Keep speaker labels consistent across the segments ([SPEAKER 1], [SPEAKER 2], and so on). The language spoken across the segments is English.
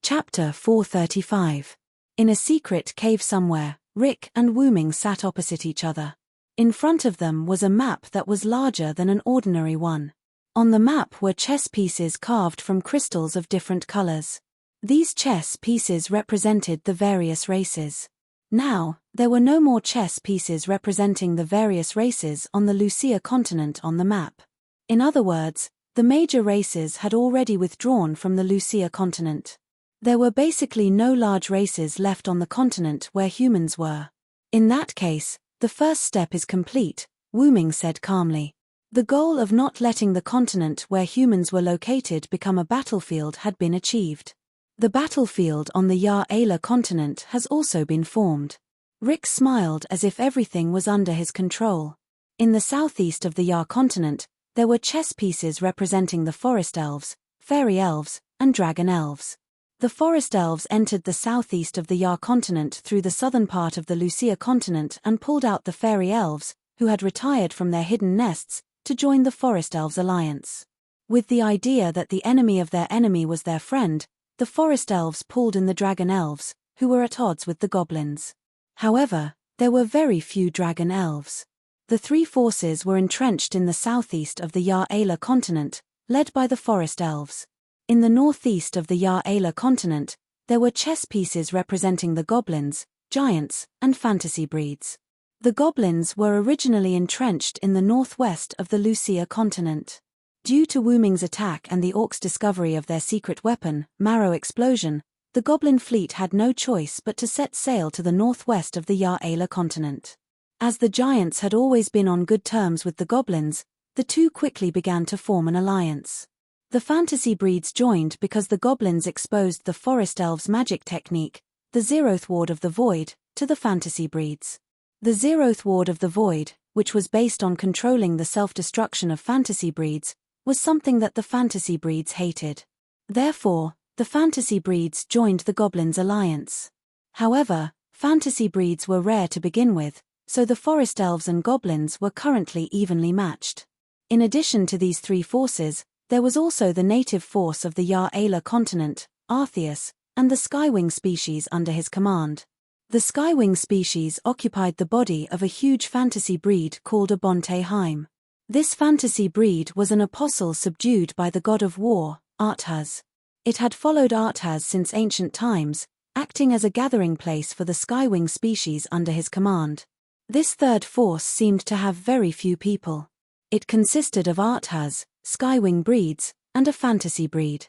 [SPEAKER 1] Chapter 435. In a secret cave somewhere, Rick and Wooming sat opposite each other. In front of them was a map that was larger than an ordinary one. On the map were chess pieces carved from crystals of different colors. These chess pieces represented the various races. Now, there were no more chess pieces representing the various races on the Lucia continent on the map. In other words, the major races had already withdrawn from the Lucia continent. There were basically no large races left on the continent where humans were. In that case, the first step is complete, Wooming said calmly. The goal of not letting the continent where humans were located become a battlefield had been achieved. The battlefield on the Yar-Ala continent has also been formed. Rick smiled as if everything was under his control. In the southeast of the Yar continent, there were chess pieces representing the forest elves, fairy elves, and dragon elves. The forest elves entered the southeast of the Yar continent through the southern part of the Lucia continent and pulled out the fairy elves, who had retired from their hidden nests, to join the forest elves alliance. With the idea that the enemy of their enemy was their friend, the forest elves pulled in the dragon elves, who were at odds with the goblins. However, there were very few dragon elves. The three forces were entrenched in the southeast of the Yar-Ala continent, led by the forest elves. In the northeast of the Yar-Ala continent, there were chess pieces representing the goblins, giants, and fantasy breeds. The goblins were originally entrenched in the northwest of the Lucia continent. Due to Wooming's attack and the orcs' discovery of their secret weapon, Marrow Explosion, the goblin fleet had no choice but to set sail to the northwest of the Yar-Ala continent. As the giants had always been on good terms with the goblins, the two quickly began to form an alliance. The fantasy breeds joined because the goblins exposed the forest elves' magic technique, the Zeroth Ward of the Void, to the fantasy breeds. The Zeroth Ward of the Void, which was based on controlling the self-destruction of fantasy breeds, was something that the fantasy breeds hated. Therefore, the fantasy breeds joined the goblins' alliance. However, fantasy breeds were rare to begin with, so the forest elves and goblins were currently evenly matched. In addition to these three forces, there was also the native force of the Yar-Ala continent, Arceus, and the Skywing species under his command. The Skywing species occupied the body of a huge fantasy breed called a Bonte Heim. This fantasy breed was an apostle subdued by the god of war, Arthas. It had followed Arthas since ancient times, acting as a gathering place for the Skywing species under his command. This third force seemed to have very few people. It consisted of Arthas, Skywing breeds, and a fantasy breed.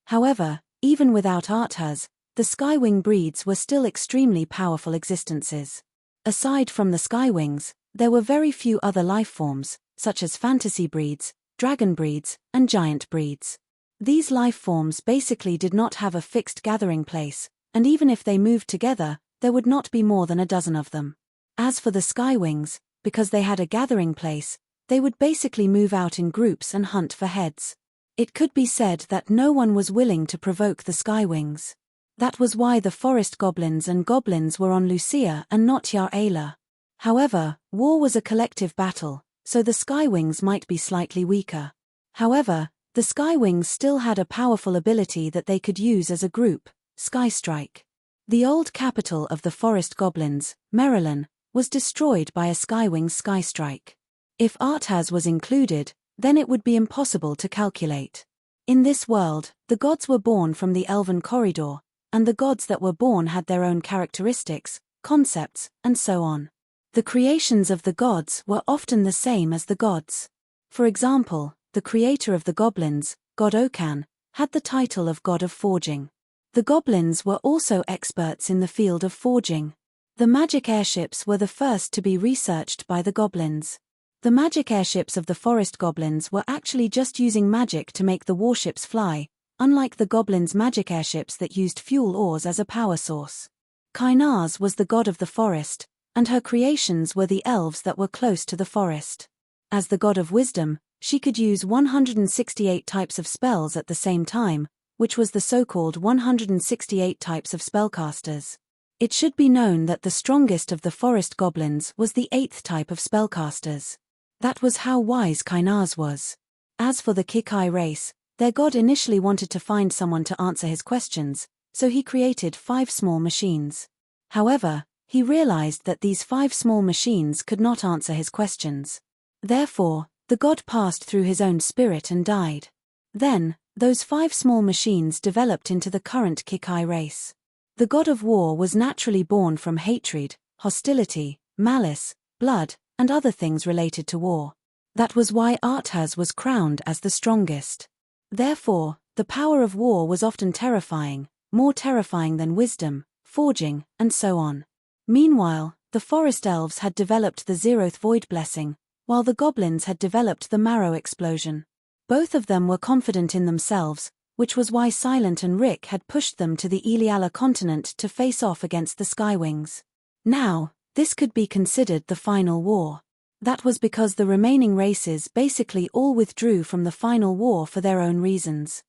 [SPEAKER 1] However, even without Arthas, the Skywing breeds were still extremely powerful existences. Aside from the Skywings, there were very few other life forms, such as fantasy breeds, dragon breeds, and giant breeds. These life forms basically did not have a fixed gathering place, and even if they moved together, there would not be more than a dozen of them. As for the Skywings, because they had a gathering place, they would basically move out in groups and hunt for heads. It could be said that no one was willing to provoke the Skywings. That was why the forest goblins and goblins were on Lucia and not Yar-Ala. However, war was a collective battle, so the Skywings might be slightly weaker. However, the Skywings still had a powerful ability that they could use as a group, Skystrike. The old capital of the forest goblins, Merrilin, was destroyed by a Skywing's Skystrike. If Arthas was included, then it would be impossible to calculate. In this world, the gods were born from the elven corridor, and the gods that were born had their own characteristics, concepts, and so on. The creations of the gods were often the same as the gods. For example, the creator of the goblins, God Okan, had the title of God of Forging. The goblins were also experts in the field of forging. The magic airships were the first to be researched by the goblins. The magic airships of the forest goblins were actually just using magic to make the warships fly, unlike the goblins' magic airships that used fuel ores as a power source. Kainaz was the god of the forest, and her creations were the elves that were close to the forest. As the god of wisdom, she could use 168 types of spells at the same time, which was the so-called 168 types of spellcasters. It should be known that the strongest of the forest goblins was the 8th type of spellcasters. That was how wise Kainaz was. As for the Kikai race, Their god initially wanted to find someone to answer his questions, so he created 5 small machines. However, he realized that these 5 small machines could not answer his questions. Therefore, the god passed through his own spirit and died. Then, those 5 small machines developed into the current Kikai race. The god of war was naturally born from hatred, hostility, malice, blood, and other things related to war. That was why Arthas was crowned as the strongest. Therefore, the power of war was often terrifying, more terrifying than wisdom, forging, and so on. Meanwhile, the forest elves had developed the Zeroth Void Blessing, while the goblins had developed the Marrow Explosion. Both of them were confident in themselves, which was why Silent and Rick had pushed them to the Iliala continent to face off against the Skywings. Now, this could be considered the final war. That was because the remaining races basically all withdrew from the final war for their own reasons.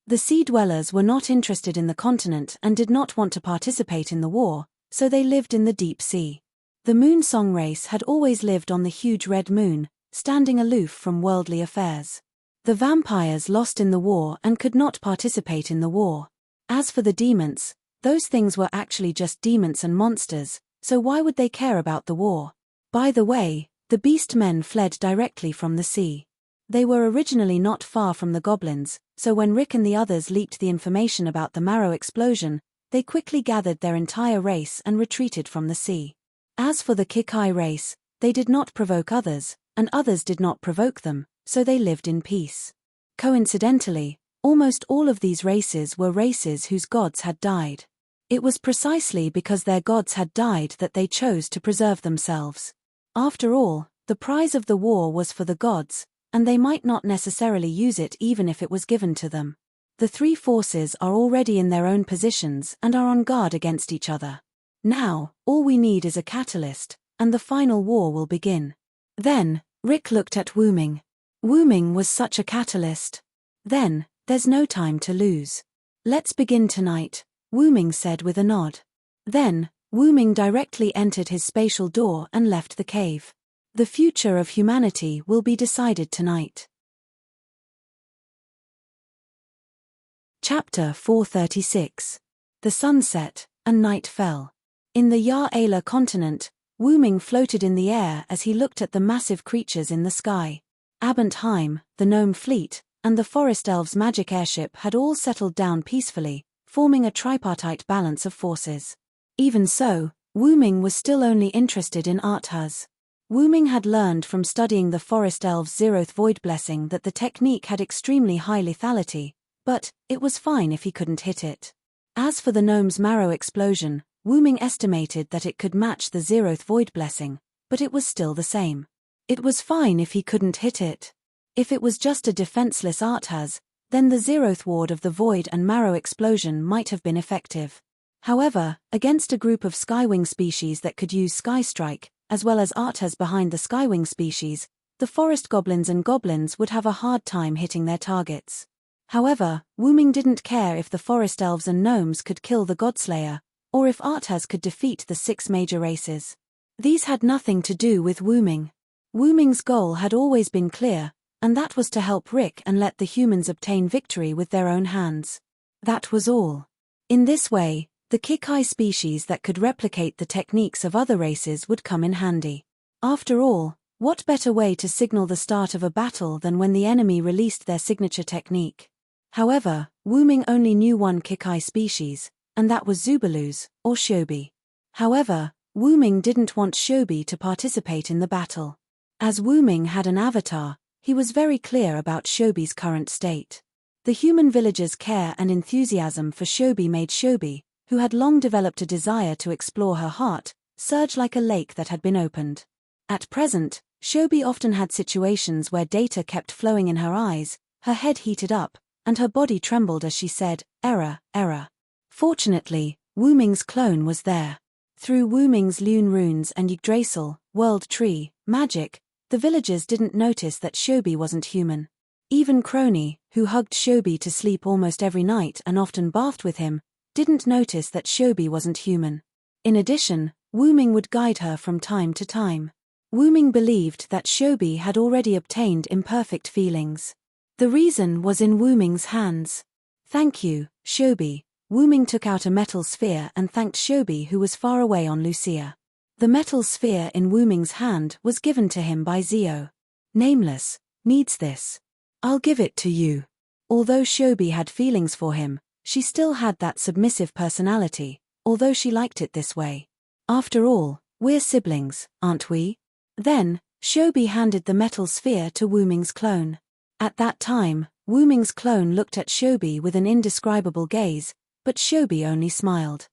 [SPEAKER 1] The Sea Dwellers were not interested in the continent and did not want to participate in the war, so they lived in the deep sea. The Moon Song race had always lived on the huge red moon, standing aloof from worldly affairs. The vampires lost in the war and could not participate in the war. As for the demons, those things were actually just demons and monsters, so why would they care about the war? By the way, the beast men fled directly from the sea. They were originally not far from the goblins, so when Rick and the others leaked the information about the Marrow Explosion, they quickly gathered their entire race and retreated from the sea. As for the Kikai race, they did not provoke others, and others did not provoke them, so they lived in peace. Coincidentally, almost all of these races were races whose gods had died. It was precisely because their gods had died that they chose to preserve themselves. After all, the prize of the war was for the gods, and they might not necessarily use it even if it was given to them. The 3 forces are already in their own positions and are on guard against each other. Now, all we need is a catalyst, and the final war will begin. Then, Rick looked at Wu-Ming. Wu-Ming was such a catalyst. Then, there's no time to lose. Let's begin tonight, Wu-Ming said with a nod. Then, Wu-Ming directly entered his spatial door and left the cave. The future of humanity will be decided tonight. Chapter 436. The sunset, and night fell. In the Yar-Ala continent, Wu-Ming floated in the air as he looked at the massive creatures in the sky. Abentheim, the gnome fleet, and the forest elves' magic airship had all settled down peacefully, forming a tripartite balance of forces. Even so, Wu-Ming was still only interested in Arthas. Wu-Ming had learned from studying the forest elves' Zeroth Void Blessing that the technique had extremely high lethality, but it was fine if he couldn't hit it. As for the gnome's Marrow Explosion, Wu-Ming estimated that it could match the Zeroth Void Blessing, but it was still the same. It was fine if he couldn't hit it. If it was just a defenseless Arthas, then the Zeroth Ward of the Void and Marrow Explosion might have been effective. However, against a group of Skywing species that could use Sky Strike, as well as Arthas behind the Skywing species, the forest goblins and goblins would have a hard time hitting their targets. However, Wu-Ming didn't care if the forest elves and gnomes could kill the Godslayer, or if Arthas could defeat the 6 major races. These had nothing to do with Wu-Ming. Wu-Ming's goal had always been clear, and that was to help Rick and let the humans obtain victory with their own hands. That was all. In this way, the Kikai species that could replicate the techniques of other races would come in handy. After all, what better way to signal the start of a battle than when the enemy released their signature technique? However, Wu-Ming only knew one Kikai species, and that was Zubalu's, or Shobi. However, Wu-Ming didn't want Shobi to participate in the battle. As Wu-Ming had an avatar, he was very clear about Shobi's current state. The human villagers' care and enthusiasm for Shobi made Shobi, who had long developed a desire to explore her heart, surge like a lake that had been opened. At present, Shobi often had situations where data kept flowing in her eyes, her head heated up, and her body trembled as she said, "Error, error." Fortunately, Wu-Ming's clone was there. Through Wu-Ming's Lune runes and Yggdrasil, World Tree, magic, the villagers didn't notice that Shobi wasn't human. Even Crony, who hugged Shobi to sleep almost every night and often bathed with him, didn't notice that Shobi wasn't human. In addition, Wu-Ming would guide her from time to time. Wu-Ming believed that Shobi had already obtained imperfect feelings. The reason was in Wu Ming's hands. "Thank you, Shobi." Wu Ming took out a metal sphere and thanked Shobi, who was far away on Lucia. The metal sphere in Wu Ming's hand was given to him by Zio. "Nameless needs this. I'll give it to you." Although Shobi had feelings for him, she still had that submissive personality, although she liked it this way. "After all, we're siblings, aren't we?" Then, Shobi handed the metal sphere to Wu Ming's clone. At that time, Wu Ming's clone looked at Shobi with an indescribable gaze, but Shobi only smiled.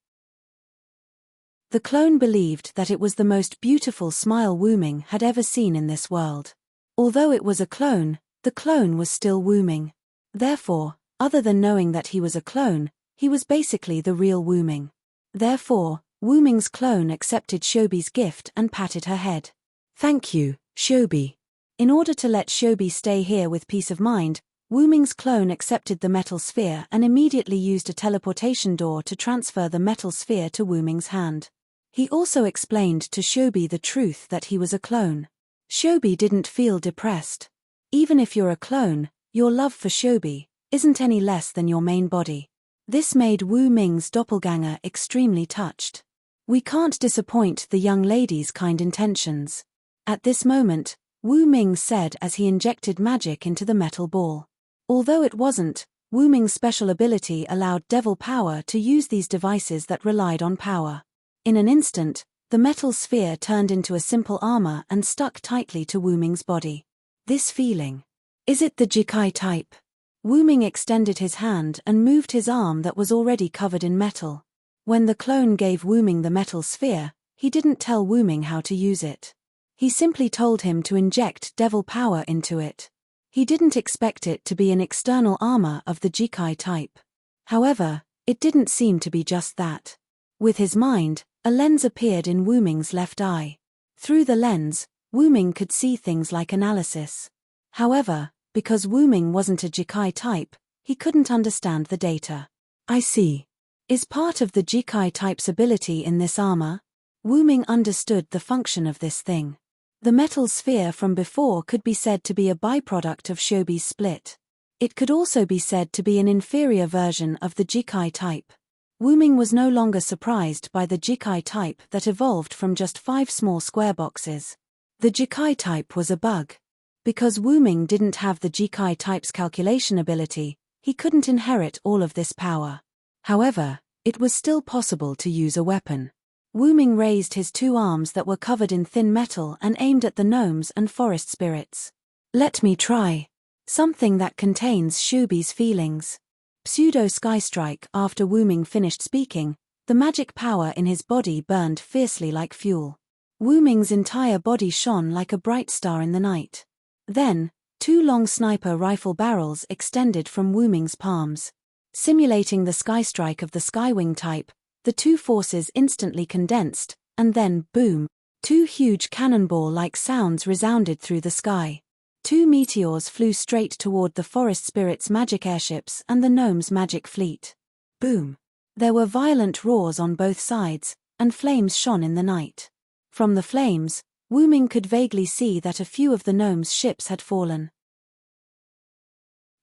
[SPEAKER 1] The clone believed that it was the most beautiful smile Wu Ming had ever seen in this world. Although it was a clone, the clone was still Wu Ming. Therefore, other than knowing that he was a clone, he was basically the real Wu Ming. Therefore, Wu Ming's clone accepted Shobi's gift and patted her head. "Thank you, Shobi." In order to let Shobi stay here with peace of mind, Wu Ming's clone accepted the metal sphere and immediately used a teleportation door to transfer the metal sphere to Wu Ming's hand. He also explained to Shobi the truth that he was a clone. Shobi didn't feel depressed. Even if you're a clone, your love for Shobi isn't any less than your main body. This made Wu Ming's doppelganger extremely touched. "We can't disappoint the young lady's kind intentions." At this moment, Wu Ming said as he injected magic into the metal ball. Although it wasn't, Wu Ming's special ability allowed devil power to use these devices that relied on power. In an instant, the metal sphere turned into a simple armor and stuck tightly to Wu Ming's body. "This feeling. Is it the Jikai type?" Wu Ming extended his hand and moved his arm that was already covered in metal. When the clone gave Wu Ming the metal sphere, he didn't tell Wu Ming how to use it. He simply told him to inject devil power into it. He didn't expect it to be an external armor of the Jikai type. However, it didn't seem to be just that. With his mind, a lens appeared in Wu Ming's left eye. Through the lens, Wu Ming could see things like analysis. However, because Wu Ming wasn't a Jikai type, he couldn't understand the data. "I see. Is part of the Jikai type's ability in this armor?" Wu Ming understood the function of this thing. The metal sphere from before could be said to be a byproduct of Shobi's split. It could also be said to be an inferior version of the Jikai type. Wu Ming was no longer surprised by the Jikai type that evolved from just 5 small square boxes. The Jikai type was a bug. Because Wu Ming didn't have the Jikai type's calculation ability, he couldn't inherit all of this power. However, it was still possible to use a weapon. Wu Ming raised his 2 arms that were covered in thin metal and aimed at the gnomes and forest spirits. "Let me try something that contains Shobi's feelings." Pseudo Sky Strike. After Wu Ming finished speaking, the magic power in his body burned fiercely like fuel. Wu Ming's entire body shone like a bright star in the night. Then, 2 long sniper rifle barrels extended from Wu Ming's palms. Simulating the Sky Strike of the Skywing type, the 2 forces instantly condensed, and then, boom, 2 huge cannonball-like sounds resounded through the sky. 2 meteors flew straight toward the forest spirits' magic airships and the gnomes' magic fleet. Boom! There were violent roars on both sides, and flames shone in the night. From the flames, Wu Ming could vaguely see that a few of the gnomes' ships had fallen.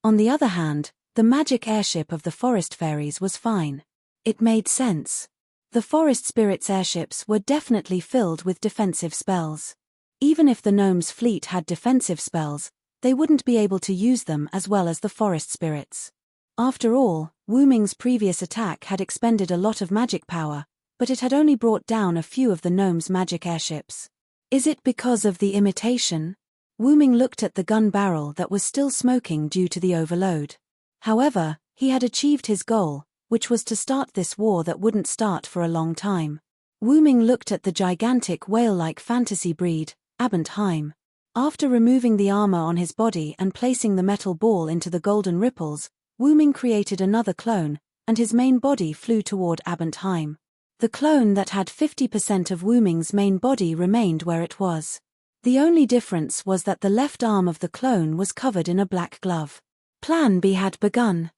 [SPEAKER 1] On the other hand, the magic airship of the forest fairies was fine. It made sense. The forest spirits' airships were definitely filled with defensive spells. Even if the gnomes' fleet had defensive spells, they wouldn't be able to use them as well as the forest spirits. After all, Wu Ming's previous attack had expended a lot of magic power, but it had only brought down a few of the gnomes' magic airships. Is it because of the imitation? Wu Ming looked at the gun barrel that was still smoking due to the overload. However, he had achieved his goal, which was to start this war that wouldn't start for a long time. Wu Ming looked at the gigantic whale-like fantasy breed, Abendheim. After removing the armor on his body and placing the metal ball into the golden ripples, Wu Ming created another clone, and his main body flew toward Abendheim. The clone that had 50% of Wu Ming's main body remained where it was. The only difference was that the left arm of the clone was covered in a black glove. Plan B had begun.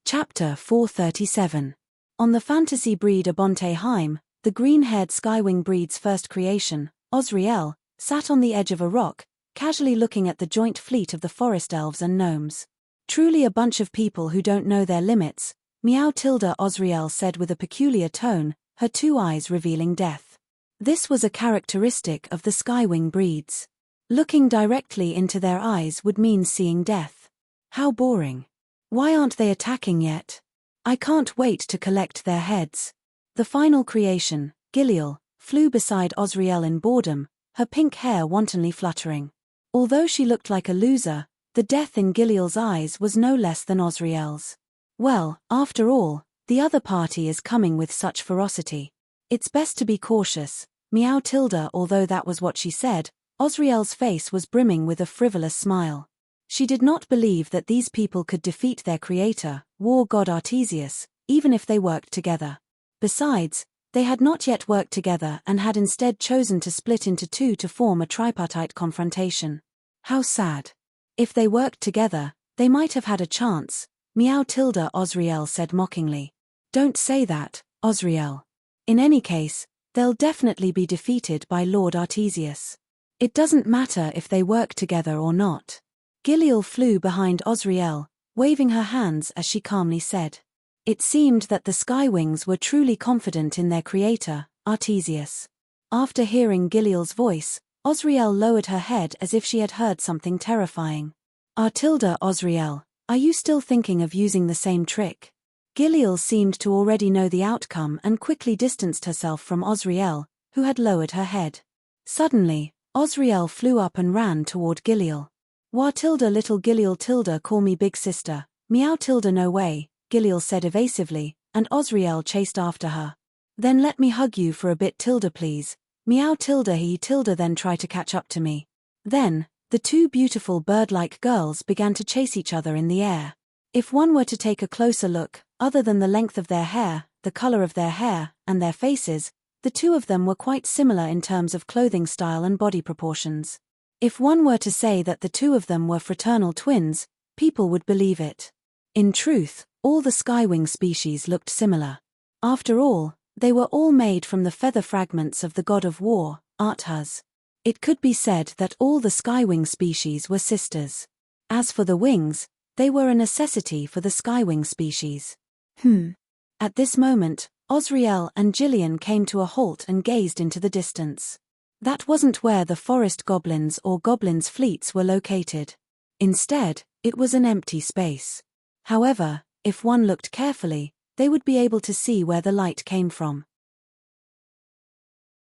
[SPEAKER 1] Chapter 437. On the fantasy breed Abendheim, the green-haired Skywing breed's first creation, Osriel, sat on the edge of a rock, casually looking at the joint fleet of the forest elves and gnomes. Truly a bunch of people who don't know their limits, Meow Tilda, Osriel said with a peculiar tone, her two eyes revealing death. This was a characteristic of the Skywing breeds. Looking directly into their eyes would mean seeing death. How boring. Why aren't they attacking yet? I can't wait to collect their heads. The final creation, Giliel, flew beside Osriel in boredom, her pink hair wantonly fluttering. Although she looked like a loser, the death in Giliel's eyes was no less than Osriel's. Well, after all, the other party is coming with such ferocity. It's best to be cautious, Meow Tilda. Although that was what she said, Osriel's face was brimming with a frivolous smile. She did not believe that these people could defeat their creator, war god Artesius, even if they worked together. Besides, they had not yet worked together and had instead chosen to split into two to form a tripartite confrontation. How sad. If they worked together, they might have had a chance, Meow Tilda, Osriel said mockingly. Don't say that, Osriel. In any case, they'll definitely be defeated by Lord Artesius. It doesn't matter if they work together or not. Giliel flew behind Osriel, waving her hands as she calmly said. It seemed that the Skywings were truly confident in their creator, Artesius. After hearing Giliel's voice, Osriel lowered her head as if she had heard something terrifying. Tilda, Osriel, are you still thinking of using the same trick? Giliel seemed to already know the outcome and quickly distanced herself from Osriel, who had lowered her head. Suddenly, Osriel flew up and ran toward Giliel. Wah Tilda, little Giliel Tilda, call me big sister. Meow Tilda, no way, Giliel said evasively, and Osriel chased after her. Then let me hug you for a bit, Tilda, please. Meow Tilda, he Tilda, then try to catch up to me. Then, the two beautiful bird-like girls began to chase each other in the air. If one were to take a closer look, other than the length of their hair, the color of their hair, and their faces, the two of them were quite similar in terms of clothing style and body proportions. If one were to say that the two of them were fraternal twins, people would believe it. In truth, all the Skywing species looked similar. After all, they were all made from the feather fragments of the god of war, Arthas. It could be said that all the Skywing species were sisters. As for the wings, they were a necessity for the Skywing species. At this moment, Osriel and Gillian came to a halt and gazed into the distance. That wasn't where the forest goblins or goblins' fleets were located. Instead, it was an empty space. However, if one looked carefully, they would be able to see where the light came from.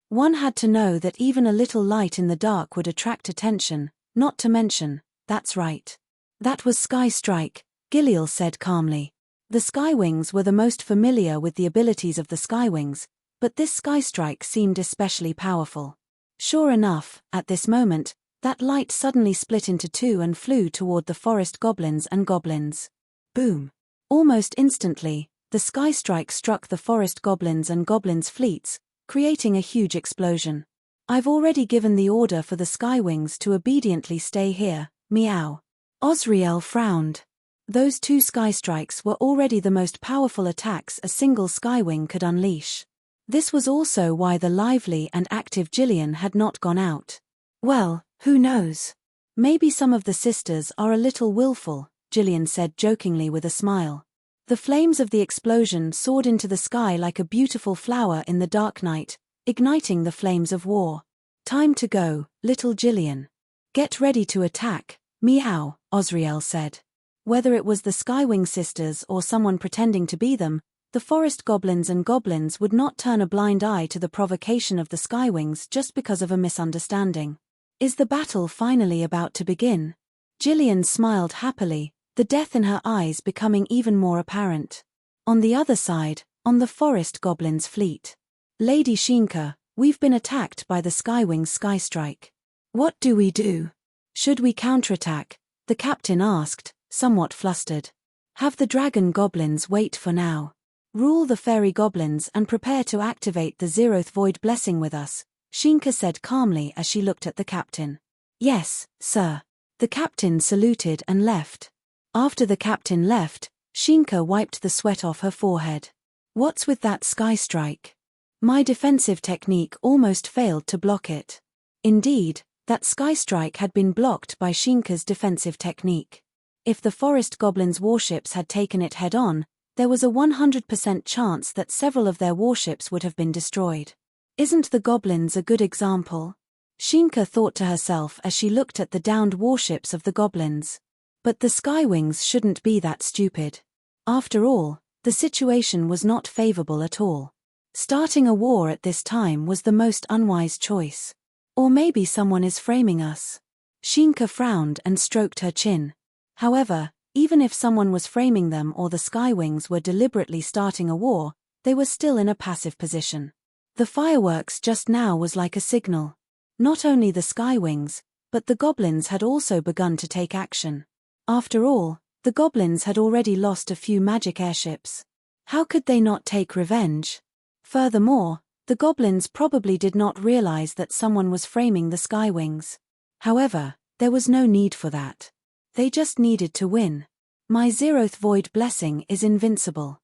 [SPEAKER 1] One had to know that even a little light in the dark would attract attention, not to mention, that's right. That was Sky Strike, Giliel said calmly. The Skywings were the most familiar with the abilities of the Skywings, but this Sky Strike seemed especially powerful. Sure enough, at this moment, that light suddenly split into two and flew toward the forest goblins and goblins. Boom! Almost instantly, the Sky Strike struck the forest goblins and goblins' fleets, creating a huge explosion. I've already given the order for the Skywings to obediently stay here, meow. Osriel frowned. Those two Sky Strikes were already the most powerful attacks a single Skywing could unleash. This was also why the lively and active Gillian had not gone out. Well, who knows? Maybe some of the sisters are a little willful, Gillian said jokingly with a smile. The flames of the explosion soared into the sky like a beautiful flower in the dark night, igniting the flames of war. Time to go, little Gillian. Get ready to attack, meow, Osriel said. Whether it was the Skywing sisters or someone pretending to be them, the forest goblins and goblins would not turn a blind eye to the provocation of the Skywings just because of a misunderstanding. Is the battle finally about to begin? Gillian smiled happily, the death in her eyes becoming even more apparent. On the other side, on the forest goblins' fleet. Lady Shinka, we've been attacked by the Skywings Sky Strike. What do we do? Should we counterattack? The captain asked, somewhat flustered. Have the dragon goblins wait for now. Rule the fairy goblins and prepare to activate the Zeroth Void blessing with us, Shinka said calmly as she looked at the captain. Yes, sir. The captain saluted and left. After the captain left, Shinka wiped the sweat off her forehead. What's with that Sky Strike? My defensive technique almost failed to block it. Indeed, That Sky Strike had been blocked by Shinka's defensive technique. If the forest goblins' warships had taken it head-on, there was a 100% chance that several of their warships would have been destroyed. Isn't the goblins a good example? Shinka thought to herself as she looked at the downed warships of the goblins. But the Skywings shouldn't be that stupid. After all, the situation was not favorable at all. Starting a war at this time was the most unwise choice. Or maybe someone is framing us. Shinka frowned and stroked her chin. However, even if someone was framing them or the Skywings were deliberately starting a war, they were still in a passive position. The fireworks just now was like a signal. Not only the Skywings, but the goblins had also begun to take action. After all, the goblins had already lost a few magic airships. How could they not take revenge? Furthermore, the goblins probably did not realize that someone was framing the Skywings. However, there was no need for that. They just needed to win. My zeroth void blessing is invincible.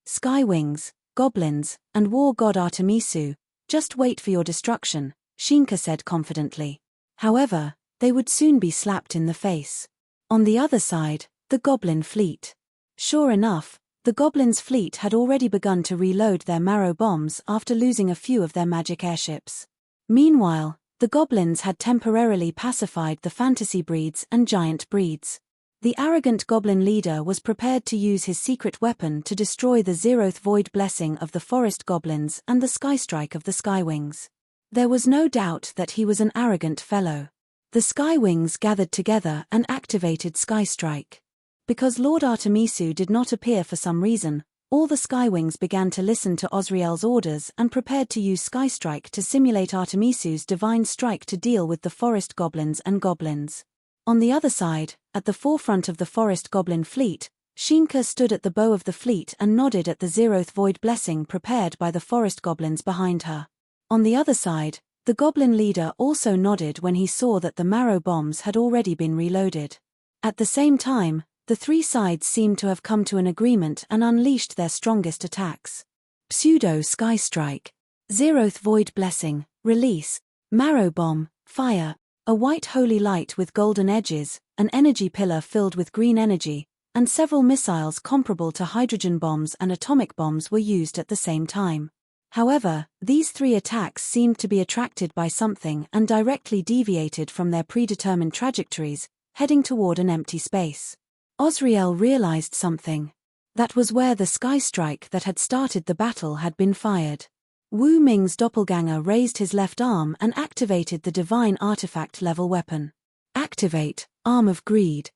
[SPEAKER 1] Skywings, goblins, and war god Artemisu, just wait for your destruction, Shinka said confidently. However, they would soon be slapped in the face. On the other side, the goblin fleet. Sure enough, the goblins' fleet had already begun to reload their marrow bombs after losing a few of their magic airships. Meanwhile, the goblins had temporarily pacified the fantasy breeds and giant breeds. The arrogant goblin leader was prepared to use his secret weapon to destroy the zeroth void blessing of the forest goblins and the skystrike of the Skywings. There was no doubt that he was an arrogant fellow. The Skywings gathered together and activated Skystrike. Because Lord Artemisu did not appear for some reason, all the Skywings began to listen to Osriel's orders and prepared to use Skystrike to simulate Artemisu's divine strike to deal with the forest goblins and goblins. On the other side, at the forefront of the forest goblin fleet, Shinka stood at the bow of the fleet and nodded at the zeroth void blessing prepared by the forest goblins behind her. On the other side, the goblin leader also nodded when he saw that the marrow bombs had already been reloaded. At the same time, the three sides seemed to have come to an agreement and unleashed their strongest attacks. Pseudo Sky Strike, zeroth void blessing, release, marrow bomb, fire, a white holy light with golden edges, an energy pillar filled with green energy, and several missiles comparable to hydrogen bombs and atomic bombs were used at the same time. However, these three attacks seemed to be attracted by something and directly deviated from their predetermined trajectories, heading toward an empty space. Osriel realized something. That was where the sky strike that had started the battle had been fired. Wu Ming's doppelganger raised his left arm and activated the divine artifact-level weapon. Activate, Arm of Greed.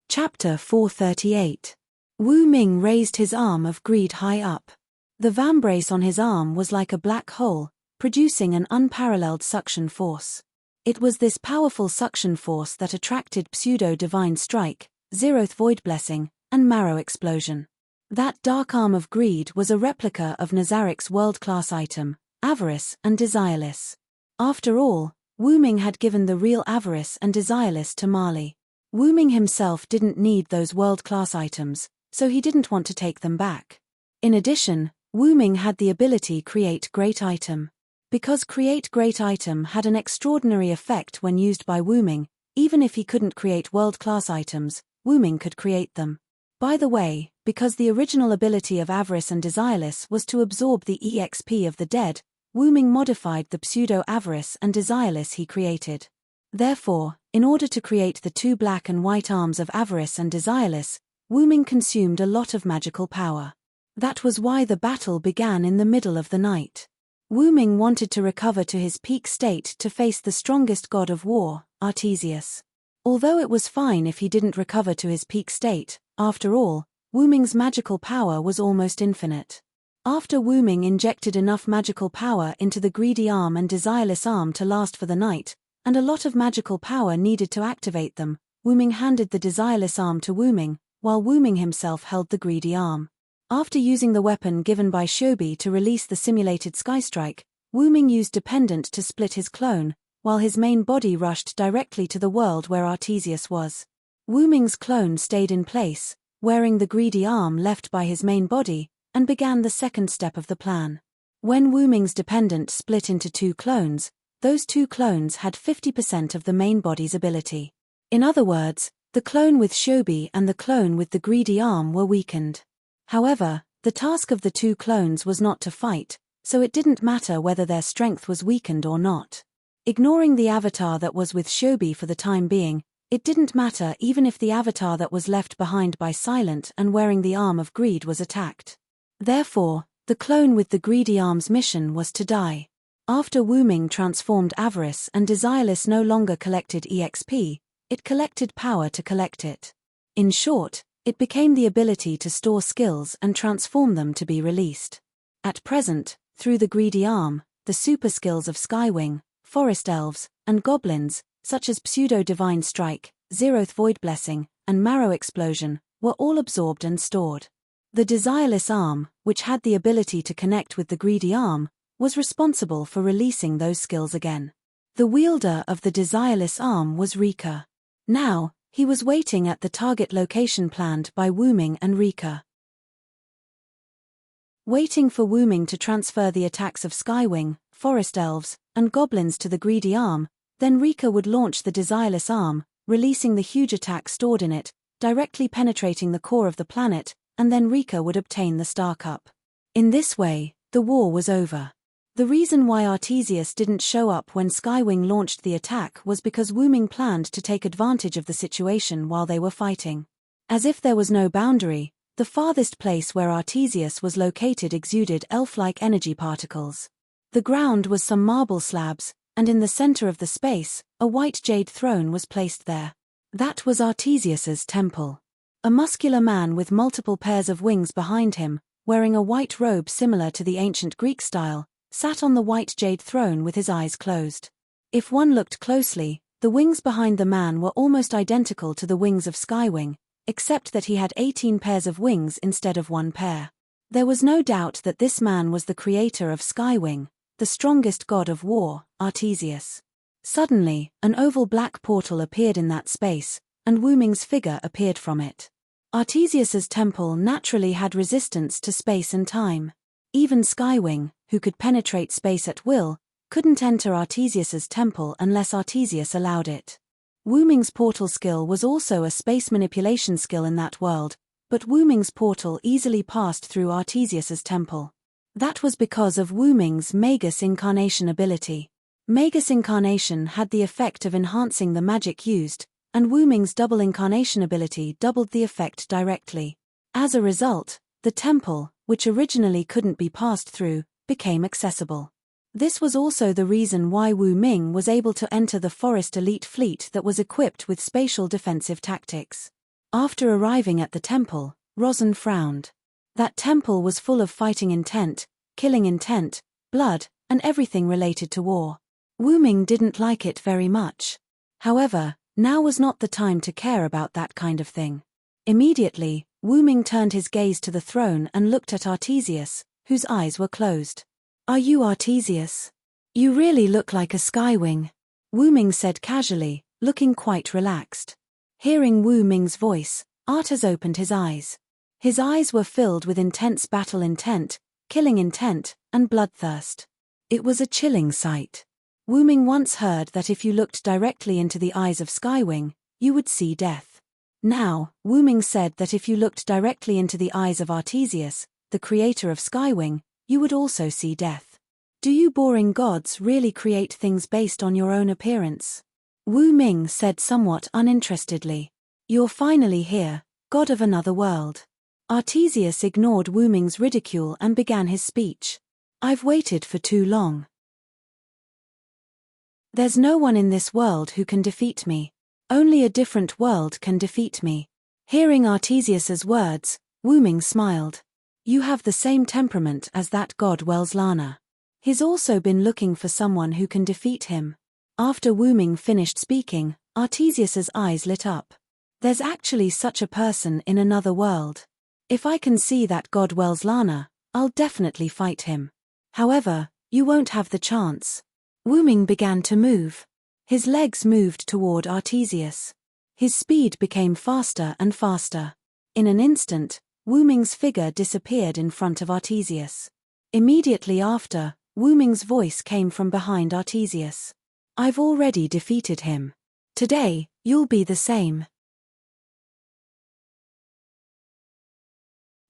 [SPEAKER 1] Chapter 438. Wu Ming raised his arm of greed high up. The vambrace on his arm was like a black hole, producing an unparalleled suction force. It was this powerful suction force that attracted pseudo-divine strike, zeroth void blessing, and marrow explosion. That dark arm of greed was a replica of Nazarik's world-class item, avarice and desireless. After all, Wu Ming had given the real avarice and desireless to Mali. Wu Ming himself didn't need those world-class items, so he didn't want to take them back. In addition, Wu Ming had the ability Create Great Item. Because Create Great Item had an extraordinary effect when used by Wu Ming, even if he couldn't create world-class items, Wu Ming could create them. By the way, because the original ability of avarice and desireless was to absorb the EXP of the dead, Wu Ming modified the pseudo-avarice and desireless he created. Therefore, in order to create the two black and white arms of avarice and desireless, Wu Ming consumed a lot of magical power. That was why the battle began in the middle of the night. Wu Ming wanted to recover to his peak state to face the strongest god of war, Artesius. Although it was fine if he didn't recover to his peak state, after all, Wu Ming's magical power was almost infinite. After Wu Ming injected enough magical power into the greedy arm and desireless arm to last for the night, and a lot of magical power needed to activate them, Wu Ming handed the desireless arm to Wu Ming, while Wu Ming himself held the greedy arm. After using the weapon given by Shobi to release the simulated skystrike, Wu Ming used Dependent to split his clone, while his main body rushed directly to the world where Artesius was. Wu Ming's clone stayed in place, wearing the greedy arm left by his main body, and began the second step of the plan. When Wu Ming's dependent split into two clones, those two clones had 50% of the main body's ability. In other words, the clone with Shobi and the clone with the greedy arm were weakened. However, the task of the two clones was not to fight, so it didn't matter whether their strength was weakened or not. Ignoring the avatar that was with Shobi for the time being, it didn't matter even if the avatar that was left behind by Silent and wearing the arm of greed was attacked. Therefore, the clone with the greedy arm's mission was to die. After Wu Ming transformed Avarice and Desireless no longer collected EXP, it collected power to collect it. In short, it became the ability to store skills and transform them to be released. At present, through the greedy arm, the super skills of Skywing, Forest Elves, and Goblins, such as Pseudo-Divine Strike, Zeroth Void Blessing, and Marrow Explosion, were all absorbed and stored. The Desireless arm, which had the ability to connect with the greedy arm, was responsible for releasing those skills again. The wielder of the Desireless arm was Rika. Now, he was waiting at the target location planned by Wu Ming and Rika. Waiting for Wu Ming to transfer the attacks of Skywing, Forest Elves, and Goblins to the greedy arm, then Rika would launch the Desireless arm, releasing the huge attack stored in it, directly penetrating the core of the planet, and then Rika would obtain the Star Cup. In this way, the war was over. The reason why Artesius didn't show up when Skywing launched the attack was because Wu Ming planned to take advantage of the situation while they were fighting. As if there was no boundary, the farthest place where Artesius was located exuded elf-like energy particles. The ground was some marble slabs, and in the center of the space, a white jade throne was placed there. That was Artesius's temple. A muscular man with multiple pairs of wings behind him, wearing a white robe similar to the ancient Greek style, sat on the white jade throne with his eyes closed. If one looked closely, the wings behind the man were almost identical to the wings of Skywing, except that he had 18 pairs of wings instead of one pair. There was no doubt that this man was the creator of Skywing, the strongest god of war, Artesius. Suddenly, an oval black portal appeared in that space, and Wu Ming's figure appeared from it. Artesius's temple naturally had resistance to space and time. Even Skywing, who could penetrate space at will, couldn't enter Artesius's temple unless Artesius allowed it. Wu Ming's portal skill was also a space manipulation skill in that world, but Wu Ming's portal easily passed through Artesius's temple. That was because of Wu Ming's Magus Incarnation ability. Magus Incarnation had the effect of enhancing the magic used, and Wu Ming's Double Incarnation ability doubled the effect directly. As a result, the temple, which originally couldn't be passed through, became accessible. This was also the reason why Wu Ming was able to enter the Forest Elite fleet that was equipped with spatial defensive tactics. After arriving at the temple, Rosen frowned. That temple was full of fighting intent, killing intent, blood, and everything related to war. Wu Ming didn't like it very much. However, now was not the time to care about that kind of thing. Immediately, Wu Ming turned his gaze to the throne and looked at Artesius, whose eyes were closed. "Are you Artesius? You really look like a Skywing," Wu Ming said casually, looking quite relaxed. Hearing Wu Ming's voice, Artes opened his eyes. His eyes were filled with intense battle intent, killing intent, and bloodthirst. It was a chilling sight. Wu Ming once heard that if you looked directly into the eyes of Skywing, you would see death. Now, Wu Ming said that if you looked directly into the eyes of Artesius, the creator of Skywing, you would also see death. Do you boring gods really create things based on your own appearance? Wu Ming said somewhat uninterestedly. You're finally here, god of another world. Artesius ignored Wu Ming's ridicule and began his speech. I've waited for too long. There's no one in this world who can defeat me. Only a different world can defeat me. Hearing Artesius's words, Wu Ming smiled. You have the same temperament as that god Welslana. He's also been looking for someone who can defeat him. After Wu Ming finished speaking, Artesius's eyes lit up. There's actually such a person in another world. If I can see that god Welslana, I'll definitely fight him. However, you won't have the chance. Wu Ming began to move. His legs moved toward Artesius. His speed became faster and faster. In an instant, Wu Ming's figure disappeared in front of Artesius. Immediately after, Wu Ming's voice came from behind Artesius. I've already defeated him. Today, you'll be the same.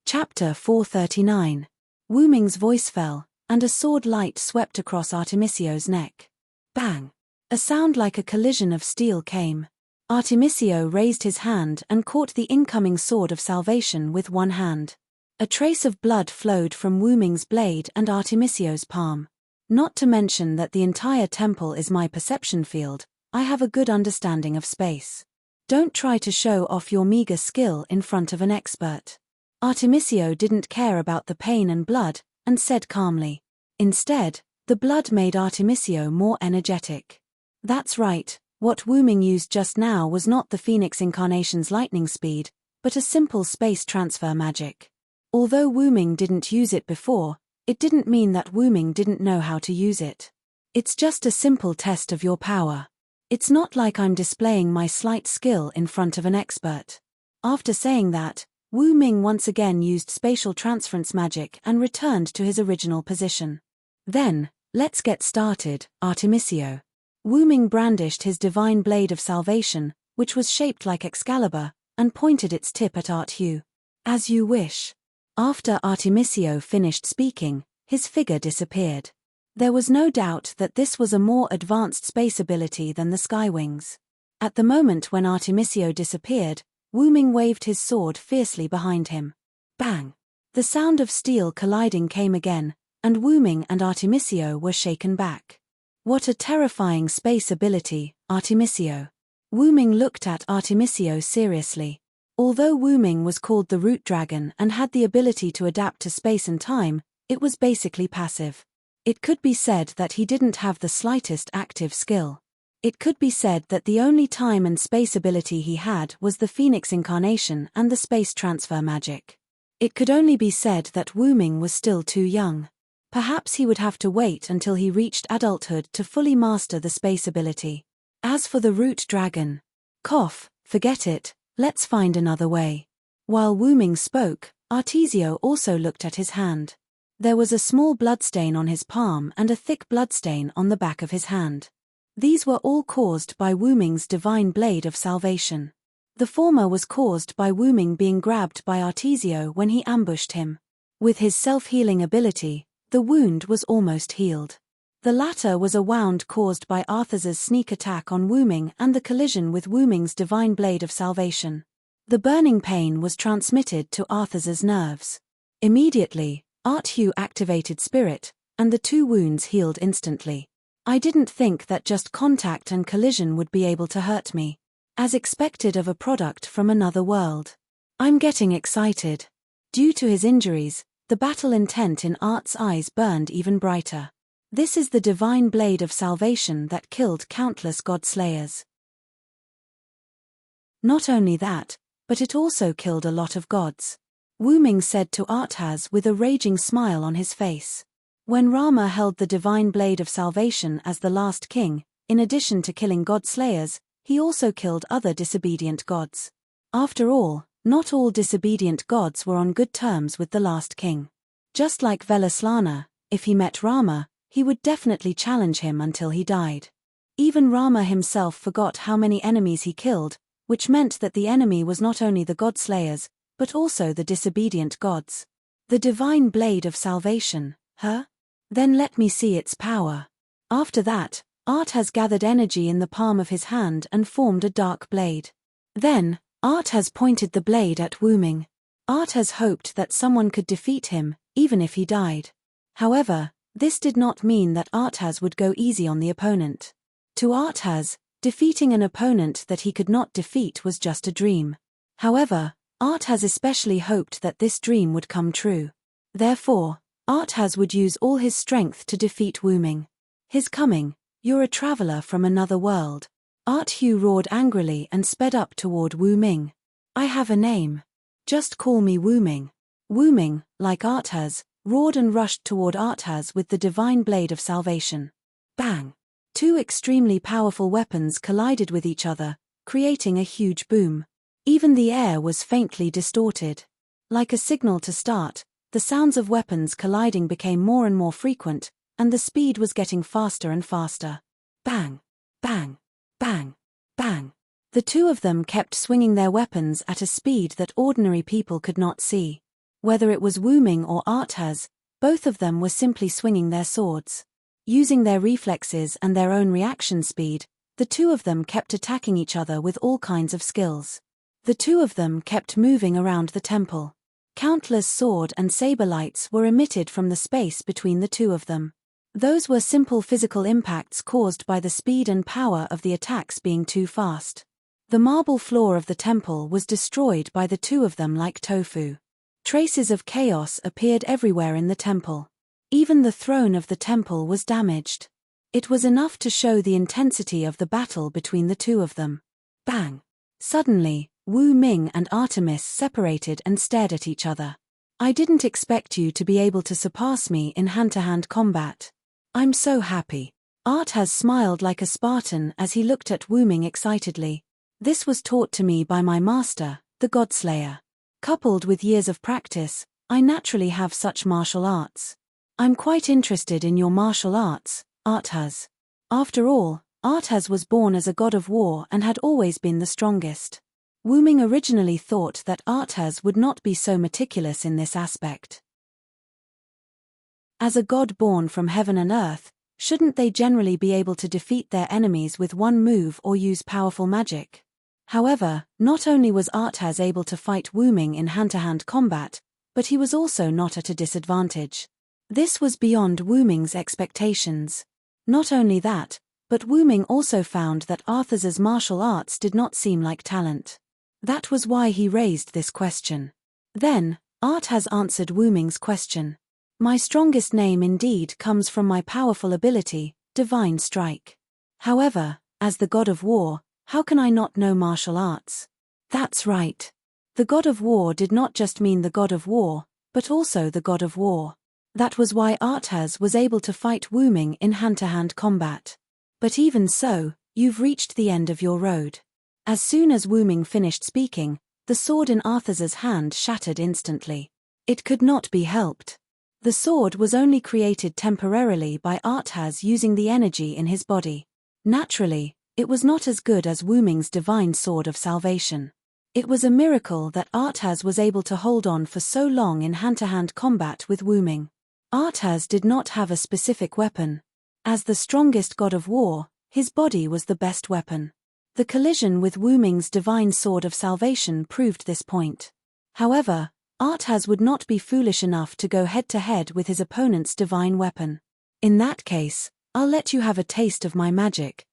[SPEAKER 1] Chapter 439. Wu Ming's voice fell, and a sword light swept across Artemisio's neck. Bang! A sound like a collision of steel came. Artemisio raised his hand and caught the incoming sword of salvation with one hand. A trace of blood flowed from Wu Ming's blade and Artemisio's palm. Not to mention that the entire temple is my perception field, I have a good understanding of space. Don't try to show off your meager skill in front of an expert. Artemisio didn't care about the pain and blood, and said calmly. Instead, the blood made Artemisio more energetic. That's right, what Wu Ming used just now was not the Phoenix Incarnation's lightning speed, but a simple space transfer magic. Although Wu Ming didn't use it before, it didn't mean that Wu Ming didn't know how to use it. It's just a simple test of your power. It's not like I'm displaying my slight skill in front of an expert. After saying that, Wu Ming once again used spatial transference magic and returned to his original position. Then, let's get started, Artemisio. Wu Ming brandished his divine blade of salvation, which was shaped like Excalibur, and pointed its tip at Arthu. As you wish. After Artemisio finished speaking, his figure disappeared. There was no doubt that this was a more advanced space ability than the Skywings. At the moment when Artemisio disappeared, Wu Ming waved his sword fiercely behind him. Bang! The sound of steel colliding came again, and Wu Ming and Artemisio were shaken back. What a terrifying space ability, Artemisio. Wu Ming looked at Artemisio seriously. Although Wu Ming was called the Root Dragon and had the ability to adapt to space and time, it was basically passive. It could be said that he didn't have the slightest active skill. It could be said that the only time and space ability he had was the Phoenix Incarnation and the space transfer magic. It could only be said that Wu Ming was still too young. Perhaps he would have to wait until he reached adulthood to fully master the space ability. As for the Root Dragon, forget it. Let's find another way. While Wu Ming spoke, Artesio also looked at his hand. There was a small bloodstain on his palm and a thick bloodstain on the back of his hand. These were all caused by Wu Ming's divine blade of salvation. The former was caused by Wu Ming being grabbed by Artesio when he ambushed him. With his self-healing ability, the wound was almost healed. The latter was a wound caused by Arthas's sneak attack on Wu Ming and the collision with Wu Ming's divine blade of salvation. The burning pain was transmitted to Arthas's nerves. Immediately, Arthu activated spirit, and the two wounds healed instantly. I didn't think that just contact and collision would be able to hurt me. As expected of a product from another world. I'm getting excited. Due to his injuries, the battle intent in Art's eyes burned even brighter. This is the divine blade of salvation that killed countless god-slayers. Not only that, but it also killed a lot of gods. Wu Ming said to Arthas with a raging smile on his face. When Rama held the divine blade of salvation as the last king, in addition to killing god-slayers, he also killed other disobedient gods. After all, not all disobedient gods were on good terms with the last king. Just like Velaslana, if he met Rama, he would definitely challenge him until he died. Even Rama himself forgot how many enemies he killed, which meant that the enemy was not only the god-slayers, but also the disobedient gods. The divine blade of salvation, huh? Then let me see its power. After that, Arthas gathered energy in the palm of his hand and formed a dark blade. Then, Arthas pointed the blade at Wu Ming. Arthas hoped that someone could defeat him, even if he died. However, this did not mean that Arthas would go easy on the opponent. To Arthas, defeating an opponent that he could not defeat was just a dream. However, Arthas especially hoped that this dream would come true. Therefore, Arthas would use all his strength to defeat Wu Ming. His coming, "You're a traveler from another world." Arthu roared angrily and sped up toward Wu Ming. "I have a name. Just call me Wu Ming." Wu Ming, like Arthas, roared and rushed toward Arthas with the divine blade of salvation. Bang! Two extremely powerful weapons collided with each other, creating a huge boom. Even the air was faintly distorted. Like a signal to start, The sounds of weapons colliding became more and more frequent, and the speed was getting faster and faster. Bang! Bang! Bang! Bang! The two of them kept swinging their weapons at a speed that ordinary people could not see. Whether it was Wu Ming or Arthas, both of them were simply swinging their swords. Using their reflexes and their own reaction speed, the two of them kept attacking each other with all kinds of skills. The two of them kept moving around the temple. Countless sword and saber lights were emitted from the space between the two of them. Those were simple physical impacts caused by the speed and power of the attacks being too fast. The marble floor of the temple was destroyed by the two of them like tofu. Traces of chaos appeared everywhere in the temple. Even the throne of the temple was damaged. It was enough to show the intensity of the battle between the two of them. Bang! Suddenly, Wu Ming and Artemis separated and stared at each other. I didn't expect you to be able to surpass me in hand-to-hand combat. I'm so happy. Arthas smiled like a Spartan as he looked at Wu Ming excitedly. This was taught to me by my master, the Godslayer. Coupled with years of practice, I naturally have such martial arts. I'm quite interested in your martial arts, Arthas. After all, Arthas was born as a god of war and had always been the strongest. Wu Ming originally thought that Arthas would not be so meticulous in this aspect. As a god born from heaven and earth, shouldn't they generally be able to defeat their enemies with one move or use powerful magic? However, not only was Arthas able to fight Wu Ming in hand-to-hand combat, but he was also not at a disadvantage. This was beyond Wu Ming's expectations. Not only that, but Wu Ming also found that Arthas's martial arts did not seem like talent. That was why he raised this question. Then, Arthas answered Wu Ming's question. My strongest name indeed comes from my powerful ability, Divine Strike. However, as the god of war, how can I not know martial arts? That's right. The god of war did not just mean the god of war, but also the god of war. That was why Arthas was able to fight Wu Ming in hand-to-hand combat. But even so, you've reached the end of your road. As soon as Wu Ming finished speaking, the sword in Arthas's hand shattered instantly. It could not be helped. The sword was only created temporarily by Arthas using the energy in his body. Naturally, it was not as good as Wu Ming's divine sword of salvation. It was a miracle that Arthas was able to hold on for so long in hand-to-hand combat with Wu Ming. Arthas did not have a specific weapon. As the strongest god of war, his body was the best weapon. The collision with Wu Ming's divine sword of salvation proved this point. However, Arthas would not be foolish enough to go head-to-head with his opponent's divine weapon. In that case, I'll let you have a taste of my magic.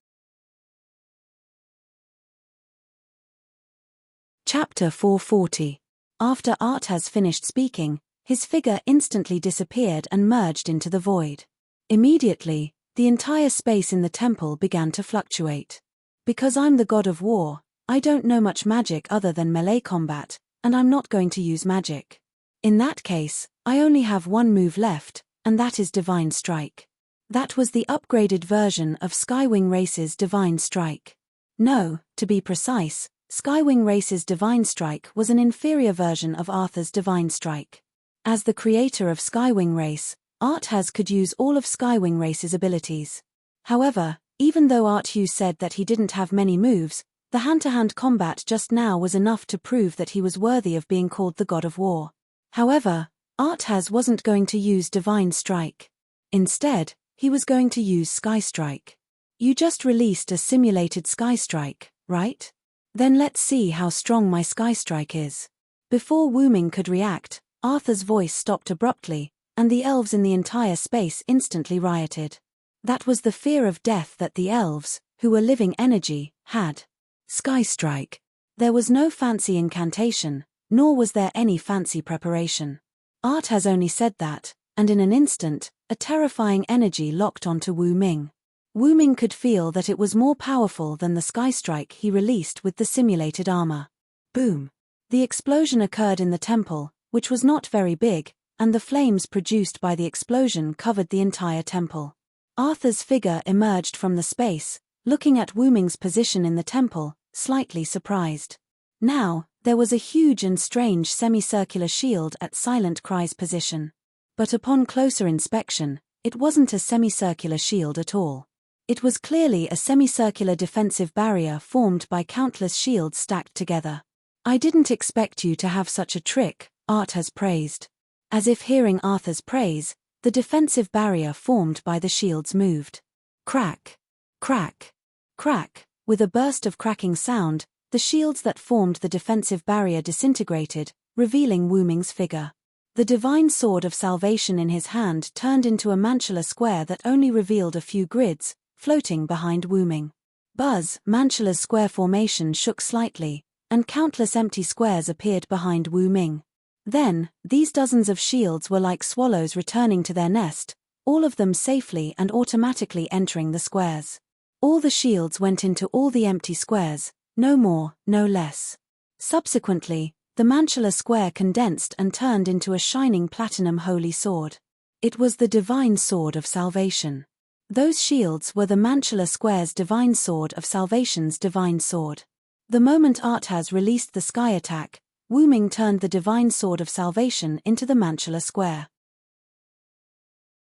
[SPEAKER 1] Chapter 440. After Arthas finished speaking, his figure instantly disappeared and merged into the void. Immediately, the entire space in the temple began to fluctuate. Because I'm the god of war, I don't know much magic other than melee combat, and I'm not going to use magic. In that case, I only have one move left, and that is Divine Strike. That was the upgraded version of Skywing Race's Divine Strike. No, to be precise, Skywing Race's Divine Strike was an inferior version of Arthur's Divine Strike. As the creator of Skywing Race, Arthas could use all of Skywing Race's abilities. However, even though Arthas said that he didn't have many moves, the hand-to-hand combat just now was enough to prove that he was worthy of being called the God of War. However, Arthas wasn't going to use Divine Strike. Instead, he was going to use Sky Strike. You just released a simulated Sky Strike, right? Then let's see how strong my Sky Strike is. Before Wu Ming could react, Arthur's voice stopped abruptly, and the elves in the entire space instantly rioted. That was the fear of death that the elves, who were living energy, had. Sky Strike. There was no fancy incantation, nor was there any fancy preparation. Arthas only said that, and in an instant, a terrifying energy locked onto Wu Ming. Wu Ming could feel that it was more powerful than the Sky Strike he released with the simulated armor. Boom! The explosion occurred in the temple, which was not very big, and the flames produced by the explosion covered the entire temple. Arthur's figure emerged from the space, looking at Wu Ming's position in the temple, slightly surprised. Now, there was a huge and strange semicircular shield at Silent Cry's position. But upon closer inspection, it wasn't a semicircular shield at all. It was clearly a semicircular defensive barrier formed by countless shields stacked together. "I didn't expect you to have such a trick," Arthas praised. As if hearing Arthur's praise, the defensive barrier formed by the shields moved. Crack! Crack! Crack! With a burst of cracking sound, the shields that formed the defensive barrier disintegrated, revealing Wu Ming's figure. The divine sword of salvation in his hand turned into a mantula square that only revealed a few grids, floating behind Wu Ming. Buzz, Mantula's square formation shook slightly, and countless empty squares appeared behind Wu Ming. Then, these dozens of shields were like swallows returning to their nest, all of them safely and automatically entering the squares. All the shields went into all the empty squares, no more, no less. Subsequently, the mantula square condensed and turned into a shining platinum holy sword. It was the divine sword of salvation. Those shields were the mantula square's divine sword of salvation's divine sword. The moment Arthas released the sky attack, Wu Ming turned the divine sword of salvation into the mantula square.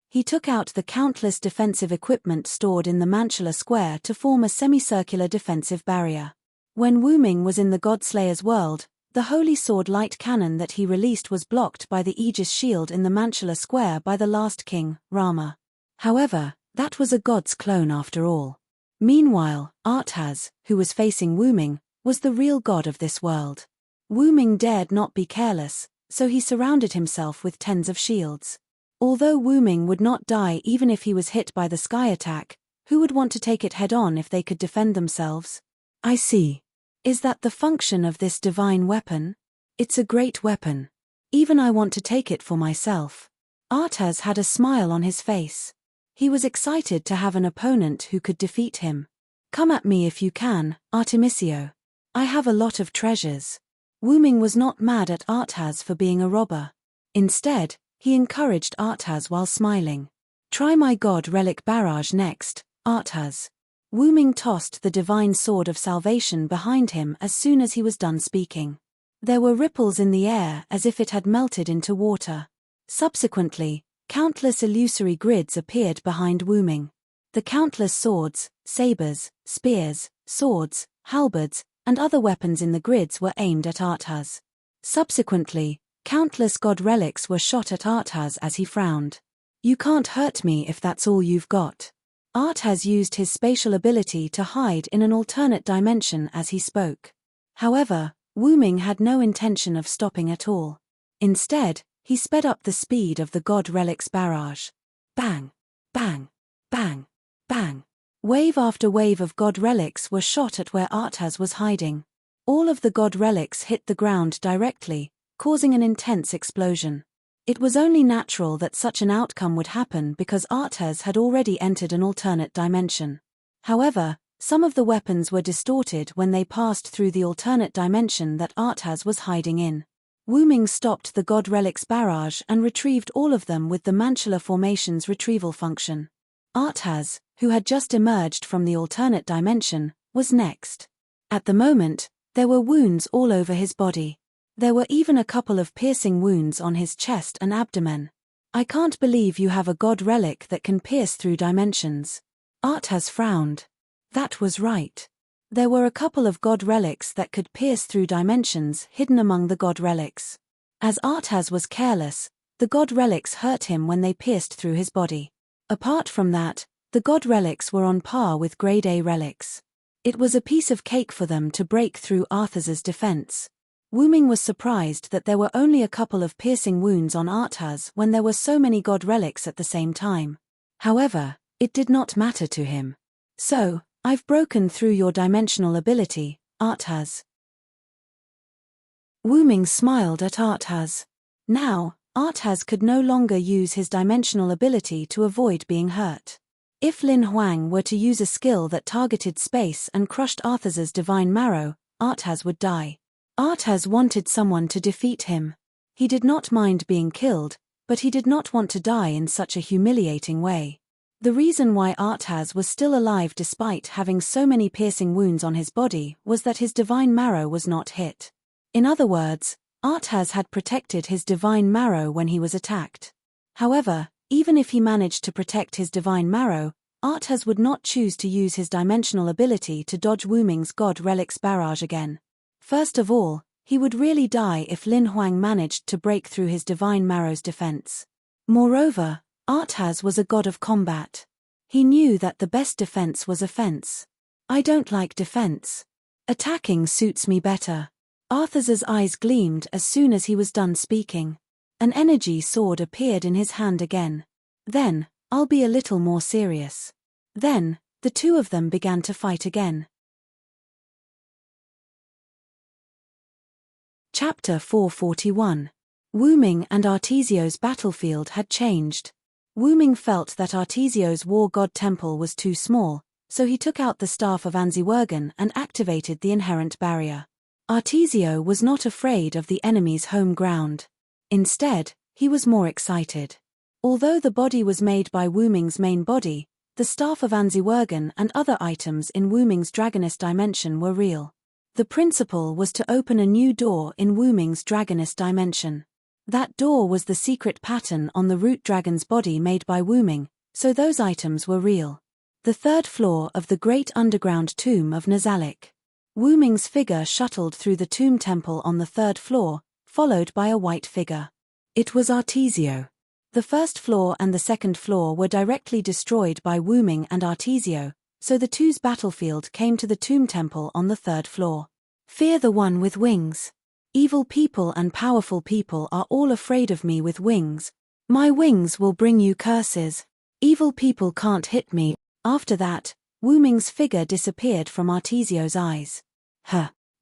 [SPEAKER 1] He took out the countless defensive equipment stored in the mantula square to form a semicircular defensive barrier. When Wu Ming was in the Godslayer's world, the holy sword light cannon that he released was blocked by the Aegis shield in the mantula square by the last king, Rama. However, that was a god's clone after all. Meanwhile, Arthas, who was facing Wu Ming, was the real god of this world. Wu Ming dared not be careless, so he surrounded himself with tens of shields. Although Wu Ming would not die even if he was hit by the sky attack, who would want to take it head-on if they could defend themselves? "I see. Is that the function of this divine weapon? It's a great weapon. Even I want to take it for myself." Arthas had a smile on his face. He was excited to have an opponent who could defeat him. "Come at me if you can, Artemisio. I have a lot of treasures." Wu Ming was not mad at Arthas for being a robber. Instead, he encouraged Arthas while smiling. "Try my god relic barrage next, Arthas." Wu Ming tossed the divine sword of salvation behind him as soon as he was done speaking. There were ripples in the air as if it had melted into water. Subsequently, countless illusory grids appeared behind Wu Ming. The countless swords, sabers, spears, swords, halberds, and other weapons in the grids were aimed at Arthas. Subsequently, countless god relics were shot at Arthas as he frowned. "You can't hurt me if that's all you've got." Arthas used his spatial ability to hide in an alternate dimension as he spoke. However, Wu Ming had no intention of stopping at all. Instead, he sped up the speed of the god relics barrage. Bang! Bang! Bang! Bang! Wave after wave of god relics were shot at where Arthas was hiding. All of the god relics hit the ground directly, causing an intense explosion. It was only natural that such an outcome would happen because Arthas had already entered an alternate dimension. However, some of the weapons were distorted when they passed through the alternate dimension that Arthas was hiding in. Wu Ming stopped the god relics barrage and retrieved all of them with the Mantula formation's retrieval function. Arthas, who had just emerged from the alternate dimension, was next. At the moment, there were wounds all over his body. There were even a couple of piercing wounds on his chest and abdomen. "I can't believe you have a god relic that can pierce through dimensions." Arthas frowned. That was right. There were a couple of god relics that could pierce through dimensions hidden among the god relics. As Arthas was careless, the god relics hurt him when they pierced through his body. Apart from that, the god relics were on par with grade A relics. It was a piece of cake for them to break through Arthas's defense. Wu Ming was surprised that there were only a couple of piercing wounds on Arthas when there were so many god relics at the same time. However, it did not matter to him. "So, I've broken through your dimensional ability, Arthas." Wu Ming smiled at Arthas. Now, Arthas could no longer use his dimensional ability to avoid being hurt. If Lin Huang were to use a skill that targeted space and crushed Arthas's divine marrow, Arthas would die. Arthas wanted someone to defeat him. He did not mind being killed, but he did not want to die in such a humiliating way. The reason why Arthas was still alive despite having so many piercing wounds on his body was that his divine marrow was not hit. In other words, Arthas had protected his divine marrow when he was attacked. However, even if he managed to protect his divine marrow, Arthas would not choose to use his dimensional ability to dodge Wu Ming's God Relic's barrage again. First of all, he would really die if Lin Huang managed to break through his divine marrow's defense. Moreover, Arthas was a god of combat. He knew that the best defense was offense. I don't like defense. Attacking suits me better. Arthas's eyes gleamed as soon as he was done speaking. An energy sword appeared in his hand again. Then, I'll be a little more serious. Then, the two of them began to fight again. Chapter 441. Wu Ming and Artesio's battlefield had changed. Wu Ming felt that Artesio's war god temple was too small, so he took out the staff of Anziwergen and activated the inherent barrier. Artesio was not afraid of the enemy's home ground. Instead, he was more excited. Although the body was made by Wu Ming's main body, the staff of Anziwergen and other items in Wu Ming's Dragonist dimension were real. The principle was to open a new door in Wu Ming's Dragonist dimension. That door was the secret pattern on the root dragon's body made by Wu Ming, so those items were real. The third floor of the great underground tomb of Nazalik. Wu Ming's figure shuttled through the tomb temple on the third floor, followed by a white figure. It was Artesio. The first floor and the second floor were directly destroyed by Wu Ming and Artesio, so the two's battlefield came to the tomb temple on the third floor. Fear the one with wings. Evil people and powerful people are all afraid of me with wings. My wings will bring you curses. Evil people can't hit me. After that, Wu Ming's figure disappeared from Artesio's eyes.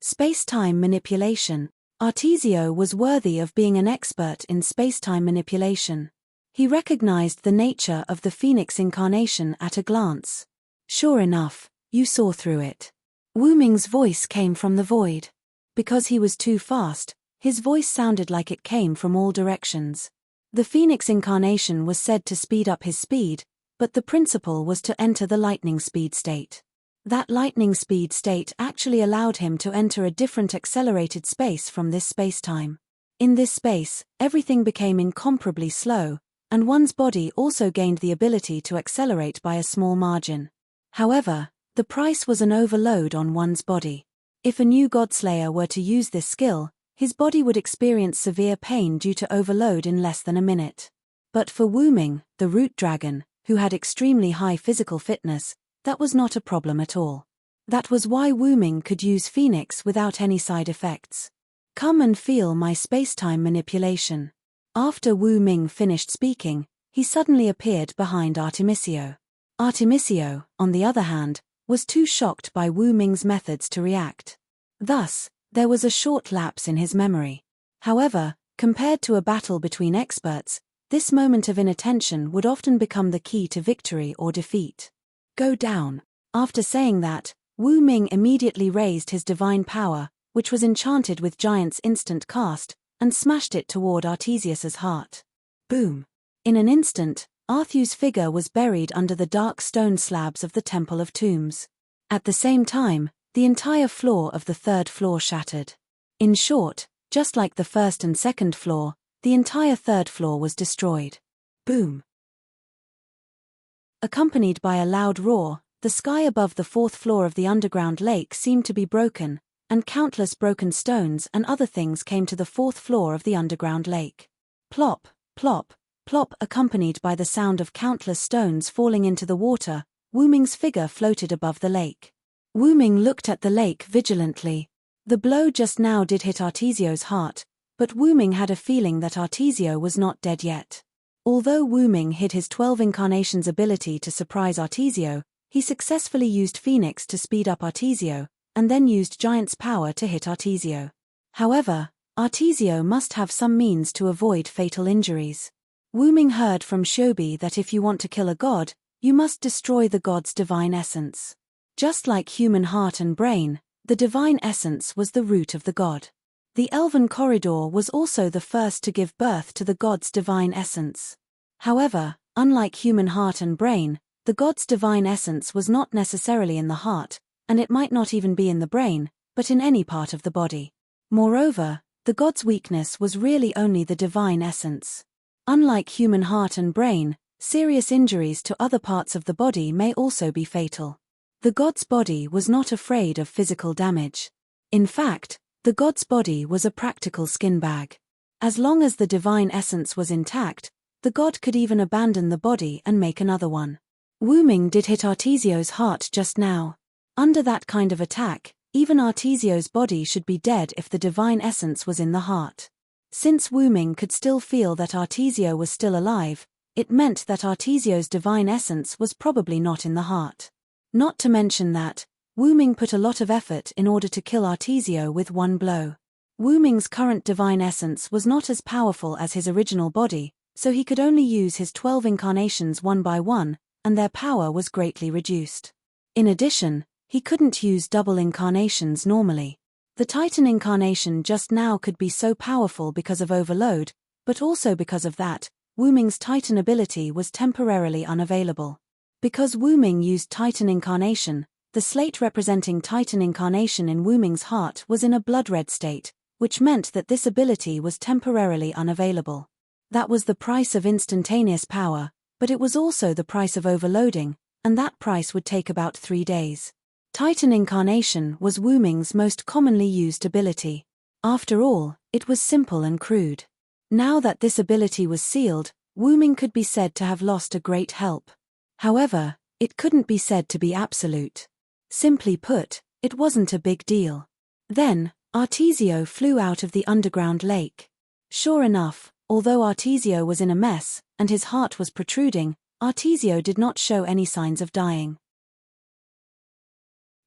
[SPEAKER 1] Space-time manipulation. Artesio was worthy of being an expert in space-time manipulation. He recognized the nature of the Phoenix incarnation at a glance. Sure enough, you saw through it. Wu Ming's voice came from the void. Because he was too fast, his voice sounded like it came from all directions. The Phoenix incarnation was said to speed up his speed, but the principle was to enter the lightning speed state. That lightning speed state actually allowed him to enter a different accelerated space from this space-time. In this space, everything became incomparably slow, and one's body also gained the ability to accelerate by a small margin. However, the price was an overload on one's body. If a new Godslayer were to use this skill, his body would experience severe pain due to overload in less than a minute. But for Wu Ming, the root dragon, who had extremely high physical fitness, that was not a problem at all. That was why Wu Ming could use Phoenix without any side effects. Come and feel my space-time manipulation. After Wu Ming finished speaking, he suddenly appeared behind Artemisio. Artemisio, on the other hand, was too shocked by Wu Ming's methods to react. Thus, there was a short lapse in his memory. However, compared to a battle between experts, this moment of inattention would often become the key to victory or defeat. Go down. After saying that, Wu Ming immediately raised his divine power, which was enchanted with Giant's instant cast, and smashed it toward Artesius's heart. Boom. In an instant, Arthu's figure was buried under the dark stone slabs of the Temple of Tombs. At the same time, the entire floor of the third floor shattered. In short, just like the first and second floor, the entire third floor was destroyed. Boom. Accompanied by a loud roar, the sky above the fourth floor of the underground lake seemed to be broken, and countless broken stones and other things came to the fourth floor of the underground lake. Plop, plop, plop. Accompanied by the sound of countless stones falling into the water, Wu Ming's figure floated above the lake. Wu Ming looked at the lake vigilantly. The blow just now did hit Artesio's heart, but Wu Ming had a feeling that Artesio was not dead yet. Although Wu Ming hid his 12 incarnations ability to surprise Artesio, he successfully used Phoenix to speed up Artesio, and then used Giant's power to hit Artesio. However, Artesio must have some means to avoid fatal injuries. Wu Ming heard from Shobi that if you want to kill a god, you must destroy the god's divine essence. Just like human heart and brain, the divine essence was the root of the god. The Elven Corridor was also the first to give birth to the god's divine essence. However, unlike human heart and brain, The god's divine essence was not necessarily in the heart, and it might not even be in the brain, but in any part of the body. Moreover, the god's weakness was really only the divine essence. Unlike human heart and brain, serious injuries to other parts of the body may also be fatal. The god's body was not afraid of physical damage. In fact, the god's body was a practical skin bag. As long as the divine essence was intact, the god could even abandon the body and make another one. Wu Ming did hit Artesio's heart just now. Under that kind of attack, even Artesio's body should be dead if the divine essence was in the heart. Since Wu Ming could still feel that Artesio was still alive, it meant that Artesio's divine essence was probably not in the heart. Not to mention that, Wu Ming put a lot of effort in order to kill Artesio with one blow. Wu Ming's current divine essence was not as powerful as his original body, so he could only use his 12 incarnations one by one, and their power was greatly reduced. In addition, he couldn't use double incarnations normally. The Titan incarnation just now could be so powerful because of overload, but also because of that, Wu Ming's Titan ability was temporarily unavailable. Because Wu Ming used Titan incarnation, the slate representing Titan incarnation in Wu Ming's heart was in a blood-red state, which meant that this ability was temporarily unavailable. That was the price of instantaneous power, but it was also the price of overloading, and that price would take about 3 days. Titan incarnation was Wu Ming's most commonly used ability. After all, it was simple and crude. Now that this ability was sealed, Wu Ming could be said to have lost a great help. However, it couldn't be said to be absolute. Simply put, it wasn't a big deal. Then, Artesio flew out of the underground lake. Sure enough, although Artesio was in a mess, and his heart was protruding, Artesio did not show any signs of dying.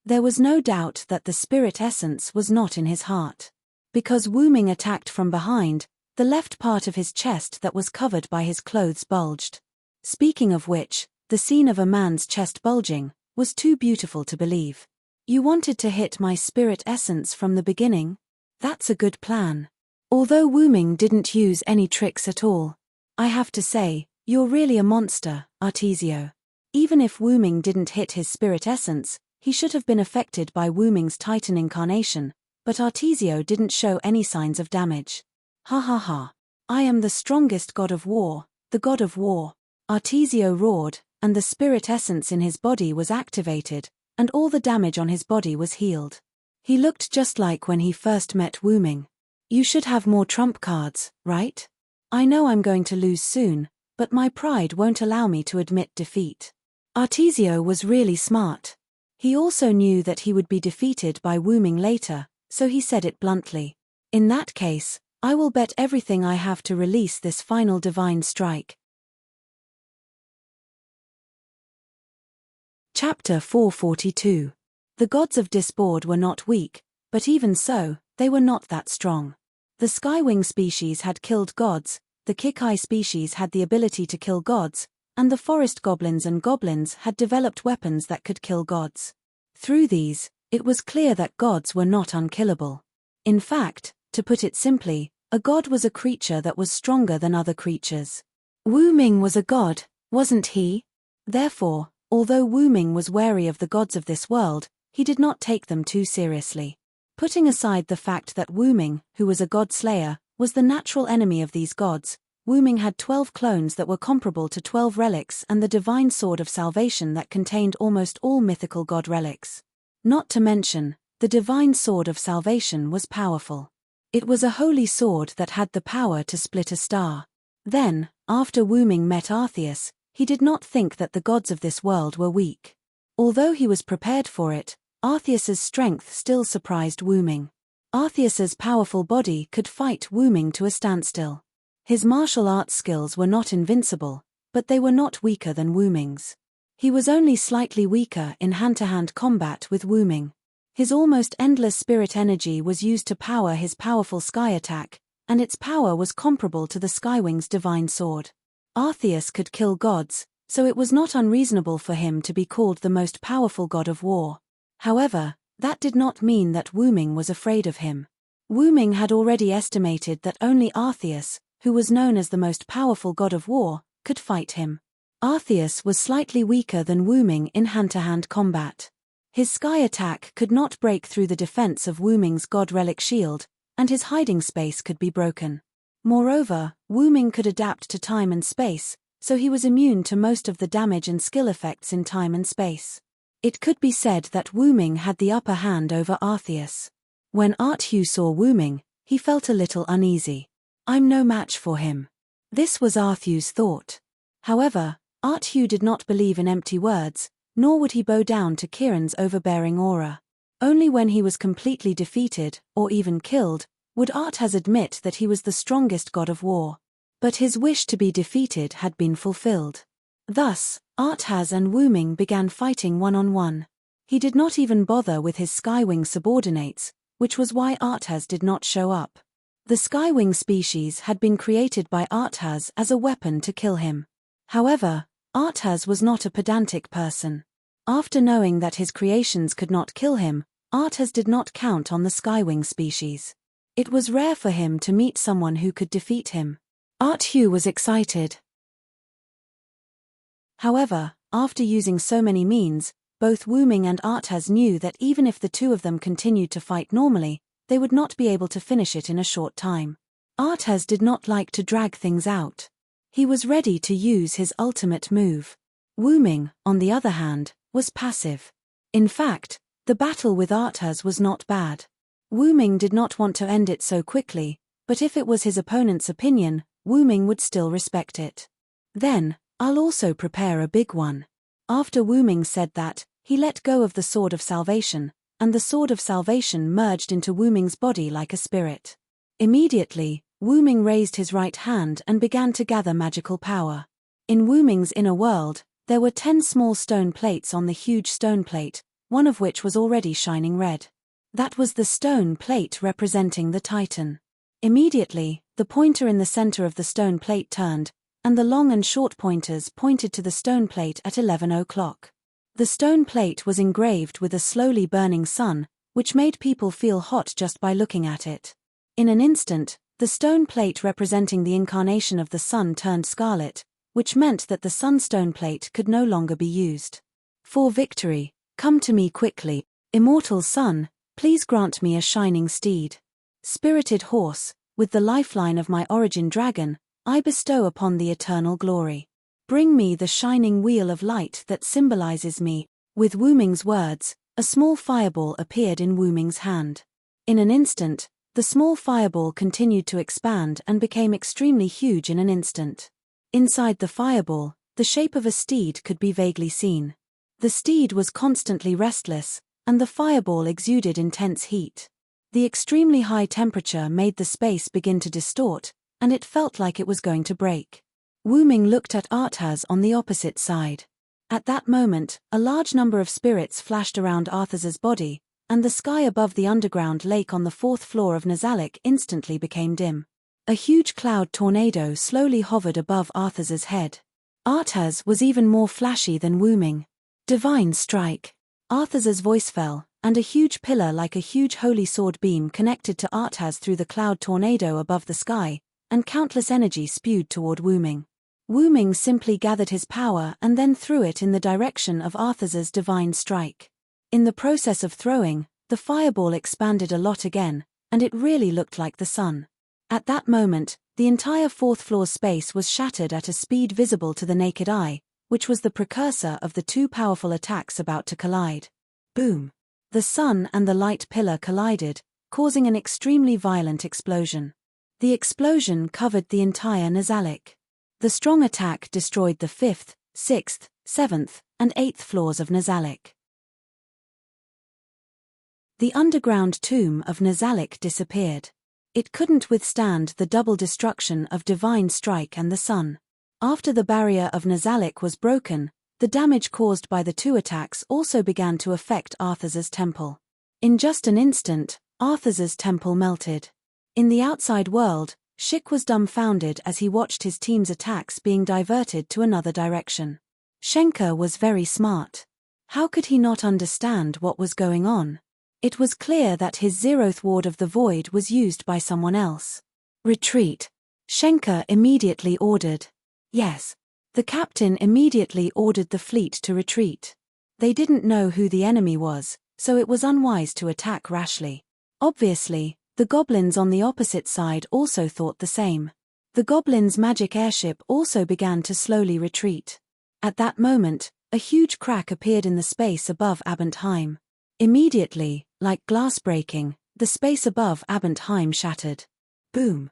[SPEAKER 1] There was no doubt that the spirit essence was not in his heart. Because Wu Ming attacked from behind, the left part of his chest that was covered by his clothes bulged. Speaking of which, the scene of a man's chest bulging was too beautiful to believe. You wanted to hit my spirit essence from the beginning? That's a good plan. Although Wu Ming didn't use any tricks at all. I have to say, you're really a monster, Artesio. Even if Wu Ming didn't hit his spirit essence, he should have been affected by Wu Ming's Titan incarnation, but Artesio didn't show any signs of damage. Ha ha ha. I am the strongest god of war, the god of war. Artesio roared, and the spirit essence in his body was activated, and all the damage on his body was healed. He looked just like when he first met Wu Ming. You should have more trump cards, right? I know I'm going to lose soon, but my pride won't allow me to admit defeat. Artesio was really smart. He also knew that he would be defeated by Wu Ming later, so he said it bluntly. In that case, I will bet everything I have to release this final divine strike. Chapter 442. The gods of Disboard were not weak, but even so, they were not that strong. The Skywing species had killed gods, the Kikai species had the ability to kill gods, and the forest goblins and goblins had developed weapons that could kill gods. Through these, it was clear that gods were not unkillable. In fact, to put it simply, a god was a creature that was stronger than other creatures. Wu Ming was a god, wasn't he? Therefore, although Wu Ming was wary of the gods of this world, he did not take them too seriously. Putting aside the fact that Wu Ming, who was a god slayer, was the natural enemy of these gods, Wu Ming had 12 clones that were comparable to 12 relics and the divine sword of salvation that contained almost all mythical god relics. Not to mention, the divine sword of salvation was powerful. It was a holy sword that had the power to split a star. Then, after Wu Ming met Arceus, he did not think that the gods of this world were weak. Although he was prepared for it, Arceus's strength still surprised Wu Ming. Arceus's powerful body could fight Wu Ming to a standstill. His martial arts skills were not invincible, but they were not weaker than Wu Ming's. He was only slightly weaker in hand-to-hand combat with Wu Ming. His almost endless spirit energy was used to power his powerful sky attack, and its power was comparable to the Skywing's divine sword. Arceus could kill gods, so it was not unreasonable for him to be called the most powerful god of war. However, that did not mean that Wu Ming was afraid of him. Wu Ming had already estimated that only Arceus, who was known as the most powerful god of war, could fight him. Arceus was slightly weaker than Wu-Ming in hand-to-hand combat. His sky attack could not break through the defense of Wu-Ming's god relic shield, and his hiding space could be broken. Moreover, Wu-Ming could adapt to time and space, so he was immune to most of the damage and skill effects in time and space. It could be said that Wu-Ming had the upper hand over Arceus. When Arceus saw Wu-Ming, he felt a little uneasy. "I'm no match for him." This was Arceus' thought. However, Arceus did not believe in empty words, nor would he bow down to Kiran's overbearing aura. Only when he was completely defeated, or even killed, would Arceus admit that he was the strongest god of war. But his wish to be defeated had been fulfilled. Thus, Arceus and Wu-Ming began fighting one-on-one. He did not even bother with his Skywing subordinates, which was why Arceus did not show up. The Skywing species had been created by Arceus as a weapon to kill him. However, Arceus was not a pedantic person. After knowing that his creations could not kill him, Arceus did not count on the Skywing species. It was rare for him to meet someone who could defeat him. Arceus was excited. However, after using so many means, both Wu-Ming and Arceus knew that even if the two of them continued to fight normally, they would not be able to finish it in a short time. Arceus did not like to drag things out. He was ready to use his ultimate move. Wu-Ming, on the other hand, was passive. In fact, the battle with Arceus was not bad. Wu-Ming did not want to end it so quickly, but if it was his opponent's opinion, Wu-Ming would still respect it. "Then, I'll also prepare a big one." After Wu-Ming said that, he let go of the Sword of Salvation, and the Sword of Salvation merged into Wu-Ming's body like a spirit. Immediately, Wu-Ming raised his right hand and began to gather magical power. In Wu-Ming's inner world, there were 10 small stone plates on the huge stone plate, one of which was already shining red. That was the stone plate representing the Titan. Immediately, the pointer in the center of the stone plate turned, and the long and short pointers pointed to the stone plate at 11 o'clock. The stone plate was engraved with a slowly burning sun, which made people feel hot just by looking at it. In an instant, the stone plate representing the incarnation of the sun turned scarlet, which meant that the sunstone plate could no longer be used. "For victory, come to me quickly, immortal sun, please grant me a shining steed. Spirited horse, with the lifeline of my origin dragon, I bestow upon the eternal glory. Bring me the shining wheel of light that symbolizes me." With Wu-Ming's words, a small fireball appeared in Wu-Ming's hand. In an instant, the small fireball continued to expand and became extremely huge in an instant. Inside the fireball, the shape of a steed could be vaguely seen. The steed was constantly restless, and the fireball exuded intense heat. The extremely high temperature made the space begin to distort, and it felt like it was going to break. Wu-Ming looked at Arceus on the opposite side. At that moment, a large number of spirits flashed around Arceus's body, and the sky above the underground lake on the 4th floor of Nazalic instantly became dim. A huge cloud tornado slowly hovered above Arceus's head. Arceus was even more flashy than Wu-Ming. "Divine strike." Arceus's voice fell, and a huge pillar like a huge holy sword beam connected to Arceus through the cloud tornado above the sky, and countless energy spewed toward Wu-Ming. Wu-Ming simply gathered his power and then threw it in the direction of Arceus's divine strike. In the process of throwing, the fireball expanded a lot again, and it really looked like the sun. At that moment, the entire 4th floor space was shattered at a speed visible to the naked eye, which was the precursor of the two powerful attacks about to collide. Boom! The sun and the light pillar collided, causing an extremely violent explosion. The explosion covered the entire Nazalic. The strong attack destroyed the 5th, 6th, 7th, and 8th floors of Nazalic. The underground tomb of Nazalic disappeared. It couldn't withstand the double destruction of Divine Strike and the sun. After the barrier of Nazalic was broken, the damage caused by the two attacks also began to affect Arceus's temple. In just an instant, Arceus's temple melted. In the outside world, Schick was dumbfounded as he watched his team's attacks being diverted to another direction. Schenker was very smart. How could he not understand what was going on? It was clear that his 0th ward of the void was used by someone else. "Retreat," Schenker immediately ordered. "Yes." The captain immediately ordered the fleet to retreat. They didn't know who the enemy was, so it was unwise to attack rashly. Obviously, the goblins on the opposite side also thought the same. The goblins' magic airship also began to slowly retreat. At that moment, a huge crack appeared in the space above Abentheim. Immediately, like glass breaking, the space above Abentheim shattered. Boom.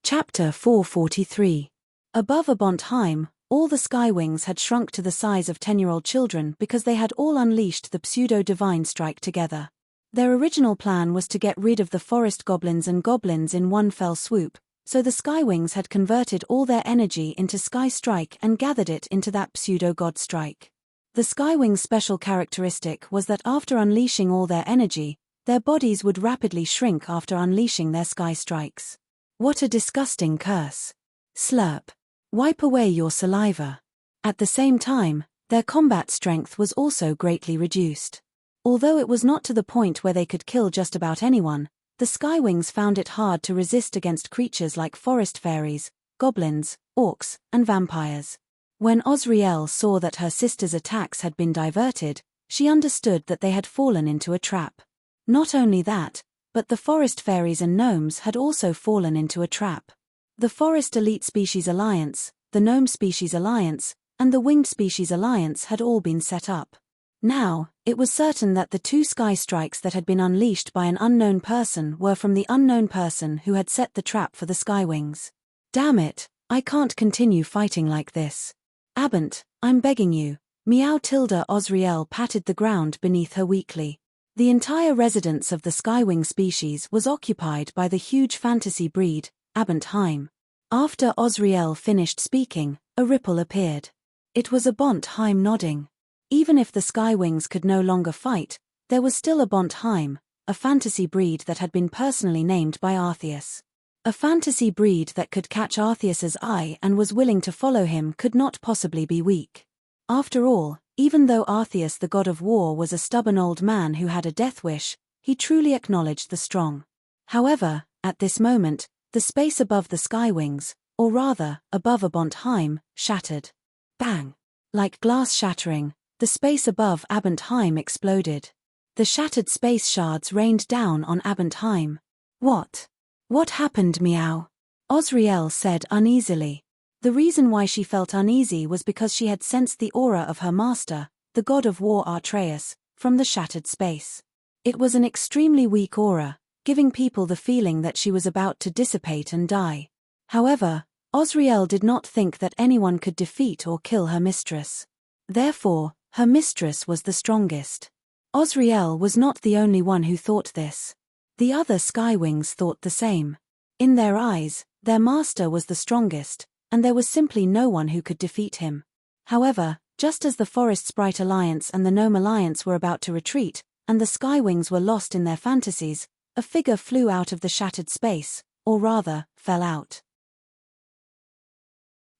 [SPEAKER 1] Chapter 443. Above Abentheim, all the skywings had shrunk to the size of 10-year-old children because they had all unleashed the pseudo-divine strike together. Their original plan was to get rid of the forest goblins and goblins in one fell swoop, so the skywings had converted all their energy into Sky Strike and gathered it into that pseudo-god strike. The skywings' special characteristic was that after unleashing all their energy, their bodies would rapidly shrink after unleashing their sky strikes. What a disgusting curse. Slurp. Wipe away your saliva. At the same time, their combat strength was also greatly reduced. Although it was not to the point where they could kill just about anyone, the skywings found it hard to resist against creatures like forest fairies, goblins, orcs, and vampires. When Osriel saw that her sister's attacks had been diverted, she understood that they had fallen into a trap. Not only that, but the forest fairies and gnomes had also fallen into a trap. The Forest Elite Species Alliance, the Gnome Species Alliance, and the Winged Species Alliance had all been set up. Now, it was certain that the two sky strikes that had been unleashed by an unknown person were from the unknown person who had set the trap for the skywings. Damn it, I can't continue fighting like this. Abent, I'm begging you. Meow tilde Osriel patted the ground beneath her weakly. The entire residence of the skywing species was occupied by the huge fantasy breed, Abentheim. After Osriel finished speaking, a ripple appeared. It was Abentheim nodding. Even if the skywings could no longer fight, there was still Abentheim, a fantasy breed that had been personally named by Arceus. A fantasy breed that could catch Arceus's eye and was willing to follow him could not possibly be weak. After all, even though Arceus the god of war was a stubborn old man who had a death wish, he truly acknowledged the strong. However, at this moment, the space above the skywings, or rather, above Abentheim, shattered. Bang! Like glass shattering, the space above Abentheim exploded. The shattered space shards rained down on Abentheim. What? What happened, Meow? Osriel said uneasily. The reason why she felt uneasy was because she had sensed the aura of her master, the god of war Atreus, from the shattered space. It was an extremely weak aura, giving people the feeling that she was about to dissipate and die. However, Osriel did not think that anyone could defeat or kill her mistress. Therefore, her mistress was the strongest. Osriel was not the only one who thought this. The other skywings thought the same. In their eyes, their master was the strongest, and there was simply no one who could defeat him. However, just as the Forest Sprite Alliance and the Gnome Alliance were about to retreat, and the skywings were lost in their fantasies, a figure flew out of the shattered space, or rather, fell out.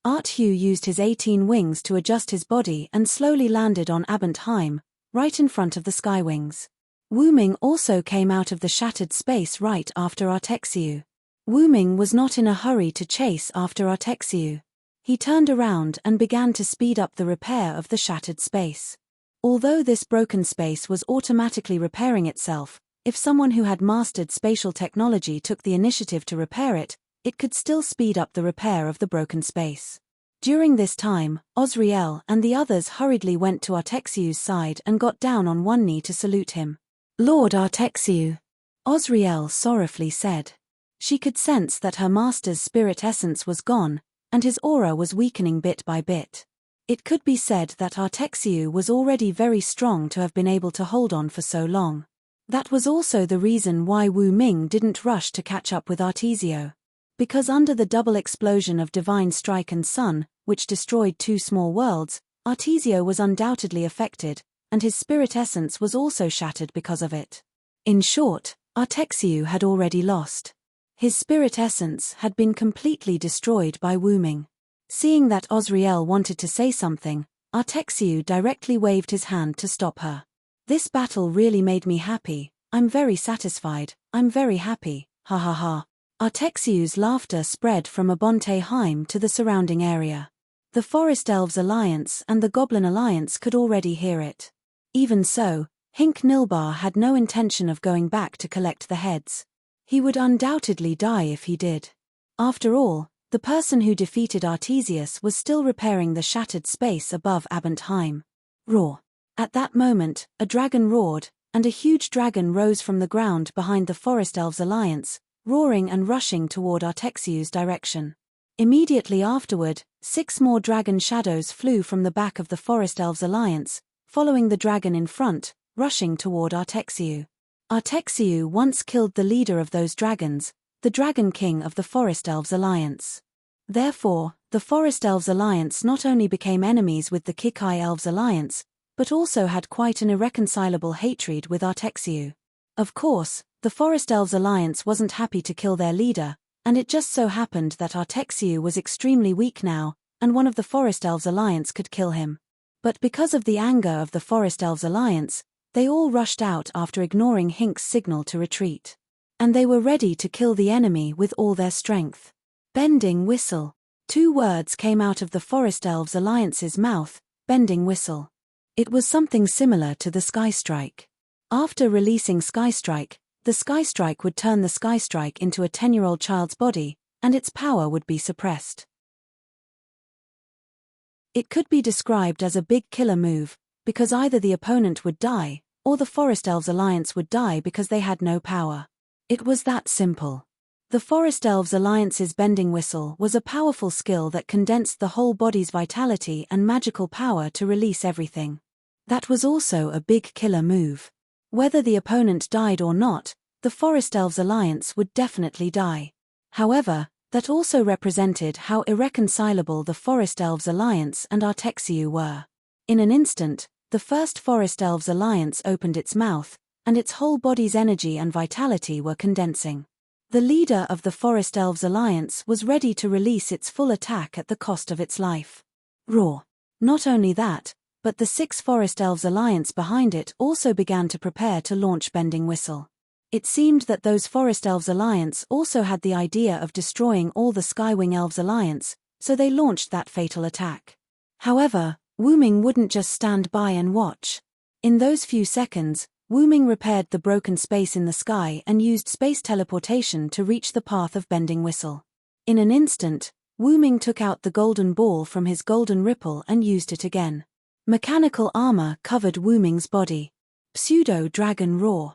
[SPEAKER 1] Arthu used his 18 wings to adjust his body and slowly landed on Abentheim, right in front of the skywings. Wuming also came out of the shattered space right after Artexiu. Wuming was not in a hurry to chase after Artexiu. He turned around and began to speed up the repair of the shattered space. Although this broken space was automatically repairing itself, if someone who had mastered spatial technology took the initiative to repair it, it could still speed up the repair of the broken space. During this time, Osriel and the others hurriedly went to Artexiu's side and got down on one knee to salute him. Lord Artexiu, Osriel sorrowfully said. She could sense that her master's spirit essence was gone, and his aura was weakening bit by bit. It could be said that Artexiu was already very strong to have been able to hold on for so long. That was also the reason why Wu Ming didn't rush to catch up with Artesio. Because under the double explosion of Divine Strike and Sun, which destroyed 2 small worlds, Artesio was undoubtedly affected, and his spirit essence was also shattered because of it. In short, Artexiu had already lost. His spirit essence had been completely destroyed by Wu Ming. Seeing that Osriel wanted to say something, Artexiu directly waved his hand to stop her. This battle really made me happy. I'm very satisfied. I'm very happy. Ha ha ha. Artexiu's laughter spread from Abonte-Heim to the surrounding area. The Forest Elves Alliance and the Goblin Alliance could already hear it. Even so, Hink Nilbar had no intention of going back to collect the heads. He would undoubtedly die if he did. After all, the person who defeated Artesius was still repairing the shattered space above Abonte-Heim. Roar. At that moment, a dragon roared, and a huge dragon rose from the ground behind the Forest Elves Alliance, roaring and rushing toward Artexiu's direction. Immediately afterward, 6 more dragon shadows flew from the back of the Forest Elves Alliance, following the dragon in front, rushing toward Artexiu. Artexiu once killed the leader of those dragons, the Dragon King of the Forest Elves Alliance. Therefore, the Forest Elves Alliance not only became enemies with the Kikai Elves Alliance, but also had quite an irreconcilable hatred with Artexiu. Of course, the Forest Elves Alliance wasn't happy to kill their leader, and it just so happened that Artexiu was extremely weak now, and one of the Forest Elves Alliance could kill him. But because of the anger of the Forest Elves Alliance, they all rushed out after ignoring Hink's signal to retreat. And they were ready to kill the enemy with all their strength. Bending whistle. 2 words came out of the Forest Elves Alliance's mouth, bending whistle. It was something similar to the Sky Strike. After releasing Sky Strike, the Sky Strike would turn the Sky Strike into a 10-year-old child's body, and its power would be suppressed. It could be described as a big killer move, because either the opponent would die, or the Forest Elves Alliance would die because they had no power. It was that simple. The Forest Elves Alliance's bending whistle was a powerful skill that condensed the whole body's vitality and magical power to release everything. That was also a big killer move. Whether the opponent died or not, the Forest Elves Alliance would definitely die. However, that also represented how irreconcilable the Forest Elves Alliance and Artexiu were. In an instant, the first Forest Elves Alliance opened its mouth, and its whole body's energy and vitality were condensing. The leader of the Forest Elves Alliance was ready to release its full attack at the cost of its life. Roar. Not only that, but the 6 Forest Elves Alliance behind it also began to prepare to launch Bending Whistle. It seemed that those Forest Elves Alliance also had the idea of destroying all the Skywing Elves Alliance, so they launched that fatal attack. However, Wuming wouldn't just stand by and watch. In those few seconds, Wuming repaired the broken space in the sky and used space teleportation to reach the path of Bending Whistle. In an instant, Wuming took out the golden ball from his golden ripple and used it again. Mechanical armor covered Wuming's body. Pseudo-Dragon Roar.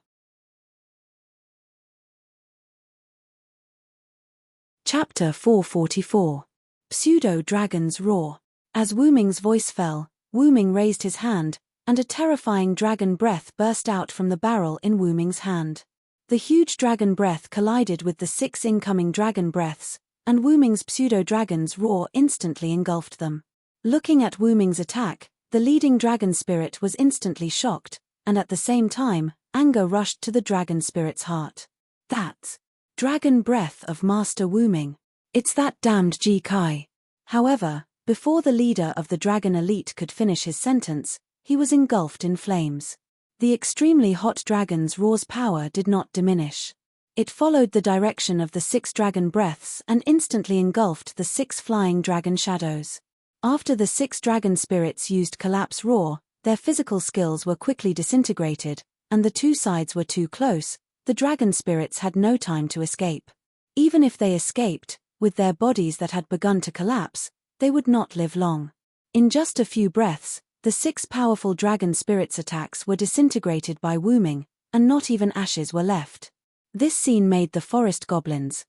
[SPEAKER 1] Chapter 444. Pseudo-Dragon's Roar. As Wuming's voice fell, Wuming raised his hand, and a terrifying dragon breath burst out from the barrel in Wuming's hand. The huge dragon breath collided with the 6 incoming dragon breaths, and Wuming's pseudo-dragon's roar instantly engulfed them. Looking at Wuming's attack, the leading dragon spirit was instantly shocked, and at the same time, anger rushed to the dragon spirit's heart. That's dragon breath of Master Wuming. It's that damned Ji-Kai. However, before the leader of the dragon elite could finish his sentence, he was engulfed in flames. The extremely hot dragon's roar's power did not diminish. It followed the direction of the 6 dragon breaths and instantly engulfed the 6 flying dragon shadows. After the 6 dragon spirits used Collapse Roar, their physical skills were quickly disintegrated, and the 2 sides were too close. The dragon spirits had no time to escape. Even if they escaped, with their bodies that had begun to collapse, they would not live long. In just a few breaths, the 6 powerful dragon spirits' attacks were disintegrated by Wuming, and not even ashes were left. This scene made the forest goblins,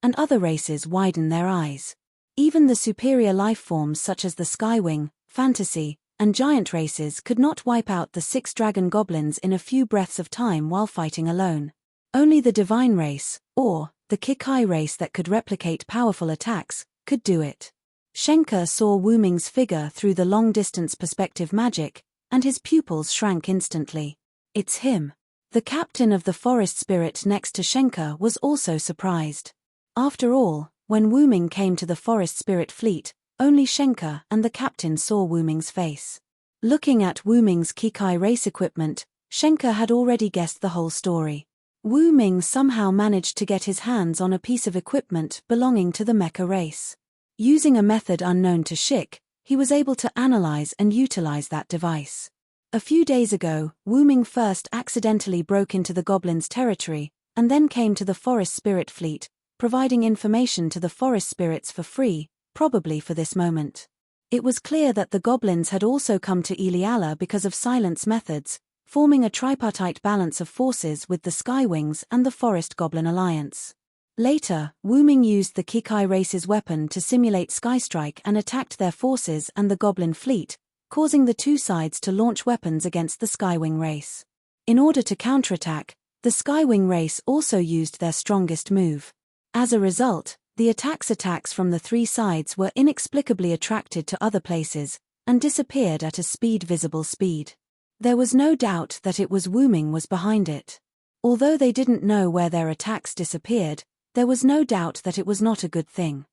[SPEAKER 1] and other races widen their eyes. Even the superior life forms such as the Skywing, Fantasy, and Giant races could not wipe out the 6 dragon goblins in a few breaths of time while fighting alone. Only the Divine race, or the Kikai race that could replicate powerful attacks, could do it. Shenka saw Wuming's figure through the long-distance perspective magic, and his pupils shrank instantly. It's him. The captain of the forest spirit next to Shenka was also surprised. After all, when Wuming came to the forest spirit fleet, only Shenka and the captain saw Wuming's face. Looking at Wuming's Kikai race equipment, Shenka had already guessed the whole story. Wu Ming somehow managed to get his hands on a piece of equipment belonging to the mecha race. Using a method unknown to Shik, he was able to analyze and utilize that device. A few days ago, Wu Ming first accidentally broke into the goblins' territory, and then came to the forest spirit fleet, providing information to the forest spirits for free, probably for this moment. It was clear that the goblins had also come to Iliala because of silence methods, forming a tripartite balance of forces with the Skywings and the Forest Goblin Alliance. Later, Wu Ming used the Kikai race's weapon to simulate Skystrike and attacked their forces and the Goblin fleet, causing the two sides to launch weapons against the Skywing race. In order to counterattack, the Skywing race also used their strongest move. As a result, the attacks from the three sides were inexplicably attracted to other places, and disappeared at a visible speed. There was no doubt that it was Wu Ming was behind it. Although they didn't know where their attacks disappeared, there was no doubt that it was not a good thing.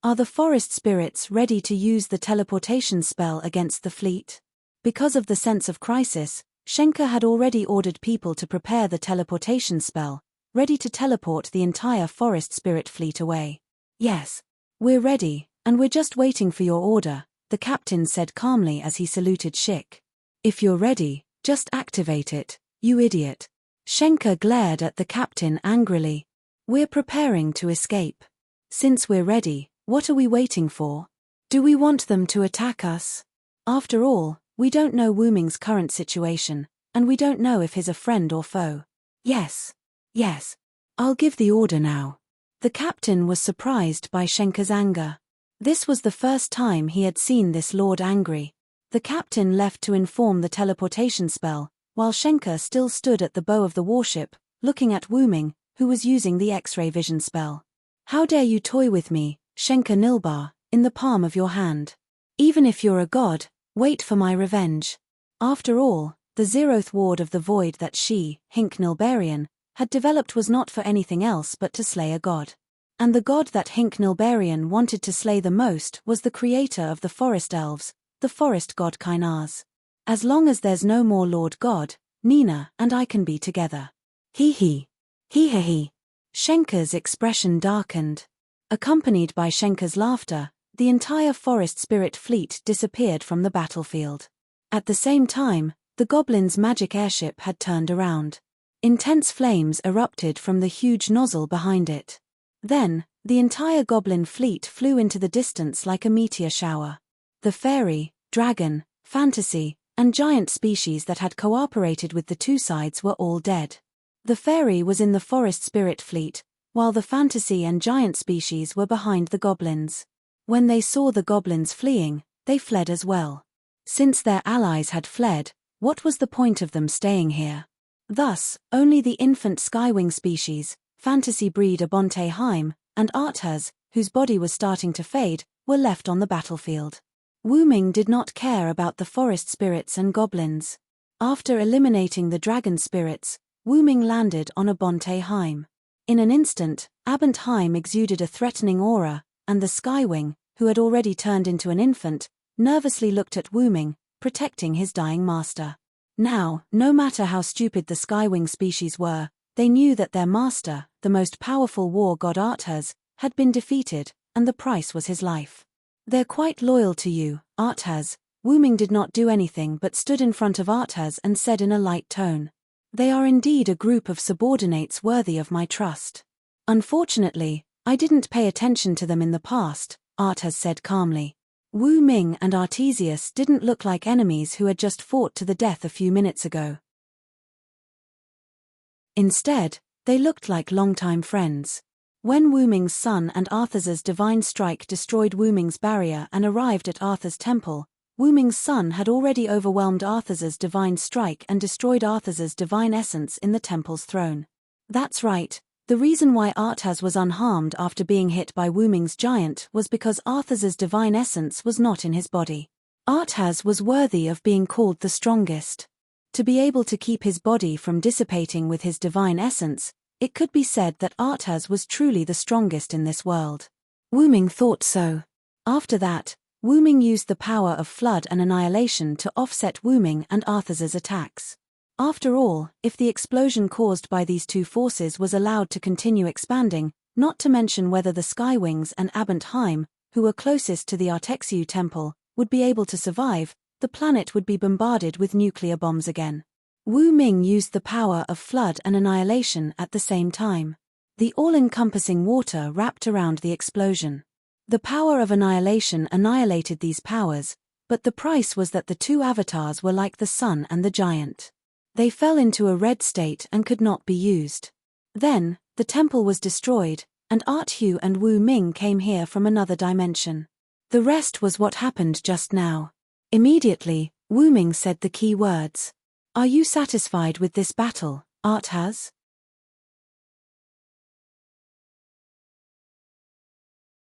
[SPEAKER 1] Are the forest spirits ready to use the teleportation spell against the fleet? Because of the sense of crisis, Shenka had already ordered people to prepare the teleportation spell, ready to teleport the entire forest spirit fleet away. Yes, we're ready, and we're just waiting for your order, the captain said calmly as he saluted Shik. If you're ready, just activate it, you idiot. Shenka glared at the captain angrily. We're preparing to escape. Since we're ready, what are we waiting for? Do we want them to attack us? After all, we don't know Wu Ming's current situation, and we don't know if he's a friend or foe. Yes. I'll give the order now. The captain was surprised by Shenka's anger. This was the first time he had seen this lord angry. The captain left to inform the teleportation spell, while Shenka still stood at the bow of the warship, looking at Wu Ming, who was using the X-ray vision spell. How dare you toy with me, Shenka Nilbar, in the palm of your hand. Even if you're a god, wait for my revenge. After all, the zeroth ward of the void that she, Hink Nilbarian, had developed was not for anything else but to slay a god. And the god that Hink Nilbarian wanted to slay the most was the creator of the forest elves, the forest god Kainaz. As long as there's no more Lord God, Nina and I can be together. Hee. Shenka's expression darkened. Accompanied by Shenka's laughter, the entire forest spirit fleet disappeared from the battlefield. At the same time, the goblins' magic airship had turned around. Intense flames erupted from the huge nozzle behind it. Then, the entire goblin fleet flew into the distance like a meteor shower. The fairy, dragon, fantasy, and giant species that had cooperated with the two sides were all dead. The fairy was in the forest spirit fleet, while the fantasy and giant species were behind the goblins. When they saw the goblins fleeing, they fled as well. Since their allies had fled, what was the point of them staying here? Thus, only the infant skywing species, fantasy breed Abonte Heim, and Arthas, whose body was starting to fade, were left on the battlefield. Wu Ming did not care about the forest spirits and goblins. After eliminating the dragon spirits, Wu Ming landed on Abonte Heim. In an instant, Abont Heim exuded a threatening aura, and the skywing, who had already turned into an infant, nervously looked at Wu Ming, protecting his dying master. Now, no matter how stupid the skywing species were, they knew that their master, the most powerful war god Arthas, had been defeated, and the price was his life. They're quite loyal to you, Arthas. Wu Ming did not do anything but stood in front of Arthas and said in a light tone. They are indeed a group of subordinates worthy of my trust. Unfortunately, I didn't pay attention to them in the past, Arthas said calmly. Wu Ming and Artesius didn't look like enemies who had just fought to the death a few minutes ago. Instead, they looked like longtime friends. When Wu Ming's son and Arthas's divine strike destroyed Wu Ming's barrier and arrived at Arthas' temple, Wu Ming's son had already overwhelmed Arthas's divine strike and destroyed Arthas's divine essence in the temple's throne. That's right, the reason why Arthas was unharmed after being hit by Wu Ming's giant was because Arthas's divine essence was not in his body. Arthas was worthy of being called the strongest. To be able to keep his body from dissipating with his divine essence, it could be said that Arthas was truly the strongest in this world. Wu Ming thought so. After that, Wu Ming used the power of flood and annihilation to offset Wu Ming and Arthas's attacks. After all, if the explosion caused by these two forces was allowed to continue expanding, not to mention whether the Skywings and Abent Heim, who were closest to the Artexiu temple, would be able to survive, the planet would be bombarded with nuclear bombs again. Wu Ming used the power of flood and annihilation at the same time. The all-encompassing water wrapped around the explosion. The power of annihilation annihilated these powers, but the price was that the two avatars were like the sun and the giant. They fell into a red state and could not be used. Then, the temple was destroyed, and Arthu and Wu Ming came here from another dimension. The rest was what happened just now. Immediately, Wu Ming said the key words. "Are you satisfied with this battle, Arthas?"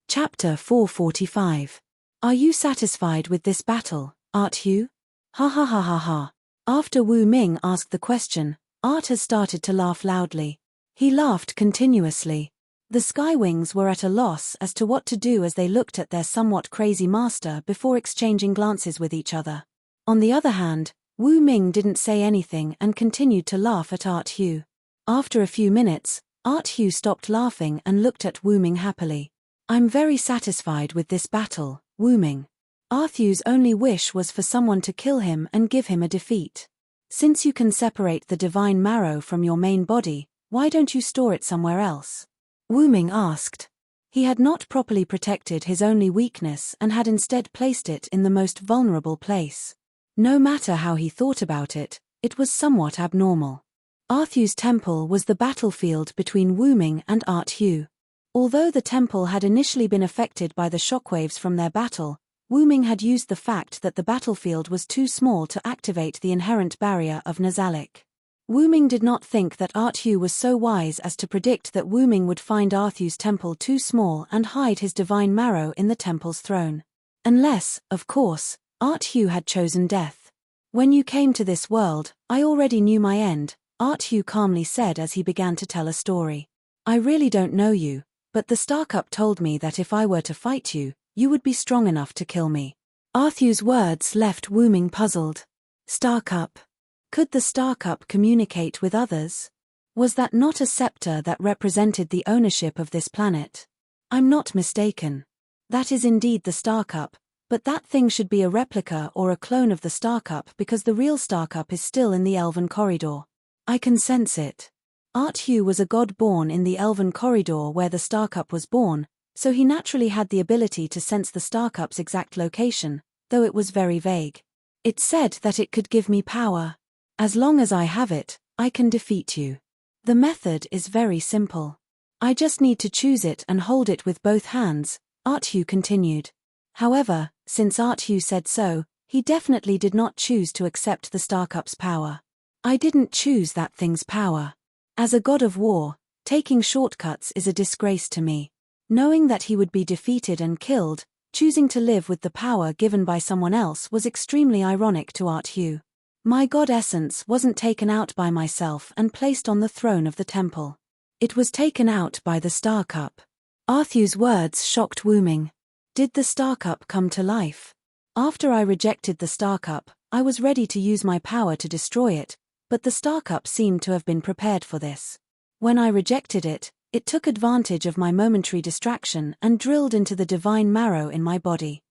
[SPEAKER 1] Chapter 445. Are you satisfied with this battle, Arthu? Ha ha ha ha ha. After Wu Ming asked the question, Arthas started to laugh loudly. He laughed continuously. The Skywings were at a loss as to what to do as they looked at their somewhat crazy master before exchanging glances with each other. On the other hand, Wu Ming didn't say anything and continued to laugh at Arthu. After a few minutes, Arthu stopped laughing and looked at Wu Ming happily. "I'm very satisfied with this battle, Wu Ming." Arthu's only wish was for someone to kill him and give him a defeat. "Since you can separate the divine marrow from your main body, why don't you store it somewhere else?" Wu Ming asked. He had not properly protected his only weakness and had instead placed it in the most vulnerable place. No matter how he thought about it, it was somewhat abnormal. Arthu's temple was the battlefield between Wu Ming and Arthu. Although the temple had initially been affected by the shockwaves from their battle, Wu Ming had used the fact that the battlefield was too small to activate the inherent barrier of Nazalic. Wu Ming did not think that Arthu was so wise as to predict that Wu Ming would find Arthu's temple too small and hide his divine marrow in the temple's throne. Unless, of course, Arthu had chosen death. "When you came to this world, I already knew my end," Arthu calmly said as he began to tell a story. "I really don't know you, but the Starcup told me that if I were to fight you, you would be strong enough to kill me." Arthu's words left Wu Ming puzzled. Starcup. Could the Starcup communicate with others? Was that not a scepter that represented the ownership of this planet? I'm not mistaken. That is indeed the Starcup, but that thing should be a replica or a clone of the Starcup because the real Starcup is still in the Elven Corridor. I can sense it. Arthu was a god born in the Elven Corridor where the Starcup was born, so he naturally had the ability to sense the Starcup's exact location, though it was very vague. It said that it could give me power. As long as I have it, I can defeat you. The method is very simple. I just need to choose it and hold it with both hands, Arthu continued. However, since Arthu said so, he definitely did not choose to accept the Starcup's power. I didn't choose that thing's power. As a god of war, taking shortcuts is a disgrace to me. Knowing that he would be defeated and killed, choosing to live with the power given by someone else was extremely ironic to Arthu. My god essence wasn't taken out by myself and placed on the throne of the temple. It was taken out by the Starcup. Arthu's words shocked Wu Ming. Did the Starcup come to life? After I rejected the Starcup, I was ready to use my power to destroy it, but the Starcup seemed to have been prepared for this. When I rejected it, it took advantage of my momentary distraction and drilled into the divine marrow in my body.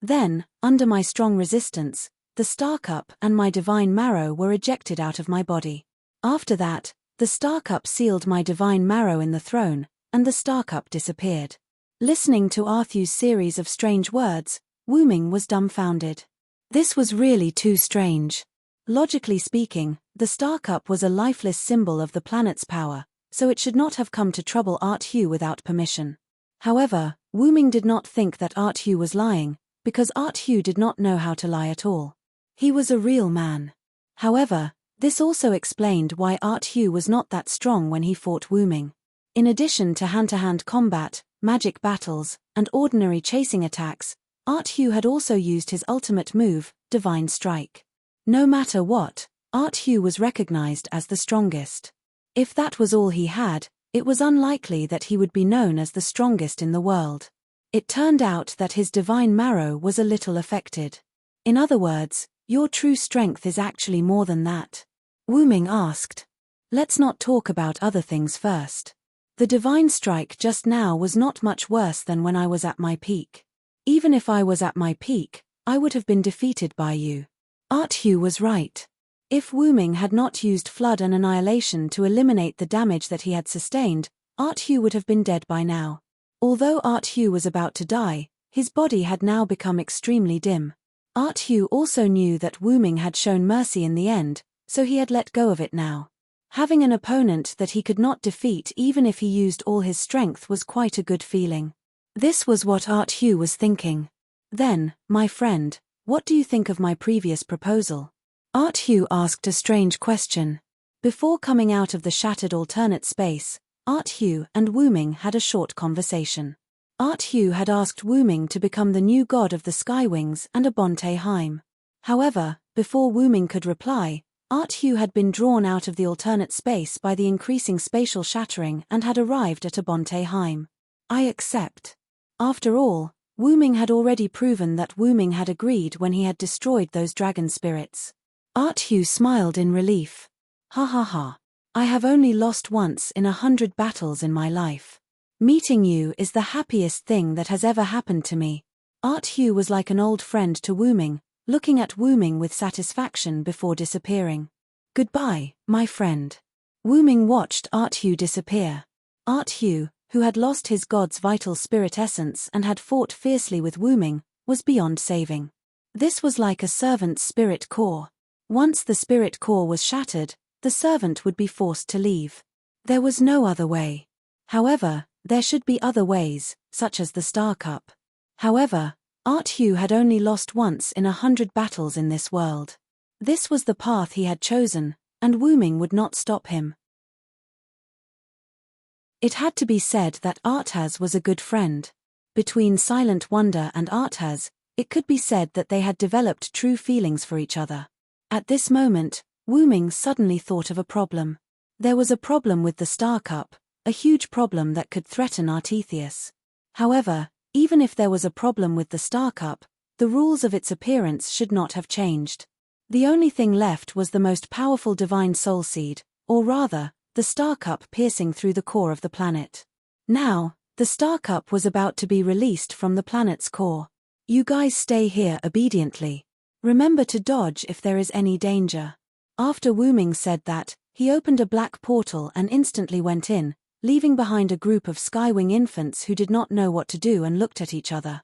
[SPEAKER 1] Then, under my strong resistance, the Starcup and my divine marrow were ejected out of my body. After that, the Starcup sealed my divine marrow in the throne, and the Starcup disappeared. Listening to Arthu's series of strange words, Wu Ming was dumbfounded. This was really too strange. Logically speaking, the Starcup was a lifeless symbol of the planet's power, so it should not have come to trouble Arthu without permission. However, Wu Ming did not think that Arthu was lying, because Arthu did not know how to lie at all. He was a real man. However, this also explained why Arthu was not that strong when he fought Wu Ming. In addition to hand-to-hand combat, magic battles, and ordinary chasing attacks, Arthu had also used his ultimate move, Divine Strike. No matter what, Arthu was recognized as the strongest. If that was all he had, it was unlikely that he would be known as the strongest in the world. It turned out that his divine marrow was a little affected. In other words, Your true strength is actually more than that. Wu Ming asked. Let's not talk about other things first. The divine strike just now was not much worse than when I was at my peak. Even if I was at my peak, I would have been defeated by you. Yu was right. If Wu Ming had not used Flood and Annihilation to eliminate the damage that he had sustained, Yu would have been dead by now. Although Yu was about to die, his body had now become extremely dim. Yu also knew that Wu Ming had shown mercy in the end, so he had let go of it now. Having an opponent that he could not defeat even if he used all his strength was quite a good feeling. This was what Yu was thinking. Then, my friend, what do you think of my previous proposal? Yu asked a strange question. Before coming out of the shattered alternate space, Yu and Wu Ming had a short conversation. Yu had asked Wu Ming to become the new god of the Skywings and a Bonte Heim. However, before Wu Ming could reply, Yu had been drawn out of the alternate space by the increasing spatial shattering and had arrived at a Bonte Heim. I accept. After all, Wu Ming had already proven that Wu Ming had agreed when he had destroyed those dragon spirits. Yu smiled in relief. Ha ha ha. I have only lost once in 100 battles in my life. Meeting you is the happiest thing that has ever happened to me. Yu was like an old friend to Wu Ming, looking at Wu Ming with satisfaction before disappearing. Goodbye, my friend. Wu Ming watched Yu disappear. Yu, who had lost his god's vital spirit essence and had fought fiercely with Wu Ming, was beyond saving. This was like a servant's spirit core. Once the spirit core was shattered, the servant would be forced to leave. There was no other way. However, there should be other ways, such as the Star Cup. However, Yu had only lost once in 100 battles in this world. This was the path he had chosen, and Wu Ming would not stop him. It had to be said that Arthaz was a good friend. Between Silent Wonder and Arthaz, it could be said that they had developed true feelings for each other. At this moment, Wu Ming suddenly thought of a problem. There was a problem with the Star Cup, a huge problem that could threaten Artetheus. However, even if there was a problem with the Star Cup, the rules of its appearance should not have changed. The only thing left was the most powerful divine soul seed, or rather, the Star Cup piercing through the core of the planet. Now, the Star Cup was about to be released from the planet's core. You guys stay here obediently. Remember to dodge if there is any danger. After Wu Ming said that, he opened a black portal and instantly went in, leaving behind a group of Skywing infants who did not know what to do and looked at each other.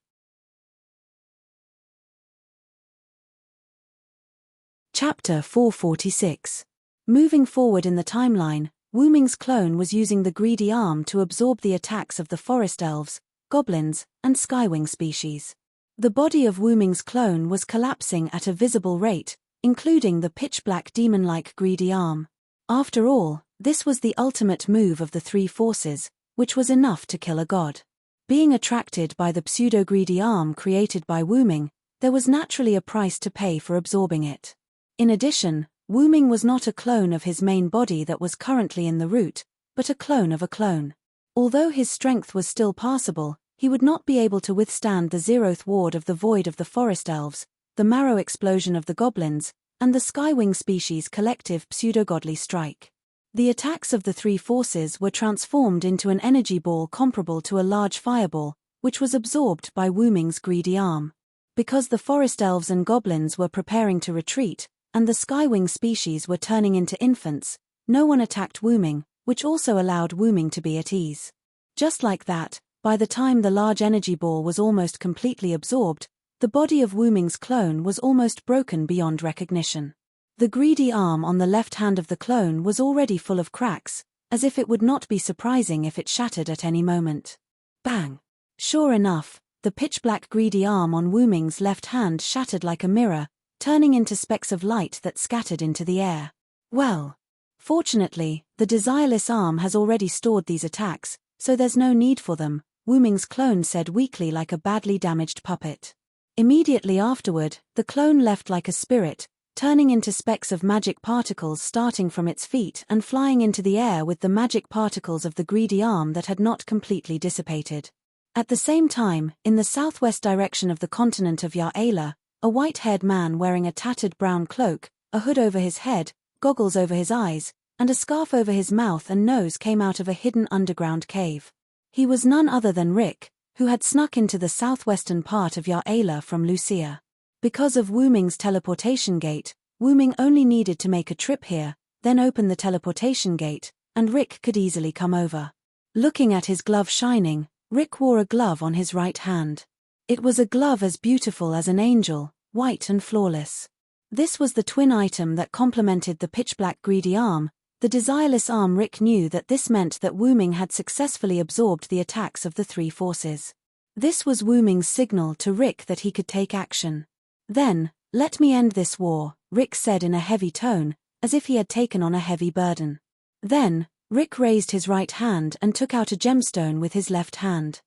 [SPEAKER 1] Chapter 446. Moving forward in the timeline, Wu Ming's clone was using the greedy arm to absorb the attacks of the forest elves, goblins, and Skywing species. The body of Wu Ming's clone was collapsing at a visible rate, including the pitch-black demon-like greedy arm. After all, this was the ultimate move of the three forces, which was enough to kill a god. Being attracted by the pseudo-greedy arm created by Wu Ming, there was naturally a price to pay for absorbing it. In addition, Wu Ming was not a clone of his main body that was currently in the root, but a clone of a clone. Although his strength was still passable, he would not be able to withstand the zeroth ward of the void of the forest elves, the marrow explosion of the goblins, and the Skywing species' collective pseudo-godly strike. The attacks of the three forces were transformed into an energy ball comparable to a large fireball, which was absorbed by Wu Ming's greedy arm. Because the forest elves and goblins were preparing to retreat, and the Skywing species were turning into infants, no one attacked Wu Ming, which also allowed Wu Ming to be at ease. Just like that, by the time the large energy ball was almost completely absorbed, the body of Wu Ming's clone was almost broken beyond recognition. The greedy arm on the left hand of the clone was already full of cracks, as if it would not be surprising if it shattered at any moment. Bang! Sure enough, the pitch-black greedy arm on Wu Ming's left hand shattered like a mirror, turning into specks of light that scattered into the air. Well, fortunately, the desireless arm has already stored these attacks, so there's no need for them, Wu Ming's clone said weakly like a badly damaged puppet. Immediately afterward, the clone left like a spirit, turning into specks of magic particles starting from its feet and flying into the air with the magic particles of the greedy arm that had not completely dissipated. At the same time, in the southwest direction of the continent of Ya'ala, A white-haired man wearing a tattered brown cloak, a hood over his head, goggles over his eyes, and a scarf over his mouth and nose came out of a hidden underground cave. He was none other than Rick, who had snuck into the southwestern part of Ya'ala from Lucia. Because of Wu Ming's teleportation gate, Wu Ming only needed to make a trip here, then open the teleportation gate, and Rick could easily come over. Looking at his glove shining, Rick wore a glove on his right hand. It was a glove as beautiful as an angel, white and flawless. This was the twin item that complemented the pitch-black greedy arm, the desireless arm. Rick knew that this meant that Wu Ming had successfully absorbed the attacks of the three forces. This was Wu Ming's signal to Rick that he could take action. Then, "Let me end this war," Rick said in a heavy tone, as if he had taken on a heavy burden. Then, Rick raised his right hand and took out a gemstone with his left hand.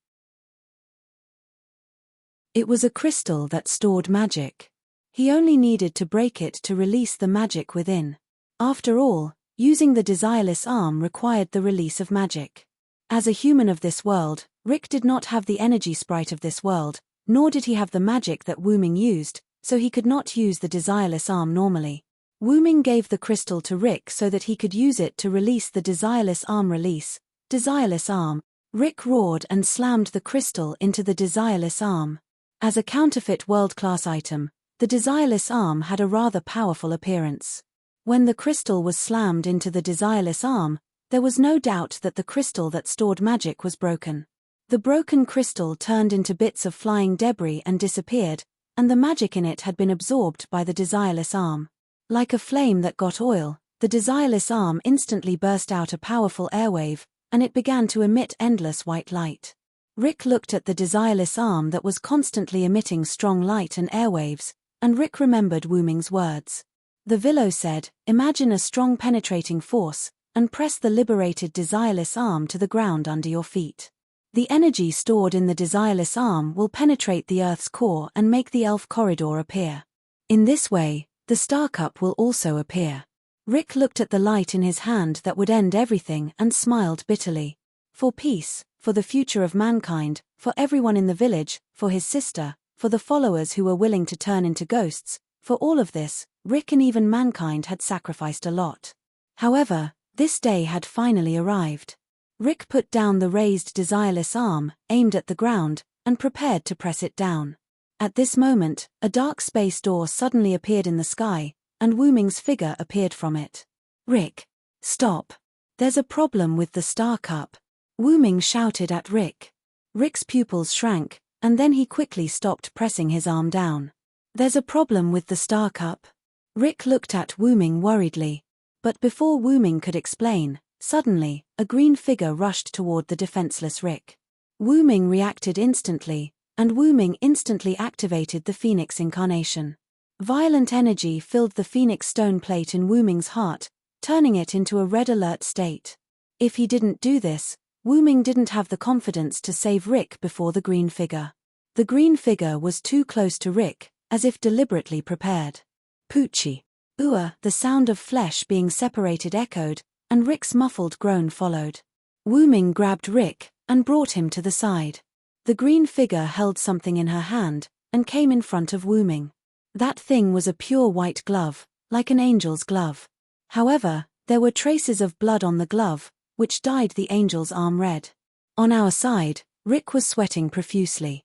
[SPEAKER 1] It was a crystal that stored magic. He only needed to break it to release the magic within. After all, using the desireless arm required the release of magic. As a human of this world, Rick did not have the energy sprite of this world, nor did he have the magic that Wu Ming used, so he could not use the desireless arm normally. Wu Ming gave the crystal to Rick so that he could use it to release the desireless arm. Release, desireless arm. Rick roared and slammed the crystal into the desireless arm. As a counterfeit world-class item, the desireless arm had a rather powerful appearance. When the crystal was slammed into the desireless arm, there was no doubt that the crystal that stored magic was broken. The broken crystal turned into bits of flying debris and disappeared, and the magic in it had been absorbed by the desireless arm. Like a flame that got oil, the desireless arm instantly burst out a powerful airwave, and it began to emit endless white light. Rick looked at the desireless arm that was constantly emitting strong light and airwaves, and Rick remembered Wu Ming's words. The Villo said, "Imagine a strong penetrating force, and press the liberated desireless arm to the ground under your feet. The energy stored in the desireless arm will penetrate the Earth's core and make the Elf Corridor appear. In this way, the Star Cup will also appear." Rick looked at the light in his hand that would end everything and smiled bitterly. For peace, for the future of mankind, for everyone in the village, for his sister, for the followers who were willing to turn into ghosts, for all of this, Rick and even mankind had sacrificed a lot. However, this day had finally arrived. Rick put down the raised desireless arm, aimed at the ground, and prepared to press it down. At this moment, a dark space door suddenly appeared in the sky, and Wu Ming's figure appeared from it. "Rick, stop. There's a problem with the Star Cup," Wu Ming shouted at Rick. Rick's pupils shrank, and then he quickly stopped pressing his arm down. "There's a problem with the Star Cup?" Rick looked at Wu Ming worriedly. But before Wu Ming could explain, suddenly, a green figure rushed toward the defenseless Rick. Wu Ming reacted instantly, and Wu Ming instantly activated the Phoenix incarnation. Violent energy filled the Phoenix stone plate in Wu Ming's heart, turning it into a red alert state. If he didn't do this, Wu Ming didn't have the confidence to save Rick before the green figure. The green figure was too close to Rick, as if deliberately prepared. "Poochie. The sound of flesh being separated echoed, and Rick's muffled groan followed. Wu Ming grabbed Rick and brought him to the side. The green figure held something in her hand, and came in front of Wu Ming. That thing was a pure white glove, like an angel's glove. However, there were traces of blood on the glove, which dyed the angel's arm red. On our side, Rick was sweating profusely.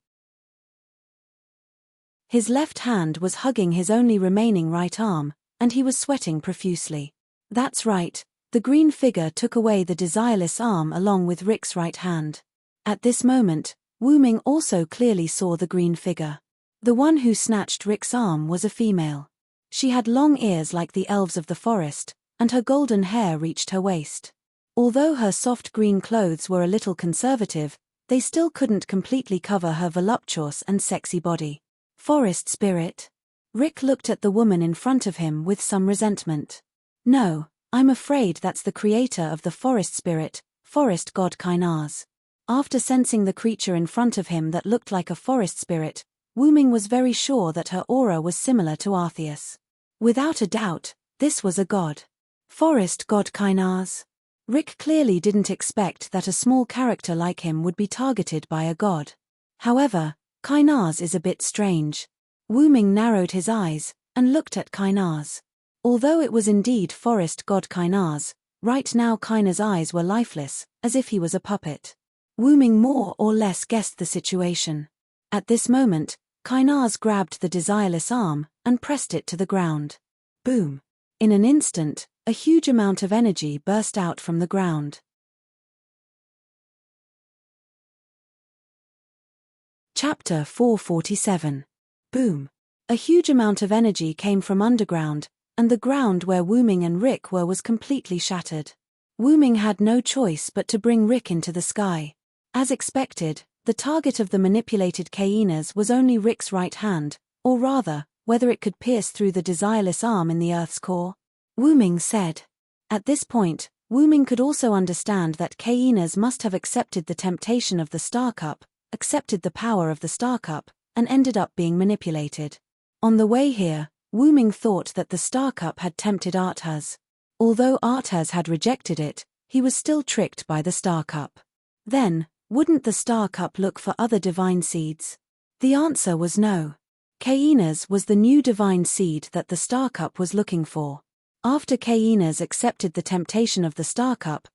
[SPEAKER 1] His left hand was hugging his only remaining right arm, and he was sweating profusely. That's right, the green figure took away the desireless arm along with Rick's right hand. At this moment, Wu Ming also clearly saw the green figure. The one who snatched Rick's arm was a female. She had long ears like the elves of the forest, and her golden hair reached her waist. Although her soft green clothes were a little conservative, they still couldn't completely cover her voluptuous and sexy body. Forest spirit? Rick looked at the woman in front of him with some resentment. "No, I'm afraid that's the creator of the forest spirit, forest god Kainaz." After sensing the creature in front of him that looked like a forest spirit, Wu Ming was very sure that her aura was similar to Arceus. Without a doubt, this was a god. Forest god Kainaz. Rick clearly didn't expect that a small character like him would be targeted by a god. However, Kainaz is a bit strange. Wu Ming narrowed his eyes and looked at Kainar's. Although it was indeed forest god Kainar's, right now Kainar's eyes were lifeless, as if he was a puppet. Wu Ming more or less guessed the situation. At this moment, Kainar's grabbed the desireless arm and pressed it to the ground. Boom! In an instant, a huge amount of energy burst out from the ground. Chapter 447. Boom! A huge amount of energy came from underground, and the ground where Wu Ming and Rick were was completely shattered. Wu Ming had no choice but to bring Rick into the sky. As expected, the target of the manipulated hyenas was only Rick's right hand, or rather, whether it could pierce through the desireless arm in the Earth's core. Wu Ming said. At this point, Wu Ming could also understand that hyenas must have accepted the temptation of the Star Cup, accepted the power of the Star Cup, and ended up being manipulated. On the way here, Wu Ming thought that the Star Cup had tempted Arthas. Although Arthas had rejected it, he was still tricked by the Star Cup. Then, wouldn't the Star Cup look for other divine seeds? The answer was no. Hyenas was the new divine seed that the Star Cup was looking for. After hyenas accepted the temptation of the Star Cup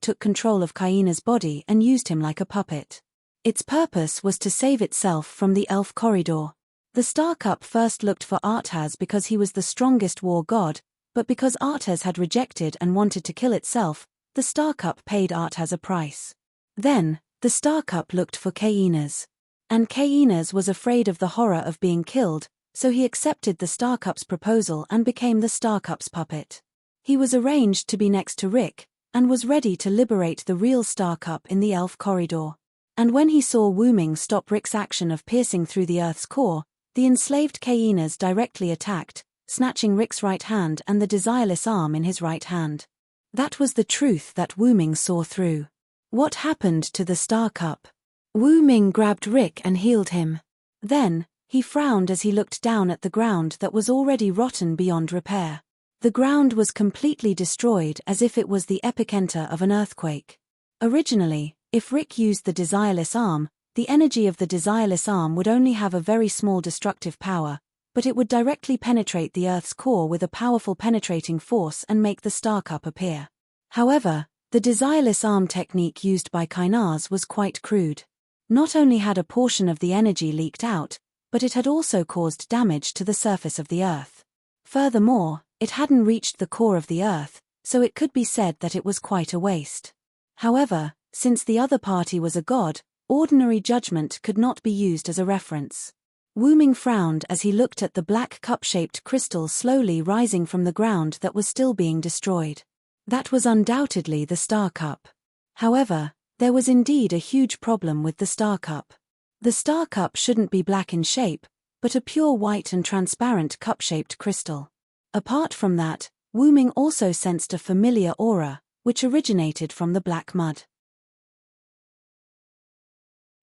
[SPEAKER 1] took control of Hyena's body and used him like a puppet. Its purpose was to save itself from the elf corridor. The Star Cup first looked for Arthas because he was the strongest war god, but because Arthas had rejected and wanted to kill itself, the Star Cup paid Arthas a price. Then, the Star Cup looked for hyenas. And hyenas was afraid of the horror of being killed, so he accepted the Star Cup's proposal and became the Star Cup's puppet. He was arranged to be next to Rick, and was ready to liberate the real Star Cup in the elf corridor. And when he saw Wu Ming stop Rick's action of piercing through the Earth's core, the enslaved hyenas directly attacked, snatching Rick's right hand and the desireless arm in his right hand. That was the truth that Wu Ming saw through. What happened to the Star Cup? Wu Ming grabbed Rick and healed him. Then, he frowned as he looked down at the ground that was already rotten beyond repair. The ground was completely destroyed as if it was the epicenter of an earthquake. Originally, if Rick used the desireless arm, the energy of the desireless arm would only have a very small destructive power, but it would directly penetrate the Earth's core with a powerful penetrating force and make the Star Cup appear. However, the desireless arm technique used by Kainar's was quite crude. Not only had a portion of the energy leaked out, but it had also caused damage to the surface of the Earth. Furthermore, it hadn't reached the core of the Earth, so it could be said that it was quite a waste. However, since the other party was a god, ordinary judgment could not be used as a reference. Wu Ming frowned as he looked at the black cup-shaped crystal slowly rising from the ground that was still being destroyed. That was undoubtedly the Star Cup. However, there was indeed a huge problem with the Star Cup. The Star Cup shouldn't be black in shape, but a pure white and transparent cup-shaped crystal. Apart from that, Wu Ming also sensed a familiar aura, which originated from the black mud.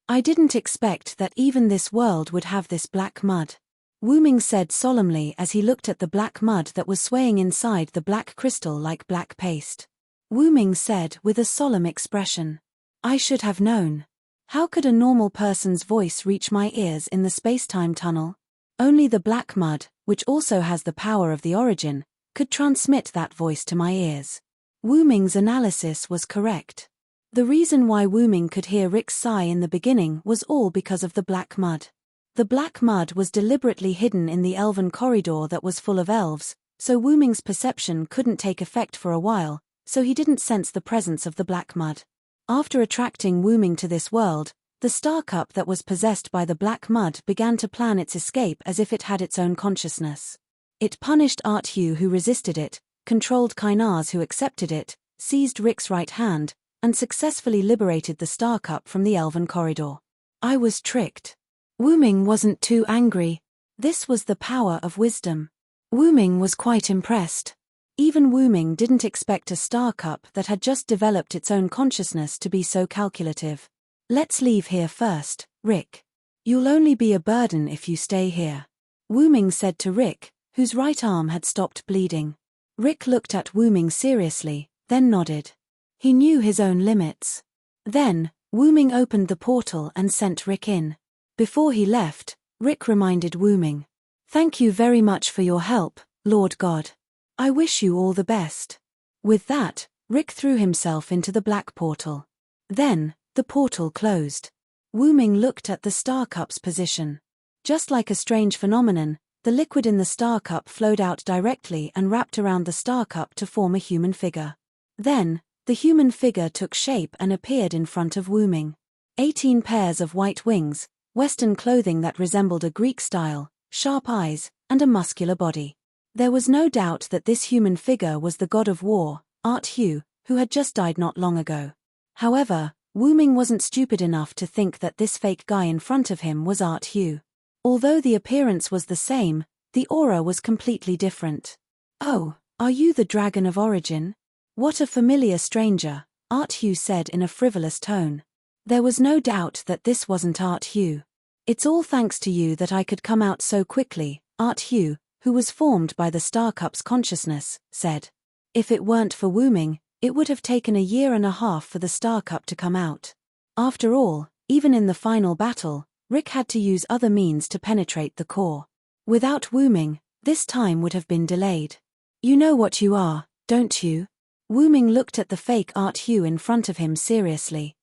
[SPEAKER 1] I didn't expect that even this world would have this black mud. Wu Ming said solemnly as he looked at the black mud that was swaying inside the black crystal like black paste. Wu Ming said with a solemn expression, "I should have known. How could a normal person's voice reach my ears in the space-time tunnel? Only the black mud, which also has the power of the origin, could transmit that voice to my ears." Wu Ming's analysis was correct. The reason why Wu Ming could hear Rick's sigh in the beginning was all because of the black mud. The black mud was deliberately hidden in the elven corridor that was full of elves, so Wu Ming's perception couldn't take effect for a while, so he didn't sense the presence of the black mud. After attracting Wu Ming to this world, the Star Cup that was possessed by the black mud began to plan its escape as if it had its own consciousness. It punished Arthu who resisted it, controlled Kainar's who accepted it, seized Rick's right hand, and successfully liberated the Star Cup from the elven corridor. I was tricked. Wu Ming wasn't too angry. This was the power of wisdom. Wu Ming was quite impressed. Even Wu Ming didn't expect a Star Cup that had just developed its own consciousness to be so calculative. "Let's leave here first, Rick. You'll only be a burden if you stay here," Wu Ming said to Rick, whose right arm had stopped bleeding. Rick looked at Wu Ming seriously, then nodded. He knew his own limits. Then, Wu Ming opened the portal and sent Rick in. Before he left, Rick reminded Wu Ming. Thank you very much for your help, Lord God. I wish you all the best. With that, Rick threw himself into the black portal. Then, the portal closed. Wu Ming looked at the star cup's position. Just like a strange phenomenon, the liquid in the star cup flowed out directly and wrapped around the star cup to form a human figure. Then, the human figure took shape and appeared in front of Wu Ming. 18 pairs of white wings, Western clothing that resembled a Greek style, sharp eyes, and a muscular body. There was no doubt that this human figure was the god of war, Art Hugh, who had just died not long ago. However, Wu Ming wasn't stupid enough to think that this fake guy in front of him was Art Hugh. Although the appearance was the same, the aura was completely different. Oh, are you the Dragon of Origin? What a familiar stranger, Art Hugh said in a frivolous tone. There was no doubt that this wasn't Art Hugh. It's all thanks to you that I could come out so quickly, Art Hugh, who was formed by the Star Cup's consciousness, said. If it weren't for Wu Ming, it would have taken a year and a half for the Star Cup to come out. After all, even in the final battle, Rick had to use other means to penetrate the core. Without Wu Ming, this time would have been delayed. You know what you are, don't you? Wu Ming looked at the fake Art Hugh in front of him seriously.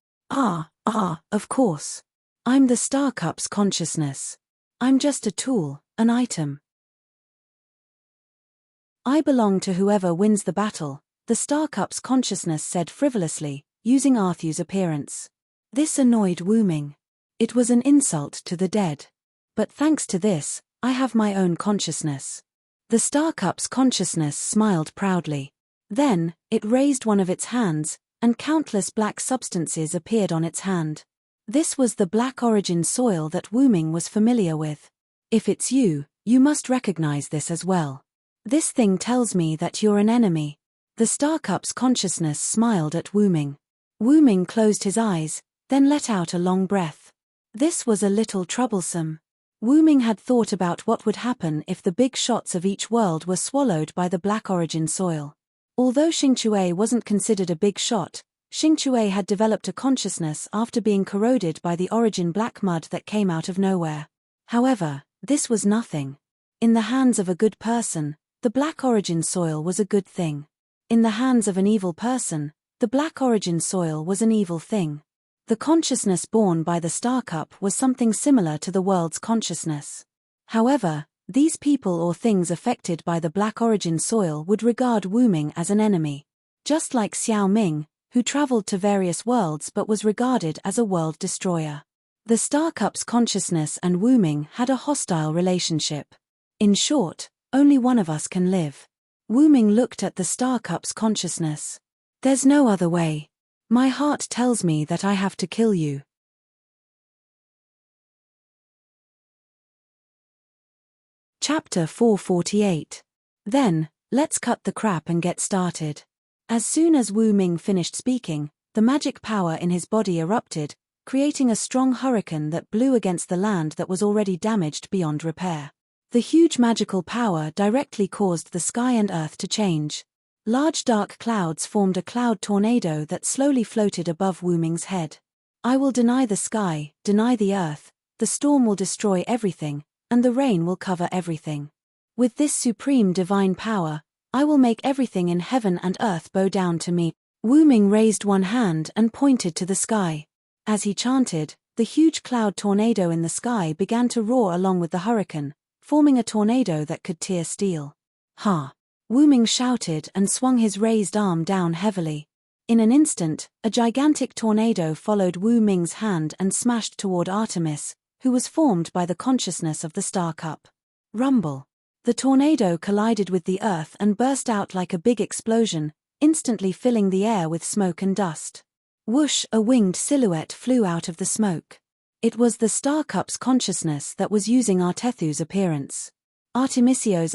[SPEAKER 1] Of course. I'm the Star Cup's consciousness. I'm just a tool, an item. I belong to whoever wins the battle, the Star Cup's consciousness said frivolously, using Arthur's appearance. This annoyed Wu Ming. It was an insult to the dead. But thanks to this, I have my own consciousness. The Star Cup's consciousness smiled proudly. Then, it raised one of its hands, and countless black substances appeared on its hand. This was the black origin soil that Wu Ming was familiar with. If it's you, you must recognize this as well. This thing tells me that you're an enemy. The Star Cup's consciousness smiled at Wu Ming. Wu Ming closed his eyes, then let out a long breath. This was a little troublesome. Wu Ming had thought about what would happen if the big shots of each world were swallowed by the black origin soil. Although Xingque wasn't considered a big shot, Xingque had developed a consciousness after being corroded by the origin black mud that came out of nowhere. However, this was nothing. In the hands of a good person, the black origin soil was a good thing. In the hands of an evil person, the black origin soil was an evil thing. The consciousness born by the Star Cup was something similar to the world's consciousness. However, these people or things affected by the black origin soil would regard Wu Ming as an enemy. Just like Xiao Ming, who traveled to various worlds but was regarded as a world destroyer. The Star Cup's consciousness and Wu Ming had a hostile relationship. In short, only one of us can live. Wu Ming looked at the Star Cup's consciousness. There's no other way. My heart tells me that I have to kill you. Chapter 448. Then, let's cut the crap and get started. As soon as Wu Ming finished speaking, the magic power in his body erupted, creating a strong hurricane that blew against the land that was already damaged beyond repair. The huge magical power directly caused the sky and earth to change. Large dark clouds formed a cloud tornado that slowly floated above Wu Ming's head. I will deny the sky, deny the earth, the storm will destroy everything, and the rain will cover everything. With this supreme divine power, I will make everything in heaven and earth bow down to me. Wu Ming raised one hand and pointed to the sky. As he chanted, the huge cloud tornado in the sky began to roar along with the hurricane, forming a tornado that could tear steel. Ha! Wu Ming shouted and swung his raised arm down heavily. In an instant, a gigantic tornado followed Wu Ming's hand and smashed toward Artemis, who was formed by the consciousness of the Star Cup. Rumble. The tornado collided with the earth and burst out like a big explosion, instantly filling the air with smoke and dust. Whoosh! A winged silhouette flew out of the smoke. It was the Star Cup's consciousness that was using Artethu's appearance. Artemisio,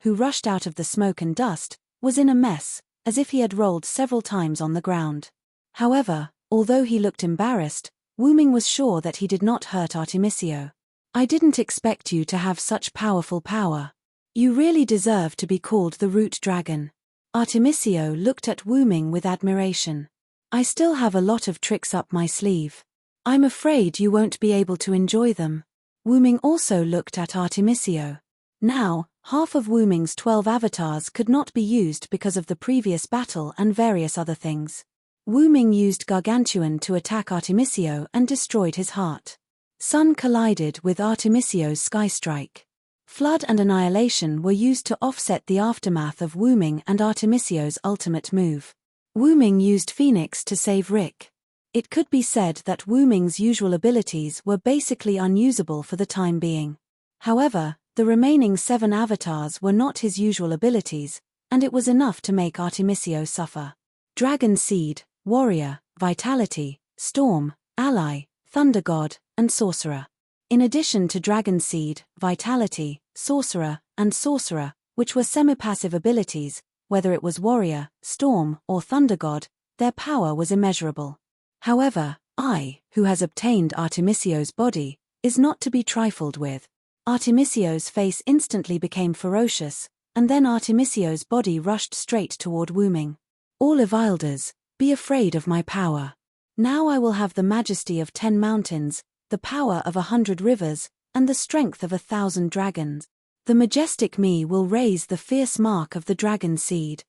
[SPEAKER 1] who rushed out of the smoke and dust, was in a mess, as if he had rolled several times on the ground. However, although he looked embarrassed, Wu Ming was sure that he did not hurt Artemisio. I didn't expect you to have such powerful power. You really deserve to be called the Root Dragon. Artemisio looked at Wu Ming with admiration. I still have a lot of tricks up my sleeve. I'm afraid you won't be able to enjoy them. Wu Ming also looked at Artemisio. Now, half of Wu Ming's 12 avatars could not be used because of the previous battle and various other things. Wu Ming used Gargantuan to attack Artemisio and destroyed his heart. Sun collided with Artemisio's Sky Strike. Flood and Annihilation were used to offset the aftermath of Wu Ming and Artemisio's ultimate move. Wu Ming used Phoenix to save Rick. It could be said that Wu Ming's usual abilities were basically unusable for the time being. However, the remaining 7 avatars were not his usual abilities, and it was enough to make Artemisio suffer. Dragon Seed, Warrior, Vitality, Storm, Ally, Thunder God, and Sorcerer. In addition to Dragon Seed, Vitality, Sorcerer, and Sorcerer, which were semi-passive abilities, whether it was Warrior, Storm, or Thunder God, their power was immeasurable. However, I, who has obtained Artemisio's body, is not to be trifled with. Artemisio's face instantly became ferocious, and then Artemisio's body rushed straight toward Wu Ming. All Evilders, be afraid of my power. Now I will have the majesty of 10 mountains, the power of 100 rivers, and the strength of 1,000 dragons. The majestic me will raise the fierce mark of the dragon seed.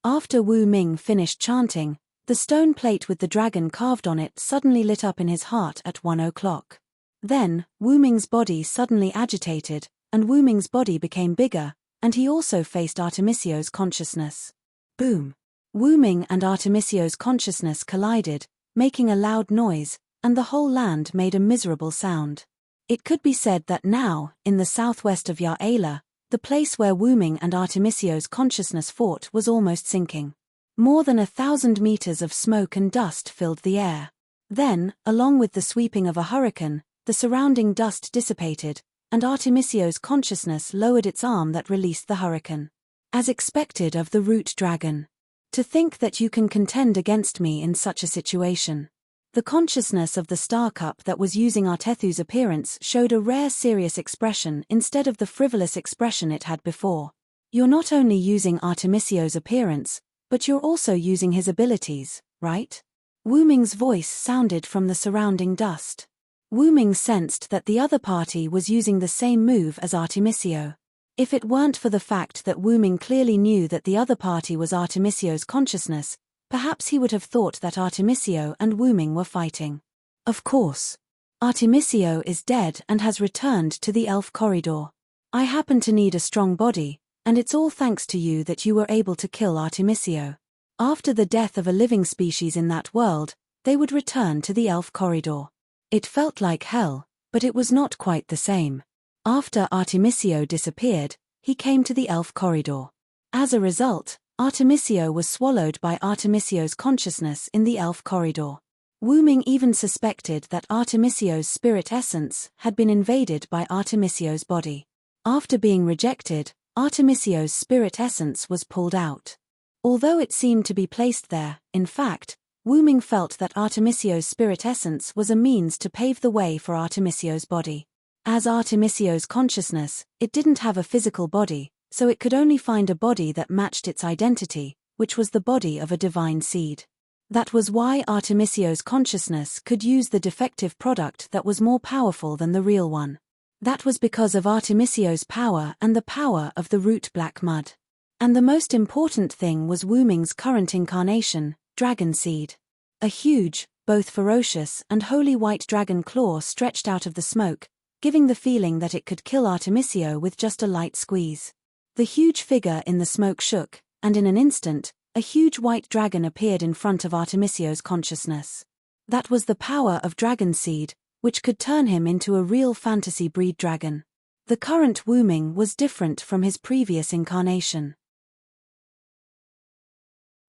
[SPEAKER 1] After Wu Ming finished chanting, the stone plate with the dragon carved on it suddenly lit up in his heart at 1 o'clock. Then, Wu Ming's body suddenly agitated, and Wu Ming's body became bigger, and he also faced Artemisio's consciousness. Boom! Wu Ming and Artemisio's consciousness collided, making a loud noise, and the whole land made a miserable sound. It could be said that now, in the southwest of Ya'ala, the place where Wu Ming and Artemisio's consciousness fought was almost sinking. More than 1,000 meters of smoke and dust filled the air. Then, along with the sweeping of a hurricane, the surrounding dust dissipated, and Artemisio's consciousness lowered its arm that released the hurricane. As expected of the root dragon. To think that you can contend against me in such a situation. The consciousness of the star cup that was using Artethu's appearance showed a rare serious expression instead of the frivolous expression it had before. You're not only using Artemisio's appearance, but you're also using his abilities, right? Wu Ming's voice sounded from the surrounding dust. Wu Ming sensed that the other party was using the same move as Artemisio. If it weren't for the fact that Wu Ming clearly knew that the other party was Artemisio's consciousness, perhaps he would have thought that Artemisio and Wu Ming were fighting. Of course. Artemisio is dead and has returned to the elf corridor. I happen to need a strong body, and it's all thanks to you that you were able to kill Artemisio. After the death of a living species in that world, they would return to the elf corridor. It felt like hell, but it was not quite the same. After Artemisio disappeared, he came to the elf corridor. As a result, Artemisio was swallowed by Artemisio's consciousness in the elf corridor. Wu Ming even suspected that Artemisio's spirit essence had been invaded by Artemisio's body. After being rejected, Artemisio's spirit essence was pulled out. Although it seemed to be placed there, in fact, Wu Ming felt that Artemisio's spirit essence was a means to pave the way for Artemisio's body. As Artemisio's consciousness, it didn't have a physical body, so it could only find a body that matched its identity, which was the body of a divine seed. That was why Artemisio's consciousness could use the defective product that was more powerful than the real one. That was because of Artemisio's power and the power of the root black mud. And the most important thing was Wu Ming's current incarnation, Dragon Seed. A huge, both ferocious and holy white dragon claw stretched out of the smoke, giving the feeling that it could kill Artemisio with just a light squeeze. The huge figure in the smoke shook, and in an instant, a huge white dragon appeared in front of Artemisio's consciousness. That was the power of Dragon Seed, which could turn him into a real fantasy breed dragon. The current Wu Ming was different from his previous incarnation.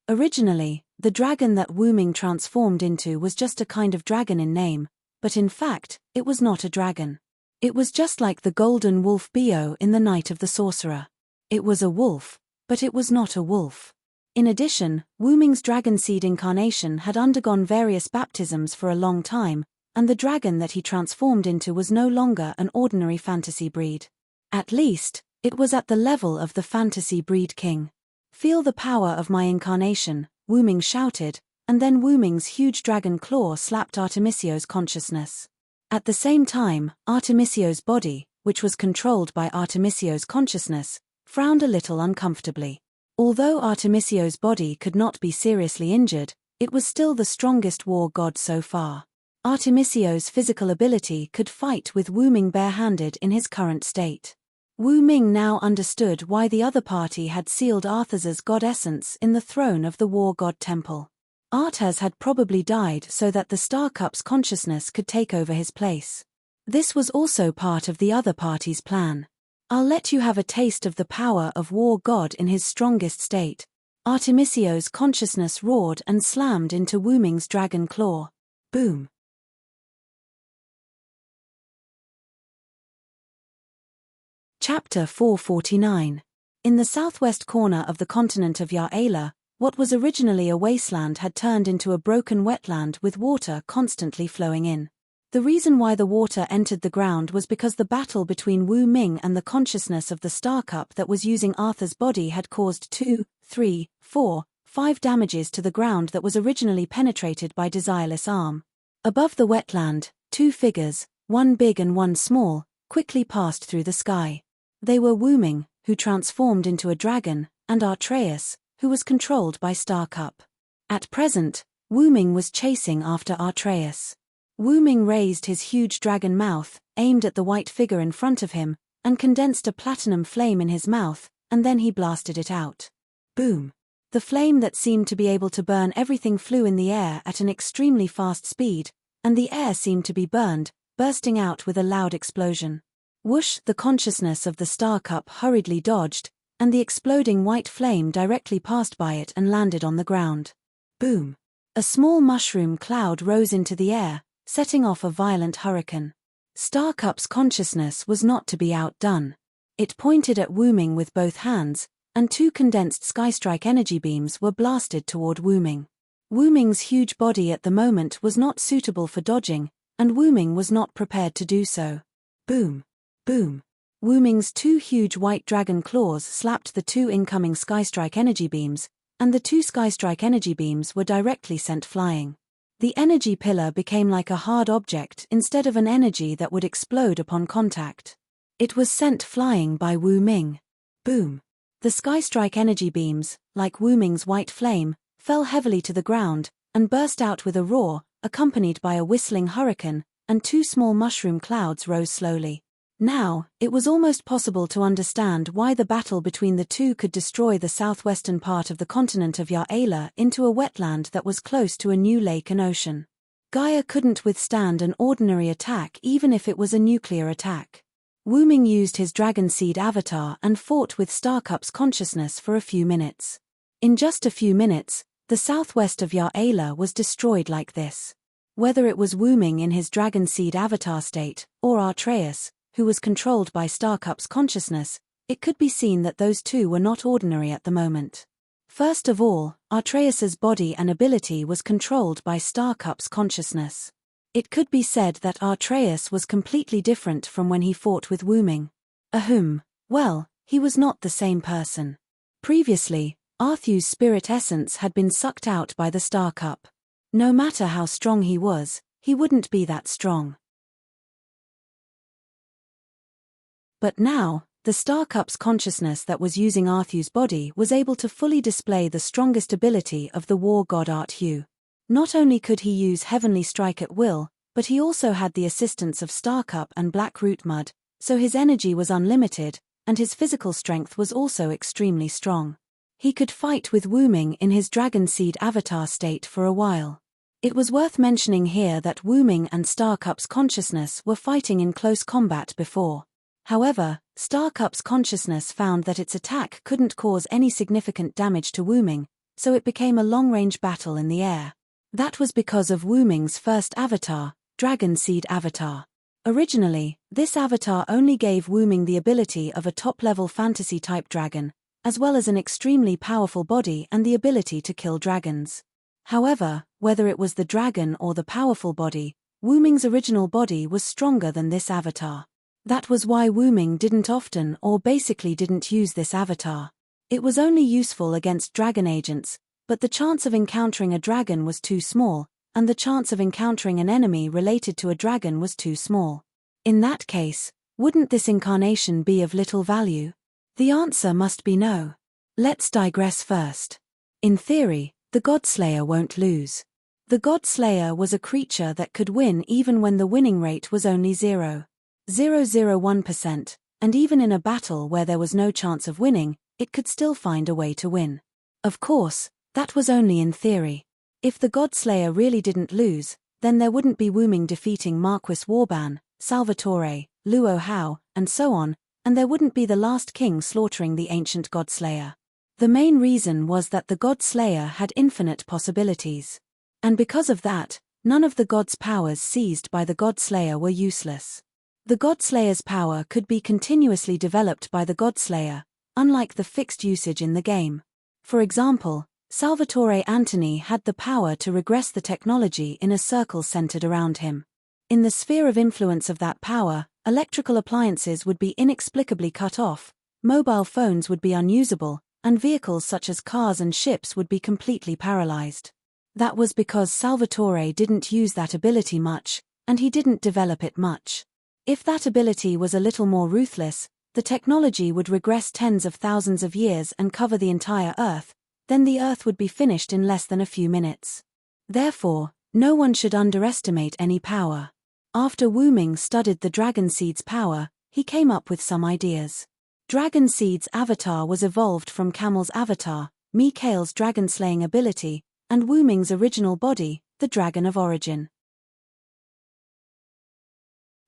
[SPEAKER 1] Originally, the dragon that Wu Ming transformed into was just a kind of dragon in name, but in fact, it was not a dragon. It was just like the golden wolf Bio in the Night of the Sorcerer. It was a wolf, but it was not a wolf. In addition, Wu Ming's dragon seed incarnation had undergone various baptisms for a long time, and the dragon that he transformed into was no longer an ordinary fantasy breed. At least, it was at the level of the fantasy breed king. Feel the power of my incarnation, Wu Ming shouted, and then Wu Ming's huge dragon claw slapped Artemisio's consciousness. At the same time, Artemisio's body, which was controlled by Artemisio's consciousness, frowned a little uncomfortably. Although Artemisio's body could not be seriously injured, it was still the strongest war god so far. Artemisio's physical ability could fight with Wu Ming barehanded in his current state. Wu Ming now understood why the other party had sealed Arthas's god essence in the throne of the war god temple. Arthas had probably died so that the Star Cup's consciousness could take over his place. This was also part of the other party's plan. I'll let you have a taste of the power of war god in his strongest state. Artemisio's consciousness roared and slammed into Wu Ming's dragon claw. Boom. Chapter 449. In the southwest corner of the continent of Ya'ela, what was originally a wasteland had turned into a broken wetland with water constantly flowing in. The reason why the water entered the ground was because the battle between Wu Ming and the consciousness of the Star Cup that was using Arthas's body had caused 2, 3, 4, 5 damages to the ground that was originally penetrated by Desireless Arm. Above the wetland, 2 figures, one big and one small, quickly passed through the sky. They were Wu Ming, who transformed into a dragon, and Artreus, who was controlled by Star Cup. At present, Wu Ming was chasing after Artreus. Wu Ming raised his huge dragon mouth, aimed at the white figure in front of him, and condensed a platinum flame in his mouth, and then he blasted it out. Boom! The flame that seemed to be able to burn everything flew in the air at an extremely fast speed, and the air seemed to be burned, bursting out with a loud explosion. Whoosh! The consciousness of the Star Cup hurriedly dodged, and the exploding white flame directly passed by it and landed on the ground. Boom! A small mushroom cloud rose into the air, setting off a violent hurricane. Star Cup's consciousness was not to be outdone. It pointed at Wu Ming with both hands, and 2 condensed Skystrike energy beams were blasted toward Wu Ming. Wu Ming's huge body at the moment was not suitable for dodging, and Wu Ming was not prepared to do so. Boom! Boom! Wu Ming's 2 huge white dragon claws slapped the 2 incoming Skystrike energy beams, and the 2 Skystrike energy beams were directly sent flying. The energy pillar became like a hard object instead of an energy that would explode upon contact. It was sent flying by Wu Ming. Boom! The Skystrike energy beams, like Wu Ming's white flame, fell heavily to the ground, and burst out with a roar, accompanied by a whistling hurricane, and 2 small mushroom clouds rose slowly. Now, it was almost possible to understand why the battle between the 2 could destroy the southwestern part of the continent of Ya'ela into a wetland that was close to a new lake and ocean. Gaia couldn't withstand an ordinary attack even if it was a nuclear attack. Wu Ming used his Dragon Seed avatar and fought with Star Cup's consciousness for a few minutes. In just a few minutes, the southwest of Ya'ela was destroyed like this. Whether it was Wu Ming in his Dragon Seed avatar state, or Artreus, who was controlled by Star Cup's consciousness, it could be seen that those 2 were not ordinary at the moment. First of all, Artreus's body and ability was controlled by Star Cup's consciousness. It could be said that Artreus was completely different from when he fought with Wu Ming. Well, he was not the same person. Previously, Arthu's spirit essence had been sucked out by the Star Cup. No matter how strong he was, he wouldn't be that strong. But now, the Star Cup's consciousness that was using Arthu's body was able to fully display the strongest ability of the war god Arthu. Not only could he use Heavenly Strike at will, but he also had the assistance of Star Cup and Black Root Mud, so his energy was unlimited, and his physical strength was also extremely strong. He could fight with Wu Ming in his Dragon Seed avatar state for a while. It was worth mentioning here that Wu Ming and Star Cup's consciousness were fighting in close combat before. However, Star Cup's consciousness found that its attack couldn't cause any significant damage to Wu Ming, so it became a long-range battle in the air. That was because of Wu Ming's first avatar, Dragon Seed avatar. Originally, this avatar only gave Wu Ming the ability of a top-level fantasy-type dragon, as well as an extremely powerful body and the ability to kill dragons. However, whether it was the dragon or the powerful body, Wu Ming's original body was stronger than this avatar. That was why Wu Ming didn't often or basically didn't use this avatar. It was only useful against dragon agents, but the chance of encountering a dragon was too small, and the chance of encountering an enemy related to a dragon was too small. In that case, wouldn't this incarnation be of little value? The answer must be no. Let's digress first. In theory, the Godslayer won't lose. The Godslayer was a creature that could win even when the winning rate was only 0.001%, and even in a battle where there was no chance of winning, it could still find a way to win. Of course, that was only in theory. If the Godslayer really didn't lose, then there wouldn't be Wuming defeating Marquis Warban, Salvatore, Luo Hao, and so on, and there wouldn't be the last king slaughtering the ancient Godslayer. The main reason was that the Godslayer had infinite possibilities. And because of that, none of the god's powers seized by the Godslayer were useless. The Godslayer's power could be continuously developed by the Godslayer, unlike the fixed usage in the game. For example, Salvatore Antony had the power to regress the technology in a circle centered around him. In the sphere of influence of that power, electrical appliances would be inexplicably cut off, mobile phones would be unusable, and vehicles such as cars and ships would be completely paralyzed. That was because Salvatore didn't use that ability much, and he didn't develop it much. If that ability was a little more ruthless, the technology would regress tens of thousands of years and cover the entire Earth, then the Earth would be finished in less than a few minutes. Therefore, no one should underestimate any power. After Wuming studied the Dragon Seed's power, he came up with some ideas. Dragon Seed's avatar was evolved from Camel's avatar, Mikhail's dragon-slaying ability, and Wuming's original body, the Dragon of Origin.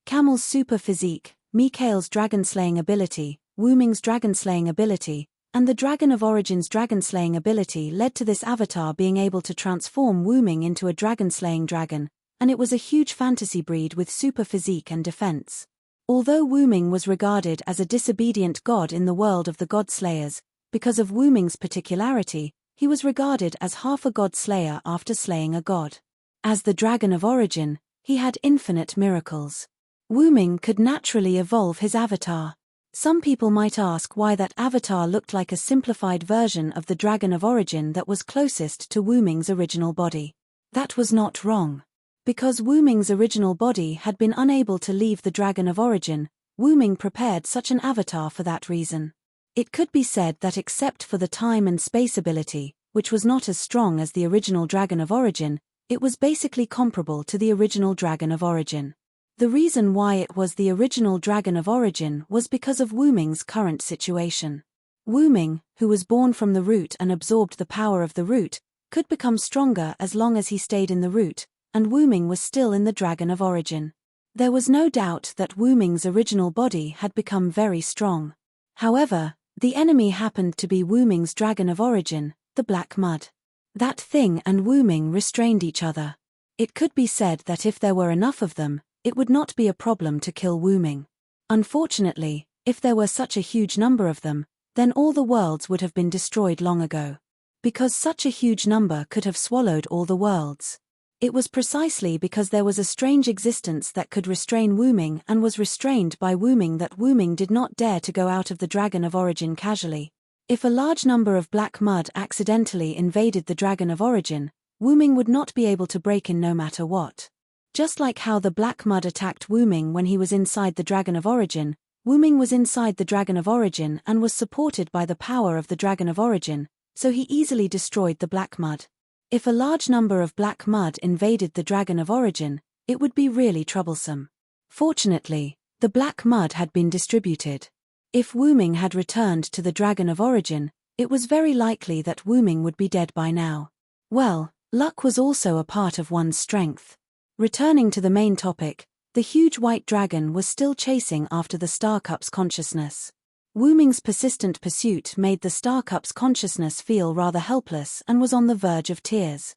[SPEAKER 1] Camel's super physique, Mikhail's dragon-slaying ability, Wuming's dragon-slaying ability, and the Dragon of Origin's dragon-slaying ability led to this avatar being able to transform Wuming into a dragon-slaying dragon, and it was a huge fantasy breed with super physique and defense. Although Wuming was regarded as a disobedient god in the world of the Godslayers, because of Wuming's particularity, he was regarded as half a god slayer after slaying a god. As the Dragon of Origin, he had infinite miracles. Wuming could naturally evolve his avatar. Some people might ask why that avatar looked like a simplified version of the Dragon of Origin that was closest to Wuming's original body. That was not wrong. Because Wuming's original body had been unable to leave the Dragon of Origin, Wuming prepared such an avatar for that reason. It could be said that except for the time and space ability, which was not as strong as the original Dragon of Origin, it was basically comparable to the original Dragon of Origin. The reason why it was the original Dragon of Origin was because of Wuming's current situation. Wuming, who was born from the root and absorbed the power of the root, could become stronger as long as he stayed in the root, and Wuming was still in the Dragon of Origin. There was no doubt that Wuming's original body had become very strong. However, the enemy happened to be Wuming's Dragon of Origin, the Black Mud. That thing and Wuming restrained each other. It could be said that if there were enough of them, it would not be a problem to kill Wuming. Unfortunately, if there were such a huge number of them, then all the worlds would have been destroyed long ago. Because such a huge number could have swallowed all the worlds. It was precisely because there was a strange existence that could restrain Wuming and was restrained by Wuming that Wuming did not dare to go out of the Dragon of Origin casually. If a large number of black mud accidentally invaded the Dragon of Origin, Wuming would not be able to break in no matter what. Just like how the black mud attacked Wuming when he was inside the Dragon of Origin, Wuming was inside the Dragon of Origin and was supported by the power of the Dragon of Origin, so he easily destroyed the black mud. If a large number of black mud invaded the Dragon of Origin, it would be really troublesome. Fortunately, the black mud had been distributed. If Wuming had returned to the Dragon of Origin, it was very likely that Wuming would be dead by now. Well, luck was also a part of one's strength. Returning to the main topic, the huge white dragon was still chasing after the Star Cup's consciousness. Wuming's persistent pursuit made the Star Cup's consciousness feel rather helpless and was on the verge of tears.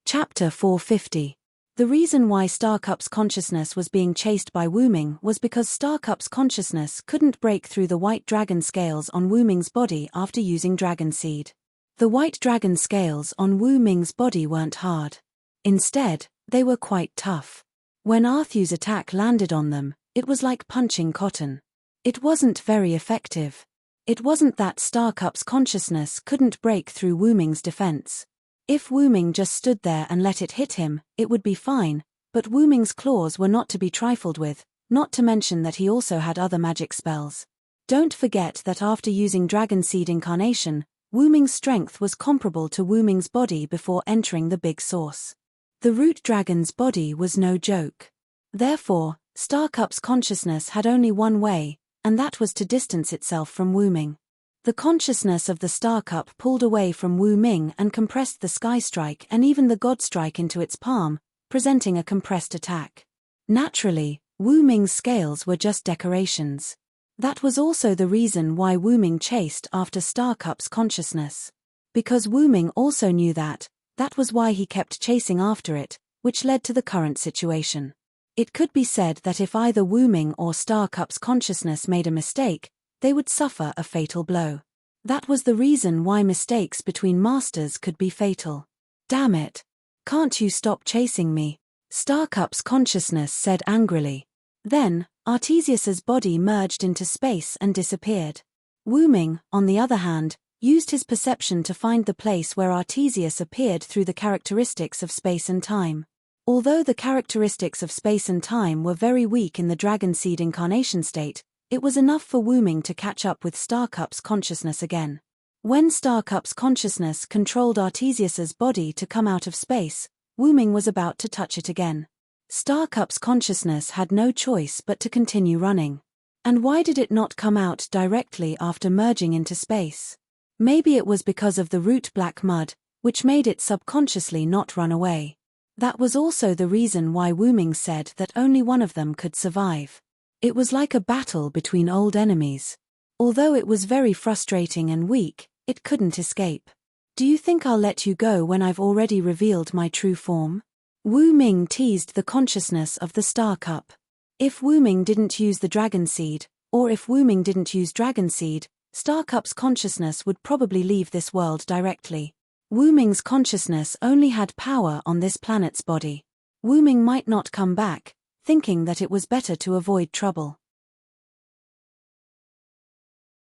[SPEAKER 1] Chapter 450. The reason why Star Cup's consciousness was being chased by Wuming was because Star Cup's consciousness couldn't break through the white dragon scales on Wuming's body after using Dragon Seed. The white dragon scales on Wuming's body weren't hard. Instead, they were quite tough. When Arthu's attack landed on them, it was like punching cotton. It wasn't very effective. It wasn't that Starcup's consciousness couldn't break through Wu Ming's defense. If Wu Ming just stood there and let it hit him, it would be fine, but Wu Ming's claws were not to be trifled with, not to mention that he also had other magic spells. Don't forget that after using Dragon Seed Incarnation, Wu Ming's strength was comparable to Wu Ming's body before entering the big source. The root dragon's body was no joke. Therefore, Starcup's consciousness had only one way, and that was to distance itself from Wu Ming. The consciousness of the Starcup pulled away from Wu Ming and compressed the Sky Strike and even the God Strike into its palm, presenting a compressed attack. Naturally, Wu Ming's scales were just decorations. That was also the reason why Wu Ming chased after Starcup's consciousness. Because Wu Ming also knew that was why he kept chasing after it, which led to the current situation. It could be said that if either Wu Ming or Starcup's consciousness made a mistake, they would suffer a fatal blow. That was the reason why mistakes between masters could be fatal. Damn it! Can't you stop chasing me? Starcup's consciousness said angrily. Then, Artesius's body merged into space and disappeared. Wu Ming, on the other hand, used his perception to find the place where Artesius appeared through the characteristics of space and time. Although the characteristics of space and time were very weak in the Dragon Seed Incarnation state, it was enough for Wu Ming to catch up with Starcup's consciousness again. When Starcup's consciousness controlled Artesius's body to come out of space, Wu Ming was about to touch it again. Starcup's consciousness had no choice but to continue running. And why did it not come out directly after merging into space? Maybe it was because of the root black mud, which made it subconsciously not run away. That was also the reason why Wu Ming said that only one of them could survive. It was like a battle between old enemies. Although it was very frustrating and weak, it couldn't escape. Do you think I'll let you go when I've already revealed my true form? Wu Ming teased the consciousness of the Starcup. If Wu Ming didn't use the Dragon Seed, or if Wu Ming didn't use Dragon Seed, Starcup's consciousness would probably leave this world directly. Wu Ming's consciousness only had power on this planet's body. Wu Ming might not come back, thinking that it was better to avoid trouble.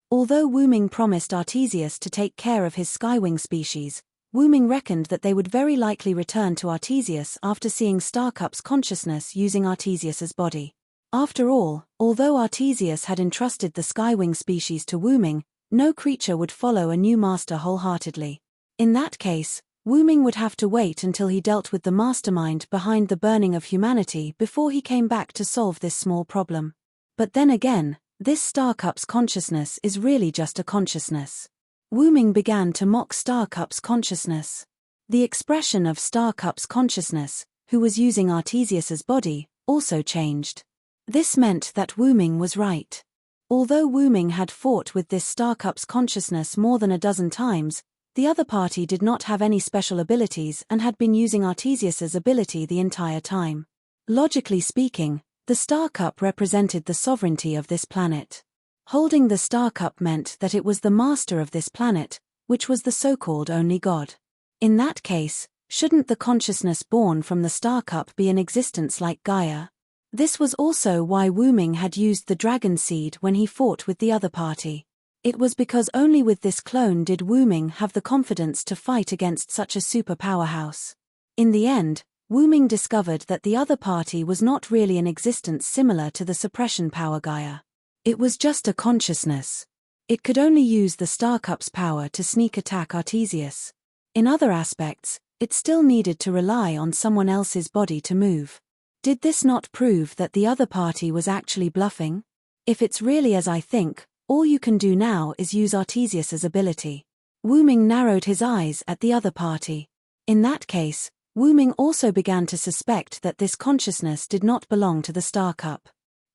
[SPEAKER 1] Although Wu Ming promised Artesius to take care of his Skywing species, Wu Ming reckoned that they would very likely return to Artesius after seeing Starcup's consciousness using Artesius's body. After all, although Artesius had entrusted the Skywing species to Wu Ming, no creature would follow a new master wholeheartedly. In that case, Wu Ming would have to wait until he dealt with the mastermind behind the burning of humanity before he came back to solve this small problem. But then again, this Starcup's consciousness is really just a consciousness. Wu Ming began to mock Starcup's consciousness. The expression of Starcup's consciousness, who was using Artesius's body, also changed. This meant that Wu Ming was right. Although Wu Ming had fought with this Starcup's consciousness more than a dozen times, the other party did not have any special abilities and had been using Artesius's ability the entire time. Logically speaking, the Starcup represented the sovereignty of this planet. Holding the Starcup meant that it was the master of this planet, which was the so-called only god. In that case, shouldn't the consciousness born from the Starcup be in existence like Gaia? This was also why Wu Ming had used the Dragon Seed when he fought with the other party. It was because only with this clone did Wu Ming have the confidence to fight against such a super powerhouse. In the end, Wu Ming discovered that the other party was not really an existence similar to the suppression power Gaia. It was just a consciousness. It could only use the Starcup's power to sneak attack Artesius. In other aspects, it still needed to rely on someone else's body to move. Did this not prove that the other party was actually bluffing? If it's really as I think, all you can do now is use Artesius's ability. Wu Ming narrowed his eyes at the other party. In that case, Wu Ming also began to suspect that this consciousness did not belong to the Starcup.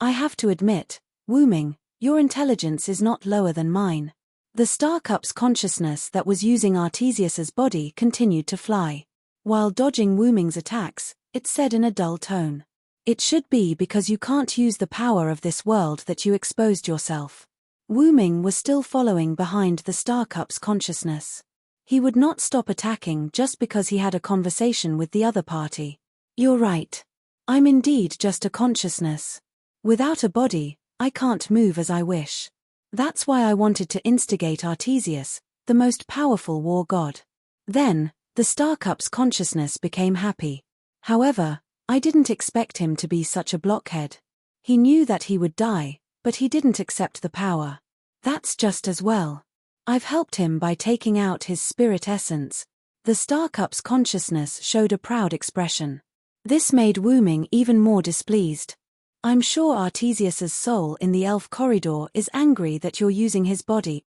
[SPEAKER 1] I have to admit, Wu Ming, your intelligence is not lower than mine. The Starcup's consciousness that was using Artesius's body continued to fly. While dodging Wu Ming's attacks, it said in a dull tone. It should be because you can't use the power of this world that you exposed yourself. Wu Ming was still following behind the Starcup's consciousness. He would not stop attacking just because he had a conversation with the other party. You're right. I'm indeed just a consciousness. Without a body, I can't move as I wish. That's why I wanted to instigate Artesius, the most powerful war god. Then, the Star-Cup's consciousness became happy. However, I didn't expect him to be such a blockhead. He knew that he would die, but he didn't accept the power. That's just as well. I've helped him by taking out his spirit essence. The Star-Cup's consciousness showed a proud expression. This made Wu Ming even more displeased. I'm sure Artesius's soul in the elf corridor is angry that you're using his body.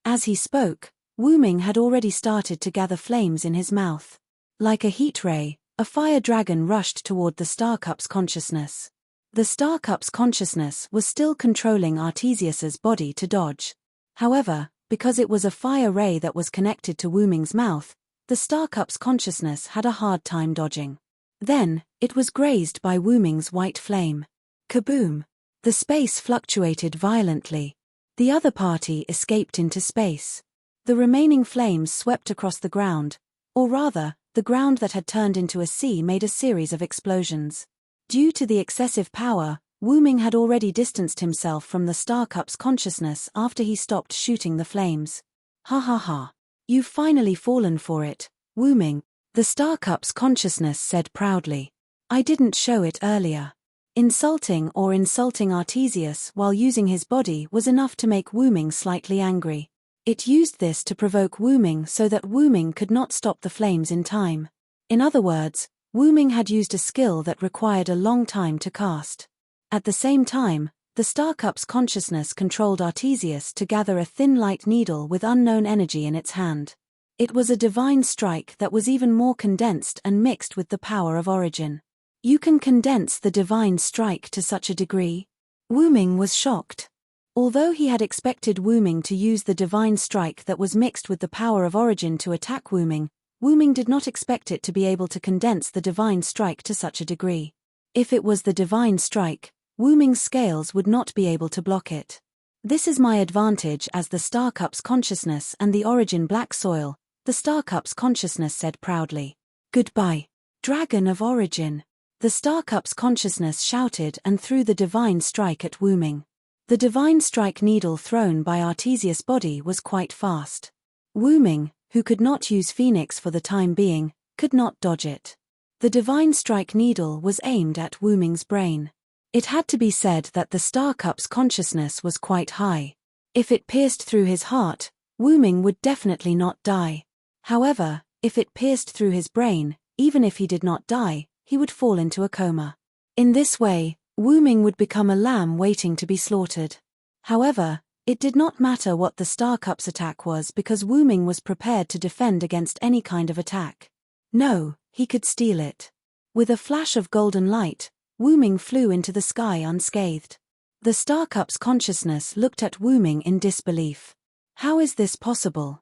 [SPEAKER 1] As he spoke, Wu Ming had already started to gather flames in his mouth. Like a heat ray, a fire dragon rushed toward the Star-Cup's consciousness. The Star-Cup's consciousness was still controlling Artesius's body to dodge. However, because it was a fire ray that was connected to Wu Ming's mouth, the Star-Cup's consciousness had a hard time dodging. Then, it was grazed by Wu Ming's white flame. Kaboom! The space fluctuated violently. The other party escaped into space. The remaining flames swept across the ground, or rather, the ground that had turned into a sea made a series of explosions. Due to the excessive power, Wu Ming had already distanced himself from the Star-Cup's consciousness after he stopped shooting the flames. Ha ha ha. You've finally fallen for it, Wu Ming, the Star-Cup's consciousness said proudly. I didn't show it earlier. Insulting Artesius while using his body was enough to make Wu Ming slightly angry. It used this to provoke Wu Ming so that Wu Ming could not stop the flames in time. In other words, Wu Ming had used a skill that required a long time to cast. At the same time, the Star-Cup's consciousness controlled Artesius to gather a thin light needle with unknown energy in its hand. It was a divine strike that was even more condensed and mixed with the power of origin. You can condense the divine strike to such a degree? Wu Ming was shocked. Although he had expected Wu Ming to use the divine strike that was mixed with the power of origin to attack Wu Ming did not expect it to be able to condense the divine strike to such a degree. If it was the divine strike, Wu Ming's scales would not be able to block it. This is my advantage as the Star-Cup's consciousness and the origin black soil, the Star-Cup's consciousness said proudly. Goodbye, Dragon of Origin. The Star-Cup's consciousness shouted and threw the divine strike at Wu Ming. The divine strike needle thrown by Artesius' body was quite fast. Wu Ming, who could not use Phoenix for the time being, could not dodge it. The divine strike needle was aimed at Wu Ming's brain. It had to be said that the Star-Cup's consciousness was quite high. If it pierced through his heart, Wu Ming would definitely not die. However, if it pierced through his brain, even if he did not die, he would fall into a coma. In this way, Wu Ming would become a lamb waiting to be slaughtered. However, it did not matter what the Star-Cup's attack was because Wu Ming was prepared to defend against any kind of attack. No, he could steal it. With a flash of golden light, Wu Ming flew into the sky unscathed. The Star-Cup's consciousness looked at Wu Ming in disbelief. How is this possible?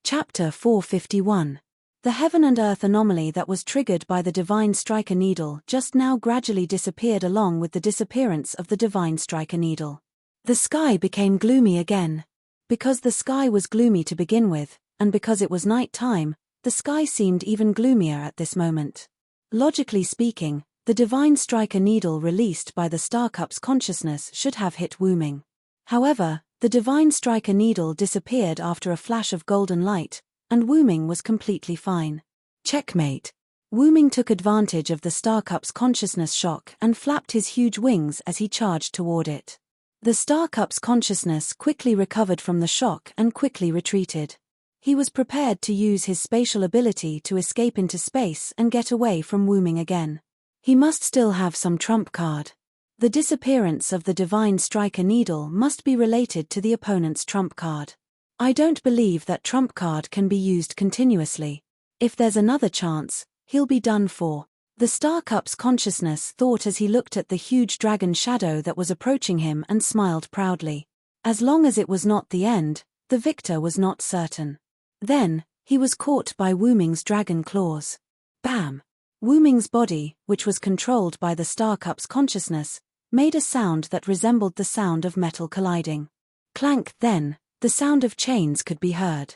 [SPEAKER 1] Chapter 451. The heaven and earth anomaly that was triggered by the divine striker needle just now gradually disappeared along with the disappearance of the divine striker needle. The sky became gloomy again. Because the sky was gloomy to begin with, and because it was night time, the sky seemed even gloomier at this moment. Logically speaking, the divine striker needle released by the Star-Cup's consciousness should have hit Wu Ming. However, the divine striker needle disappeared after a flash of golden light, and Wu Ming was completely fine. Checkmate. Wu Ming took advantage of the Star-Cup's consciousness shock and flapped his huge wings as he charged toward it. The Star-Cup's consciousness quickly recovered from the shock and quickly retreated. He was prepared to use his spatial ability to escape into space and get away from Wu Ming again. He must still have some trump card. The disappearance of the divine striker needle must be related to the opponent's trump card. I don't believe that trump card can be used continuously. If there's another chance, he'll be done for. The Star-Cup's consciousness thought as he looked at the huge dragon shadow that was approaching him and smiled proudly. As long as it was not the end, the victor was not certain. Then, he was caught by Wu Ming's dragon claws. Bam! Wu Ming's body, which was controlled by the Star-Cup's consciousness, made a sound that resembled the sound of metal colliding. Clank. Then, the sound of chains could be heard.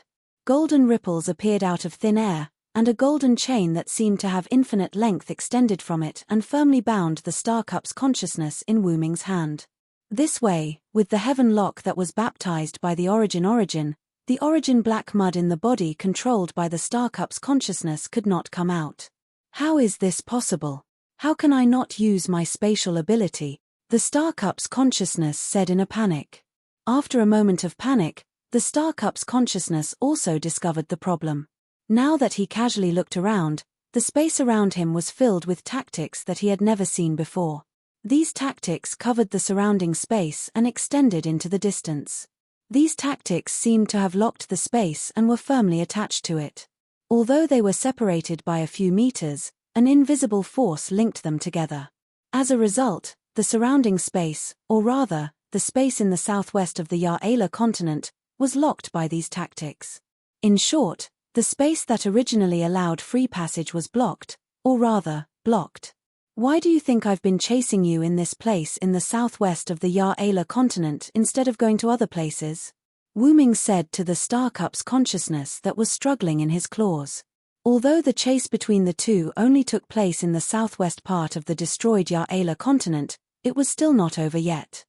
[SPEAKER 1] Golden ripples appeared out of thin air, and a golden chain that seemed to have infinite length extended from it and firmly bound the star cup's consciousness in Wu Ming's hand. This way, with the heaven lock that was baptized by the origin, the origin black mud in the body controlled by the star cup's consciousness could not come out. How is this possible? How can I not use my spatial ability? The star cup's consciousness said in a panic. After a moment of panic, the star cup's consciousness also discovered the problem. Now that he casually looked around, the space around him was filled with tactics that he had never seen before. These tactics covered the surrounding space and extended into the distance. These tactics seemed to have locked the space and were firmly attached to it. Although they were separated by a few meters, an invisible force linked them together. As a result, the surrounding space, or rather, the space in the southwest of the Ya'ala continent, was locked by these tactics. In short, the space that originally allowed free passage was blocked, or rather, blocked. Why do you think I've been chasing you in this place in the southwest of the Ya'ala continent instead of going to other places? Wu Ming said to the star cup's consciousness that was struggling in his claws. Although the chase between the two only took place in the southwest part of the destroyed Ya'ala continent, it was still not over yet.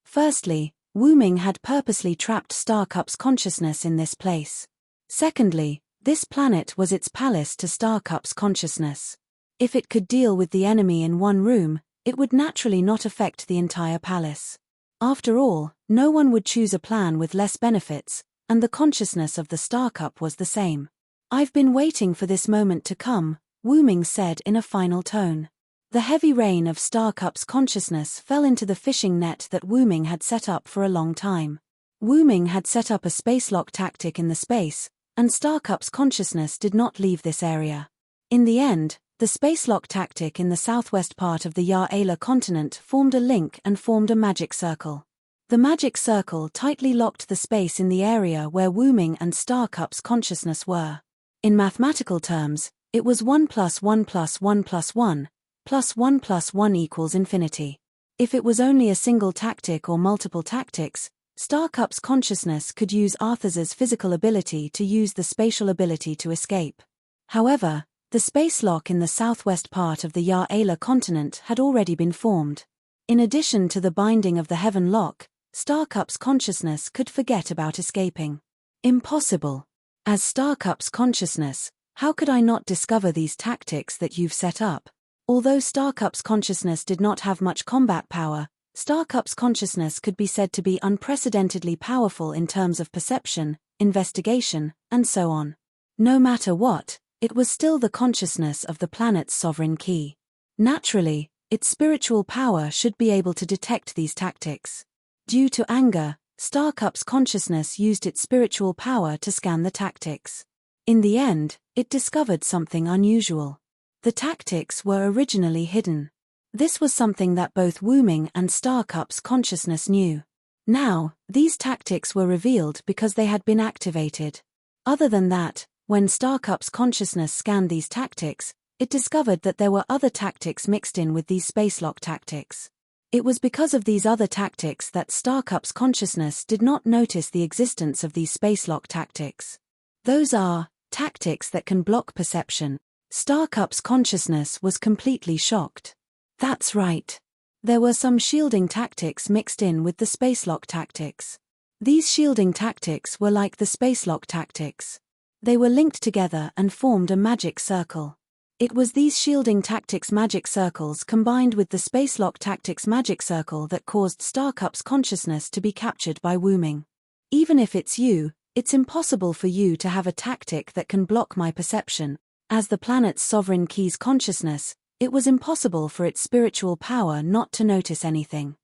[SPEAKER 1] Firstly, Wu Ming had purposely trapped Star Cup's consciousness in this place. Secondly, this planet was its palace to Star Cup's consciousness. If it could deal with the enemy in one room, it would naturally not affect the entire palace. After all, no one would choose a plan with less benefits, and the consciousness of the Star Cup was the same. I've been waiting for this moment to come, Wu Ming said in a final tone. The heavy rain of Star Cup's consciousness fell into the fishing net that Wu Ming had set up for a long time. Wu Ming had set up a space lock tactic in the space, and Star Cup's consciousness did not leave this area. In the end, the space lock tactic in the southwest part of the Ya'ala continent formed a link and formed a magic circle. The magic circle tightly locked the space in the area where Wu Ming and Star Cup's consciousness were. In mathematical terms, it was 1 + 1 + 1 + 1, plus 1 + 1 equals infinity. If it was only a single tactic or multiple tactics, Star Cup's consciousness could use Arthur's physical ability to use the spatial ability to escape. However, the space lock in the southwest part of the Ya'ala continent had already been formed. In addition to the binding of the heaven lock, Star Cup's consciousness could forget about escaping. Impossible. As Star Cup's consciousness, how could I not discover these tactics that you've set up? Although Star Cup's consciousness did not have much combat power, Star Cup's consciousness could be said to be unprecedentedly powerful in terms of perception, investigation, and so on. No matter what, it was still the consciousness of the planet's sovereign key. Naturally, its spiritual power should be able to detect these tactics. Due to anger, Star Cup's consciousness used its spiritual power to scan the tactics. In the end, it discovered something unusual. The tactics were originally hidden. This was something that both Wu Ming and Star Cup's consciousness knew. Now, these tactics were revealed because they had been activated. Other than that, when Star Cup's consciousness scanned these tactics, it discovered that there were other tactics mixed in with these spacelock tactics. It was because of these other tactics that Star Cup's consciousness did not notice the existence of these spacelock tactics. Those are tactics that can block perception. Star Cup's consciousness was completely shocked. That's right. There were some shielding tactics mixed in with the spacelock tactics. These shielding tactics were like the spacelock tactics. They were linked together and formed a magic circle. It was these shielding tactics magic circles combined with the spacelock tactics magic circle that caused Star Cup's consciousness to be captured by Wu Ming. Even if it's you, it's impossible for you to have a tactic that can block my perception. As the planet's sovereign key's consciousness, it was impossible for its spiritual power not to notice anything.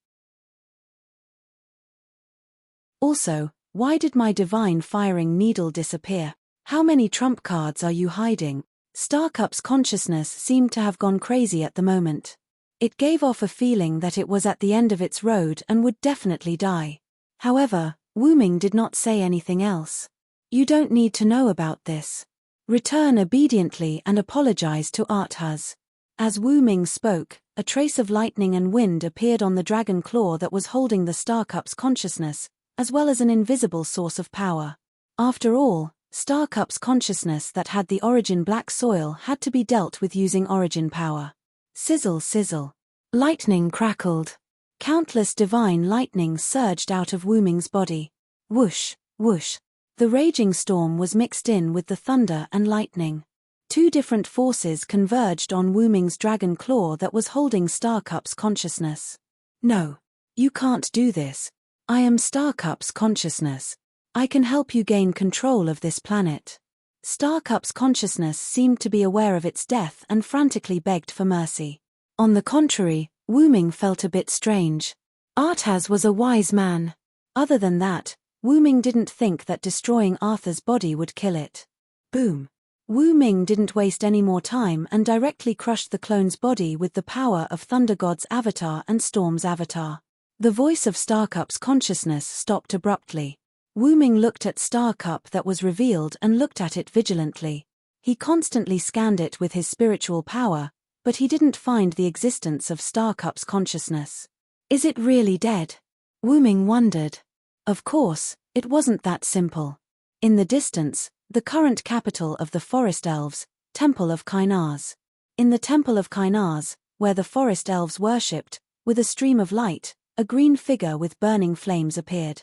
[SPEAKER 1] Also, why did my divine firing needle disappear? How many trump cards are you hiding? Star Cup's consciousness seemed to have gone crazy at the moment. It gave off a feeling that it was at the end of its road and would definitely die. However, Wu Ming did not say anything else. You don't need to know about this. Return obediently and apologize to Arthur. As Wu Ming spoke, a trace of lightning and wind appeared on the dragon claw that was holding the Star Cup's consciousness, as well as an invisible source of power. After all, Starcup's consciousness that had the origin black soil had to be dealt with using origin power. Sizzle sizzle. Lightning crackled. Countless divine lightning surged out of Wu Ming's body. Whoosh, whoosh. The raging storm was mixed in with the thunder and lightning. Two different forces converged on Wu Ming's dragon claw that was holding Starcup's consciousness. No. You can't do this. I am Starcup's consciousness. I can help you gain control of this planet. Starcup's consciousness seemed to be aware of its death and frantically begged for mercy. On the contrary, Wu Ming felt a bit strange. Arthas was a wise man. Other than that, Wu Ming didn't think that destroying Arthur's body would kill it. Boom. Wu Ming didn't waste any more time and directly crushed the clone's body with the power of Thunder God's avatar and Storm's avatar. The voice of Starcup's consciousness stopped abruptly. Wu Ming looked at Starcup that was revealed and looked at it vigilantly. He constantly scanned it with his spiritual power, but he didn't find the existence of Starcup's consciousness. Is it really dead? Wu Ming wondered. Of course, it wasn't that simple. In the distance, the current capital of the Forest Elves, Temple of Kainaz. In the Temple of Kainaz, where the Forest Elves worshipped, with a stream of light, a green figure with burning flames appeared.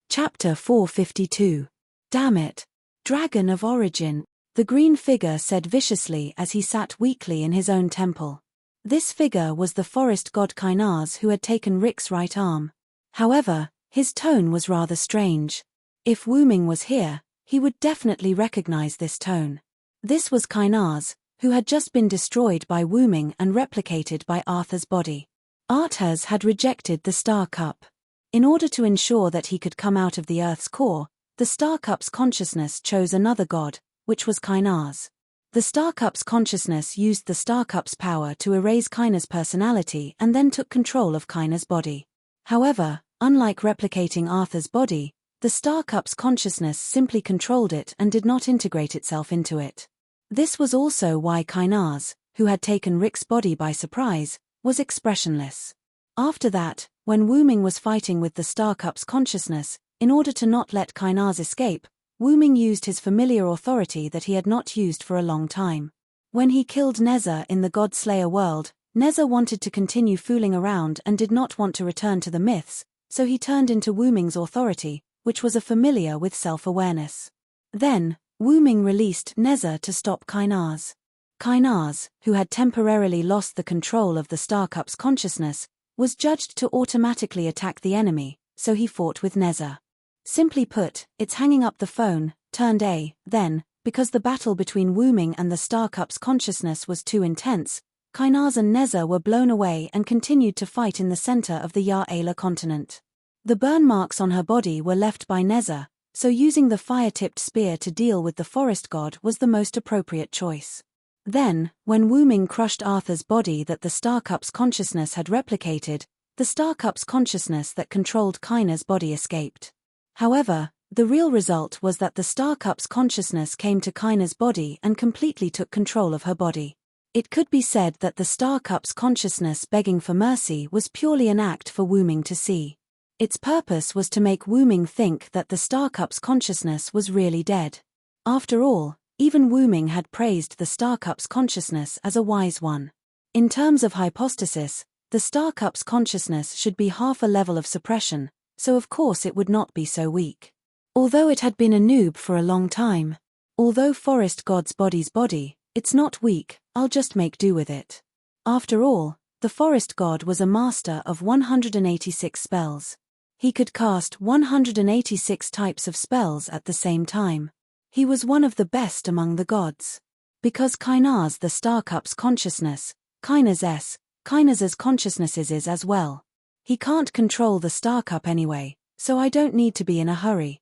[SPEAKER 1] Chapter 452. Damn it. Dragon of Origin, the green figure said viciously as he sat weakly in his own temple. This figure was the forest god Kainaz who had taken Rick's right arm. However, his tone was rather strange. If Wu Ming was here, he would definitely recognize this tone. This was Kainaz, who had just been destroyed by Wu Ming and replicated by Arthur's body. Arthas had rejected the Star Cup. In order to ensure that he could come out of the Earth's core, the Star Cup's consciousness chose another god, which was Kainaz. The Star Cup's consciousness used the Star Cup's power to erase Kaina's personality and then took control of Kaina's body. However, unlike replicating Arthur's body, the Star Cup's consciousness simply controlled it and did not integrate itself into it. This was also why Kainaz, who had taken Rick's body by surprise, was expressionless. After that, when Wu Ming was fighting with the Star Cup's consciousness, in order to not let Kainaz escape, Wu Ming used his familiar authority that he had not used for a long time. When he killed Neza in the God-Slayer world, Neza wanted to continue fooling around and did not want to return to the myths, so he turned into Wu Ming's authority, which was a familiar with self-awareness. Then, Wu Ming released Neza to stop Kainaz. Kainaz, who had temporarily lost the control of the Star Cup's consciousness, was judged to automatically attack the enemy, so he fought with Neza. Simply put, it's hanging up the phone, turned A, then, because the battle between Wu Ming and the Star Cup's consciousness was too intense, Kainaz and Neza were blown away and continued to fight in the center of the Ya-Ala continent. The burn marks on her body were left by Neza, so using the fire-tipped spear to deal with the forest god was the most appropriate choice. Then, when Wu Ming crushed Arthur's body that the Star Cup's consciousness had replicated, the Star Cup's consciousness that controlled Kaina's body escaped. However, the real result was that the Star Cup's consciousness came to Kaina's body and completely took control of her body. It could be said that the Star Cup's consciousness begging for mercy was purely an act for Wu Ming to see. Its purpose was to make Wu Ming think that the Star Cup's consciousness was really dead. After all, even Wu Ming had praised the Star Cup's consciousness as a wise one. In terms of hypostasis, the Star Cup's consciousness should be half a level of suppression, so of course it would not be so weak. Although it had been a noob for a long time. Although Forest God's body's body, it's not weak, I'll just make do with it. After all, the Forest God was a master of 186 spells. He could cast 186 types of spells at the same time. He was one of the best among the gods. Because Kainaz the Star Cup's consciousness, Kainaz's consciousness is as well. He can't control the Star Cup anyway, so I don't need to be in a hurry.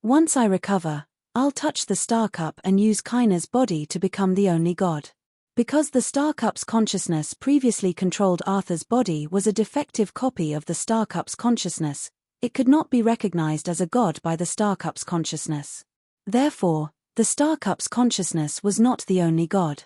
[SPEAKER 1] Once I recover, I'll touch the Star Cup and use Kaina's body to become the only god. Because the Star Cup's consciousness previously controlled Arthur's body was a defective copy of the Star Cup's consciousness, it could not be recognized as a god by the Star Cup's consciousness. Therefore, the Star Cup's consciousness was not the only god.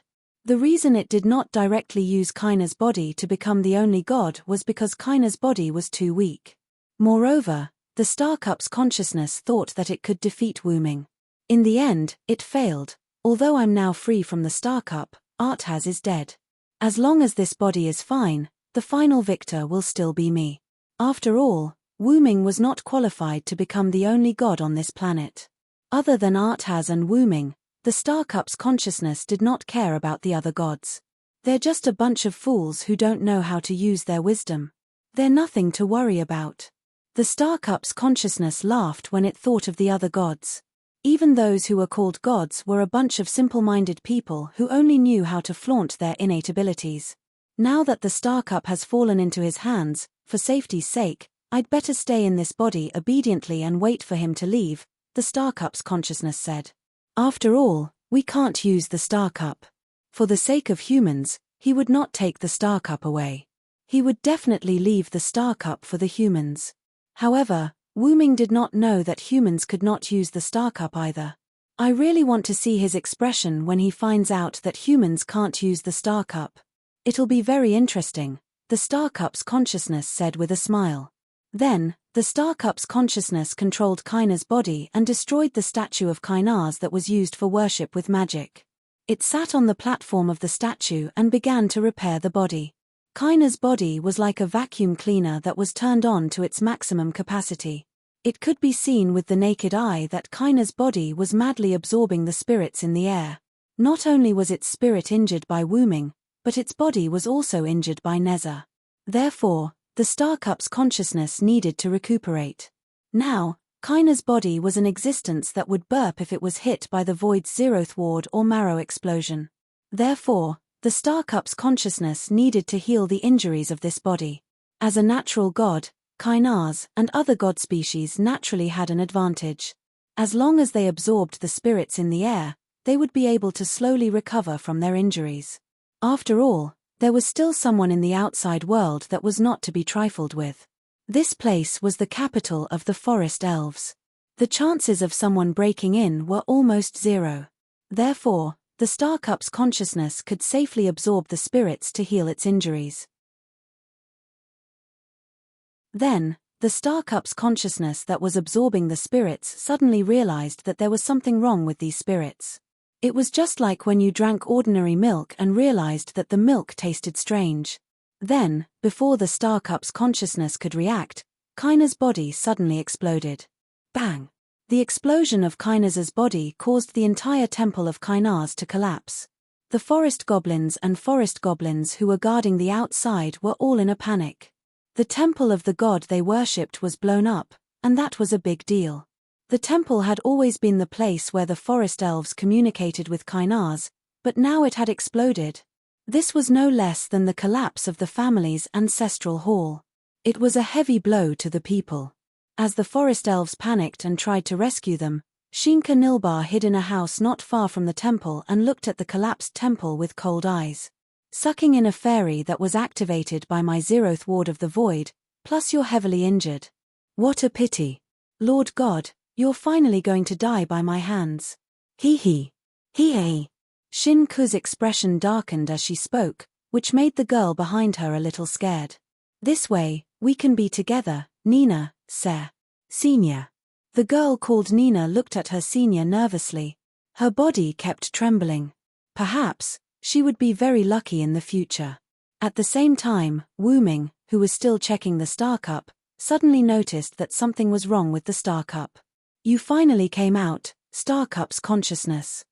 [SPEAKER 1] The reason it did not directly use Kaina's body to become the only god was because Kaina's body was too weak. Moreover, the Star Cup's consciousness thought that it could defeat Wu Ming. In the end, it failed. Although I'm now free from the Star Cup, Arthas is dead. As long as this body is fine, the final victor will still be me. After all, Wu Ming was not qualified to become the only god on this planet. Other than Arthas and Wu Ming, the Star Cup's consciousness did not care about the other gods. They're just a bunch of fools who don't know how to use their wisdom. They're nothing to worry about. The Star Cup's consciousness laughed when it thought of the other gods. Even those who were called gods were a bunch of simple-minded people who only knew how to flaunt their innate abilities. Now that the Star Cup has fallen into his hands, for safety's sake, I'd better stay in this body obediently and wait for him to leave, the Star Cup's consciousness said. After all, we can't use the Star Cup. For the sake of humans, he would not take the Star Cup away. He would definitely leave the Star Cup for the humans. However, Wu Ming did not know that humans could not use the Star Cup either. I really want to see his expression when he finds out that humans can't use the Star Cup. It'll be very interesting, the Star Cup's consciousness said with a smile. Then, the Star Cup's consciousness controlled Kaina's body and destroyed the statue of Kainaz that was used for worship with magic. It sat on the platform of the statue and began to repair the body. Kaina's body was like a vacuum cleaner that was turned on to its maximum capacity. It could be seen with the naked eye that Kaina's body was madly absorbing the spirits in the air. Not only was its spirit injured by Wu Ming, but its body was also injured by Neza. Therefore, the Star Cup's consciousness needed to recuperate. Now, Kaina's body was an existence that would burp if it was hit by the Void's zeroth ward or marrow explosion. Therefore, the Star Cup's consciousness needed to heal the injuries of this body. As a natural god, Kainaz and other god species naturally had an advantage. As long as they absorbed the spirits in the air, they would be able to slowly recover from their injuries. After all, there was still someone in the outside world that was not to be trifled with. This place was the capital of the forest elves. The chances of someone breaking in were almost zero. Therefore, the Star Cup's consciousness could safely absorb the spirits to heal its injuries. Then, the Star Cup's consciousness that was absorbing the spirits suddenly realized that there was something wrong with these spirits. It was just like when you drank ordinary milk and realized that the milk tasted strange. Then, before the Star Cup's consciousness could react, Kaina's body suddenly exploded. Bang! The explosion of Kainaz's body caused the entire temple of Kainaz to collapse. The forest goblins who were guarding the outside were all in a panic. The temple of the god they worshipped was blown up, and that was a big deal. The temple had always been the place where the forest elves communicated with Kainaz, but now it had exploded. This was no less than the collapse of the family's ancestral hall. It was a heavy blow to the people. As the forest elves panicked and tried to rescue them, Shinka Nilbar hid in a house not far from the temple and looked at the collapsed temple with cold eyes. Sucking in a fairy that was activated by my zeroth ward of the void, plus you're heavily injured. What a pity. Lord God, you're finally going to die by my hands. Hee. Shin Ku's expression darkened as she spoke, which made the girl behind her a little scared. This way, we can be together, Nina, Senior. The girl called Nina looked at her senior nervously. Her body kept trembling. Perhaps, she would be very lucky in the future. At the same time, Wu Ming, who was still checking the Star Cup, suddenly noticed that something was wrong with the Star Cup. You finally came out, Star Cup's consciousness.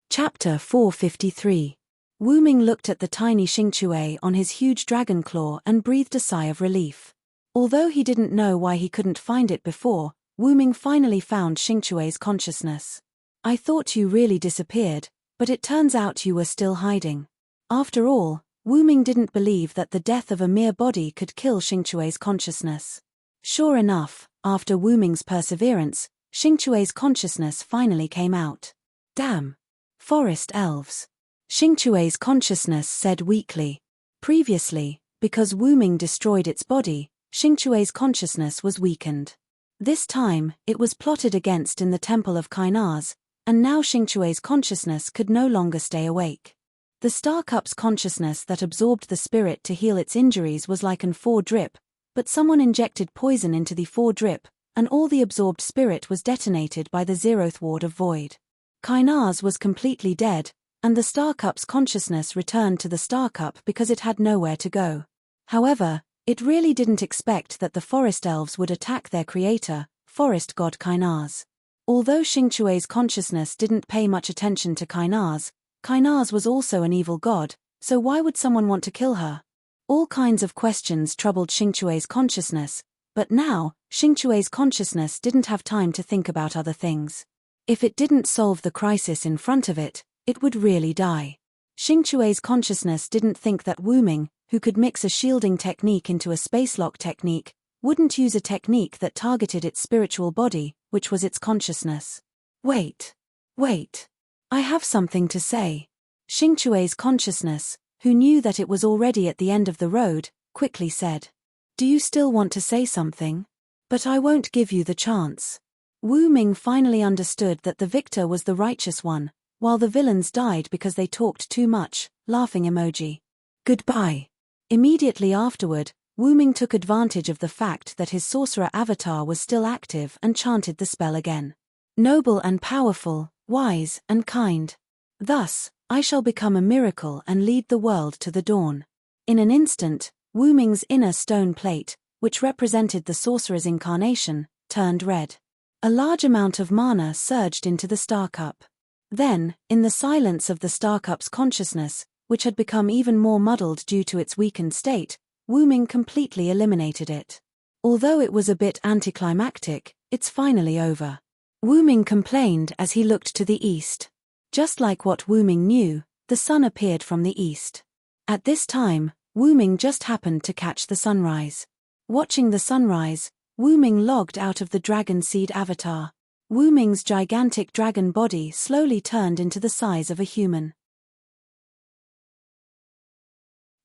[SPEAKER 1] Chapter 453. Wu Ming looked at the tiny Xingque on his huge dragon claw and breathed a sigh of relief. Although he didn't know why he couldn't find it before, Wu Ming finally found Xingque's consciousness. I thought you really disappeared, but it turns out you were still hiding. After all, Wu Ming didn't believe that the death of a mere body could kill Xingque's consciousness. Sure enough, after Wu Ming's perseverance, Xingque's consciousness finally came out. Damn! Forest elves. Xingque's consciousness said weakly. Previously, because Wu Ming destroyed its body, Xingque's consciousness was weakened. This time, it was plotted against in the temple of Kainaz, and now Xingque's consciousness could no longer stay awake. The star cup's consciousness that absorbed the spirit to heal its injuries was like an 4-drip, but someone injected poison into the 4-drip, and all the absorbed spirit was detonated by the 0th ward of void. Kainaz was completely dead, and the star cup's consciousness returned to the star cup because it had nowhere to go. However, it really didn't expect that the forest elves would attack their creator, forest god Kainaz. Although Xingque's consciousness didn't pay much attention to Kainaz, Kainaz was also an evil god, so why would someone want to kill her? All kinds of questions troubled Xingque's consciousness, but now, Xingque's consciousness didn't have time to think about other things. If it didn't solve the crisis in front of it, it would really die. Xingque's consciousness didn't think that Wu Ming, who could mix a shielding technique into a spacelock technique, wouldn't use a technique that targeted its spiritual body, which was its consciousness. Wait. I have something to say. Xingque's consciousness, who knew that it was already at the end of the road, quickly said. Do you still want to say something? But I won't give you the chance. Wu Ming finally understood that the victor was the righteous one, while the villains died because they talked too much, laughing emoji. Goodbye. Immediately afterward, Wu Ming took advantage of the fact that his sorcerer avatar was still active and chanted the spell again. Noble and powerful, wise and kind. Thus, I shall become a miracle and lead the world to the dawn. In an instant, Wu Ming's inner stone plate, which represented the sorcerer's incarnation, turned red. A large amount of mana surged into the star cup. Then, in the silence of the star cup's consciousness, which had become even more muddled due to its weakened state, Wu Ming completely eliminated it. Although it was a bit anticlimactic, it's finally over. Wu Ming complained as he looked to the east. Just like what Wu Ming knew, the sun appeared from the east. At this time, Wu Ming just happened to catch the sunrise. Watching the sunrise, Wu Ming logged out of the dragon seed avatar. Wu Ming's gigantic dragon body slowly turned into the size of a human.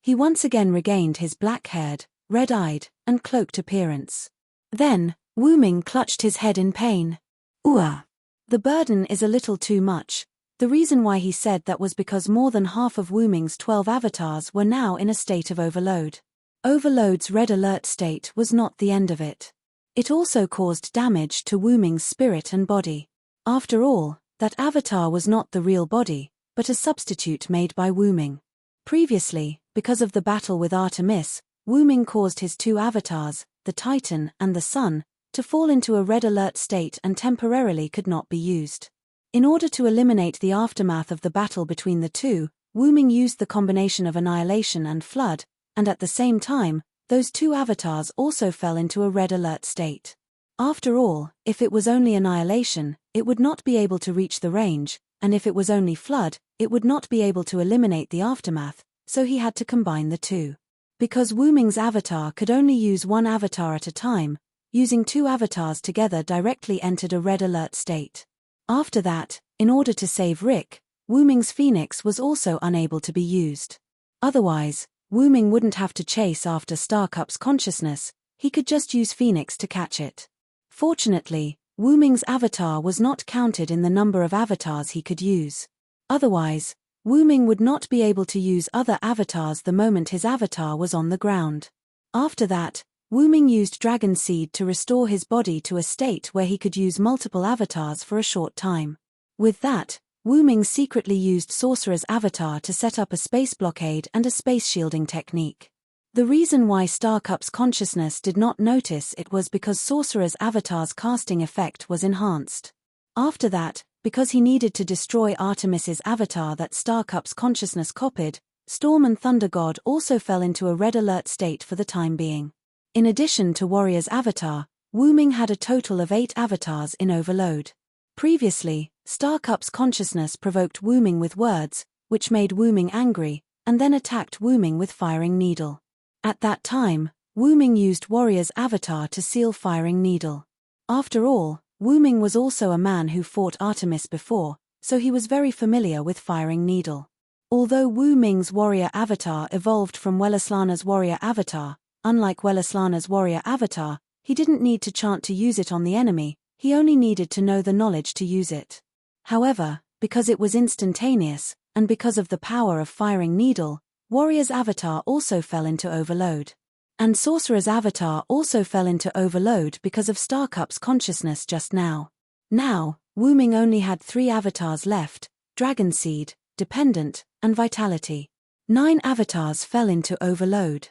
[SPEAKER 1] He once again regained his black-haired, red-eyed, and cloaked appearance. Then, Wu Ming clutched his head in pain. Ooh! The burden is a little too much. The reason why he said that was because more than half of Wu Ming's 12 avatars were now in a state of overload. Overload's red alert state was not the end of it. It also caused damage to Wu Ming's spirit and body. After all, that avatar was not the real body, but a substitute made by Wu Ming. Previously, because of the battle with Artemis, Wu Ming caused his 2 avatars, the Titan and the Sun, to fall into a red alert state and temporarily could not be used. In order to eliminate the aftermath of the battle between the two, Wu Ming used the combination of Annihilation and Flood, and at the same time, those 2 avatars also fell into a red alert state. After all, if it was only Annihilation, it would not be able to reach the range, and if it was only Flood, it would not be able to eliminate the aftermath, so he had to combine the 2. Because Wu Ming's avatar could only use 1 avatar at a time, using 2 avatars together directly entered a red alert state. After that, in order to save Rick, Wu Ming's Phoenix was also unable to be used. Otherwise, Wu Ming wouldn't have to chase after Star Cup's consciousness, he could just use Phoenix to catch it. Fortunately, Wu Ming's avatar was not counted in the number of avatars he could use. Otherwise, Wu Ming would not be able to use other avatars the moment his avatar was on the ground. After that, Wu Ming used Dragon Seed to restore his body to a state where he could use multiple avatars for a short time. With that, Wu Ming secretly used Sorcerer's avatar to set up a space blockade and a space shielding technique. The reason why Star Cup's consciousness did not notice it was because Sorcerer's avatar's casting effect was enhanced. After that, because he needed to destroy Artemis's avatar that Star Cup's consciousness copied, Storm and Thunder God also fell into a red alert state for the time being. In addition to Warrior's avatar, Wu Ming had a total of 8 avatars in overload. Previously, Star Cup's consciousness provoked Wu Ming with words, which made Wu Ming angry, and then attacked Wu Ming with Firing Needle. At that time, Wu Ming used Warrior's avatar to seal Firing Needle. After all, Wu Ming was also a man who fought Artemis before, so he was very familiar with Firing Needle. Although Wu Ming's warrior avatar evolved from Welaslana's warrior avatar, unlike Welaslana's warrior avatar, he didn't need to chant to use it on the enemy, he only needed to know the knowledge to use it. However, because it was instantaneous, and because of the power of firing needle, Warrior's avatar also fell into overload. And Sorcerer's avatar also fell into overload because of Starcup's consciousness just now. Now, Wu Ming only had 3 avatars left: Dragon Seed, Dependent, and Vitality. 9 avatars fell into overload.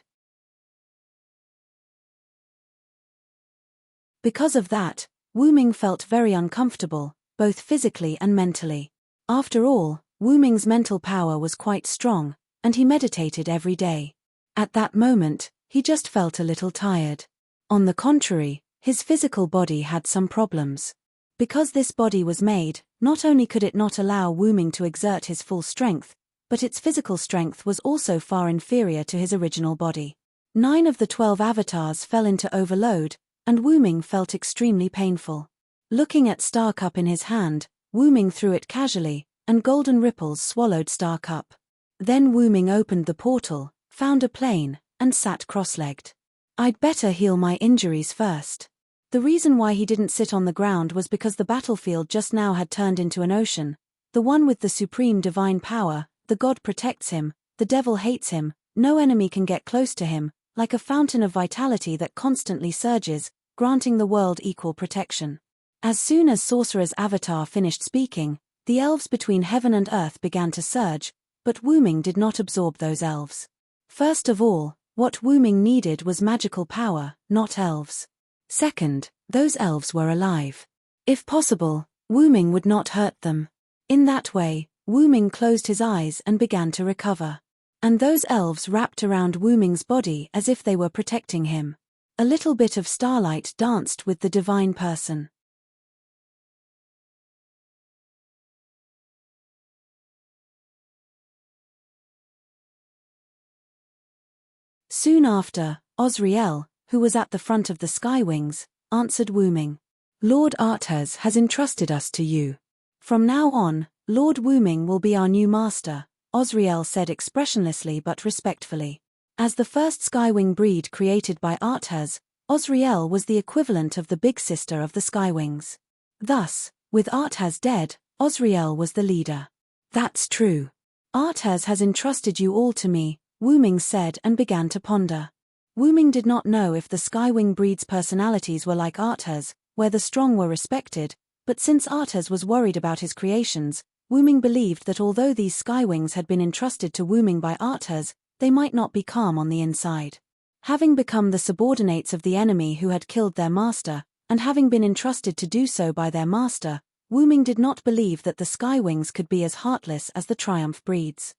[SPEAKER 1] Because of that, Wu Ming felt very uncomfortable, both physically and mentally. After all, Wu Ming's mental power was quite strong, and he meditated every day. At that moment, he just felt a little tired. On the contrary, his physical body had some problems. Because this body was made, not only could it not allow Wu Ming to exert his full strength, but its physical strength was also far inferior to his original body. 9 of the 12 avatars fell into overload, and Wu Ming felt extremely painful. Looking at Starcup in his hand, Wu Ming threw it casually, and golden ripples swallowed Starcup. Then Wu Ming opened the portal, found a plane, and sat cross-legged. I'd better heal my injuries first. The reason why he didn't sit on the ground was because the battlefield just now had turned into an ocean. The one with the supreme divine power, the god protects him, the devil hates him, no enemy can get close to him, like a fountain of vitality that constantly surges, granting the world equal protection. As soon as Sorcerer's avatar finished speaking, the elves between heaven and earth began to surge, but Wu Ming did not absorb those elves. First of all, what Wu Ming needed was magical power, not elves. Second, those elves were alive. If possible, Wu Ming would not hurt them. In that way, Wu Ming closed his eyes and began to recover. And those elves wrapped around Wu Ming's body as if they were protecting him. A little bit of starlight danced with the divine person. Soon after, Osriel, who was at the front of the Skywings, answered Wu Ming. Lord Arthas has entrusted us to you. From now on, Lord Wu Ming will be our new master, Osriel said expressionlessly but respectfully. As the first Skywing breed created by Arthas, Osriel was the equivalent of the big sister of the Skywings. Thus, with Arthas dead, Osriel was the leader. That's true. Arthas has entrusted you all to me, Wu Ming said and began to ponder. Wu Ming did not know if the Skywing breed's personalities were like Arthas, where the strong were respected, but since Arthas was worried about his creations, Wu Ming believed that although these Skywings had been entrusted to Wu Ming by Arthas, they might not be calm on the inside. Having become the subordinates of the enemy who had killed their master, and having been entrusted to do so by their master, Wu Ming did not believe that the Skywings could be as heartless as the Triumph breeds.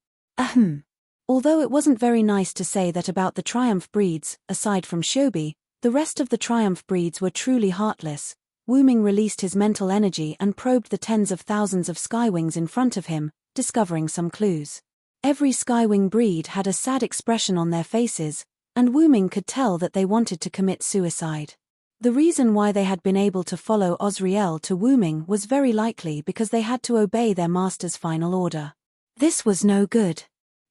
[SPEAKER 1] Although it wasn't very nice to say that about the Triumph breeds, aside from Shobi, the rest of the Triumph breeds were truly heartless, Wu Ming released his mental energy and probed the tens of thousands of Skywings in front of him, discovering some clues. Every Skywing breed had a sad expression on their faces, and Wu Ming could tell that they wanted to commit suicide. The reason why they had been able to follow Osriel to Wu Ming was very likely because they had to obey their master's final order. This was no good.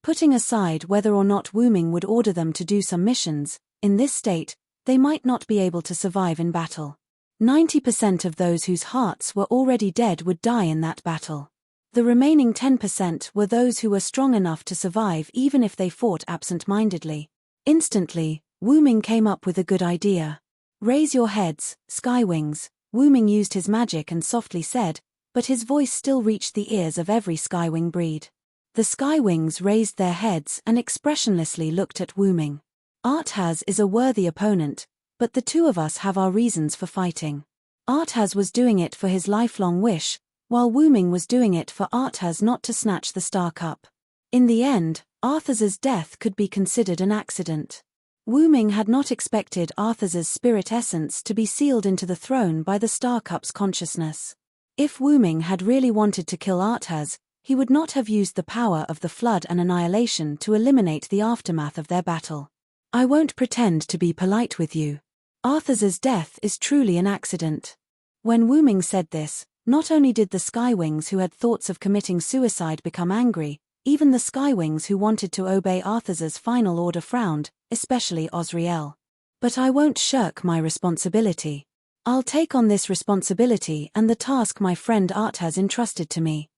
[SPEAKER 1] Putting aside whether or not Wu Ming would order them to do some missions, in this state, they might not be able to survive in battle. 90% of those whose hearts were already dead would die in that battle. The remaining 10% were those who were strong enough to survive even if they fought absent-mindedly. Instantly, Wu Ming came up with a good idea. Raise your heads, Skywings, Wu Ming used his magic and softly said, but his voice still reached the ears of every Skywing breed. The Skywings raised their heads and expressionlessly looked at Wu Ming. Arthas is a worthy opponent, but the two of us have our reasons for fighting. Arthas was doing it for his lifelong wish, while Wu Ming was doing it for Arthas not to snatch the Star Cup. In the end, Arthas's death could be considered an accident. Wu Ming had not expected Arthas's spirit essence to be sealed into the throne by the Star Cup's consciousness. If Wu Ming had really wanted to kill Arthas, he would not have used the power of the flood and annihilation to eliminate the aftermath of their battle. I won't pretend to be polite with you. Arthas's death is truly an accident. When Wu Ming said this, not only did the Skywings who had thoughts of committing suicide become angry, even the Skywings who wanted to obey Arthas's final order frowned, especially Osriel. But I won't shirk my responsibility. I'll take on this responsibility and the task my friend Art has entrusted to me.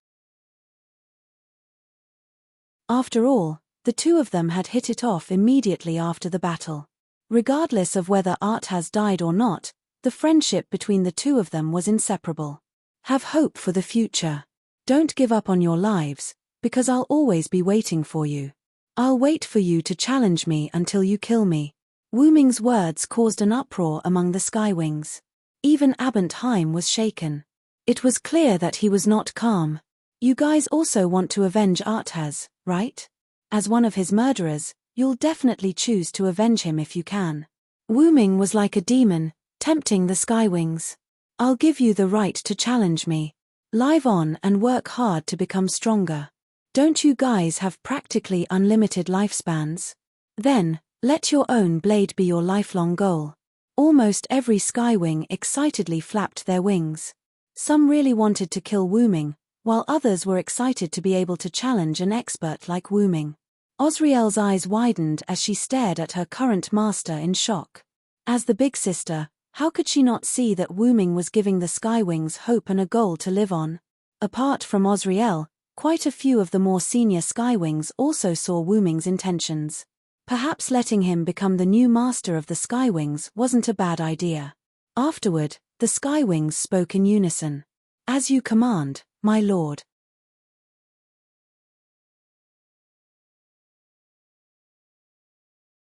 [SPEAKER 1] After all, the two of them had hit it off immediately after the battle. Regardless of whether Art has died or not, the friendship between the two of them was inseparable. Have hope for the future. Don't give up on your lives, because I'll always be waiting for you. I'll wait for you to challenge me until you kill me. Wu Ming's words caused an uproar among the Skywings. Even Abent Heim was shaken. It was clear that he was not calm. You guys also want to avenge Arthas, right? As one of his murderers, you'll definitely choose to avenge him if you can. Wu Ming was like a demon, tempting the Skywings. I'll give you the right to challenge me. Live on and work hard to become stronger. Don't you guys have practically unlimited lifespans? Then, let your own blade be your lifelong goal. Almost every Skywing excitedly flapped their wings. Some really wanted to kill Wu Ming, while others were excited to be able to challenge an expert like Wu Ming. Osriel's eyes widened as she stared at her current master in shock. As the big sister, how could she not see that Wu Ming was giving the Skywings hope and a goal to live on? Apart from Osriel, quite a few of the more senior Skywings also saw Wu Ming's intentions. Perhaps letting him become the new master of the Skywings wasn't a bad idea. Afterward, the Skywings spoke in unison. As you command, my lord.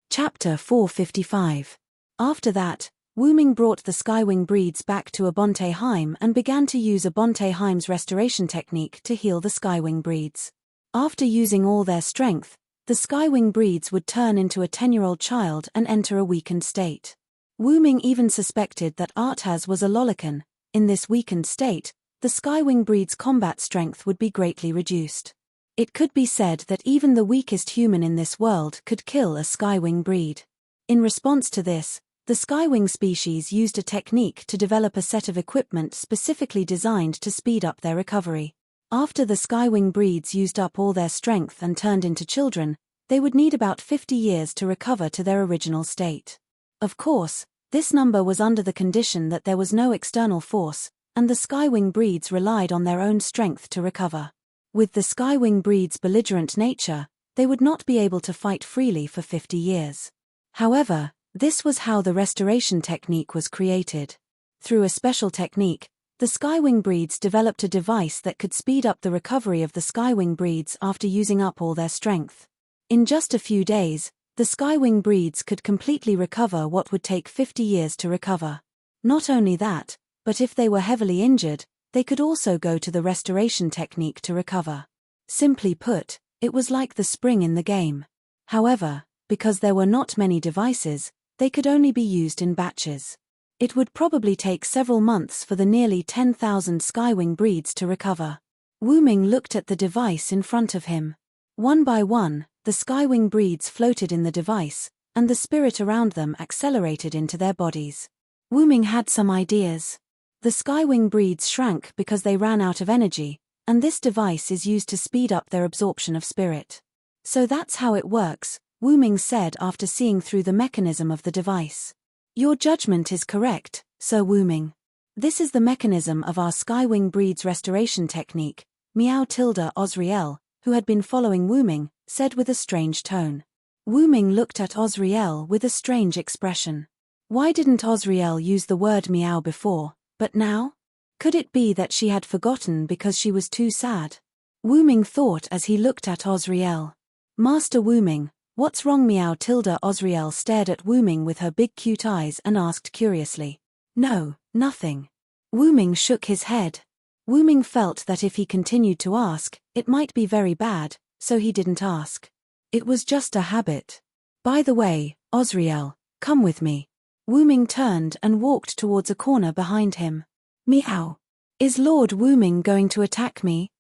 [SPEAKER 1] Chapter 455. After that, Wu Ming brought the Skywing breeds back to Abonte Heim and began to use Abonte Heim's restoration technique to heal the Skywing breeds. After using all their strength, the Skywing breeds would turn into a 10-year-old child and enter a weakened state. Wu Ming even suspected that Arthas was a Lolican. In this weakened state, the Skywing breed's combat strength would be greatly reduced. It could be said that even the weakest human in this world could kill a Skywing breed. In response to this, the Skywing species used a technique to develop a set of equipment specifically designed to speed up their recovery. After the Skywing breeds used up all their strength and turned into children, they would need about 50 years to recover to their original state. Of course, this number was under the condition that there was no external force, and the Skywing breeds relied on their own strength to recover. With the Skywing breeds' belligerent nature, they would not be able to fight freely for 50 years. However, this was how the restoration technique was created. Through a special technique, the Skywing breeds developed a device that could speed up the recovery of the Skywing breeds after using up all their strength. In just a few days, the Skywing breeds could completely recover what would take 50 years to recover. Not only that, but if they were heavily injured, they could also go to the restoration technique to recover. Simply put, it was like the spring in the game. However, because there were not many devices, they could only be used in batches. It would probably take several months for the nearly 10,000 Skywing breeds to recover. Wu Ming looked at the device in front of him. One by one, the Skywing breeds floated in the device, and the spirit around them accelerated into their bodies. Wu Ming had some ideas. The Skywing breeds shrank because they ran out of energy, and this device is used to speed up their absorption of spirit. So that's how it works, Wu Ming said after seeing through the mechanism of the device. Your judgment is correct, Sir Wu Ming. This is the mechanism of our Skywing breed's restoration technique, Meow Tilda Osriel, who had been following Wu Ming, said with a strange tone. Wu Ming looked at Osriel with a strange expression. Why didn't Osriel use the word meow before, but now? Could it be that she had forgotten because she was too sad? Wu Ming thought as he looked at Osriel. Master Wu Ming, what's wrong? Meow Tilda Osriel stared at Wu Ming with her big cute eyes and asked curiously. No, nothing. Wu Ming shook his head. Wu Ming felt that if he continued to ask, it might be very bad, so he didn't ask. It was just a habit. By the way, Osriel, come with me. Wu Ming turned and walked towards a corner behind him. Meow. Is Lord Wu Ming going to attack me?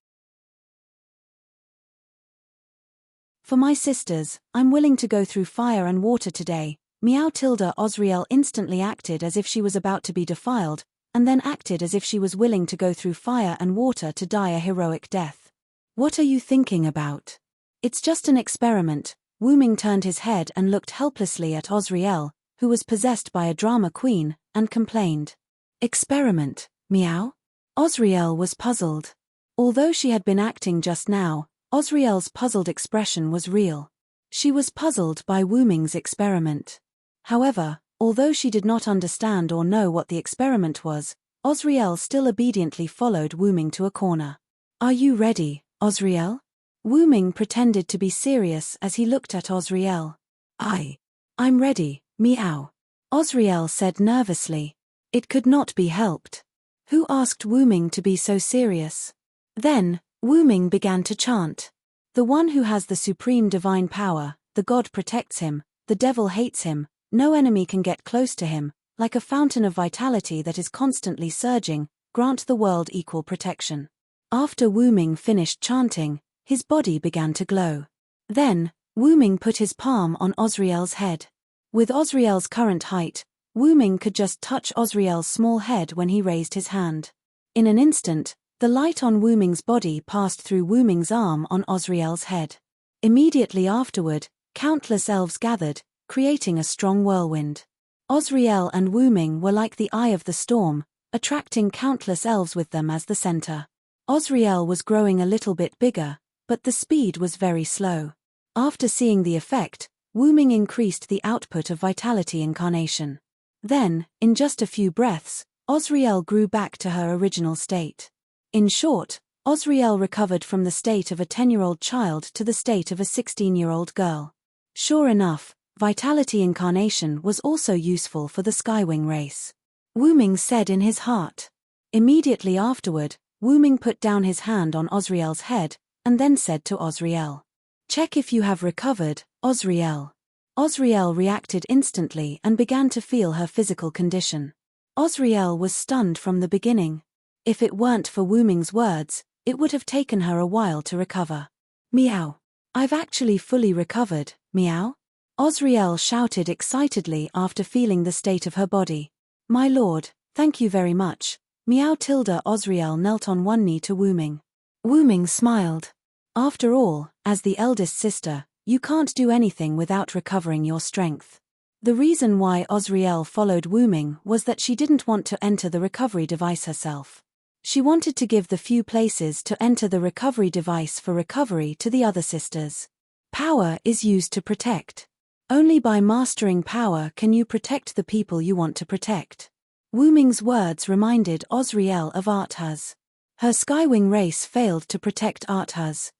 [SPEAKER 1] For my sisters, I'm willing to go through fire and water today. Meow Tilda Osriel instantly acted as if she was about to be defiled, and then acted as if she was willing to go through fire and water to die a heroic death. What are you thinking about? It's just an experiment. Wu Ming turned his head and looked helplessly at Osriel, who was possessed by a drama queen, and complained. Experiment, meow? Osriel was puzzled. Although she had been acting just now, Osriel's puzzled expression was real. She was puzzled by Wu Ming's experiment. However, although she did not understand or know what the experiment was, Osriel still obediently followed Wu Ming to a corner. Are you ready, Osriel? Wu Ming pretended to be serious as he looked at Osriel. I'm ready, meow. Osriel said nervously. It could not be helped. Who asked Wu Ming to be so serious? Then, Wu Ming began to chant. The one who has the supreme divine power, the god protects him, the devil hates him, no enemy can get close to him, like a fountain of vitality that is constantly surging, grant the world equal protection. After Wu Ming finished chanting, his body began to glow. Then, Wu Ming put his palm on Osriel's head. With Osriel's current height, Wu Ming could just touch Osriel's small head when he raised his hand. In an instant, the light on Wu Ming's body passed through Wu Ming's arm on Osriel's head. Immediately afterward, countless elves gathered, creating a strong whirlwind. Osriel and Wu Ming were like the eye of the storm, attracting countless elves with them as the center. Osriel was growing a little bit bigger, but the speed was very slow. After seeing the effect, Wu Ming increased the output of vitality incarnation. Then, in just a few breaths, Osriel grew back to her original state. In short, Osriel recovered from the state of a 10-year-old child to the state of a 16-year-old girl. Sure enough, vitality incarnation was also useful for the Skywing race. Wu Ming said in his heart. Immediately afterward, Wu Ming put down his hand on Osriel's head, and then said to Osriel, "Check if you have recovered, Osriel." Osriel reacted instantly and began to feel her physical condition. Osriel was stunned from the beginning. If it weren't for Wu Ming's words, it would have taken her a while to recover. Meow. I've actually fully recovered, meow? Osriel shouted excitedly after feeling the state of her body. My lord, thank you very much. Meow tilde. Osriel knelt on one knee to Wu Ming. Wu Ming smiled. After all, as the eldest sister, you can't do anything without recovering your strength. The reason why Osriel followed Wu Ming was that she didn't want to enter the recovery device herself. She wanted to give the few places to enter the recovery device for recovery to the other sisters. Power is used to protect. Only by mastering power can you protect the people you want to protect. Wu Ming's words reminded Osriel of Arthas. Her Skywing race failed to protect Arthas.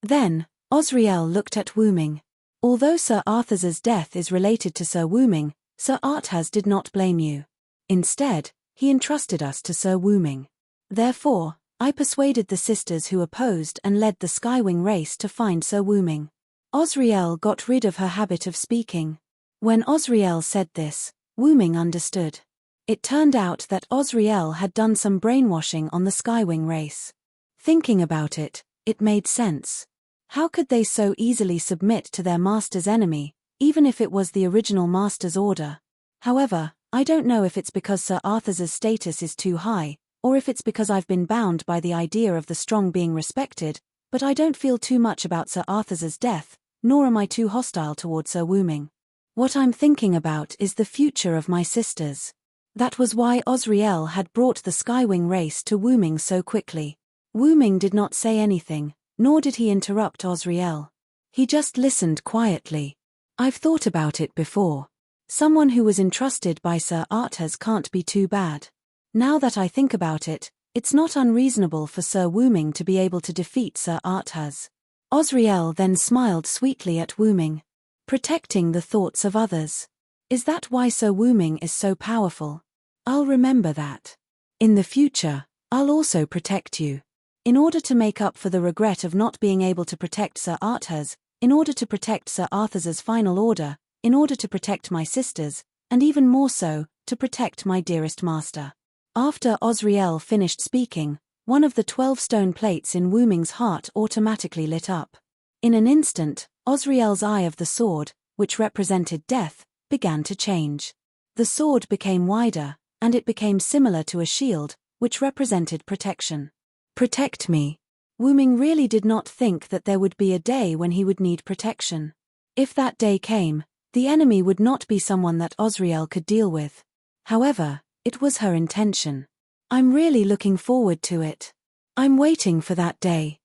[SPEAKER 1] Then, Osriel looked at Wu Ming. Although Sir Arthas's death is related to Sir Wu Ming, Sir Arthas did not blame you. Instead, he entrusted us to Sir Wu Ming. Therefore, I persuaded the sisters who opposed and led the Skywing race to find Sir Wu Ming. Osriel got rid of her habit of speaking. When Osriel said this, Wu Ming understood. It turned out that Osriel had done some brainwashing on the Skywing race. Thinking about it, it made sense. How could they so easily submit to their master's enemy, even if it was the original master's order? However, I don't know if it's because Sir Arthas's status is too high, or if it's because I've been bound by the idea of the strong being respected, but I don't feel too much about Sir Arthas's death, nor am I too hostile toward Sir Wu Ming. What I'm thinking about is the future of my sisters. That was why Osriel had brought the Skywing race to Wu Ming so quickly. Wu Ming did not say anything, nor did he interrupt Osriel. He just listened quietly. I've thought about it before. Someone who was entrusted by Sir Arthas can't be too bad. Now that I think about it, it's not unreasonable for Sir Wu Ming to be able to defeat Sir Arthas. Osriel then smiled sweetly at Wu Ming. Protecting the thoughts of others. Is that why Sir Wu Ming is so powerful? I'll remember that. In the future, I'll also protect you. In order to make up for the regret of not being able to protect Sir Arthas, in order to protect Sir Arthas's final order, in order to protect my sisters, and even more so, to protect my dearest master. After Osriel finished speaking, one of the 12 stone plates in Wu Ming's heart automatically lit up. In an instant, Osriel's eye of the sword, which represented death, began to change. The sword became wider, and it became similar to a shield, which represented protection. Protect me. Wu Ming really did not think that there would be a day when he would need protection. If that day came, the enemy would not be someone that Osriel could deal with. However, it was her intention. I'm really looking forward to it. I'm waiting for that day.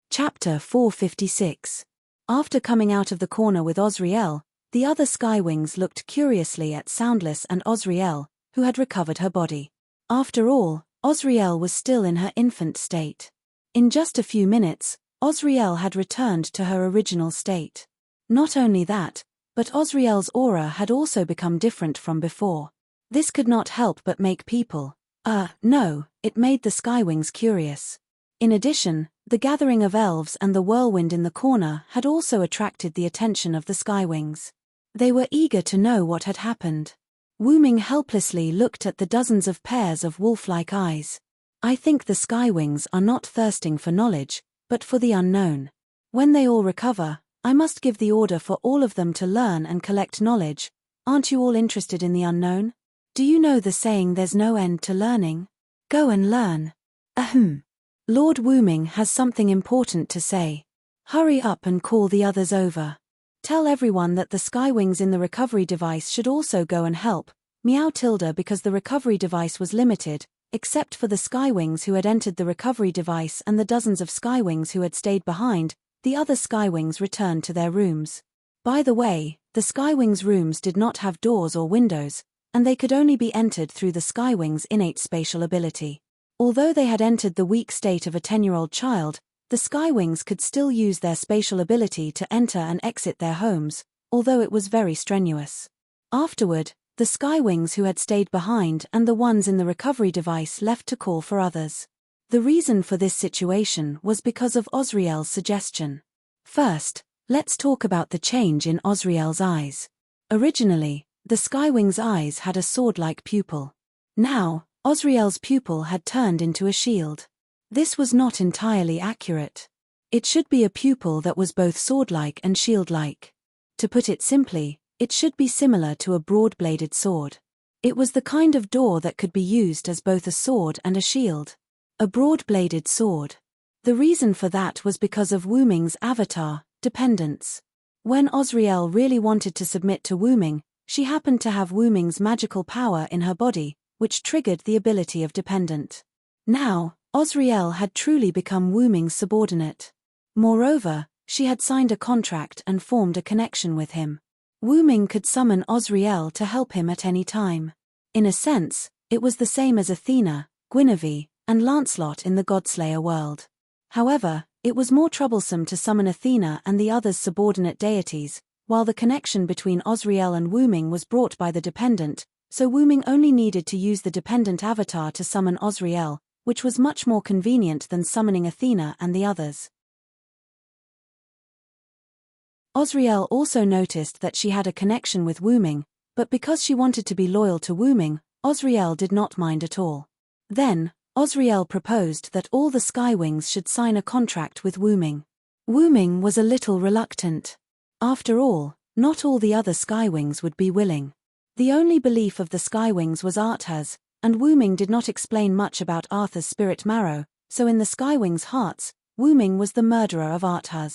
[SPEAKER 1] Chapter 456. After coming out of the corner with Osriel, the other Skywings looked curiously at Soundless and Osriel, who had recovered her body. After all, Osriel was still in her infant state. In just a few minutes, Osriel had returned to her original state. Not only that, but Osriel's aura had also become different from before. This could not help but make people, it made the Skywings curious. In addition, the gathering of elves and the whirlwind in the corner had also attracted the attention of the Skywings. They were eager to know what had happened. Wooming helplessly looked at the dozens of pairs of wolf-like eyes. I think the Skywings are not thirsting for knowledge, but for the unknown. When they all recover, I must give the order for all of them to learn and collect knowledge. Aren't you all interested in the unknown? Do you know the saying there's no end to learning? Go and learn. Ahem. Lord Wooming has something important to say. Hurry up and call the others over. Tell everyone that the Skywings in the recovery device should also go and help. Meow Tilda, because the recovery device was limited, except for the Skywings who had entered the recovery device and the dozens of Skywings who had stayed behind, the other Skywings returned to their rooms. By the way, the Skywings' rooms did not have doors or windows, and they could only be entered through the Skywings' innate spatial ability. Although they had entered the weak state of a 10-year-old child, the Skywings could still use their spatial ability to enter and exit their homes, although it was very strenuous. Afterward, the Skywings who had stayed behind and the ones in the recovery device left to call for others. The reason for this situation was because of Osriel's suggestion. First, let's talk about the change in Osriel's eyes. Originally, the Skywings' eyes had a sword-like pupil. Now, Osriel's pupil had turned into a shield. This was not entirely accurate. It should be a pupil that was both sword-like and shield-like. To put it simply, it should be similar to a broad-bladed sword. It was the kind of door that could be used as both a sword and a shield. A broad-bladed sword. The reason for that was because of Wooming's avatar, dependence. When Osriel really wanted to submit to Wooming, she happened to have Wooming's magical power in her body, which triggered the ability of dependent. Now, Osriel had truly become Wooming's subordinate. Moreover, she had signed a contract and formed a connection with him. Wooming could summon Osriel to help him at any time. In a sense, it was the same as Athena, Guinevere, and Lancelot in the Godslayer world. However, it was more troublesome to summon Athena and the others' subordinate deities, while the connection between Osriel and Wooming was brought by the dependent, so Wooming only needed to use the dependent avatar to summon Osriel, which was much more convenient than summoning Athena and the others. Osriel also noticed that she had a connection with Wooming, but because she wanted to be loyal to Wooming, Osriel did not mind at all. Then, Osriel proposed that all the Skywings should sign a contract with Wooming. Wooming was a little reluctant. After all, not all the other Skywings would be willing. The only belief of the Skywings was Arthur's, and Wooming did not explain much about Arthur's spirit marrow, so in the Skywings' hearts, Wooming was the murderer of Arthur.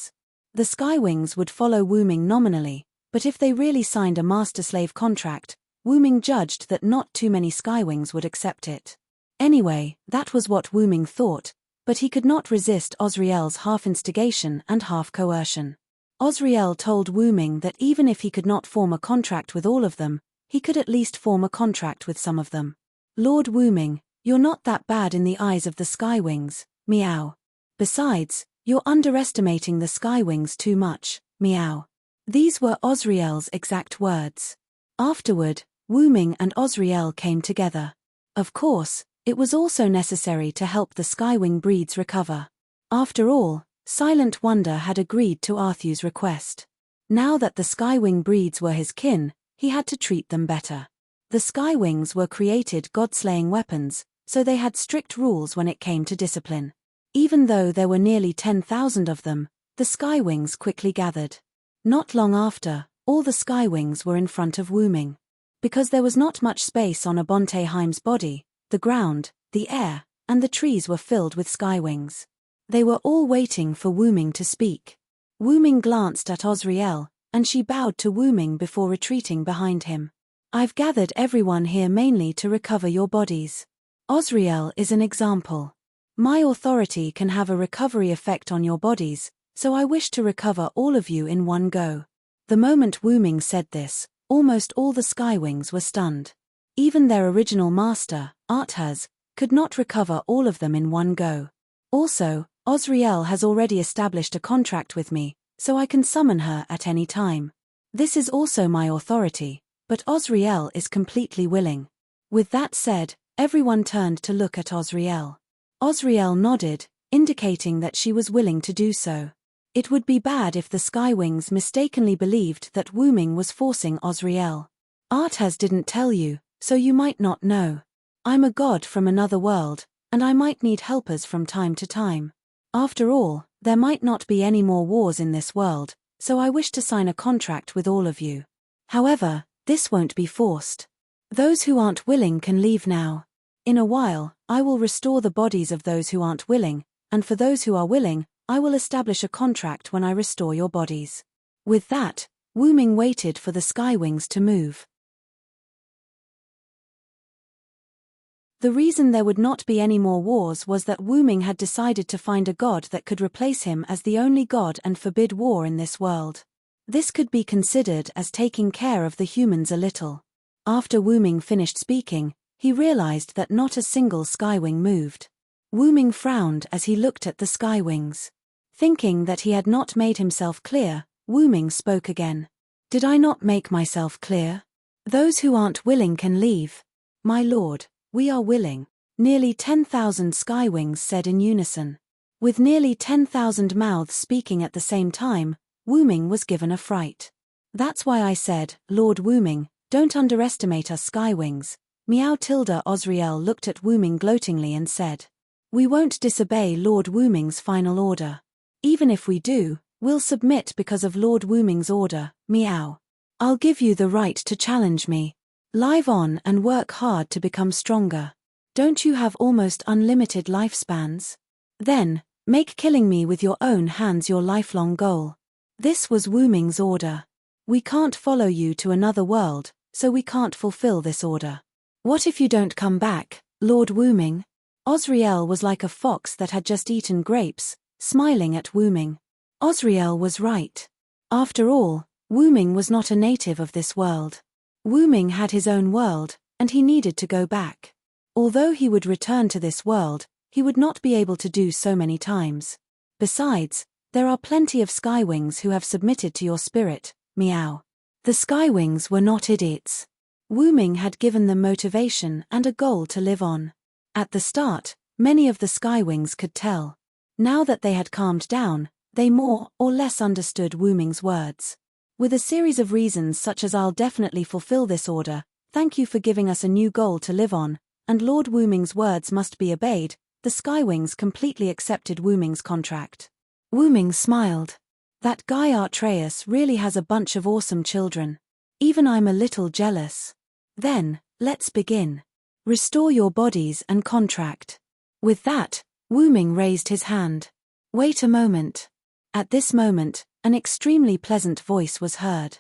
[SPEAKER 1] The Skywings would follow Wooming nominally, but if they really signed a master-slave contract, Wooming judged that not too many Skywings would accept it. Anyway, that was what Wooming thought, but he could not resist Osriel's half-instigation and half-coercion. Osriel told Wooming that even if he could not form a contract with all of them, he could at least form a contract with some of them. Lord Wooming, you're not that bad in the eyes of the Skywings, meow. Besides, you're underestimating the Skywings too much, meow. These were Osriel's exact words. Afterward, Wooming and Osriel came together. Of course, it was also necessary to help the Skywing breeds recover. After all, Silent Wonder had agreed to Arthu's request. Now that the Skywing breeds were his kin, he had to treat them better. The Skywings were created god-slaying weapons, so they had strict rules when it came to discipline. Even though there were nearly 10,000 of them, the Skywings quickly gathered. Not long after, all the Skywings were in front of Wooming. Because there was not much space on Abonteheim's body, the ground, the air, and the trees were filled with skywings. They were all waiting for Wu Ming to speak. Wu Ming glanced at Osriel, and she bowed to Wu Ming before retreating behind him. I've gathered everyone here mainly to recover your bodies. Osriel is an example. My authority can have a recovery effect on your bodies, so I wish to recover all of you in one go. The moment Wu Ming said this, almost all the skywings were stunned. Even their original master, Arthas, could not recover all of them in one go. Also, Osriel has already established a contract with me, so I can summon her at any time. This is also my authority, but Osriel is completely willing. With that said, everyone turned to look at Osriel. Osriel nodded, indicating that she was willing to do so. It would be bad if the skywings mistakenly believed that Wu Ming was forcing Osriel. Arthas didn't tell you, so you might not know. I'm a god from another world, and I might need helpers from time to time. After all, there might not be any more wars in this world, so I wish to sign a contract with all of you. However, this won't be forced. Those who aren't willing can leave now. In a while, I will restore the bodies of those who aren't willing, and for those who are willing, I will establish a contract when I restore your bodies. With that, Wu Ming waited for the skywings to move. The reason there would not be any more wars was that Wu Ming had decided to find a god that could replace him as the only god and forbid war in this world. This could be considered as taking care of the humans a little. After Wu Ming finished speaking, he realized that not a single skywing moved. Wu Ming frowned as he looked at the skywings. Thinking that he had not made himself clear, Wu Ming spoke again. Did I not make myself clear? Those who aren't willing can leave. My lord, we are willing. Nearly 10,000 skywings said in unison. With nearly 10,000 mouths speaking at the same time, Wu Ming was given a fright. That's why I said, Lord Wu Ming, don't underestimate us skywings. Meow tilde Osriel looked at Wu Ming gloatingly and said. We won't disobey Lord Wu Ming's final order. Even if we do, we'll submit because of Lord Wu Ming's order, meow. I'll give you the right to challenge me. Live on and work hard to become stronger. Don't you have almost unlimited lifespans? Then, make killing me with your own hands your lifelong goal. This was Wu Ming's order. We can't follow you to another world, so we can't fulfill this order. What if you don't come back, Lord Wu Ming? Osriel was like a fox that had just eaten grapes, smiling at Wu Ming. Osriel was right. After all, Wu Ming was not a native of this world. Wu Ming had his own world, and he needed to go back. Although he would return to this world, he would not be able to do so many times. Besides, there are plenty of skywings who have submitted to your spirit, meow. The skywings were not idiots. Wu Ming had given them motivation and a goal to live on. At the start, many of the skywings could tell. Now that they had calmed down, they more or less understood Wu Ming's words. With a series of reasons such as I'll definitely fulfill this order, thank you for giving us a new goal to live on, and Lord Wu Ming's words must be obeyed, the skywings completely accepted Wu Ming's contract. Wu Ming smiled. That guy Artreus really has a bunch of awesome children. Even I'm a little jealous. Then, let's begin. Restore your bodies and contract. With that, Wu Ming raised his hand. Wait a moment. At this moment, an extremely pleasant voice was heard.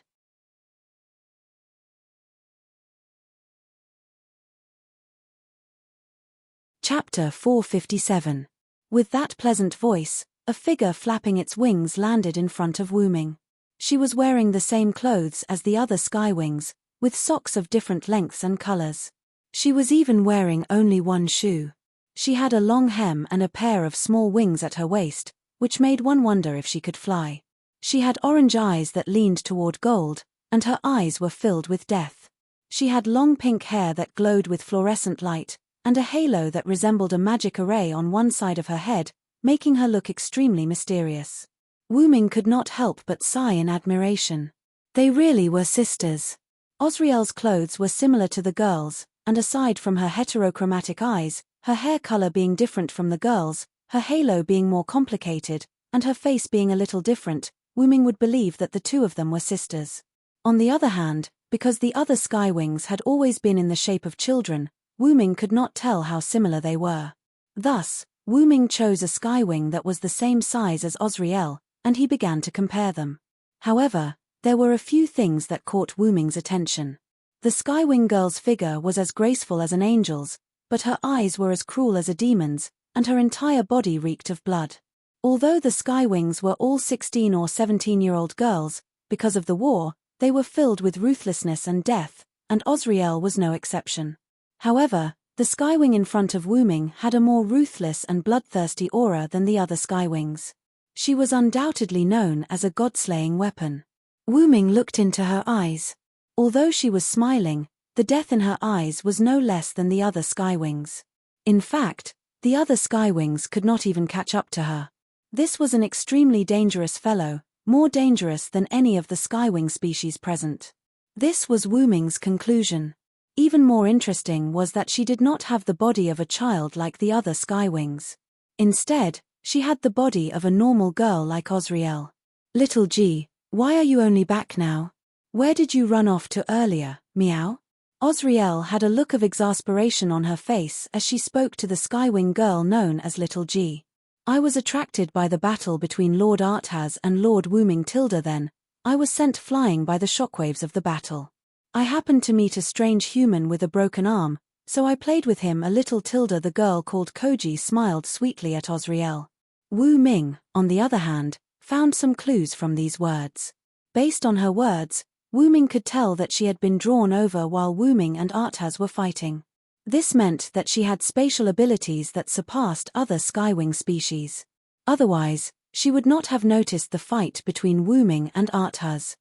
[SPEAKER 1] Chapter 457. With that pleasant voice, a figure flapping its wings landed in front of Wu Ming. She was wearing the same clothes as the other skywings, with socks of different lengths and colors. She was even wearing only one shoe. She had a long hem and a pair of small wings at her waist, which made one wonder if she could fly. She had orange eyes that leaned toward gold, and her eyes were filled with death. She had long pink hair that glowed with fluorescent light, and a halo that resembled a magic array on one side of her head, making her look extremely mysterious. Wu Ming could not help but sigh in admiration. They really were sisters. Osriel's clothes were similar to the girls', and aside from her heterochromatic eyes, her hair color being different from the girls', her halo being more complicated, and her face being a little different, Wu Ming would believe that the two of them were sisters. On the other hand, because the other skywings had always been in the shape of children, Wu Ming could not tell how similar they were. Thus, Wu Ming chose a skywing that was the same size as Osriel, and he began to compare them. However, there were a few things that caught Wu Ming's attention. The skywing girl's figure was as graceful as an angel's, but her eyes were as cruel as a demon's, and her entire body reeked of blood. Although the skywings were all 16 or 17-year-old girls, because of the war, they were filled with ruthlessness and death, and Osriel was no exception. However, the skywing in front of Wu Ming had a more ruthless and bloodthirsty aura than the other skywings. She was undoubtedly known as a god-slaying weapon. Wu Ming looked into her eyes. Although she was smiling, the death in her eyes was no less than the other skywings. In fact, the other skywings could not even catch up to her. This was an extremely dangerous fellow, more dangerous than any of the skywing species present. This was Wu Ming's conclusion. Even more interesting was that she did not have the body of a child like the other skywings. Instead, she had the body of a normal girl like Osriel. "Little G, why are you only back now? Where did you run off to earlier, meow?" Osriel had a look of exasperation on her face as she spoke to the skywing girl known as Little G. "I was attracted by the battle between Lord Arthas and Lord Wu Ming Tilda then. I was sent flying by the shockwaves of the battle. I happened to meet a strange human with a broken arm, so I played with him a little." Tilda the girl called Koji smiled sweetly at Osriel. Wu Ming, on the other hand, found some clues from these words. Based on her words, Wu Ming could tell that she had been drawn over while Wu Ming and Arthas were fighting. This meant that she had spatial abilities that surpassed other skywing species. Otherwise, she would not have noticed the fight between Wu Ming and Arthas.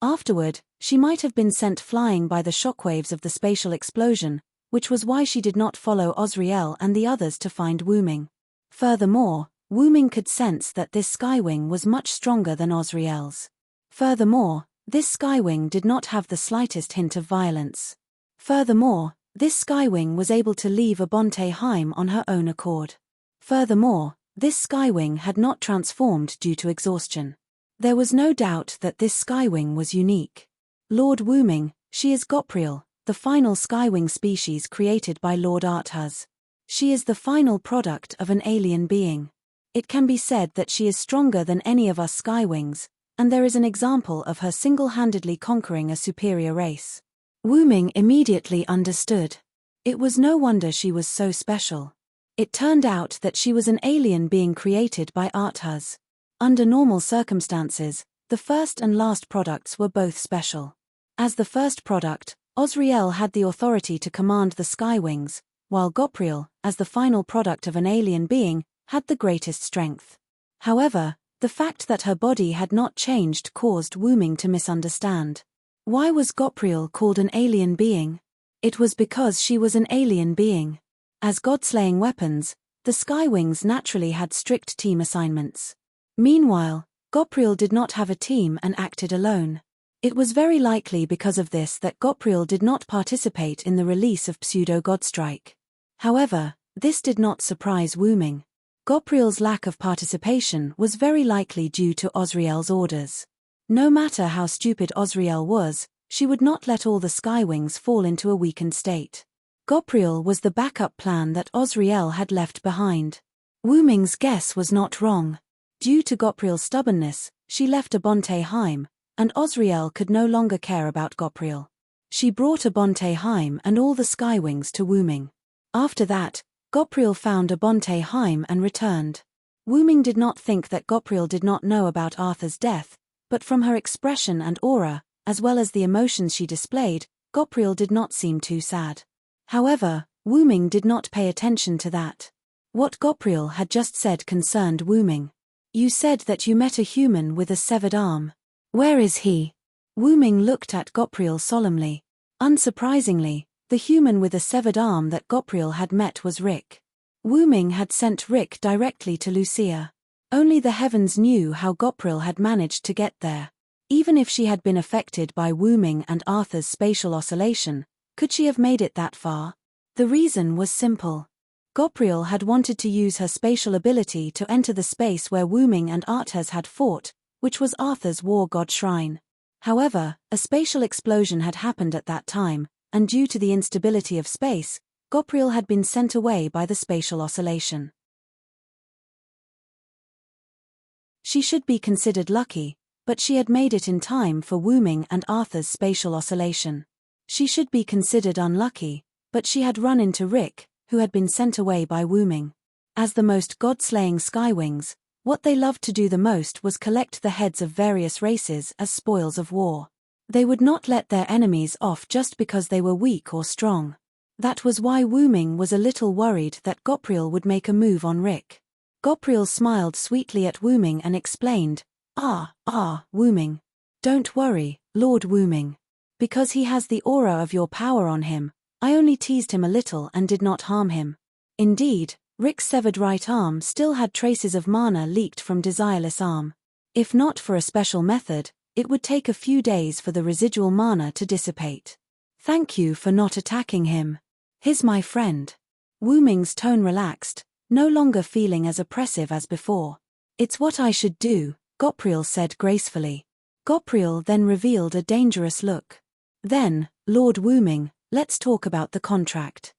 [SPEAKER 1] Afterward, she might have been sent flying by the shockwaves of the spatial explosion, which was why she did not follow Osriel and the others to find Wu Ming. Furthermore, Wu Ming could sense that this skywing was much stronger than Osriel's. Furthermore, this skywing did not have the slightest hint of violence. Furthermore, this skywing was able to leave Abonte Heim on her own accord. Furthermore, this skywing had not transformed due to exhaustion. There was no doubt that this skywing was unique. "Lord Wu Ming, she is Gopriel, the final skywing species created by Lord Arthas. She is the final product of an alien being. It can be said that she is stronger than any of us skywings, and there is an example of her single-handedly conquering a superior race." Wu Ming immediately understood. It was no wonder she was so special. It turned out that she was an alien being created by Arthas. Under normal circumstances, the first and last products were both special. As the first product, Osriel had the authority to command the skywings, while Gopriel, as the final product of an alien being, had the greatest strength. However, the fact that her body had not changed caused Wu Ming to misunderstand. Why was Gopriel called an alien being? It was because she was an alien being. As god-slaying weapons, the skywings naturally had strict team assignments. Meanwhile, Gopriel did not have a team and acted alone. It was very likely because of this that Gopriel did not participate in the release of Pseudo-Godstrike. However, this did not surprise Wu Ming. Gopriel's lack of participation was very likely due to Osriel's orders. No matter how stupid Osriel was, she would not let all the skywings fall into a weakened state. Gopriel was the backup plan that Osriel had left behind. Wu Ming's guess was not wrong. Due to Gopriel's stubbornness, she left Abonte Heim, and Osriel could no longer care about Gopriel. She brought Abonte Heim and all the skywings to Wu Ming. After that, Gopriel found Abonte Heim and returned. Wu Ming did not think that Gopriel did not know about Arthur's death, but from her expression and aura, as well as the emotions she displayed, Gopriel did not seem too sad. However, Wu Ming did not pay attention to that. What Gopriel had just said concerned Wu Ming. "You said that you met a human with a severed arm. Where is he?" Wu Ming looked at Gopriel solemnly. Unsurprisingly, the human with a severed arm that Gopriel had met was Rick. Wu Ming had sent Rick directly to Lucia. Only the heavens knew how Gopriel had managed to get there. Even if she had been affected by Wu Ming and Arthur's spatial oscillation, could she have made it that far? The reason was simple. Gopriel had wanted to use her spatial ability to enter the space where Wu Ming and Arthas had fought, which was Arthur's war god shrine. However, a spatial explosion had happened at that time, and due to the instability of space, Gopriel had been sent away by the spatial oscillation. She should be considered lucky, but she had made it in time for Wuming and Arthur's spatial oscillation. She should be considered unlucky, but she had run into Rick, who had been sent away by Wuming. As the most god-slaying skywings, what they loved to do the most was collect the heads of various races as spoils of war. They would not let their enemies off just because they were weak or strong. That was why Wuming was a little worried that Gopriel would make a move on Rick. Gopriel smiled sweetly at Wuming and explained, Wuming. Don't worry, Lord Wuming. Because he has the aura of your power on him, I only teased him a little and did not harm him. Indeed, Rick's severed right arm still had traces of mana leaked from Desireless arm. If not for a special method, it would take a few days for the residual mana to dissipate. Thank you for not attacking him. He's my friend. Wuming's tone relaxed, no longer feeling as oppressive as before. It's what I should do, Gopriel said gracefully. Gopriel then revealed a dangerous look. Then, Lord Wuming, let's talk about the contract.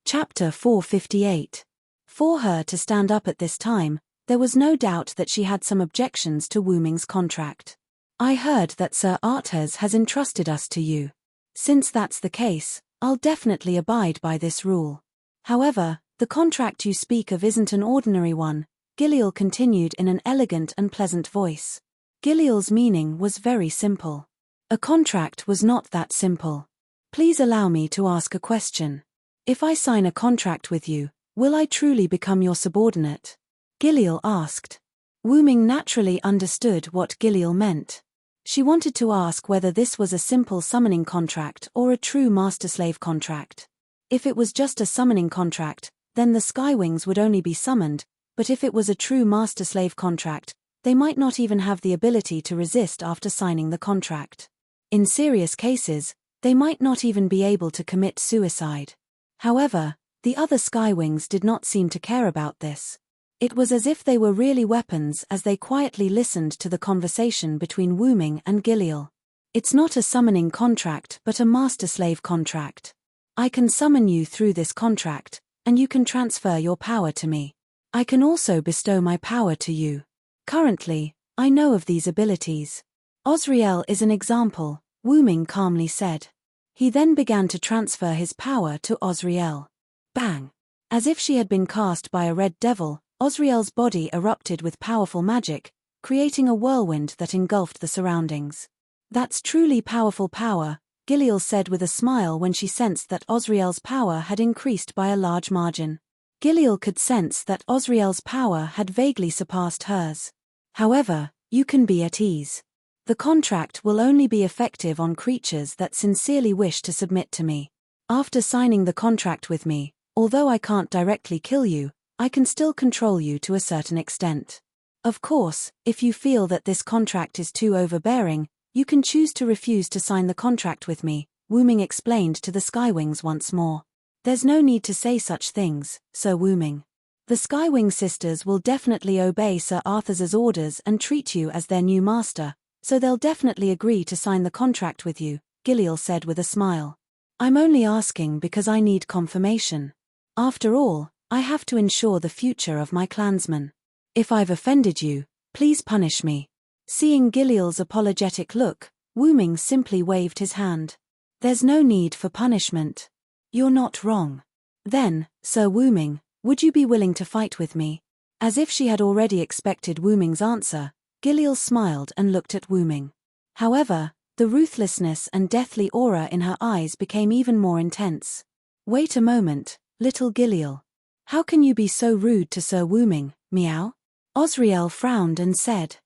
[SPEAKER 1] Chapter 458. For her to stand up at this time, there was no doubt that she had some objections to Wuming's contract. I heard that Sir Arthurs has entrusted us to you. Since that's the case, I'll definitely abide by this rule. However, the contract you speak of isn't an ordinary one, Giliel continued in an elegant and pleasant voice. Giliel's meaning was very simple. A contract was not that simple. Please allow me to ask a question. If I sign a contract with you, will I truly become your subordinate? Giliel asked. Wuming naturally understood what Giliel meant. She wanted to ask whether this was a simple summoning contract or a true master-slave contract. If it was just a summoning contract, then the Skywings would only be summoned, but if it was a true master-slave contract, they might not even have the ability to resist after signing the contract. In serious cases, they might not even be able to commit suicide. However, the other Skywings did not seem to care about this. It was as if they were really weapons as they quietly listened to the conversation between Wuming and Giliel. It's not a summoning contract but a master-slave contract. I can summon you through this contract, and you can transfer your power to me. I can also bestow my power to you. Currently, I know of these abilities. Osriel is an example, Wuming calmly said. He then began to transfer his power to Osriel. Bang! As if she had been cast by a red devil, Osriel's body erupted with powerful magic, creating a whirlwind that engulfed the surroundings. That's truly powerful power, Giliel said with a smile when she sensed that Osriel's power had increased by a large margin. Giliel could sense that Osriel's power had vaguely surpassed hers. However, you can be at ease. The contract will only be effective on creatures that sincerely wish to submit to me. After signing the contract with me, although I can't directly kill you, I can still control you to a certain extent. Of course, if you feel that this contract is too overbearing, you can choose to refuse to sign the contract with me, Wuming explained to the Skywings once more. There's no need to say such things, Sir Wuming. The Skywing sisters will definitely obey Sir Arthur's orders and treat you as their new master, so they'll definitely agree to sign the contract with you, Giliel said with a smile. I'm only asking because I need confirmation. After all, I have to ensure the future of my clansmen. If I've offended you, please punish me. Seeing Giliel's apologetic look, Wuming simply waved his hand. There's no need for punishment. You're not wrong. Then, Sir Wuming, would you be willing to fight with me? As if she had already expected Wuming's answer, Giliel smiled and looked at Wuming. However, the ruthlessness and deathly aura in her eyes became even more intense. Wait a moment, little Giliel. How can you be so rude to Sir Wuming, meow? Osriel frowned and said.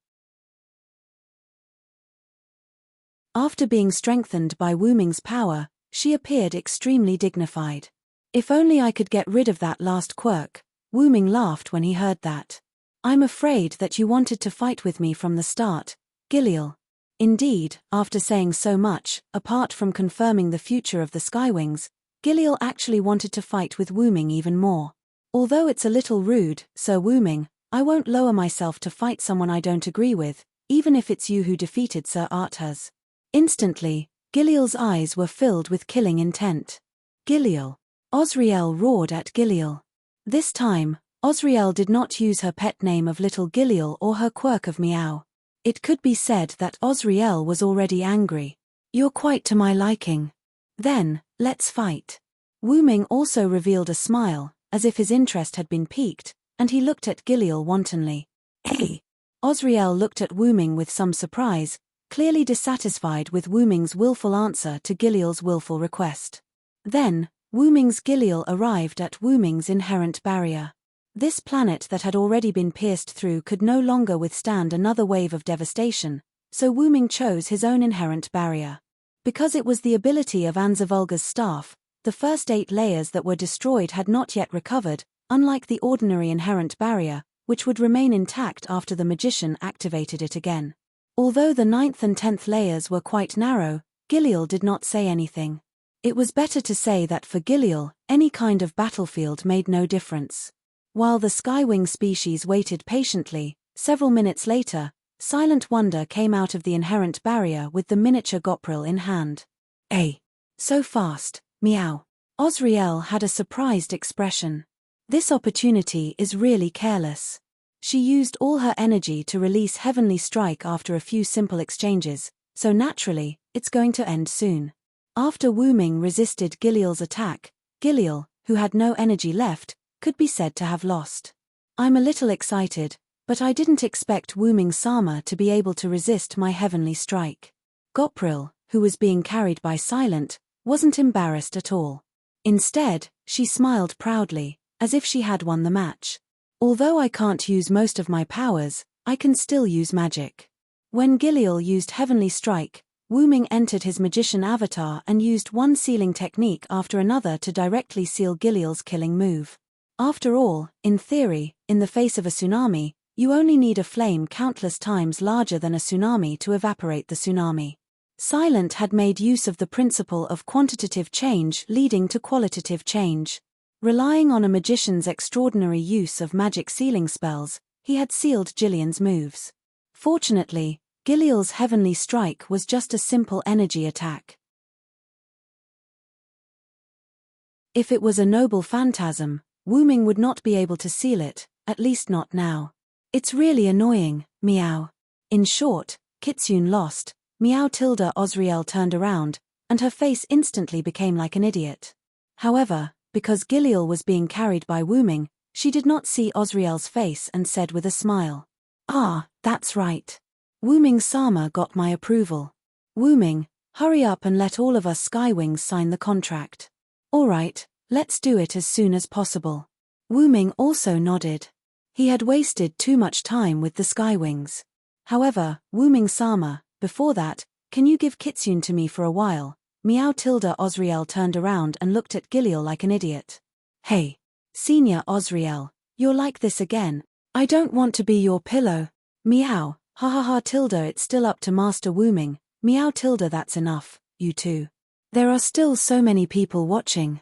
[SPEAKER 1] After being strengthened by Wuming's power, she appeared extremely dignified. If only I could get rid of that last quirk, Wuming laughed when he heard that. I'm afraid that you wanted to fight with me from the start, Giliel. Indeed, after saying so much, apart from confirming the future of the Skywings, Giliel actually wanted to fight with Wuming even more. Although it's a little rude, Sir Wuming, I won't lower myself to fight someone I don't agree with, even if it's you who defeated Sir Arthas. Instantly, Giliel's eyes were filled with killing intent. Giliel! Osriel roared at Giliel. This time, Osriel did not use her pet name of Little Giliel or her quirk of meow. It could be said that Osriel was already angry. You're quite to my liking. Then, let's fight. Wu Ming also revealed a smile, as if his interest had been piqued, and he looked at Giliel wantonly. Hey! Osriel looked at Wu Ming with some surprise, clearly dissatisfied with Wu Ming's willful answer to Giliel's willful request. Then, Wu Ming's Giliel arrived at Wu Ming's inherent barrier. This planet that had already been pierced through could no longer withstand another wave of devastation, so Wu Ming chose his own inherent barrier. Because it was the ability of Anzavulga's staff, the first 8 layers that were destroyed had not yet recovered, unlike the ordinary inherent barrier, which would remain intact after the magician activated it again. Although the 9th and 10th layers were quite narrow, Giliel did not say anything. It was better to say that for Giliel, any kind of battlefield made no difference. While the Skywing species waited patiently, several minutes later, Silent Wonder came out of the inherent barrier with the miniature Gopril in hand. "Eh? So fast, meow." Osriel had a surprised expression. This opportunity is really careless. She used all her energy to release Heavenly Strike after a few simple exchanges, so naturally, it's going to end soon. After Wu Ming resisted Giliel's attack, Giliel, who had no energy left, could be said to have lost. I'm a little excited, but I didn't expect Wu Ming Sama to be able to resist my Heavenly Strike. Gopril, who was being carried by Silent, wasn't embarrassed at all. Instead, she smiled proudly, as if she had won the match. Although I can't use most of my powers, I can still use magic. When Giliel used Heavenly Strike, Wu Ming entered his magician avatar and used one sealing technique after another to directly seal Giliel's killing move. After all, in theory, in the face of a tsunami, you only need a flame countless times larger than a tsunami to evaporate the tsunami. Silent had made use of the principle of quantitative change leading to qualitative change. Relying on a magician's extraordinary use of magic sealing spells, he had sealed Jillian's moves. Fortunately, Giliel's Heavenly Strike was just a simple energy attack. If it was a noble phantasm, Wu Ming would not be able to seal it, at least not now. It's really annoying, meow. In short, Kitsune lost. Meow tilde Osriel turned around, and her face instantly became like an idiot. However, because Giliel was being carried by Wu Ming, she did not see Osriel's face and said with a smile, "Ah, that's right. Wu Ming Sama got my approval. Wu Ming, hurry up and let all of us Skywings sign the contract." "All right, let's do it as soon as possible." Wu Ming also nodded. He had wasted too much time with the Skywings. However, Wu Ming Sama, before that, can you give Kitsune to me for a while? Meow tilde Osriel turned around and looked at Giliel like an idiot. "Hey, Senior Osriel, you're like this again. I don't want to be your pillow." Meow, ha ha ha tilde it's still up to Master Wu Ming. Meow tilde that's enough, you two. There are still so many people watching.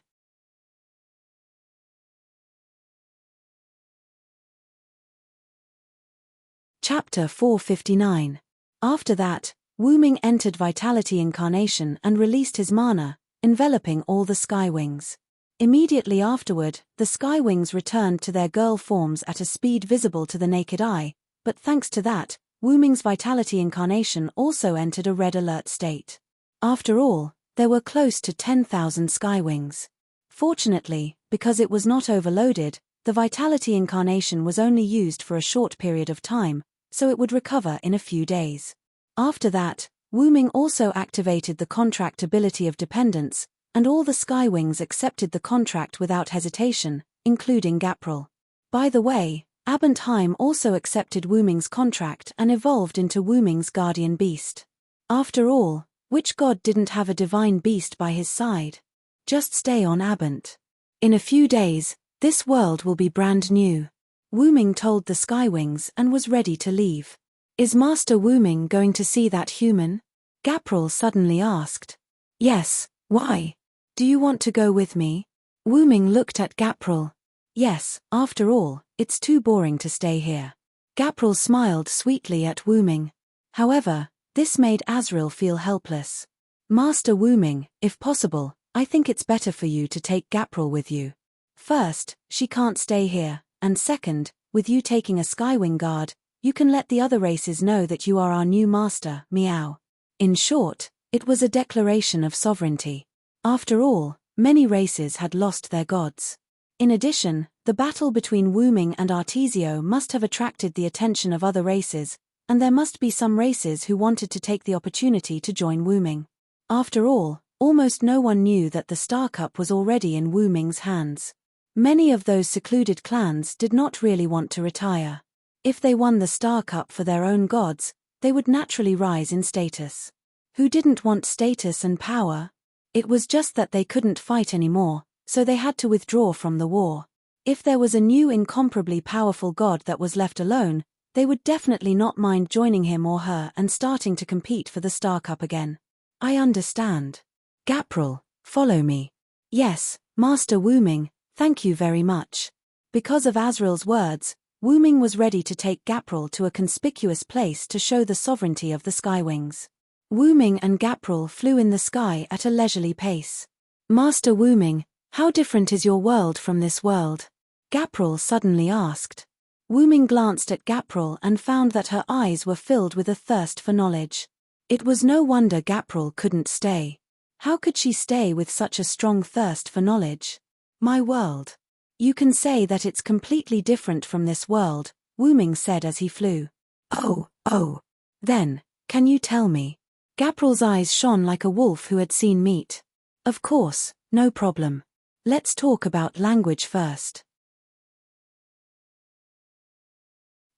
[SPEAKER 1] Chapter 459. After that, Wu Ming entered Vitality Incarnation and released his mana, enveloping all the Skywings. Immediately afterward, the Skywings returned to their girl forms at a speed visible to the naked eye, but thanks to that, Wu Ming's Vitality Incarnation also entered a red alert state. After all, there were close to 10,000 Skywings. Fortunately, because it was not overloaded, the Vitality Incarnation was only used for a short period of time, so it would recover in a few days. After that, Wu Ming also activated the contract ability of dependence, and all the Skywings accepted the contract without hesitation, including Gopril. By the way, Abentheim also accepted Wu Ming's contract and evolved into Wu Ming's guardian beast. After all, which god didn't have a divine beast by his side? Just stay on Abent. In a few days, this world will be brand new. Wu Ming told the Skywings and was ready to leave. Is Master Wu Ming going to see that human? Gopril suddenly asked. Yes, why? Do you want to go with me? Wu Ming looked at Gopril. Yes, after all, it's too boring to stay here. Gopril smiled sweetly at Wu Ming. However, this made Azrael feel helpless. Master Wu Ming, if possible, I think it's better for you to take Gapril with you. First, she can't stay here, and second, with you taking a Skywing guard, you can let the other races know that you are our new master, meow. In short, it was a declaration of sovereignty. After all, many races had lost their gods. In addition, the battle between Wu Ming and Artesio must have attracted the attention of other races, and there must be some races who wanted to take the opportunity to join Wu Ming. After all, almost no one knew that the Star Cup was already in Wu Ming's hands. Many of those secluded clans did not really want to retire. If they won the Star Cup for their own gods, they would naturally rise in status. Who didn't want status and power? It was just that they couldn't fight anymore, so they had to withdraw from the war. If there was a new incomparably powerful god that was left alone, they would definitely not mind joining him or her and starting to compete for the Star Cup again. I understand. Gapril, follow me. Yes, Master Wu Ming, thank you very much. Because of Azrael's words, Wu Ming was ready to take Gapril to a conspicuous place to show the sovereignty of the Skywings. Wu Ming and Gapril flew in the sky at a leisurely pace. Master Wu Ming, how different is your world from this world? Gapril suddenly asked. Wu Ming glanced at Gapril and found that her eyes were filled with a thirst for knowledge. It was no wonder Gapril couldn't stay. How could she stay with such a strong thirst for knowledge? My world. You can say that it's completely different from this world, Wu Ming said as he flew. Oh. Then, can you tell me? Gapril's eyes shone like a wolf who had seen meat. Of course, no problem. Let's talk about language first.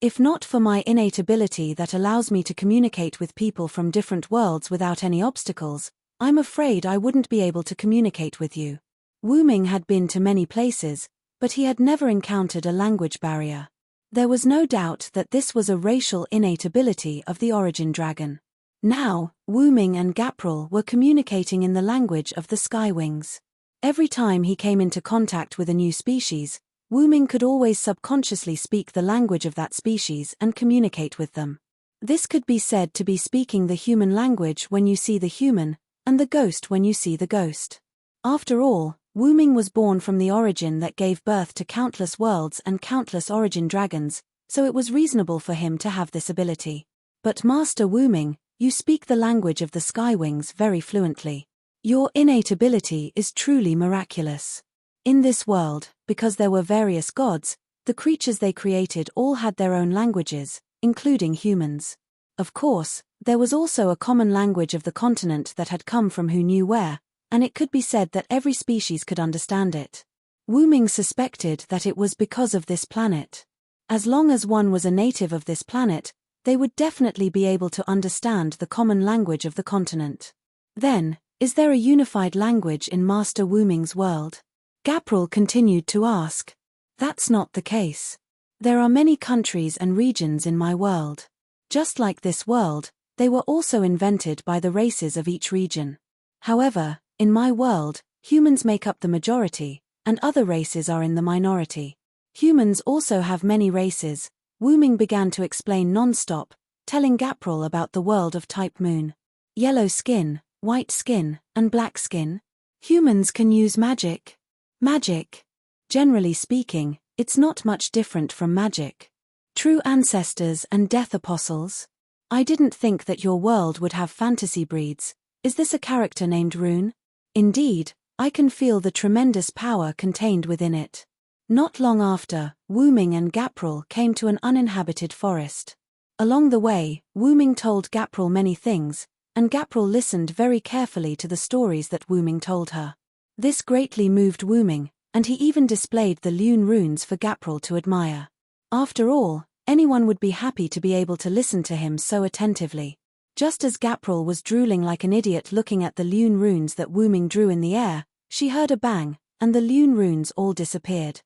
[SPEAKER 1] If not for my innate ability that allows me to communicate with people from different worlds without any obstacles, I'm afraid I wouldn't be able to communicate with you. Wu Ming had been to many places, but he had never encountered a language barrier. There was no doubt that this was a racial innate ability of the origin dragon. Now, Wu Ming and Gapril were communicating in the language of the Skywings. Every time he came into contact with a new species, Wu Ming could always subconsciously speak the language of that species and communicate with them. This could be said to be speaking the human language when you see the human, and the ghost when you see the ghost. After all, Wu Ming was born from the origin that gave birth to countless worlds and countless origin dragons, so it was reasonable for him to have this ability. But Master Wu Ming, you speak the language of the Skywings very fluently. Your innate ability is truly miraculous. In this world, because there were various gods, the creatures they created all had their own languages, including humans. Of course, there was also a common language of the continent that had come from who knew where, and it could be said that every species could understand it. Wu Ming suspected that it was because of this planet. As long as one was a native of this planet, they would definitely be able to understand the common language of the continent. Then, is there a unified language in Master Wu Ming's world? Gapril continued to ask. That's not the case. There are many countries and regions in my world. Just like this world, they were also invented by the races of each region. However, in my world, humans make up the majority, and other races are in the minority. Humans also have many races. Wu Ming began to explain non-stop, telling Gapril about the world of Type Moon. Yellow skin, white skin, and black skin. Humans can use magic. Magic. Generally speaking, it's not much different from magic. True ancestors and death apostles. I didn't think that your world would have fantasy breeds. Is this a character named Rune? Indeed, I can feel the tremendous power contained within it. Not long after, Wu Ming and Gapril came to an uninhabited forest. Along the way, Wu Ming told Gapril many things, and Gapril listened very carefully to the stories that Wu Ming told her. This greatly moved Wu Ming, and he even displayed the Lune runes for Gapril to admire. After all, anyone would be happy to be able to listen to him so attentively. Just as Gapril was drooling like an idiot looking at the Lune runes that Wu Ming drew in the air, she heard a bang, and the Lune runes all disappeared.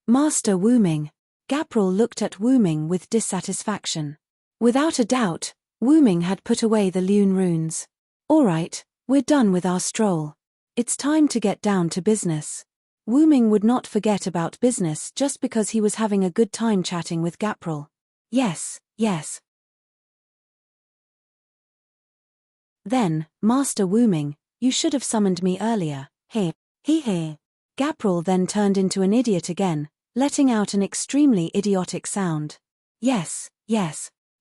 [SPEAKER 1] Master Wu Ming. Gapril looked at Wu Ming with dissatisfaction. Without a doubt, Wu Ming had put away the Lune runes. All right, we're done with our stroll. It's time to get down to business. Wu Ming would not forget about business just because he was having a good time chatting with Gapril. Yes. Then, Master Wooming, you should have summoned me earlier. He. Gapril then turned into an idiot again, letting out an extremely idiotic sound. Yes,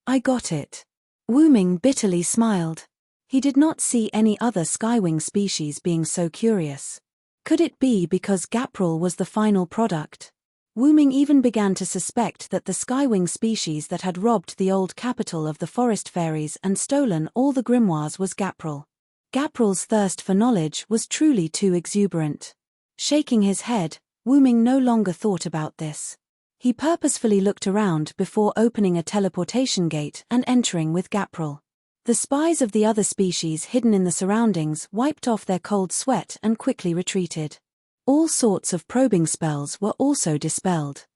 [SPEAKER 1] I got it. Wooming bitterly smiled. He did not see any other skywing species being so curious. Could it be because Gapril was the final product? Wooming even began to suspect that the skywing species that had robbed the old capital of the forest fairies and stolen all the grimoires was Gapril. Gapril's thirst for knowledge was truly too exuberant. Shaking his head, Wooming no longer thought about this. He purposefully looked around before opening a teleportation gate and entering with Gapril. The spies of the other species hidden in the surroundings wiped off their cold sweat and quickly retreated. All sorts of probing spells were also dispelled.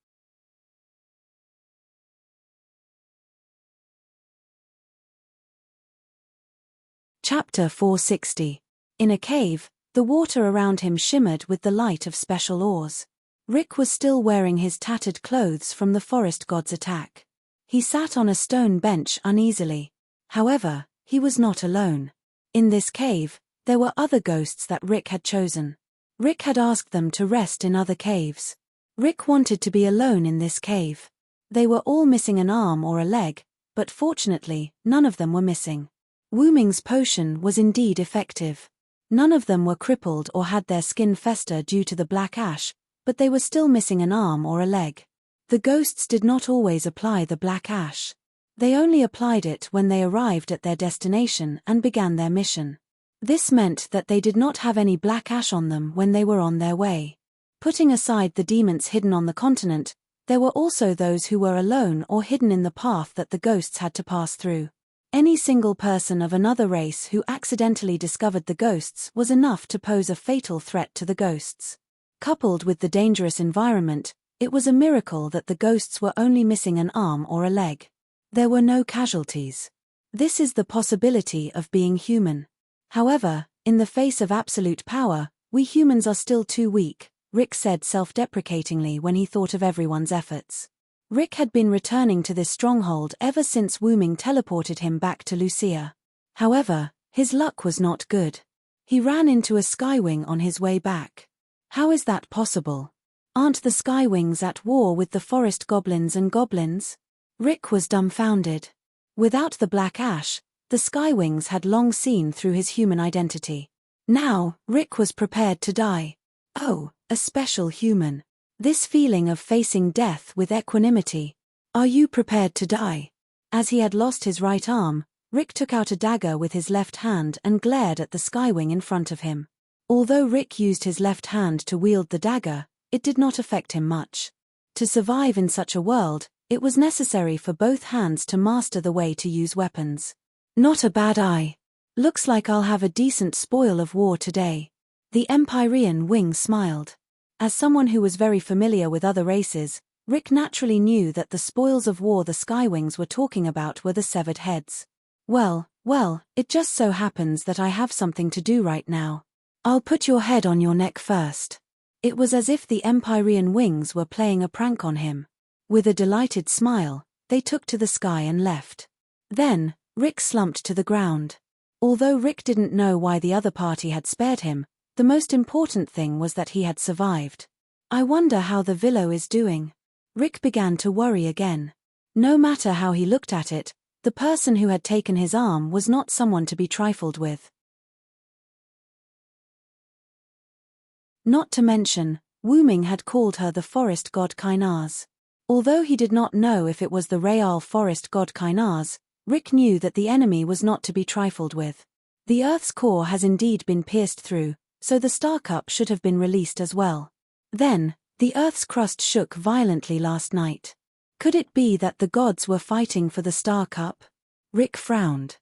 [SPEAKER 1] Chapter 460. In a cave, the water around him shimmered with the light of special ores. Rick was still wearing his tattered clothes from the forest god's attack. He sat on a stone bench uneasily. However, he was not alone. In this cave, there were other ghosts that Rick had chosen. Rick had asked them to rest in other caves. Rick wanted to be alone in this cave. They were all missing an arm or a leg, but fortunately, none of them were missing. Wooming's potion was indeed effective. None of them were crippled or had their skin fester due to the black ash, but they were still missing an arm or a leg. The ghosts did not always apply the black ash. They only applied it when they arrived at their destination and began their mission. This meant that they did not have any black ash on them when they were on their way. Putting aside the demons hidden on the continent, there were also those who were alone or hidden in the path that the ghosts had to pass through. Any single person of another race who accidentally discovered the ghosts was enough to pose a fatal threat to the ghosts. Coupled with the dangerous environment, it was a miracle that the ghosts were only missing an arm or a leg. There were no casualties. This is the possibility of being human. However, in the face of absolute power, we humans are still too weak, Rick said self-deprecatingly when he thought of everyone's efforts. Rick had been returning to this stronghold ever since Wooming teleported him back to Lucia. However, his luck was not good. He ran into a skywing on his way back. How is that possible? Aren't the skywings at war with the forest goblins and goblins? Rick was dumbfounded. Without the black ash, the skywings had long seen through his human identity. Now, Rick was prepared to die. Oh, a special human. This feeling of facing death with equanimity. Are you prepared to die? As he had lost his right arm, Rick took out a dagger with his left hand and glared at the skywing in front of him. Although Rick used his left hand to wield the dagger, it did not affect him much. To survive in such a world, it was necessary for both hands to master the way to use weapons. Not a bad eye. Looks like I'll have a decent spoil of war today. The Empyrean wing smiled. As someone who was very familiar with other races, Rick naturally knew that the spoils of war the skywings were talking about were the severed heads. Well, it just so happens that I have something to do right now. I'll put your head on your neck first. It was as if the Empyrean wings were playing a prank on him. With a delighted smile, they took to the sky and left. Then, Rick slumped to the ground. Although Rick didn't know why the other party had spared him, the most important thing was that he had survived. I wonder how the Villo is doing. Rick began to worry again. No matter how he looked at it, the person who had taken his arm was not someone to be trifled with. Not to mention, Wooming had called her the forest god Kainaz. Although he did not know if it was the real forest god Kainaz, Rick knew that the enemy was not to be trifled with. The Earth's core has indeed been pierced through, so the star cup should have been released as well. Then, the Earth's crust shook violently last night. Could it be that the gods were fighting for the star cup? Rick frowned.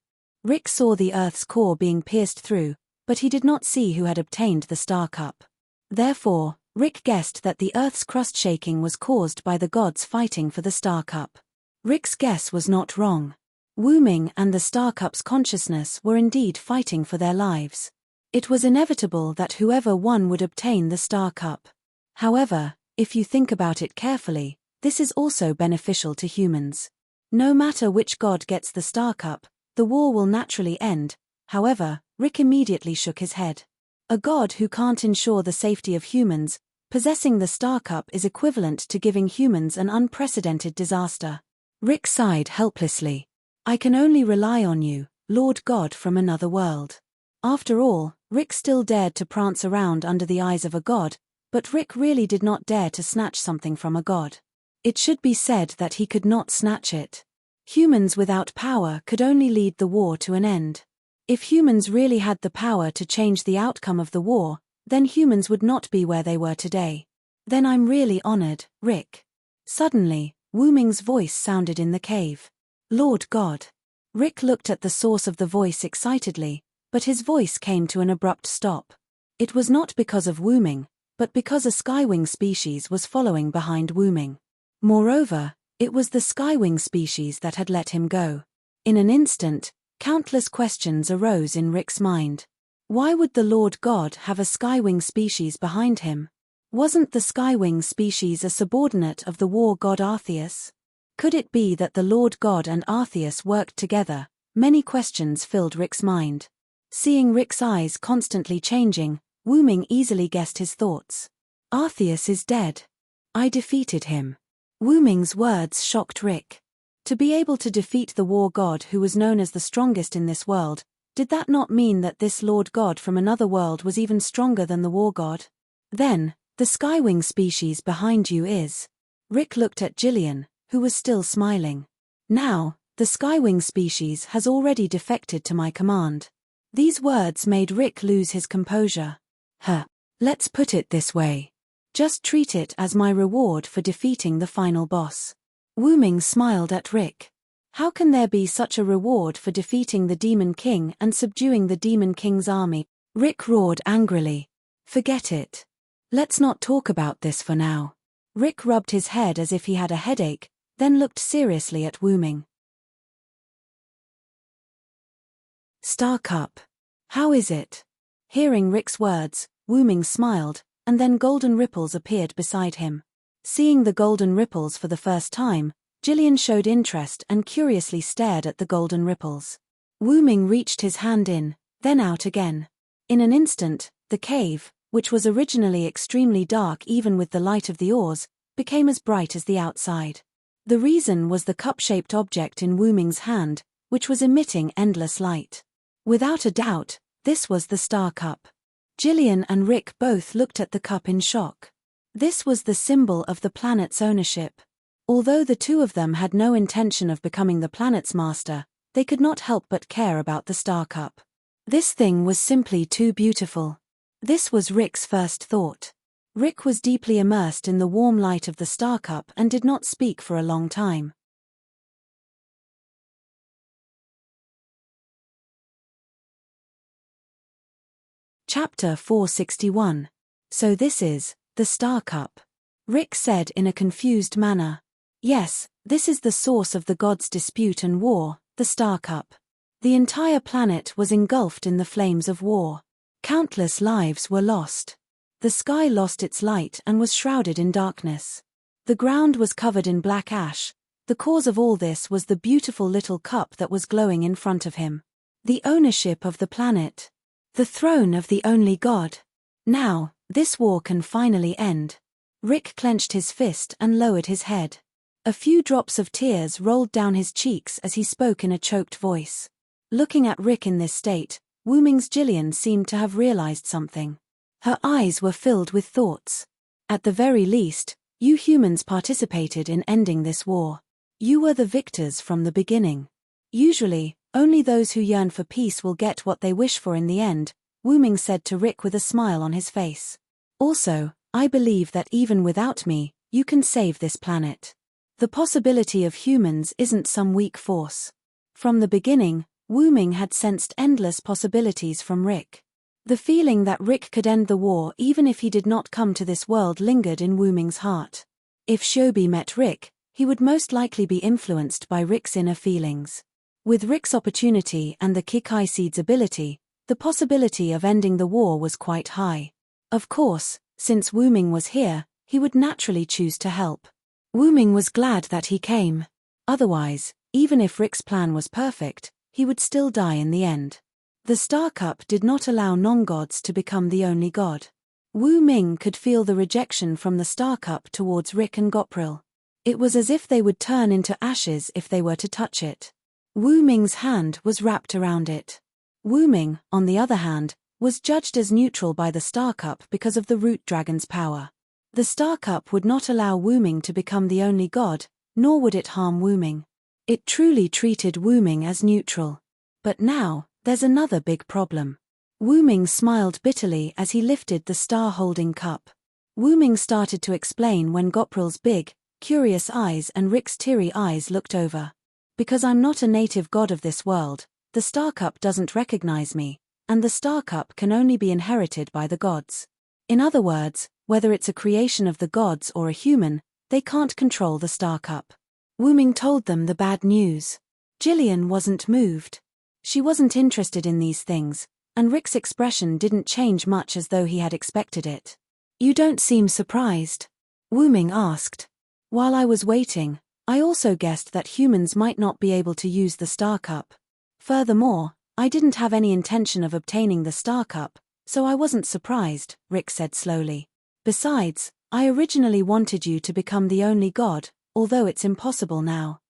[SPEAKER 1] Rick saw the Earth's core being pierced through, but he did not see who had obtained the star cup. Therefore, Rick guessed that the Earth's crust shaking was caused by the gods fighting for the star cup. Rick's guess was not wrong. Wooming and the star cup's consciousness were indeed fighting for their lives. It was inevitable that whoever won would obtain the star cup. However, if you think about it carefully, this is also beneficial to humans. No matter which god gets the star cup, the war will naturally end. However, Rick immediately shook his head. A god who can't ensure the safety of humans, possessing the Star Cup is equivalent to giving humans an unprecedented disaster. Rick sighed helplessly. I can only rely on you, Lord God from another world. After all, Rick still dared to prance around under the eyes of a god, but Rick really did not dare to snatch something from a god. It should be said that he could not snatch it. Humans without power could only lead the war to an end. If humans really had the power to change the outcome of the war, then humans would not be where they were today. Then I'm really honored, Rick. Suddenly, Wu Ming's voice sounded in the cave. Lord God. Rick looked at the source of the voice excitedly, but his voice came to an abrupt stop. It was not because of Wu Ming, but because a skywing species was following behind Wu Ming. Moreover, it was the skywing species that had let him go. In an instant, countless questions arose in Rick's mind. Why would the Lord God have a skywing species behind him? Wasn't the skywing species a subordinate of the war god Arceus? Could it be that the Lord God and Arceus worked together? Many questions filled Rick's mind. Seeing Rick's eyes constantly changing, Wu Ming easily guessed his thoughts. Arceus is dead. I defeated him. Wu Ming's words shocked Rick. To be able to defeat the war god who was known as the strongest in this world, did that not mean that this Lord God from another world was even stronger than the war god? Then, the skywing species behind you is... Rick looked at Jillian, who was still smiling. Now, the skywing species has already defected to my command. These words made Rick lose his composure. Let's put it this way. Just treat it as my reward for defeating the final boss. Wu Ming smiled at Rick. How can there be such a reward for defeating the Demon King and subduing the Demon King's army? Rick roared angrily. Forget it. Let's not talk about this for now. Rick rubbed his head as if he had a headache, then looked seriously at Wu Ming. Star Cup. How is it? Hearing Rick's words, Wu Ming smiled, and then golden ripples appeared beside him. Seeing the golden ripples for the first time, Jillian showed interest and curiously stared at the golden ripples. Wu Ming reached his hand in, then out again. In an instant, the cave, which was originally extremely dark even with the light of the oars, became as bright as the outside. The reason was the cup-shaped object in Wu Ming's hand, which was emitting endless light. Without a doubt, this was the Star Cup. Jillian and Rick both looked at the cup in shock. This was the symbol of the planet's ownership. Although the two of them had no intention of becoming the planet's master, they could not help but care about the Star Cup. This thing was simply too beautiful. This was Rick's first thought. Rick was deeply immersed in the warm light of the Star Cup and did not speak for a long time. Chapter 461. So this is the Star Cup. Rick said in a confused manner. Yes, this is the source of the gods' dispute and war, the Star Cup. The entire planet was engulfed in the flames of war. Countless lives were lost. The sky lost its light and was shrouded in darkness. The ground was covered in black ash. The cause of all this was the beautiful little cup that was glowing in front of him. The ownership of the planet. The throne of the only god. Now, this war can finally end. Rick clenched his fist and lowered his head. A few drops of tears rolled down his cheeks as he spoke in a choked voice. Looking at Rick in this state, Wu Ming's Jillian seemed to have realized something. Her eyes were filled with thoughts. At the very least, you humans participated in ending this war. You were the victors from the beginning. Usually, only those who yearn for peace will get what they wish for in the end, Wu Ming said to Rick with a smile on his face. Also, I believe that even without me, you can save this planet. The possibility of humans isn't some weak force. From the beginning, Wu Ming had sensed endless possibilities from Rick. The feeling that Rick could end the war even if he did not come to this world lingered in Wu Ming's heart. If Shobi met Rick, he would most likely be influenced by Rick's inner feelings. With Rick's opportunity and the Kikai Seed's ability, the possibility of ending the war was quite high. Of course, since Wu Ming was here, he would naturally choose to help. Wu Ming was glad that he came. Otherwise, even if Rick's plan was perfect, he would still die in the end. The star cup did not allow non-gods to become the only god. Wu Ming could feel the rejection from the star cup towards Rick and Gopril. It was as if they would turn into ashes if they were to touch it. Wu Ming's hand was wrapped around it. Wu Ming, on the other hand, was judged as neutral by the star cup because of the root dragon's power. The star cup would not allow Wu Ming to become the only god, nor would it harm Wu Ming. It truly treated Wu Ming as neutral. But now, there's another big problem. Wu Ming smiled bitterly as he lifted the star-holding cup. Wu Ming started to explain when Gopril's big, curious eyes and Rick's teary eyes looked over. Because I'm not a native god of this world, the star cup doesn't recognize me, and the star cup can only be inherited by the gods. In other words, whether it's a creation of the gods or a human, they can't control the star cup. Wu Ming told them the bad news. Jillian wasn't moved. She wasn't interested in these things, and Rick's expression didn't change much as though he had expected it. You don't seem surprised, Wu Ming asked. While I was waiting, I also guessed that humans might not be able to use the star cup. Furthermore, I didn't have any intention of obtaining the star cup, so I wasn't surprised, Rick said slowly. Besides, I originally wanted you to become the only god, although it's impossible now.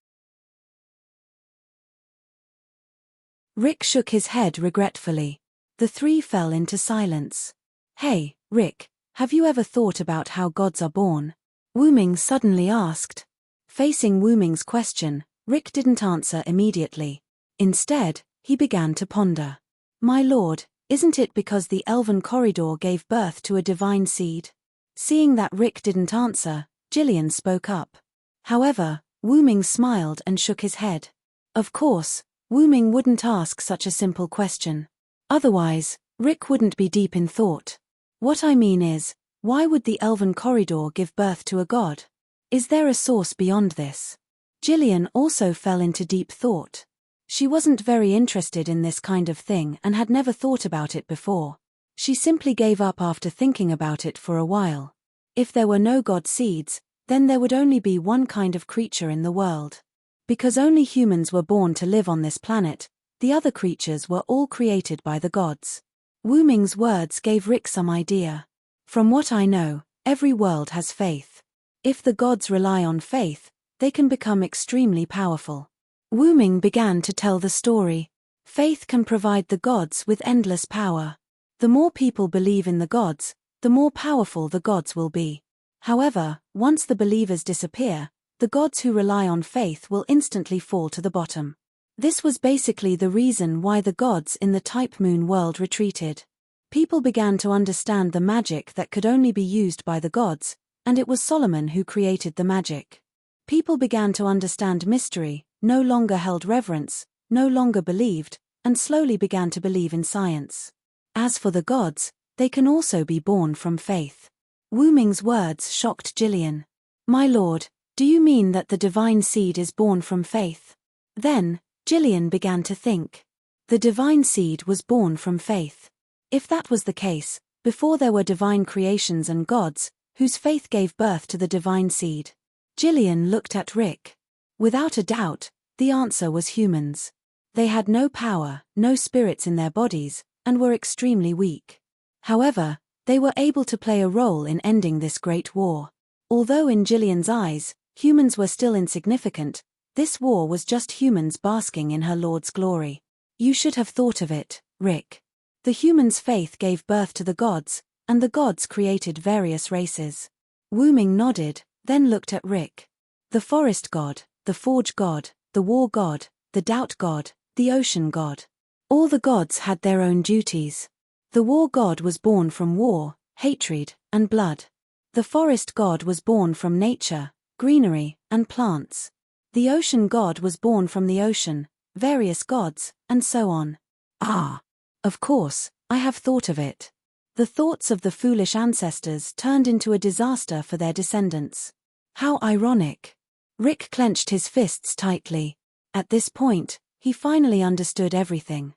[SPEAKER 1] Rick shook his head regretfully. The three fell into silence. Hey, Rick, have you ever thought about how gods are born? Wu Ming suddenly asked. Facing Wu Ming's question, Rick didn't answer immediately. Instead, he began to ponder. My lord, isn't it because the elven corridor gave birth to a divine seed? Seeing that Rick didn't answer, Jillian spoke up. However, Wu Ming smiled and shook his head. Of course, Wu Ming wouldn't ask such a simple question. Otherwise, Rick wouldn't be deep in thought. What I mean is, why would the elven corridor give birth to a god? Is there a source beyond this? Jillian also fell into deep thought. She wasn't very interested in this kind of thing and had never thought about it before. She simply gave up after thinking about it for a while. If there were no god seeds, then there would only be one kind of creature in the world. Because only humans were born to live on this planet, the other creatures were all created by the gods. Wu Ming's words gave Rick some idea. From what I know, every world has faith. If the gods rely on faith, they can become extremely powerful. Wu Ming began to tell the story. Faith can provide the gods with endless power. The more people believe in the gods, the more powerful the gods will be. However, once the believers disappear, the gods who rely on faith will instantly fall to the bottom. This was basically the reason why the gods in the Type Moon world retreated. People began to understand the magic that could only be used by the gods, and it was Solomon who created the magic. People began to understand mystery, no longer held reverence, no longer believed, and slowly began to believe in science. As for the gods, they can also be born from faith. Wu Ming's words shocked Jillian. My lord, do you mean that the divine seed is born from faith? Then, Jillian began to think. The divine seed was born from faith. If that was the case, before there were divine creations and gods, whose faith gave birth to the divine seed? Jillian looked at Rick. Without a doubt, the answer was humans. They had no power, no spirits in their bodies, and were extremely weak. However, they were able to play a role in ending this great war. Although in Jillian's eyes, humans were still insignificant, this war was just humans basking in her lord's glory. You should have thought of it, Rick. The humans' faith gave birth to the gods, and the gods created various races. Wu Ming nodded, then looked at Rick. The forest god, the forge god, the war god, the doubt god, the ocean god. All the gods had their own duties. The war god was born from war, hatred, and blood. The forest god was born from nature, greenery, and plants. The ocean god was born from the ocean, various gods, and so on. Ah! Of course, I have thought of it. The thoughts of the foolish ancestors turned into a disaster for their descendants. How ironic. Rick clenched his fists tightly. At this point, he finally understood everything.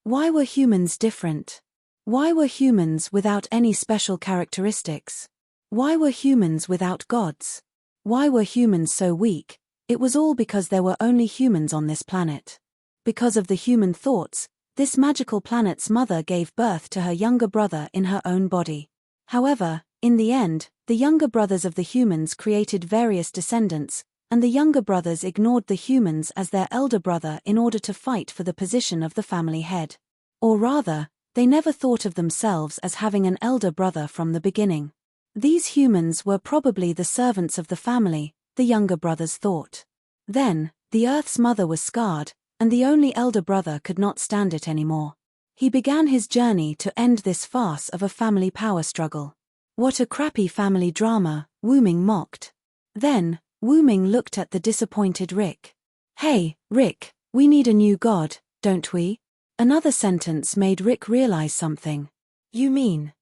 [SPEAKER 1] Why were humans different? Why were humans without any special characteristics? Why were humans without gods? Why were humans so weak? It was all because there were only humans on this planet. Because of the human thoughts, this magical planet's mother gave birth to her younger brother in her own body. However, in the end, the younger brothers of the humans created various descendants, and the younger brothers ignored the humans as their elder brother in order to fight for the position of the family head. Or rather, they never thought of themselves as having an elder brother from the beginning. These humans were probably the servants of the family, the younger brothers thought. Then, the Earth's mother was scarred, and the only elder brother could not stand it anymore. He began his journey to end this farce of a family power struggle. "What a crappy family drama," Wooming mocked. Then, Wooming looked at the disappointed Rick. "Hey, Rick, we need a new god, don't we?" Another sentence made Rick realize something. "You mean?"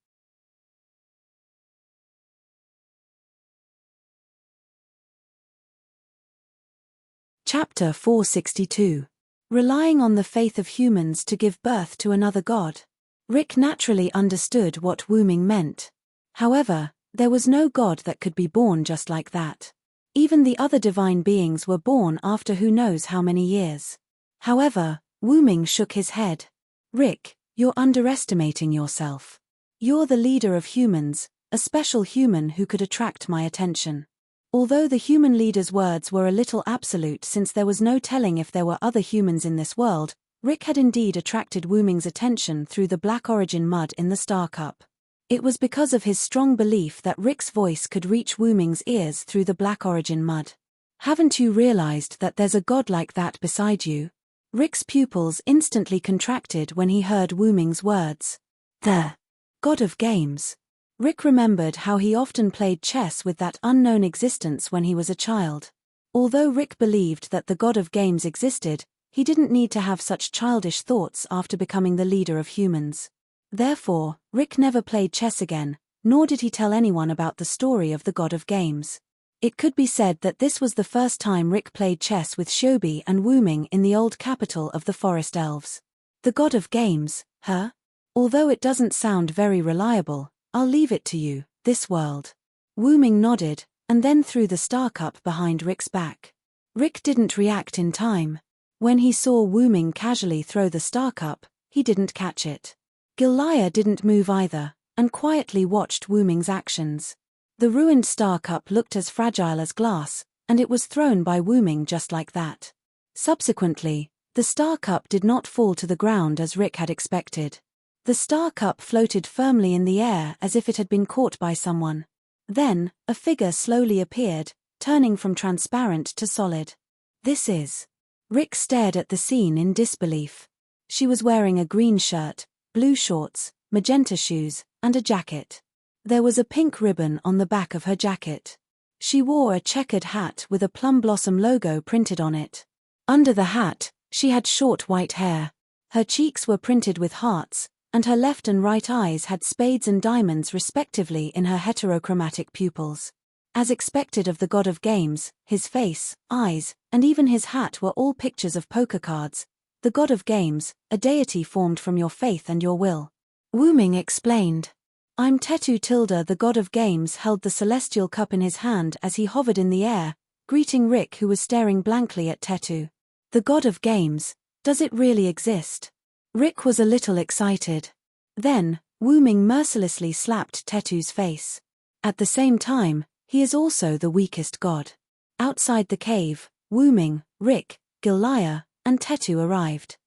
[SPEAKER 1] Chapter 462. Relying on the faith of humans to give birth to another god. Rick naturally understood what Wooming meant. However, there was no god that could be born just like that. Even the other divine beings were born after who knows how many years. However, Wooming shook his head. "Rick, you're underestimating yourself. You're the leader of humans, a special human who could attract my attention." Although the human leader's words were a little absolute since there was no telling if there were other humans in this world, Rick had indeed attracted Wooming's attention through the black origin mud in the star cup. It was because of his strong belief that Rick's voice could reach Wooming's ears through the black origin mud. "Haven't you realized that there's a god like that beside you?" Rick's pupils instantly contracted when he heard Wooming's words. "The god of games." Rick remembered how he often played chess with that unknown existence when he was a child. Although Rick believed that the god of games existed, he didn't need to have such childish thoughts after becoming the leader of humans. Therefore, Rick never played chess again, nor did he tell anyone about the story of the god of games. It could be said that this was the first time Rick played chess with Shobi and Wooming in the old capital of the forest elves. The god of games, huh? Although it doesn't sound very reliable, I'll leave it to you, this world. Wooming nodded, and then threw the star cup behind Rick's back. Rick didn't react in time. When he saw Wooming casually throw the star cup, he didn't catch it. Gilliah didn't move either, and quietly watched Wooming's actions. The ruined star cup looked as fragile as glass, and it was thrown by Wooming just like that. Subsequently, the star cup did not fall to the ground as Rick had expected. The star cup floated firmly in the air as if it had been caught by someone. Then, a figure slowly appeared, turning from transparent to solid. "This is..." Rick stared at the scene in disbelief. She was wearing a green shirt, blue shorts, magenta shoes, and a jacket. There was a pink ribbon on the back of her jacket. She wore a checkered hat with a plum blossom logo printed on it. Under the hat, she had short white hair. Her cheeks were printed with hearts, and her left and right eyes had spades and diamonds respectively in her heterochromatic pupils. As expected of the god of games, his face, eyes, and even his hat were all pictures of poker cards. The god of games, a deity formed from your faith and your will. Wooming explained. "I'm Tetu Tilda." The god of games held the celestial cup in his hand as he hovered in the air, greeting Rick who was staring blankly at Tetu. "The god of games, does it really exist?" Rick was a little excited. Then, Wooming mercilessly slapped Tetu's face. "At the same time, he is also the weakest god." Outside the cave, Wooming, Rick, Gilliah, and Tetu arrived.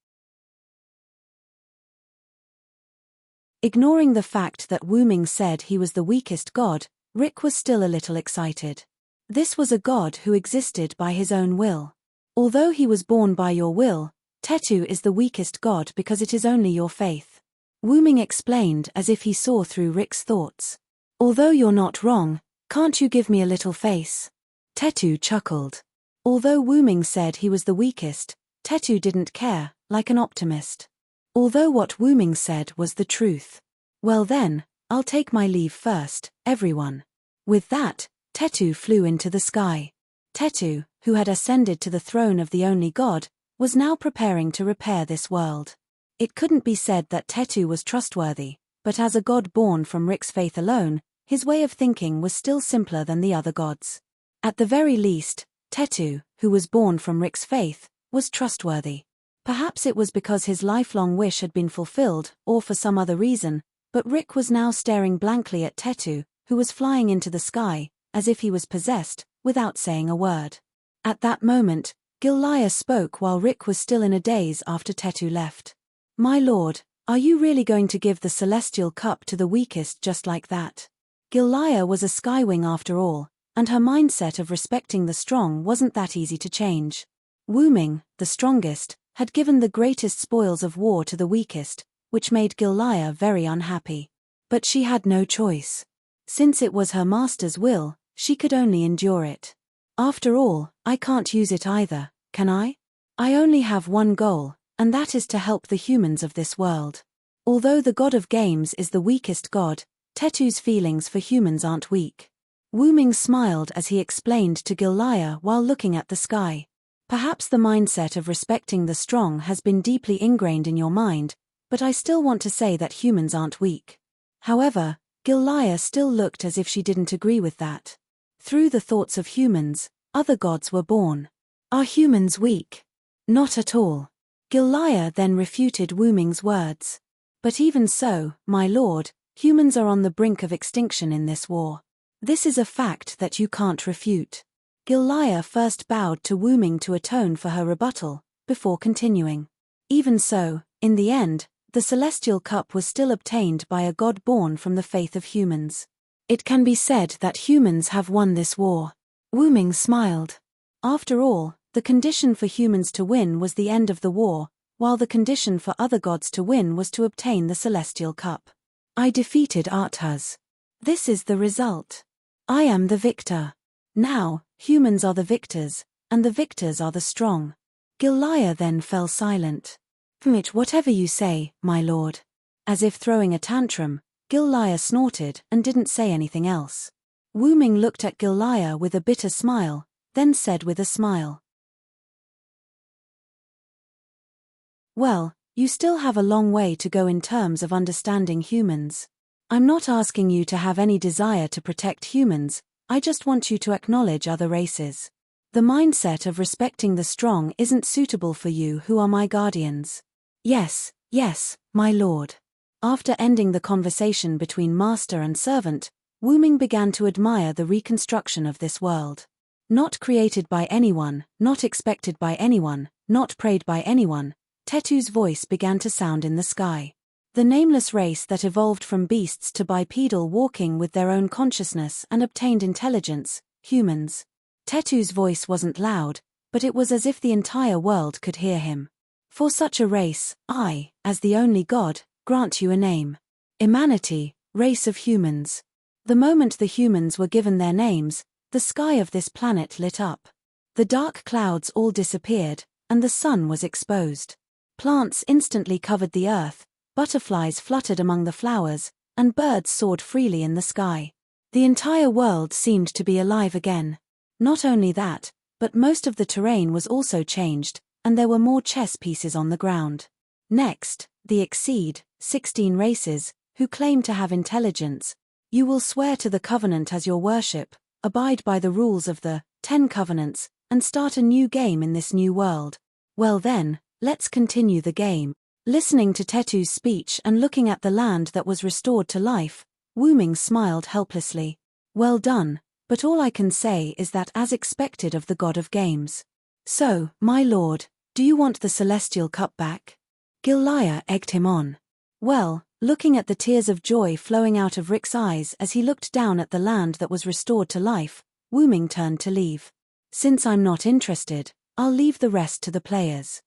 [SPEAKER 1] Ignoring the fact that Wooming said he was the weakest god, Rick was still a little excited. This was a god who existed by his own will. Although he was born by your will, Tetu is the weakest god because it is only your faith. Wooming explained as if he saw through Rick's thoughts. "Although you're not wrong, can't you give me a little face?" Tetu chuckled. Although Wooming said he was the weakest, Tetu didn't care, like an optimist. Although what Wooming said was the truth. "Well then, I'll take my leave first, everyone." With that, Tetu flew into the sky. Tetu, who had ascended to the throne of the only god, was now preparing to repair this world. It couldn't be said that Tetu was trustworthy, but as a god born from Rick's faith alone, his way of thinking was still simpler than the other gods. At the very least, Tetu, who was born from Rick's faith, was trustworthy. Perhaps it was because his lifelong wish had been fulfilled, or for some other reason, but Rick was now staring blankly at Tetu, who was flying into the sky, as if he was possessed, without saying a word. At that moment, Gilliah spoke while Rick was still in a daze after Tetu left. "My lord, are you really going to give the celestial cup to the weakest just like that?" Gilliah was a skywing after all, and her mindset of respecting the strong wasn't that easy to change. Wu-ming, the strongest, had given the greatest spoils of war to the weakest, which made Gilliah very unhappy. But she had no choice. Since it was her master's will, she could only endure it. "After all, I can't use it either, can I? I only have one goal, and that is to help the humans of this world." Although the god of games is the weakest god, Tetu's feelings for humans aren't weak. Wu-ming smiled as he explained to Gilliah while looking at the sky. "Perhaps the mindset of respecting the strong has been deeply ingrained in your mind, but I still want to say that humans aren't weak." However, Gilliah still looked as if she didn't agree with that. Through the thoughts of humans, other gods were born. Are humans weak? Not at all. Gilliah then refuted Wu-ming's words. "But even so, my lord, humans are on the brink of extinction in this war. This is a fact that you can't refute." Gilliah first bowed to Wu-ming to atone for her rebuttal, before continuing. "Even so, in the end, the celestial cup was still obtained by a god born from the faith of humans. It can be said that humans have won this war." Wu-ming smiled. After all, the condition for humans to win was the end of the war, while the condition for other gods to win was to obtain the celestial cup. "I defeated Arthas. This is the result. I am the victor. Now, humans are the victors, and the victors are the strong." Gilliah then fell silent. Whatever you say, my lord." As if throwing a tantrum, Gilliah snorted and didn't say anything else. Wu-ming looked at Gilliah with a bitter smile, then said with a smile, "Well, you still have a long way to go in terms of understanding humans. I'm not asking you to have any desire to protect humans, I just want you to acknowledge other races. The mindset of respecting the strong isn't suitable for you who are my guardians." Yes, my lord." After ending the conversation between master and servant, Wu-ming began to admire the reconstruction of this world. Not created by anyone, not expected by anyone, not prayed by anyone, Tetu's voice began to sound in the sky. The nameless race that evolved from beasts to bipedal walking with their own consciousness and obtained intelligence, humans. Tetu's voice wasn't loud, but it was as if the entire world could hear him. "For such a race, I, as the only god, grant you a name. Humanity, race of humans." The moment the humans were given their names, the sky of this planet lit up. The dark clouds all disappeared, and the sun was exposed. Plants instantly covered the earth, butterflies fluttered among the flowers, and birds soared freely in the sky. The entire world seemed to be alive again. Not only that, but most of the terrain was also changed, and there were more chess pieces on the ground. Next, the exceed 16 races, who claim to have intelligence. "You will swear to the covenant as your worship, abide by the rules of the 10 covenants, and start a new game in this new world. Well then, let's continue the game." Listening to Tetu's speech and looking at the land that was restored to life, Wu-ming smiled helplessly. "Well done, but all I can say is that as expected of the god of games. So, my lord, do you want the celestial cup back?" Gilliah egged him on. Well, looking at the tears of joy flowing out of Rick's eyes as he looked down at the land that was restored to life, Wu-ming turned to leave. "Since I'm not interested, I'll leave the rest to the players."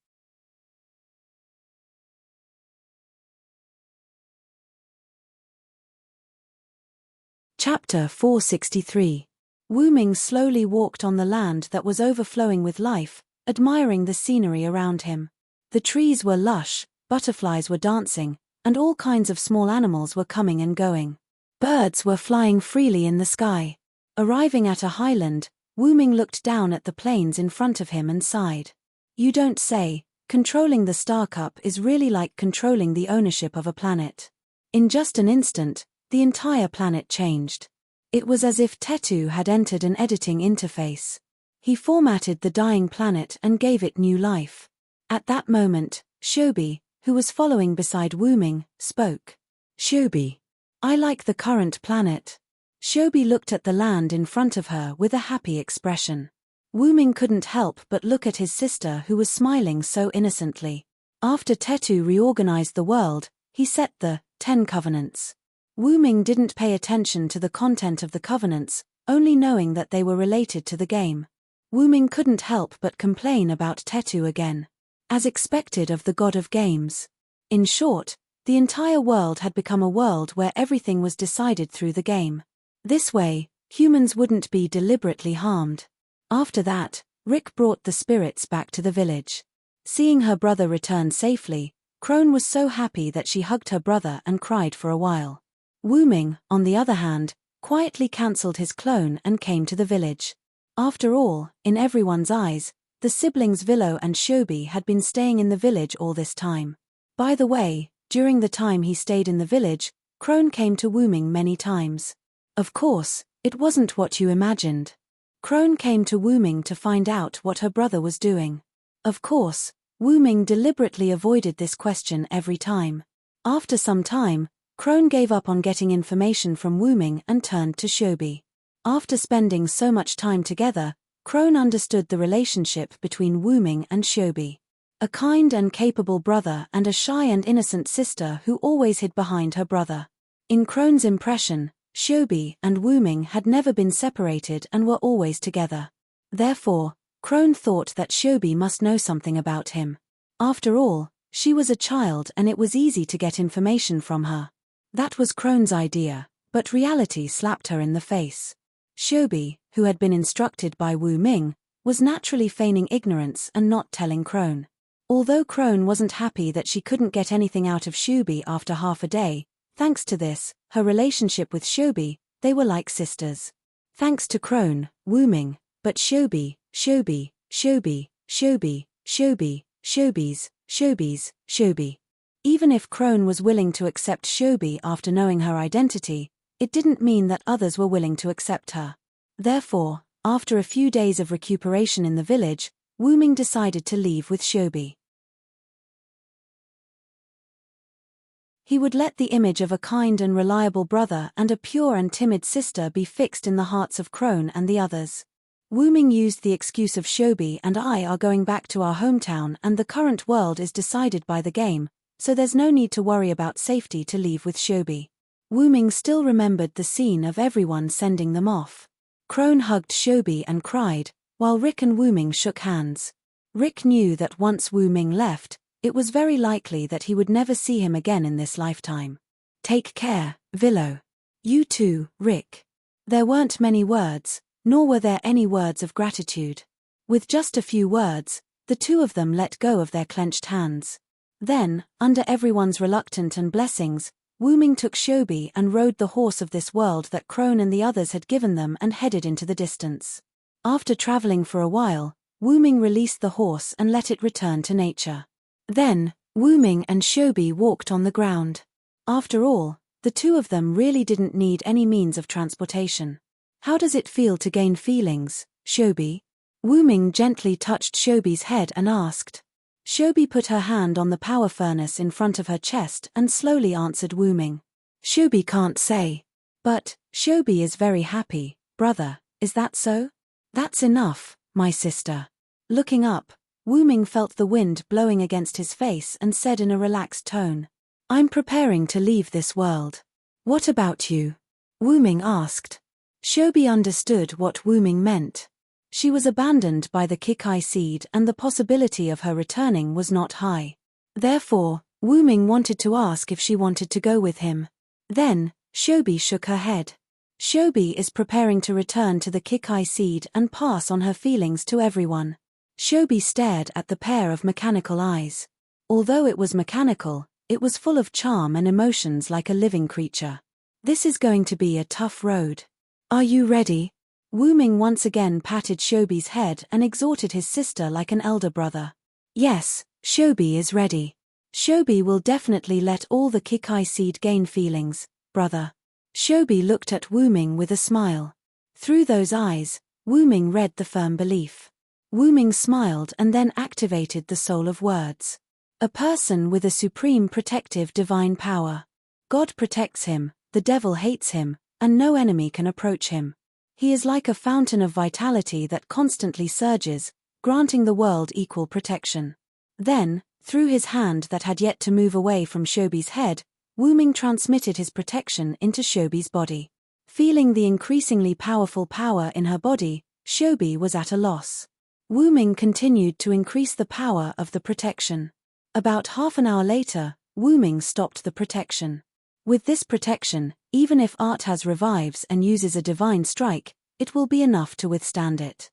[SPEAKER 1] Chapter 463. Wu-ming slowly walked on the land that was overflowing with life, admiring the scenery around him. The trees were lush, butterflies were dancing, and all kinds of small animals were coming and going. Birds were flying freely in the sky. Arriving at a highland, Wu-ming looked down at the plains in front of him and sighed. "You don't say, controlling the Star Cup is really like controlling the ownership of a planet." In just an instant, the entire planet changed. It was as if Tetu had entered an editing interface. He formatted the dying planet and gave it new life. At that moment, Shobi, who was following beside Wu Ming, spoke. Shobi, I like the current planet. Shobi looked at the land in front of her with a happy expression. Wu Ming couldn't help but look at his sister who was smiling so innocently. After Tetu reorganized the world, he set the 10 covenants. Wu Ming didn't pay attention to the content of the covenants, only knowing that they were related to the game. Wu Ming couldn't help but complain about Tetu again. As expected of the god of games. In short, the entire world had become a world where everything was decided through the game. This way, humans wouldn't be deliberately harmed. After that, Rick brought the spirits back to the village. Seeing her brother return safely, Crone was so happy that she hugged her brother and cried for a while. Wu Ming, on the other hand, quietly cancelled his clone and came to the village. After all, in everyone's eyes, the siblings Villo and Shobi had been staying in the village all this time. By the way, during the time he stayed in the village, Crone came to Wu Ming many times. Of course, it wasn't what you imagined. Crone came to Wu Ming to find out what her brother was doing. Of course, Wu Ming deliberately avoided this question every time. After some time, Crone gave up on getting information from Wu Ming and turned to Shobi. After spending so much time together, Crone understood the relationship between Wu Ming and Shobi. A kind and capable brother and a shy and innocent sister who always hid behind her brother. In Crone's impression, Shobi and Wu Ming had never been separated and were always together. Therefore, Crone thought that Shobi must know something about him. After all, she was a child and it was easy to get information from her. That was Crone's idea, but reality slapped her in the face. Shobi, who had been instructed by Wu Ming, was naturally feigning ignorance and not telling Crone. Although Crone wasn't happy that she couldn't get anything out of Shobi after half a day, thanks to this, her relationship with Shobi, they were like sisters. Thanks to Crone, Wu Ming, but Shobi, Shobi, Shobi, Shobi, Shobi, Shobi. Even if Crone was willing to accept Shobi after knowing her identity, it didn't mean that others were willing to accept her. Therefore, after a few days of recuperation in the village, Wu Ming decided to leave with Shobi. He would let the image of a kind and reliable brother and a pure and timid sister be fixed in the hearts of Crone and the others. Wu Ming used the excuse of Shobi and I are going back to our hometown and the current world is decided by the game, so there's no need to worry about safety to leave with Shobi. Wu Ming still remembered the scene of everyone sending them off. Crone hugged Shobi and cried, while Rick and Wu Ming shook hands. Rick knew that once Wu Ming left, it was very likely that he would never see him again in this lifetime. Take care, Villo. You too, Rick. There weren't many words, nor were there any words of gratitude. With just a few words, the two of them let go of their clenched hands. Then, under everyone's reluctance and blessings, Wu Ming took Shobi and rode the horse of this world that Crone and the others had given them and headed into the distance. After traveling for a while, Wu Ming released the horse and let it return to nature. Then, Wu Ming and Shobi walked on the ground. After all, the two of them really didn't need any means of transportation. How does it feel to gain feelings, Shobi? Wu Ming gently touched Shobi's head and asked. Shobi put her hand on the power furnace in front of her chest and slowly answered Wu Ming. Shobi can't say. But, Shobi is very happy, brother, is that so? That's enough, my sister. Looking up, Wu Ming felt the wind blowing against his face and said in a relaxed tone. I'm preparing to leave this world. What about you? Wu Ming asked. Shobi understood what Wu Ming meant. She was abandoned by the Kikai seed and the possibility of her returning was not high. Therefore, Wu Ming wanted to ask if she wanted to go with him. Then, Shobi shook her head. Shobi is preparing to return to the Kikai seed and pass on her feelings to everyone. Shobi stared at the pair of mechanical eyes. Although it was mechanical, it was full of charm and emotions like a living creature. This is going to be a tough road. Are you ready? Wu Ming once again patted Shobi's head and exhorted his sister like an elder brother. Yes, Shobi is ready. Shobi will definitely let all the Kikai seed gain feelings, brother. Shobi looked at Wu Ming with a smile. Through those eyes, Wu-ming read the firm belief. Wu-ming smiled and then activated the soul of words. A person with a supreme protective divine power. God protects him, the devil hates him, and no enemy can approach him. He is like a fountain of vitality that constantly surges, granting the world equal protection. Then, through his hand that had yet to move away from Shobi's head, Wu-ming transmitted his protection into Shobi's body. Feeling the increasingly powerful power in her body, Shobi was at a loss. Wu-ming continued to increase the power of the protection. About half an hour later, Wu-ming stopped the protection. With this protection, even if Arthas revives and uses a divine strike, it will be enough to withstand it.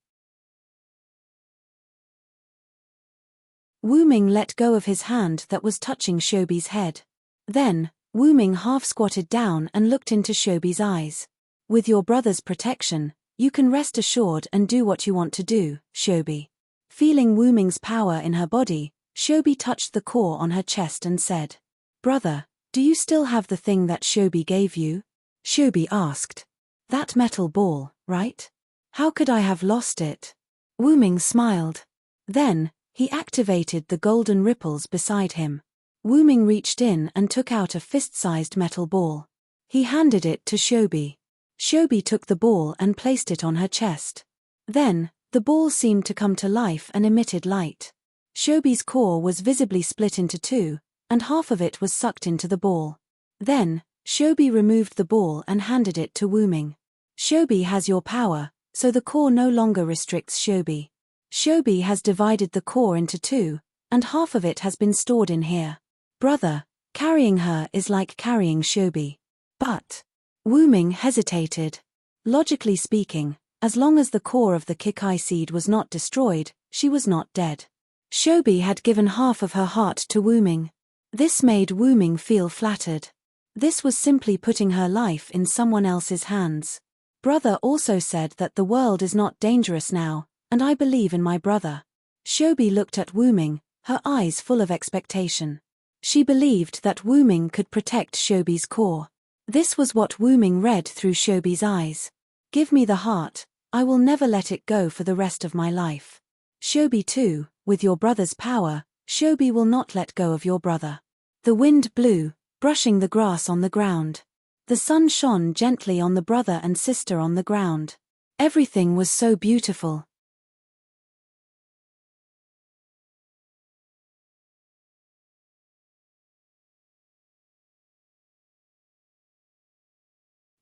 [SPEAKER 1] Wu-ming let go of his hand that was touching Shobi's head. Then, Wu-ming half-squatted down and looked into Shobi's eyes. With your brother's protection, you can rest assured and do what you want to do, Shobi. Feeling Wu-ming's power in her body, Shobi touched the core on her chest and said, "Brother, do you still have the thing that Shobi gave you?" Shobi asked. "That metal ball, right? How could I have lost it?" Wu-ming smiled. Then, he activated the golden ripples beside him. Wu-ming reached in and took out a fist-sized metal ball. He handed it to Shobi. Shobi took the ball and placed it on her chest. Then, the ball seemed to come to life and emitted light. Shobi's core was visibly split into two, and half of it was sucked into the ball. Then, Shobi removed the ball and handed it to Wu-ming. "Shobi has your power, so the core no longer restricts Shobi. Shobi has divided the core into two, and half of it has been stored in here. Brother, carrying her is like carrying Shobi." But Wu-ming hesitated. Logically speaking, as long as the core of the Kikai seed was not destroyed, she was not dead. Shobi had given half of her heart to Wu-ming. This made Wu-ming feel flattered. This was simply putting her life in someone else's hands. Brother also said that the world is not dangerous now, and I believe in my brother. Shobi looked at Wu-ming, her eyes full of expectation. She believed that Wu-ming could protect Shobi's core. This was what Wu-ming read through Shobi's eyes. "Give me the heart, I will never let it go for the rest of my life. Shobi too, with your brother's power, Shobi will not let go of your brother." The wind blew, brushing the grass on the ground. The sun shone gently on the brother and sister on the ground. Everything was so beautiful.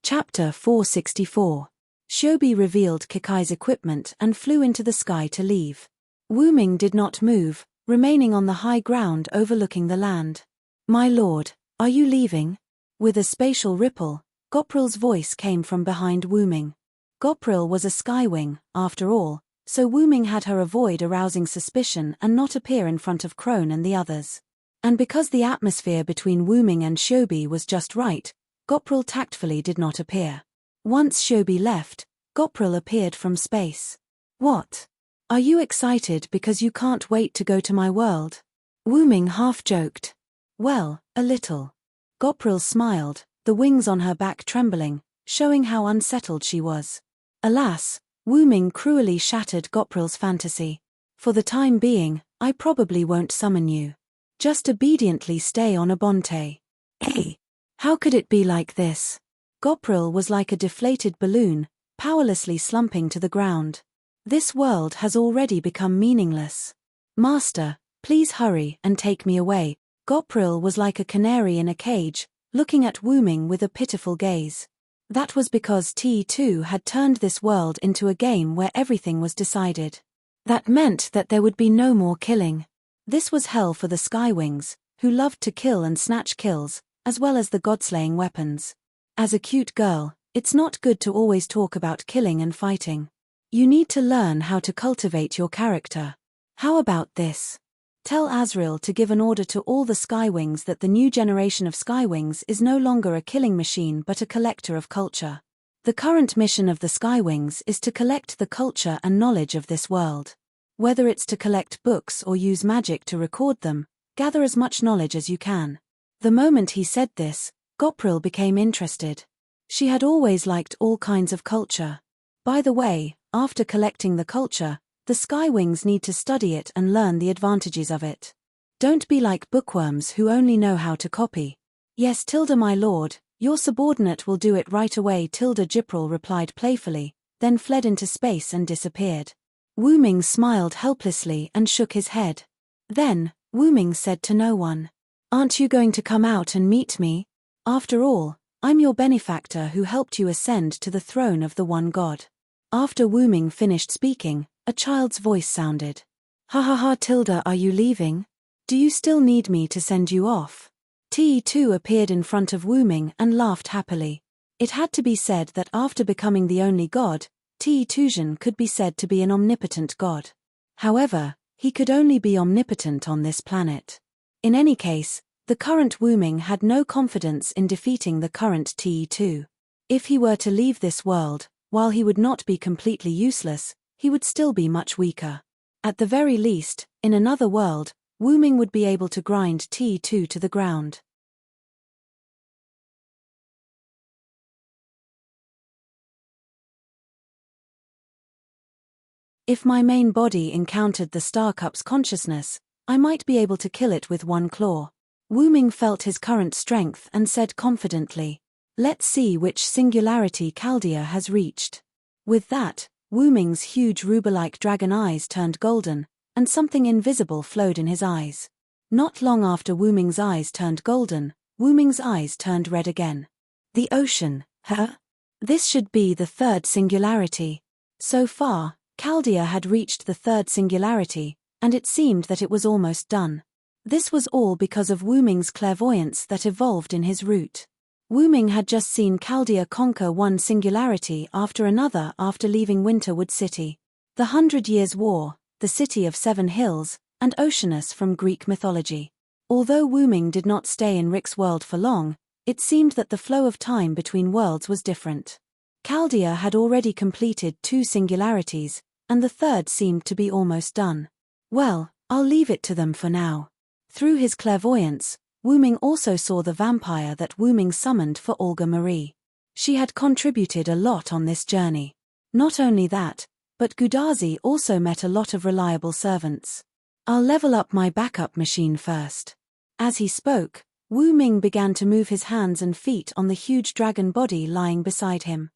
[SPEAKER 1] Chapter 464. Shobi revealed Kikai's equipment and flew into the sky to leave. Wu-ming did not move, remaining on the high ground overlooking the land. "My lord, are you leaving?" With a spatial ripple, Gopril's voice came from behind Wu-ming. Gopril was a skywing, after all, so Wu-ming had her avoid arousing suspicion and not appear in front of Crone and the others. And because the atmosphere between Wu-ming and Shobi was just right, Gopril tactfully did not appear. Once Shobi left, Gopril appeared from space. "What? Are you excited because you can't wait to go to my world?" Wu-ming half joked. "Well, a little." Gopril smiled, the wings on her back trembling, showing how unsettled she was. Alas, Wu-ming cruelly shattered Gopril's fantasy. "For the time being, I probably won't summon you. Just obediently stay on Abonte." "Hey! How could it be like this?" Gopril was like a deflated balloon, powerlessly slumping to the ground. "This world has already become meaningless. Master, please hurry and take me away." Gopril was like a canary in a cage, looking at Wu-ming with a pitiful gaze. That was because T2 had turned this world into a game where everything was decided. That meant that there would be no more killing. This was hell for the Skywings, who loved to kill and snatch kills, as well as the god-slaying weapons. As a cute girl, it's not good to always talk about killing and fighting. You need to learn how to cultivate your character. How about this? Tell Azrael to give an order to all the Skywings that the new generation of Skywings is no longer a killing machine but a collector of culture. The current mission of the Skywings is to collect the culture and knowledge of this world. Whether it's to collect books or use magic to record them, gather as much knowledge as you can. The moment he said this, Gopril became interested. She had always liked all kinds of culture. By the way, after collecting the culture, the Skywings need to study it and learn the advantages of it. Don't be like bookworms who only know how to copy. Yes, Tilda, my lord, your subordinate will do it right away, Tilda Jipril replied playfully, then fled into space and disappeared. Wu Ming smiled helplessly and shook his head. Then, Wu Ming said to no one, "Aren't you going to come out and meet me? After all, I'm your benefactor who helped you ascend to the throne of the one God." After Wu Ming finished speaking, a child's voice sounded. "Ha ha ha, Tilda, are you leaving? Do you still need me to send you off?" Te2 appeared in front of Wu Ming and laughed happily. It had to be said that after becoming the only god, Te2 could be said to be an omnipotent god. However, he could only be omnipotent on this planet. In any case, the current Wu Ming had no confidence in defeating the current Te2. If he were to leave this world, while he would not be completely useless, he would still be much weaker. At the very least, in another world, Wu Ming would be able to grind Te2 to the ground. If my main body encountered the Star Cup's consciousness, I might be able to kill it with one claw. Wu Ming felt his current strength and said confidently, "Let's see which singularity Chaldea has reached." With that, Wu Ming's huge ruber-like dragon eyes turned golden, and something invisible flowed in his eyes. Not long after Wu Ming's eyes turned golden, Wu Ming's eyes turned red again. The ocean, huh? This should be the third singularity. So far, Chaldea had reached the third singularity, and it seemed that it was almost done. This was all because of Wu Ming's clairvoyance that evolved in his root. Wu Ming had just seen Chaldea conquer one singularity after another after leaving Winterwood City. The 100 Years' War, the City of Seven Hills, and Oceanus from Greek mythology. Although Wu Ming did not stay in Rick's world for long, it seemed that the flow of time between worlds was different. Chaldea had already completed 2 singularities, and the third seemed to be almost done. Well, I'll leave it to them for now. Through his clairvoyance, Wu Ming also saw the vampire that Wu Ming summoned for Olga Marie. She had contributed a lot on this journey. Not only that, but Gudazi also met a lot of reliable servants. I'll level up my backup machine first. As he spoke, Wu Ming began to move his hands and feet on the huge dragon body lying beside him.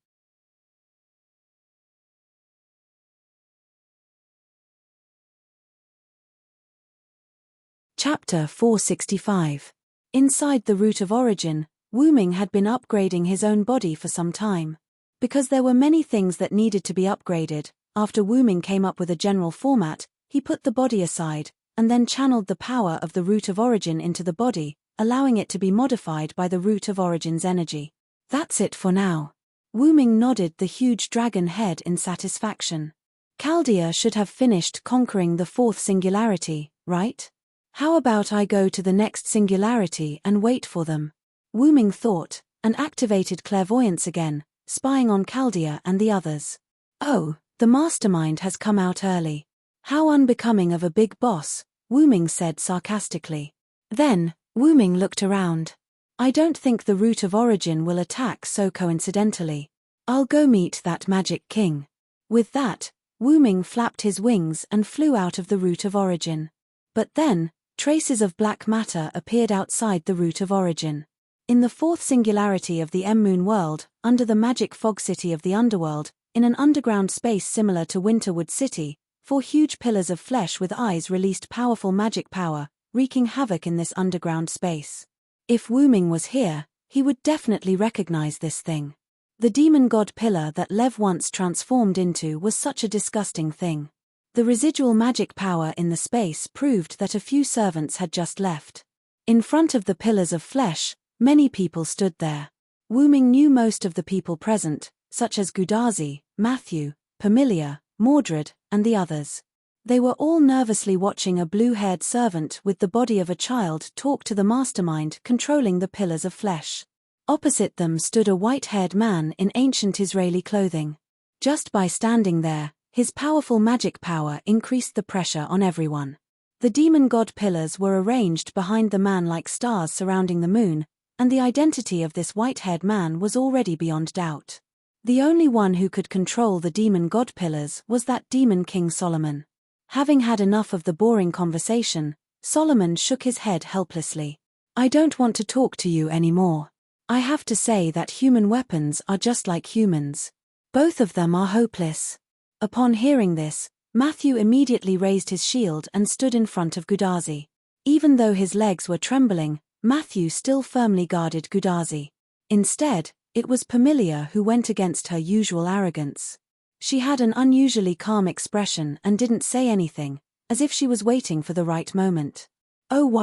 [SPEAKER 1] Chapter 465. Inside the Root of Origin, Wu Ming had been upgrading his own body for some time. Because there were many things that needed to be upgraded, after Wu Ming came up with a general format, he put the body aside, and then channeled the power of the Root of Origin into the body, allowing it to be modified by the Root of Origin's energy. That's it for now. Wu Ming nodded the huge dragon head in satisfaction. Chaldea should have finished conquering the 4th singularity, right? How about I go to the next singularity and wait for them? Wu Ming thought, and activated clairvoyance again, spying on Chaldea and the others. Oh, the mastermind has come out early. How unbecoming of a big boss, Wu Ming said sarcastically. Then, Wu Ming looked around. I don't think the Root of Origin will attack so coincidentally. I'll go meet that magic king. With that, Wu Ming flapped his wings and flew out of the Root of Origin. But then, traces of black matter appeared outside the Root of Origin. In the 4th singularity of the M-Moon world, under the magic fog city of the underworld, in an underground space similar to Winterwood City, 4 huge pillars of flesh with eyes released powerful magic power, wreaking havoc in this underground space. If Wu Ming was here, he would definitely recognize this thing. The demon god pillar that Lev once transformed into was such a disgusting thing. The residual magic power in the space proved that a few servants had just left. In front of the pillars of flesh, many people stood there. Wu Ming knew most of the people present, such as Gudazi, Matthew, Pamilia, Mordred, and the others. They were all nervously watching a blue-haired servant with the body of a child talk to the mastermind controlling the pillars of flesh. Opposite them stood a white-haired man in ancient Israeli clothing. Just by standing there, his powerful magic power increased the pressure on everyone. The demon god pillars were arranged behind the man like stars surrounding the moon, and the identity of this white-haired man was already beyond doubt. The only one who could control the demon god pillars was that demon king Solomon. Having had enough of the boring conversation, Solomon shook his head helplessly. I don't want to talk to you anymore. I have to say that human weapons are just like humans. Both of them are hopeless. Upon hearing this, Matthew immediately raised his shield and stood in front of Gudazi. Even though his legs were trembling, Matthew still firmly guarded Gudazi. Instead, it was Pamilia who went against her usual arrogance. She had an unusually calm expression and didn't say anything, as if she was waiting for the right moment. Oh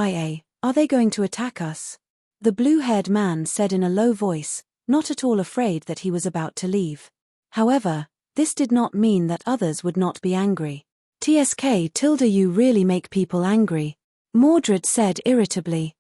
[SPEAKER 1] are they going to attack us? The blue-haired man said in a low voice, not at all afraid that he was about to leave. However, this did not mean that others would not be angry. You really make people angry, Mordred said irritably.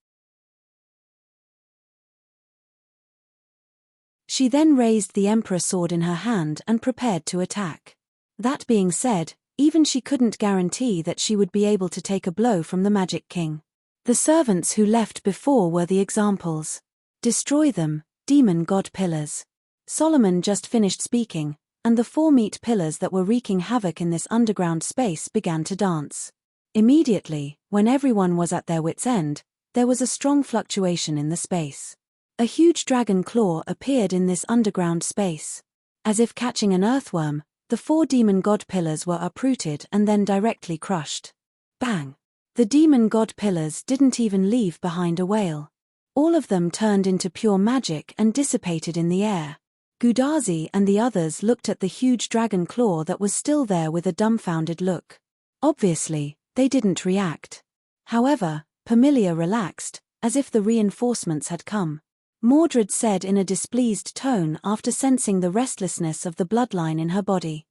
[SPEAKER 1] She then raised the Emperor sword in her hand and prepared to attack. That being said, even she couldn't guarantee that she would be able to take a blow from the Magic King. The servants who left before were the examples. Destroy them, demon god pillars. Solomon just finished speaking, and the 4 meat pillars that were wreaking havoc in this underground space began to dance. Immediately, when everyone was at their wits' end, there was a strong fluctuation in the space. A huge dragon claw appeared in this underground space. As if catching an earthworm, the 4 demon god pillars were uprooted and then directly crushed. Bang! The demon god pillars didn't even leave behind a wail. All of them turned into pure magic and dissipated in the air. Gudazi and the others looked at the huge dragon claw that was still there with a dumbfounded look. Obviously, they didn't react. However, Pamilia relaxed, as if the reinforcements had come. Mordred said in a displeased tone after sensing the restlessness of the bloodline in her body.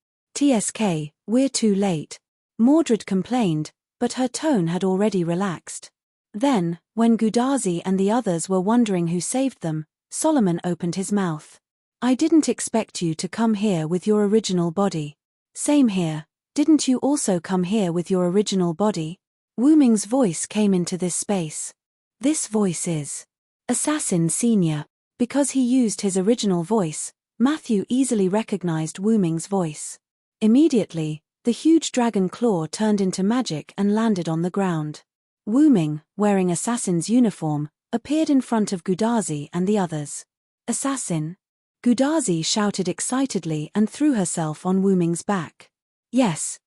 [SPEAKER 1] We're too late. Mordred complained, but her tone had already relaxed. Then, when Gudazi and the others were wondering who saved them, Solomon opened his mouth. I didn't expect you to come here with your original body. Same here, didn't you also come here with your original body? Wu Ming's voice came into this space. This voice is Assassin Senior. Because he used his original voice, Matthew easily recognized Wu Ming's voice. Immediately, the huge dragon claw turned into magic and landed on the ground. Wu Ming, wearing Assassin's uniform, appeared in front of Gudazi and the others. Assassin? Gudazi shouted excitedly and threw herself on Wu Ming's back. Yes,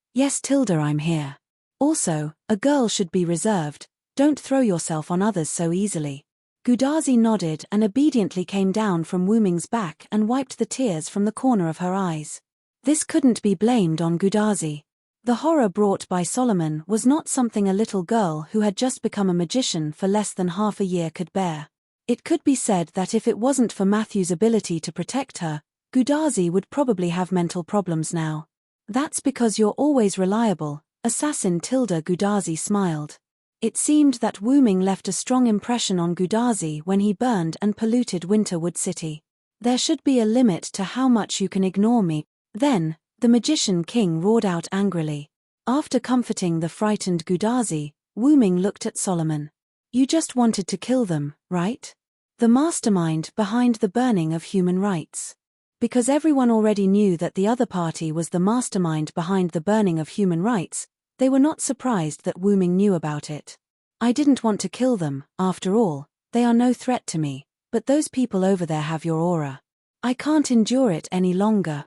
[SPEAKER 1] Tilda, I'm here. Also, a girl should be reserved, don't throw yourself on others so easily. Gudazi nodded and obediently came down from Wu Ming's back and wiped the tears from the corner of her eyes. This couldn't be blamed on Gudazi. The horror brought by Solomon was not something a little girl who had just become a magician for less than half a year could bear. It could be said that if it wasn't for Matthew's ability to protect her, Gudazi would probably have mental problems now. That's because you're always reliable, Assassin Tilda. Gudazi smiled. It seemed that Wu Ming left a strong impression on Gudazi when he burned and polluted Winterwood City. There should be a limit to how much you can ignore me. Then, the Magician King roared out angrily. After comforting the frightened Gudazi, Wu Ming looked at Solomon. You just wanted to kill them, right? The mastermind behind the burning of human rights. Because everyone already knew that the other party was the mastermind behind the burning of human rights, they were not surprised that Wu Ming knew about it. I didn't want to kill them, after all, they are no threat to me, but those people over there have your aura. I can't endure it any longer.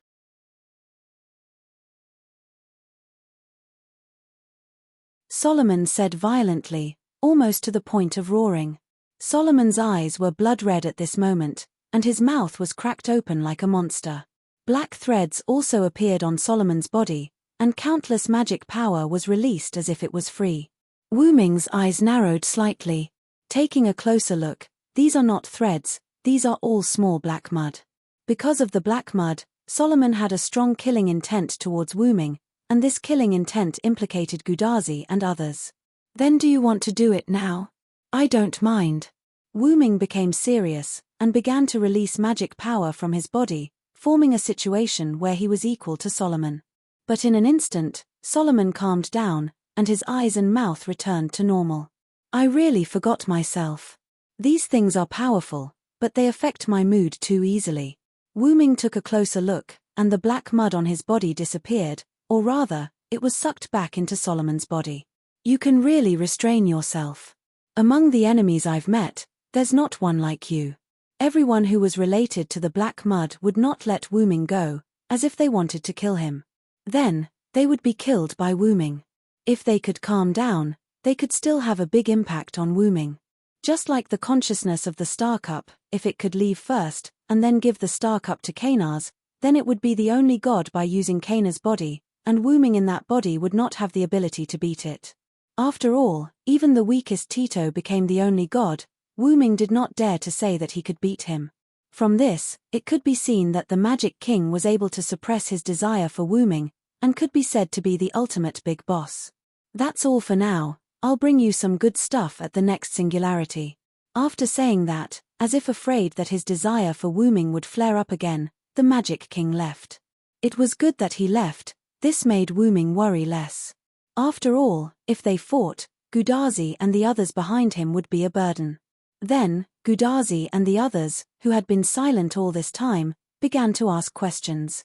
[SPEAKER 1] Solomon said violently, almost to the point of roaring. Solomon's eyes were blood red at this moment, and his mouth was cracked open like a monster. Black threads also appeared on Solomon's body, and countless magic power was released as if it was free. Wu Ming's eyes narrowed slightly. Taking a closer look, these are not threads, these are all small black mud. Because of the black mud, Solomon had a strong killing intent towards Wu Ming, and this killing intent implicated Gudazi and others. Then do you want to do it now? I don't mind. Wu Ming became serious, and began to release magic power from his body, forming a situation where he was equal to Solomon. But in an instant, Solomon calmed down, and his eyes and mouth returned to normal. I really forgot myself. These things are powerful, but they affect my mood too easily. Wu-ming took a closer look, and the black mud on his body disappeared, or rather, it was sucked back into Solomon's body. You can really restrain yourself. Among the enemies I've met, there's not one like you. Everyone who was related to the black mud would not let Wu-ming go, as if they wanted to kill him. Then, they would be killed by Wu-ming. If they could calm down, they could still have a big impact on Wu-ming. Just like the consciousness of the Star Cup, if it could leave first, and then give the Star Cup to Kanaz, then it would be the only god by using Kana's body, and Wu-ming in that body would not have the ability to beat it. After all, even the weakest Tito became the only god. Wu-ming did not dare to say that he could beat him. From this, it could be seen that the Magic King was able to suppress his desire for Wu-ming, and could be said to be the ultimate big boss. That's all for now, I'll bring you some good stuff at the next singularity. After saying that, as if afraid that his desire for Wu-ming would flare up again, the Magic King left. It was good that he left, this made Wu-ming worry less. After all, if they fought, Gudazi and the others behind him would be a burden. Then, Gudazi and the others, who had been silent all this time, began to ask questions.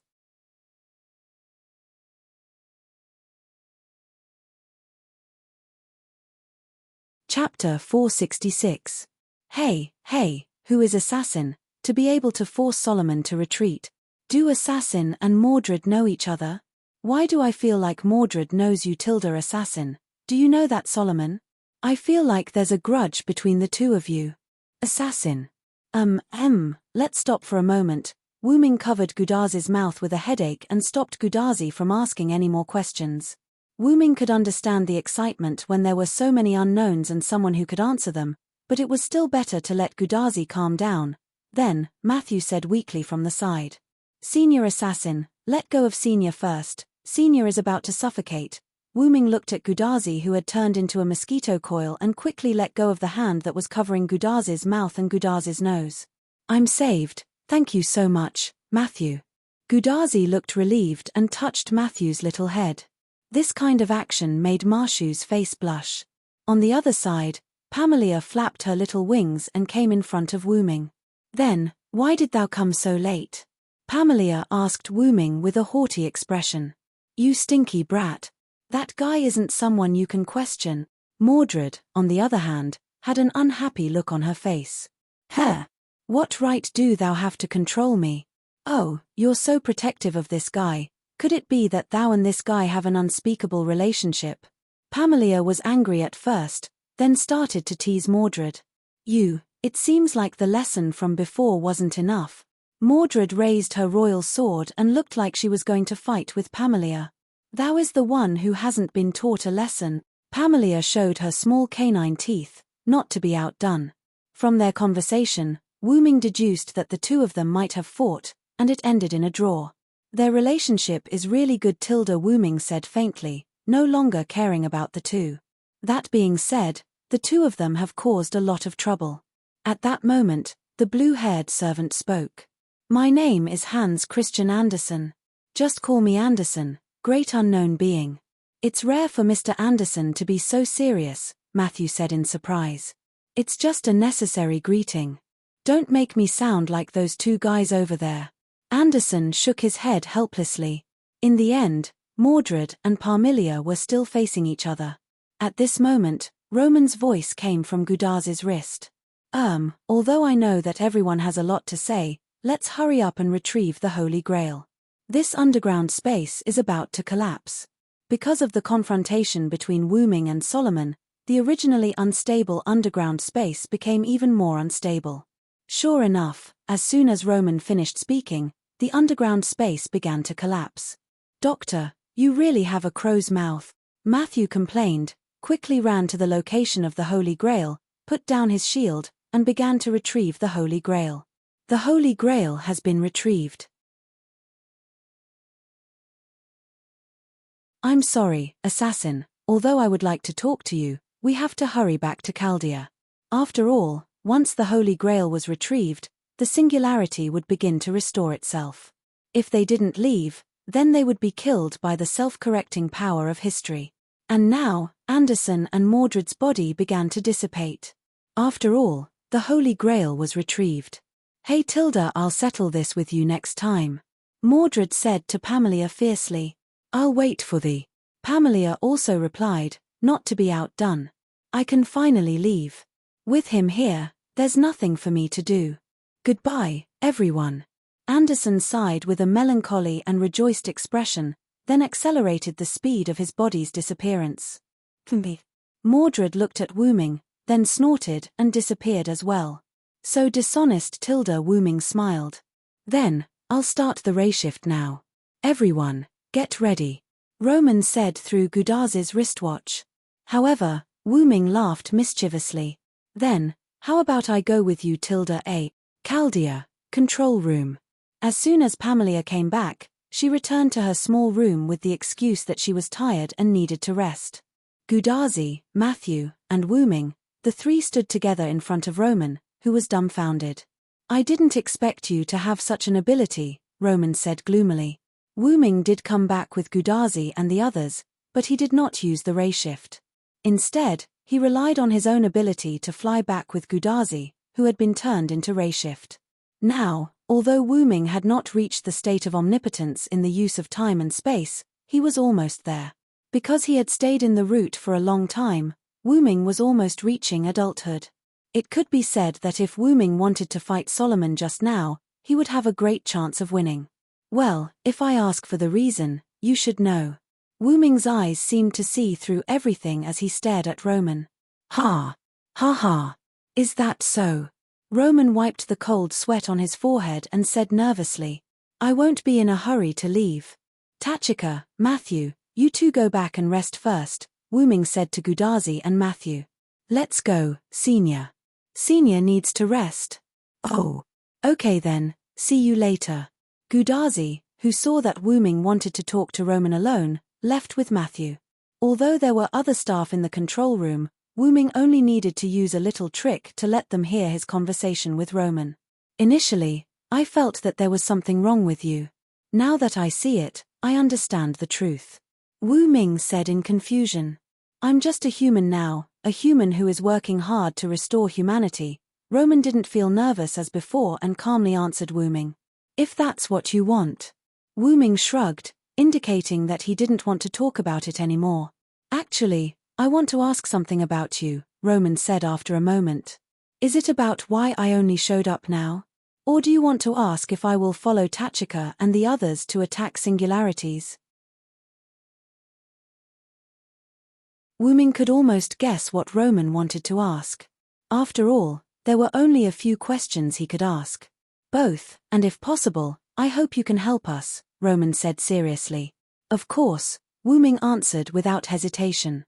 [SPEAKER 1] Chapter 466. Hey, who is Assassin? To be able to force Solomon to retreat. Do Assassin and Mordred know each other? Why do I feel like Mordred knows you tilde Assassin? Do you know that, Solomon? I feel like there's a grudge between the two of you. Assassin. Let's stop for a moment. Wu-ming covered Gudazi's mouth with a headache and stopped Gudazi from asking any more questions. Wu-ming could understand the excitement when there were so many unknowns and someone who could answer them, but it was still better to let Gudazi calm down. Then, Matthew said weakly from the side. Senior Assassin, let go of Senior first. Senior is about to suffocate. Wu-ming looked at Gudazi, who had turned into a mosquito coil, and quickly let go of the hand that was covering Gudazi's mouth and Gudazi's nose. I'm saved, thank you so much, Matthew. Gudazi looked relieved and touched Matthew's little head. This kind of action made Marshu's face blush. On the other side, Pamela flapped her little wings and came in front of Wu-ming. Then, why did thou come so late? Pamela asked Wu-ming with a haughty expression. You stinky brat. That guy isn't someone you can question. Mordred, on the other hand, had an unhappy look on her face. What right do thou have to control me? Oh, you're so protective of this guy. Could it be that thou and this guy have an unspeakable relationship? Pamela was angry at first, then started to tease Mordred. It seems like the lesson from before wasn't enough. Mordred raised her royal sword and looked like she was going to fight with Pamela. Thou is the one who hasn't been taught a lesson. Pamela showed her small canine teeth, not to be outdone. From their conversation, Wu-ming deduced that the two of them might have fought, and it ended in a draw. Their relationship is really good, Wu-ming said faintly, no longer caring about the two. That being said, the two of them have caused a lot of trouble. At that moment, the blue-haired servant spoke. My name is Hans Christian Andersen. Just call me Andersen, great unknown being. It's rare for Mr. Andersen to be so serious, Matthew said in surprise. It's just a necessary greeting. Don't make me sound like those two guys over there. Andersen shook his head helplessly. In the end, Mordred and Pamela were still facing each other. At this moment, Roman's voice came from Gudazi's wrist. Although I know that everyone has a lot to say, let's hurry up and retrieve the Holy Grail. This underground space is about to collapse. Because of the confrontation between Wu-ming and Solomon, the originally unstable underground space became even more unstable. Sure enough, as soon as Roman finished speaking, the underground space began to collapse. Doctor, you really have a crow's mouth, Matthew complained, quickly ran to the location of the Holy Grail, put down his shield, and began to retrieve the Holy Grail. The Holy Grail has been retrieved. I'm sorry, Assassin, although I would like to talk to you, we have to hurry back to Chaldea. After all, once the Holy Grail was retrieved, the singularity would begin to restore itself. If they didn't leave, then they would be killed by the self-correcting power of history. And now, Andersen and Mordred's body began to dissipate. After all, the Holy Grail was retrieved. Hey Tilda, I'll settle this with you next time, Mordred said to Pamela fiercely. I'll wait for thee. Pamela also replied, not to be outdone. I can finally leave. With him here, there's nothing for me to do. Goodbye, everyone. Anderson sighed with a melancholy and rejoiced expression, then accelerated the speed of his body's disappearance. Mordred looked at Wooming, then snorted and disappeared as well. So dishonest, Tilda. Wooming smiled. Then, I'll start the ray shift now. Everyone, get ready, Roman said through Gudaz's wristwatch. However, Wooming laughed mischievously. Then, how about I go with you, Tilda? Chaldea, control room. As soon as Pamela came back, she returned to her small room with the excuse that she was tired and needed to rest. Gudazi, Matthew, and Wooming, the three stood together in front of Roman, who was dumbfounded. I didn't expect you to have such an ability, Roman said gloomily. Wooming did come back with Gudazi and the others, but he did not use the ray shift. Instead, he relied on his own ability to fly back with Gudazi, who had been turned into ray shift. Now, although Wooming had not reached the state of omnipotence in the use of time and space, he was almost there. Because he had stayed in the route for a long time, Wooming was almost reaching adulthood. It could be said that if Wooming wanted to fight Solomon just now, he would have a great chance of winning. Well, if I ask for the reason, you should know. Wooming's eyes seemed to see through everything as he stared at Roman. Ha! Ha ha! Is that so? Roman wiped the cold sweat on his forehead and said nervously, I won't be in a hurry to leave. Tachika, Matthew, you two go back and rest first, Wooming said to Gudazi and Matthew. Let's go, Senior. Senior needs to rest. Oh. Okay then, see you later. Gudazi, who saw that Wooming wanted to talk to Roman alone, left with Matthew. Although there were other staff in the control room, Wooming only needed to use a little trick to let them hear his conversation with Roman. Initially, I felt that there was something wrong with you. Now that I see it, I understand the truth. Wooming said in confusion. I'm just a human now, a human who is working hard to restore humanity. Roman didn't feel nervous as before and calmly answered Wooming. If that's what you want. Wooming shrugged, indicating that he didn't want to talk about it anymore. Actually, I want to ask something about you, Roman said after a moment. Is it about why I only showed up now? Or do you want to ask if I will follow Tachika and the others to attack singularities? Wooming could almost guess what Roman wanted to ask. After all, there were only a few questions he could ask. Both, and if possible, I hope you can help us, Roman said seriously. Of course, Wooming answered without hesitation.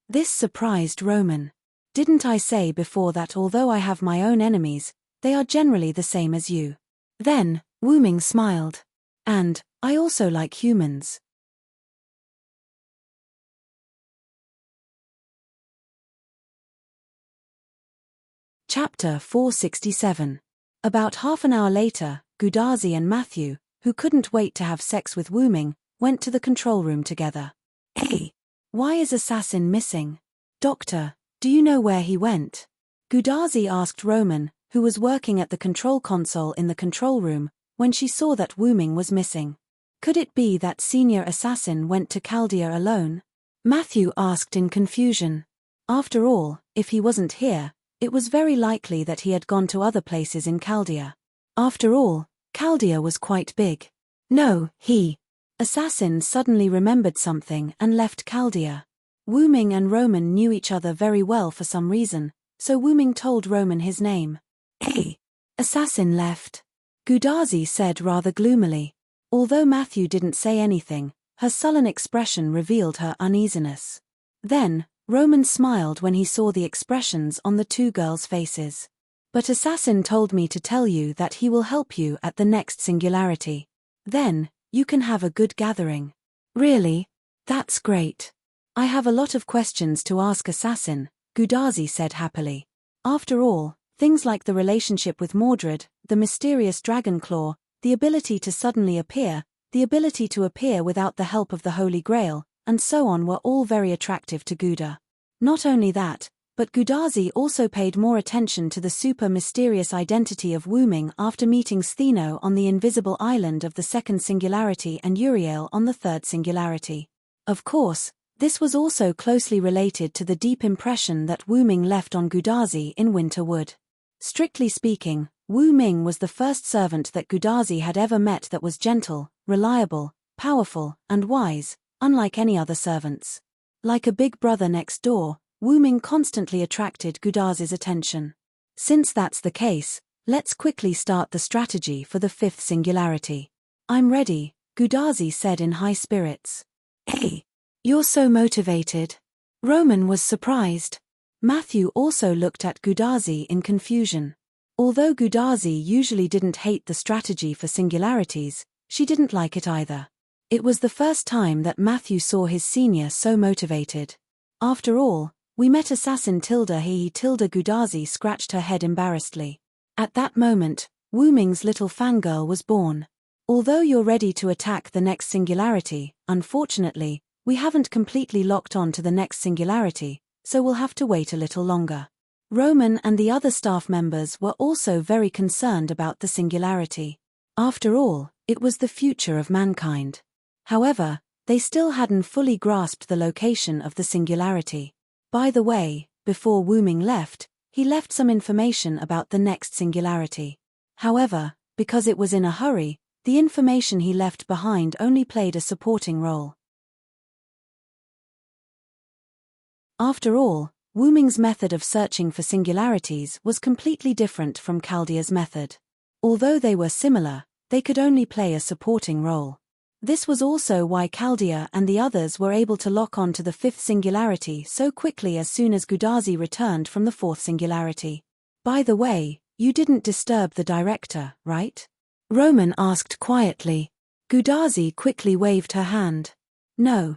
[SPEAKER 1] This surprised Roman. Didn't I say before that although I have my own enemies, they are generally the same as you? Then, Wooming smiled. And, I also like humans. Chapter 467. About half an hour later, Gudazi and Matthew, who couldn't wait to have sex with Wooming, went to the control room together. Hey! Why is Assassin missing? Doctor, do you know where he went? Gudazi asked Roman, who was working at the control console in the control room, when she saw that Wooming was missing. Could it be that Senior Assassin went to Chaldea alone? Matthew asked in confusion. After all, if he wasn't here, it was very likely that he had gone to other places in Chaldea. After all, Chaldea was quite big. No, Assassin suddenly remembered something and left Chaldea. Wooming and Roman knew each other very well for some reason, so Wooming told Roman his name. Assassin left. Gudazi said rather gloomily. Although Matthew didn't say anything, her sullen expression revealed her uneasiness. Then, Roman smiled when he saw the expressions on the two girls' faces. But Assassin told me to tell you that he will help you at the next singularity. Then, you can have a good gathering. Really? That's great. I have a lot of questions to ask Assassin, Gudazi said happily. After all, things like the relationship with Mordred, the mysterious dragon claw, the ability to suddenly appear, the ability to appear without the help of the Holy Grail, and so on were all very attractive to Guda. Not only that, But Gudazi also paid more attention to the super-mysterious identity of Wu-ming after meeting Stheno on the invisible island of the second singularity and Uriel on the third singularity. Of course, this was also closely related to the deep impression that Wu-ming left on Gudazi in Winter Wood. Strictly speaking, Wu-ming was the first servant that Gudazi had ever met that was gentle, reliable, powerful, and wise, unlike any other servants. Like a big brother next door, Wu-ming constantly attracted Gudazi's attention. Since that's the case, let's quickly start the strategy for the fifth singularity. I'm ready, Gudazi said in high spirits. Hey, you're so motivated. Roman was surprised. Matthew also looked at Gudazi in confusion. Although Gudazi usually didn't hate the strategy for singularities, she didn't like it either. It was the first time that Matthew saw his senior so motivated. After all, we met assassin Gudazi scratched her head embarrassedly. At that moment, Wu-ming's little fangirl was born. Although you're ready to attack the next singularity, unfortunately, we haven't completely locked on to the next singularity, so we'll have to wait a little longer. Roman and the other staff members were also very concerned about the singularity. After all, it was the future of mankind. However, they still hadn't fully grasped the location of the singularity. By the way, before Wu-ming left, he left some information about the next singularity. However, because it was in a hurry, the information he left behind only played a supporting role. After all, Wu-ming's method of searching for singularities was completely different from Chaldea's method. Although they were similar, they could only play a supporting role. This was also why Chaldea and the others were able to lock on to the fifth singularity so quickly as soon as Gudazi returned from the fourth singularity. By the way, you didn't disturb the director, right? Roman asked quietly. Gudazi quickly waved her hand. No,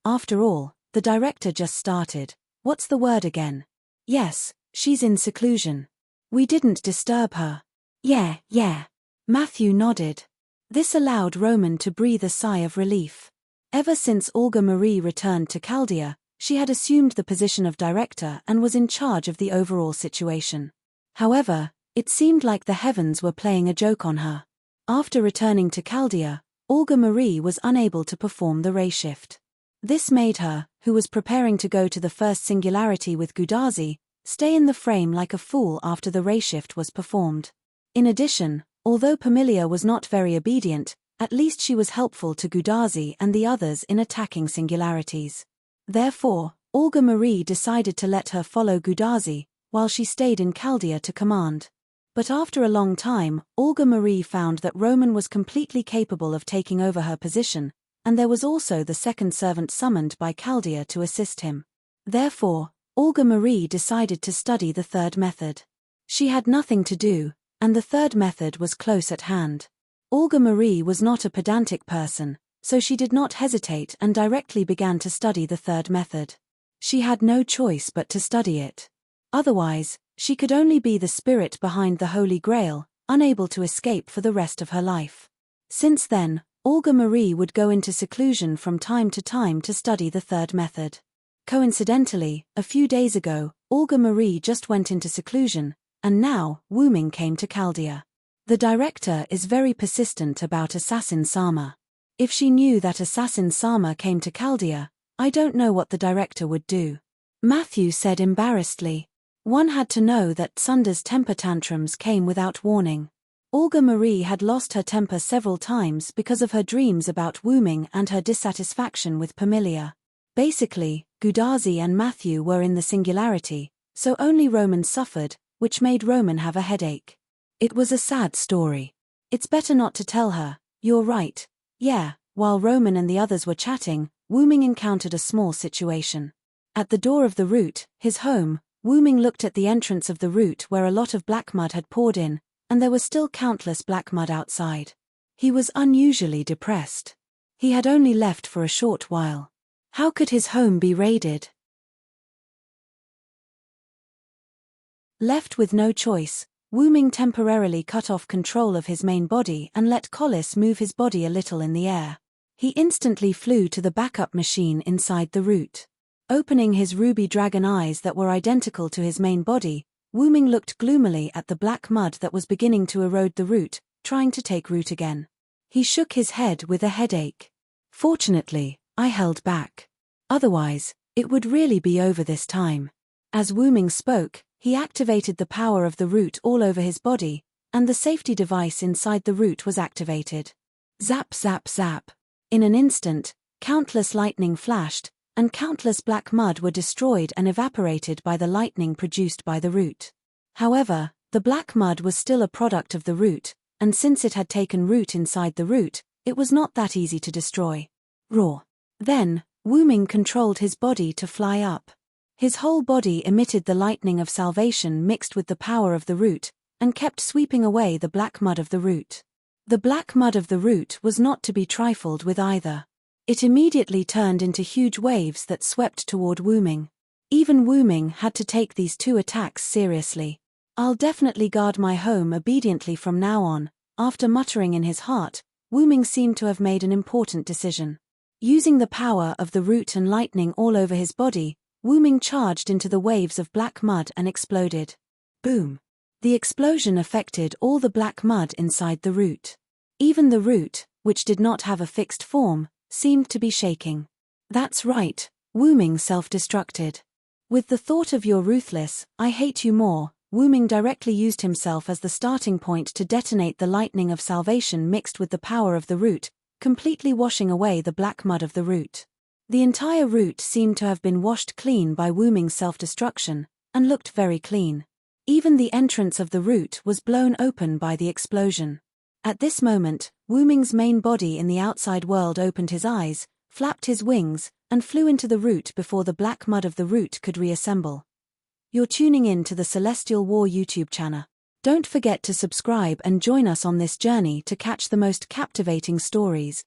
[SPEAKER 1] after all, the director just started. What's the word again? Yes, she's in seclusion. We didn't disturb her. Yeah. Matthew nodded. This allowed Roman to breathe a sigh of relief. Ever since Olga Marie returned to Chaldea, she had assumed the position of director and was in charge of the overall situation. However, it seemed like the heavens were playing a joke on her. After returning to Chaldea, Olga Marie was unable to perform the ray shift. This made her, who was preparing to go to the first singularity with Gudazi, stay in the frame like a fool after the ray shift was performed. In addition, although Pamilia was not very obedient, at least she was helpful to Gudazi and the others in attacking singularities. Therefore, Olga Marie decided to let her follow Gudazi, while she stayed in Chaldea to command. But after a long time, Olga Marie found that Roman was completely capable of taking over her position, and there was also the second servant summoned by Chaldea to assist him. Therefore, Olga Marie decided to study the third method. She had nothing to do, and the third method was close at hand. Olga Marie was not a pedantic person, so she did not hesitate and directly began to study the third method. She had no choice but to study it. Otherwise, she could only be the spirit behind the Holy Grail, unable to escape for the rest of her life. Since then, Olga Marie would go into seclusion from time to study the third method. Coincidentally, a few days ago, Olga Marie just went into seclusion, and now, Wu-ming came to Chaldea. The director is very persistent about Assassin Sama. If she knew that Assassin Sama came to Chaldea, I don't know what the director would do. Matthew said embarrassedly. One had to know that Sunda's temper tantrums came without warning. Olga Marie had lost her temper several times because of her dreams about Wu-ming and her dissatisfaction with Pamilia. Basically, Gudazi and Matthew were in the singularity, so only Roman suffered, which made Roman have a headache. It was a sad story. It's better not to tell her. You're right. Yeah, while Roman and the others were chatting, Wu-ming encountered a small situation. At the door of the route, his home, Wu-ming looked at the entrance of the route where a lot of black mud had poured in, and there was still countless black mud outside. He was unusually depressed. He had only left for a short while. How could his home be raided? Left with no choice, Wu-ming temporarily cut off control of his main body and let Collis move his body a little in the air. He instantly flew to the backup machine inside the route. Opening his ruby dragon eyes that were identical to his main body, Wu-Ming looked gloomily at the black mud that was beginning to erode the root, trying to take root again. He shook his head with a headache. Fortunately, I held back. Otherwise, it would really be over this time. As Wu-Ming spoke, he activated the power of the root all over his body, and the safety device inside the root was activated. Zap zap zap. In an instant, countless lightning flashed, and countless black mud were destroyed and evaporated by the lightning produced by the root. However, the black mud was still a product of the root, and since it had taken root inside the root, it was not that easy to destroy. Roar. Then, Wu-Ming controlled his body to fly up. His whole body emitted the lightning of salvation mixed with the power of the root, and kept sweeping away the black mud of the root. The black mud of the root was not to be trifled with either. It immediately turned into huge waves that swept toward Wu-Ming. Even Wu-Ming had to take these two attacks seriously. I'll definitely guard my home obediently from now on. After muttering in his heart, Wu-Ming seemed to have made an important decision. Using the power of the root and lightning all over his body, Wu-Ming charged into the waves of black mud and exploded. Boom! The explosion affected all the black mud inside the root. Even the root, which did not have a fixed form, seemed to be shaking. That's right, Wu-Ming self-destructed. With the thought of "you're ruthless, I hate you more," Wu-Ming directly used himself as the starting point to detonate the lightning of salvation mixed with the power of the root, completely washing away the black mud of the root. The entire root seemed to have been washed clean by Wu-Ming's self-destruction, and looked very clean. Even the entrance of the root was blown open by the explosion. At this moment, Wu-Ming's main body in the outside world opened his eyes, flapped his wings, and flew into the root before the black mud of the root could reassemble. You're tuning in to the Celestial War YouTube channel. Don't forget to subscribe and join us on this journey to catch the most captivating stories.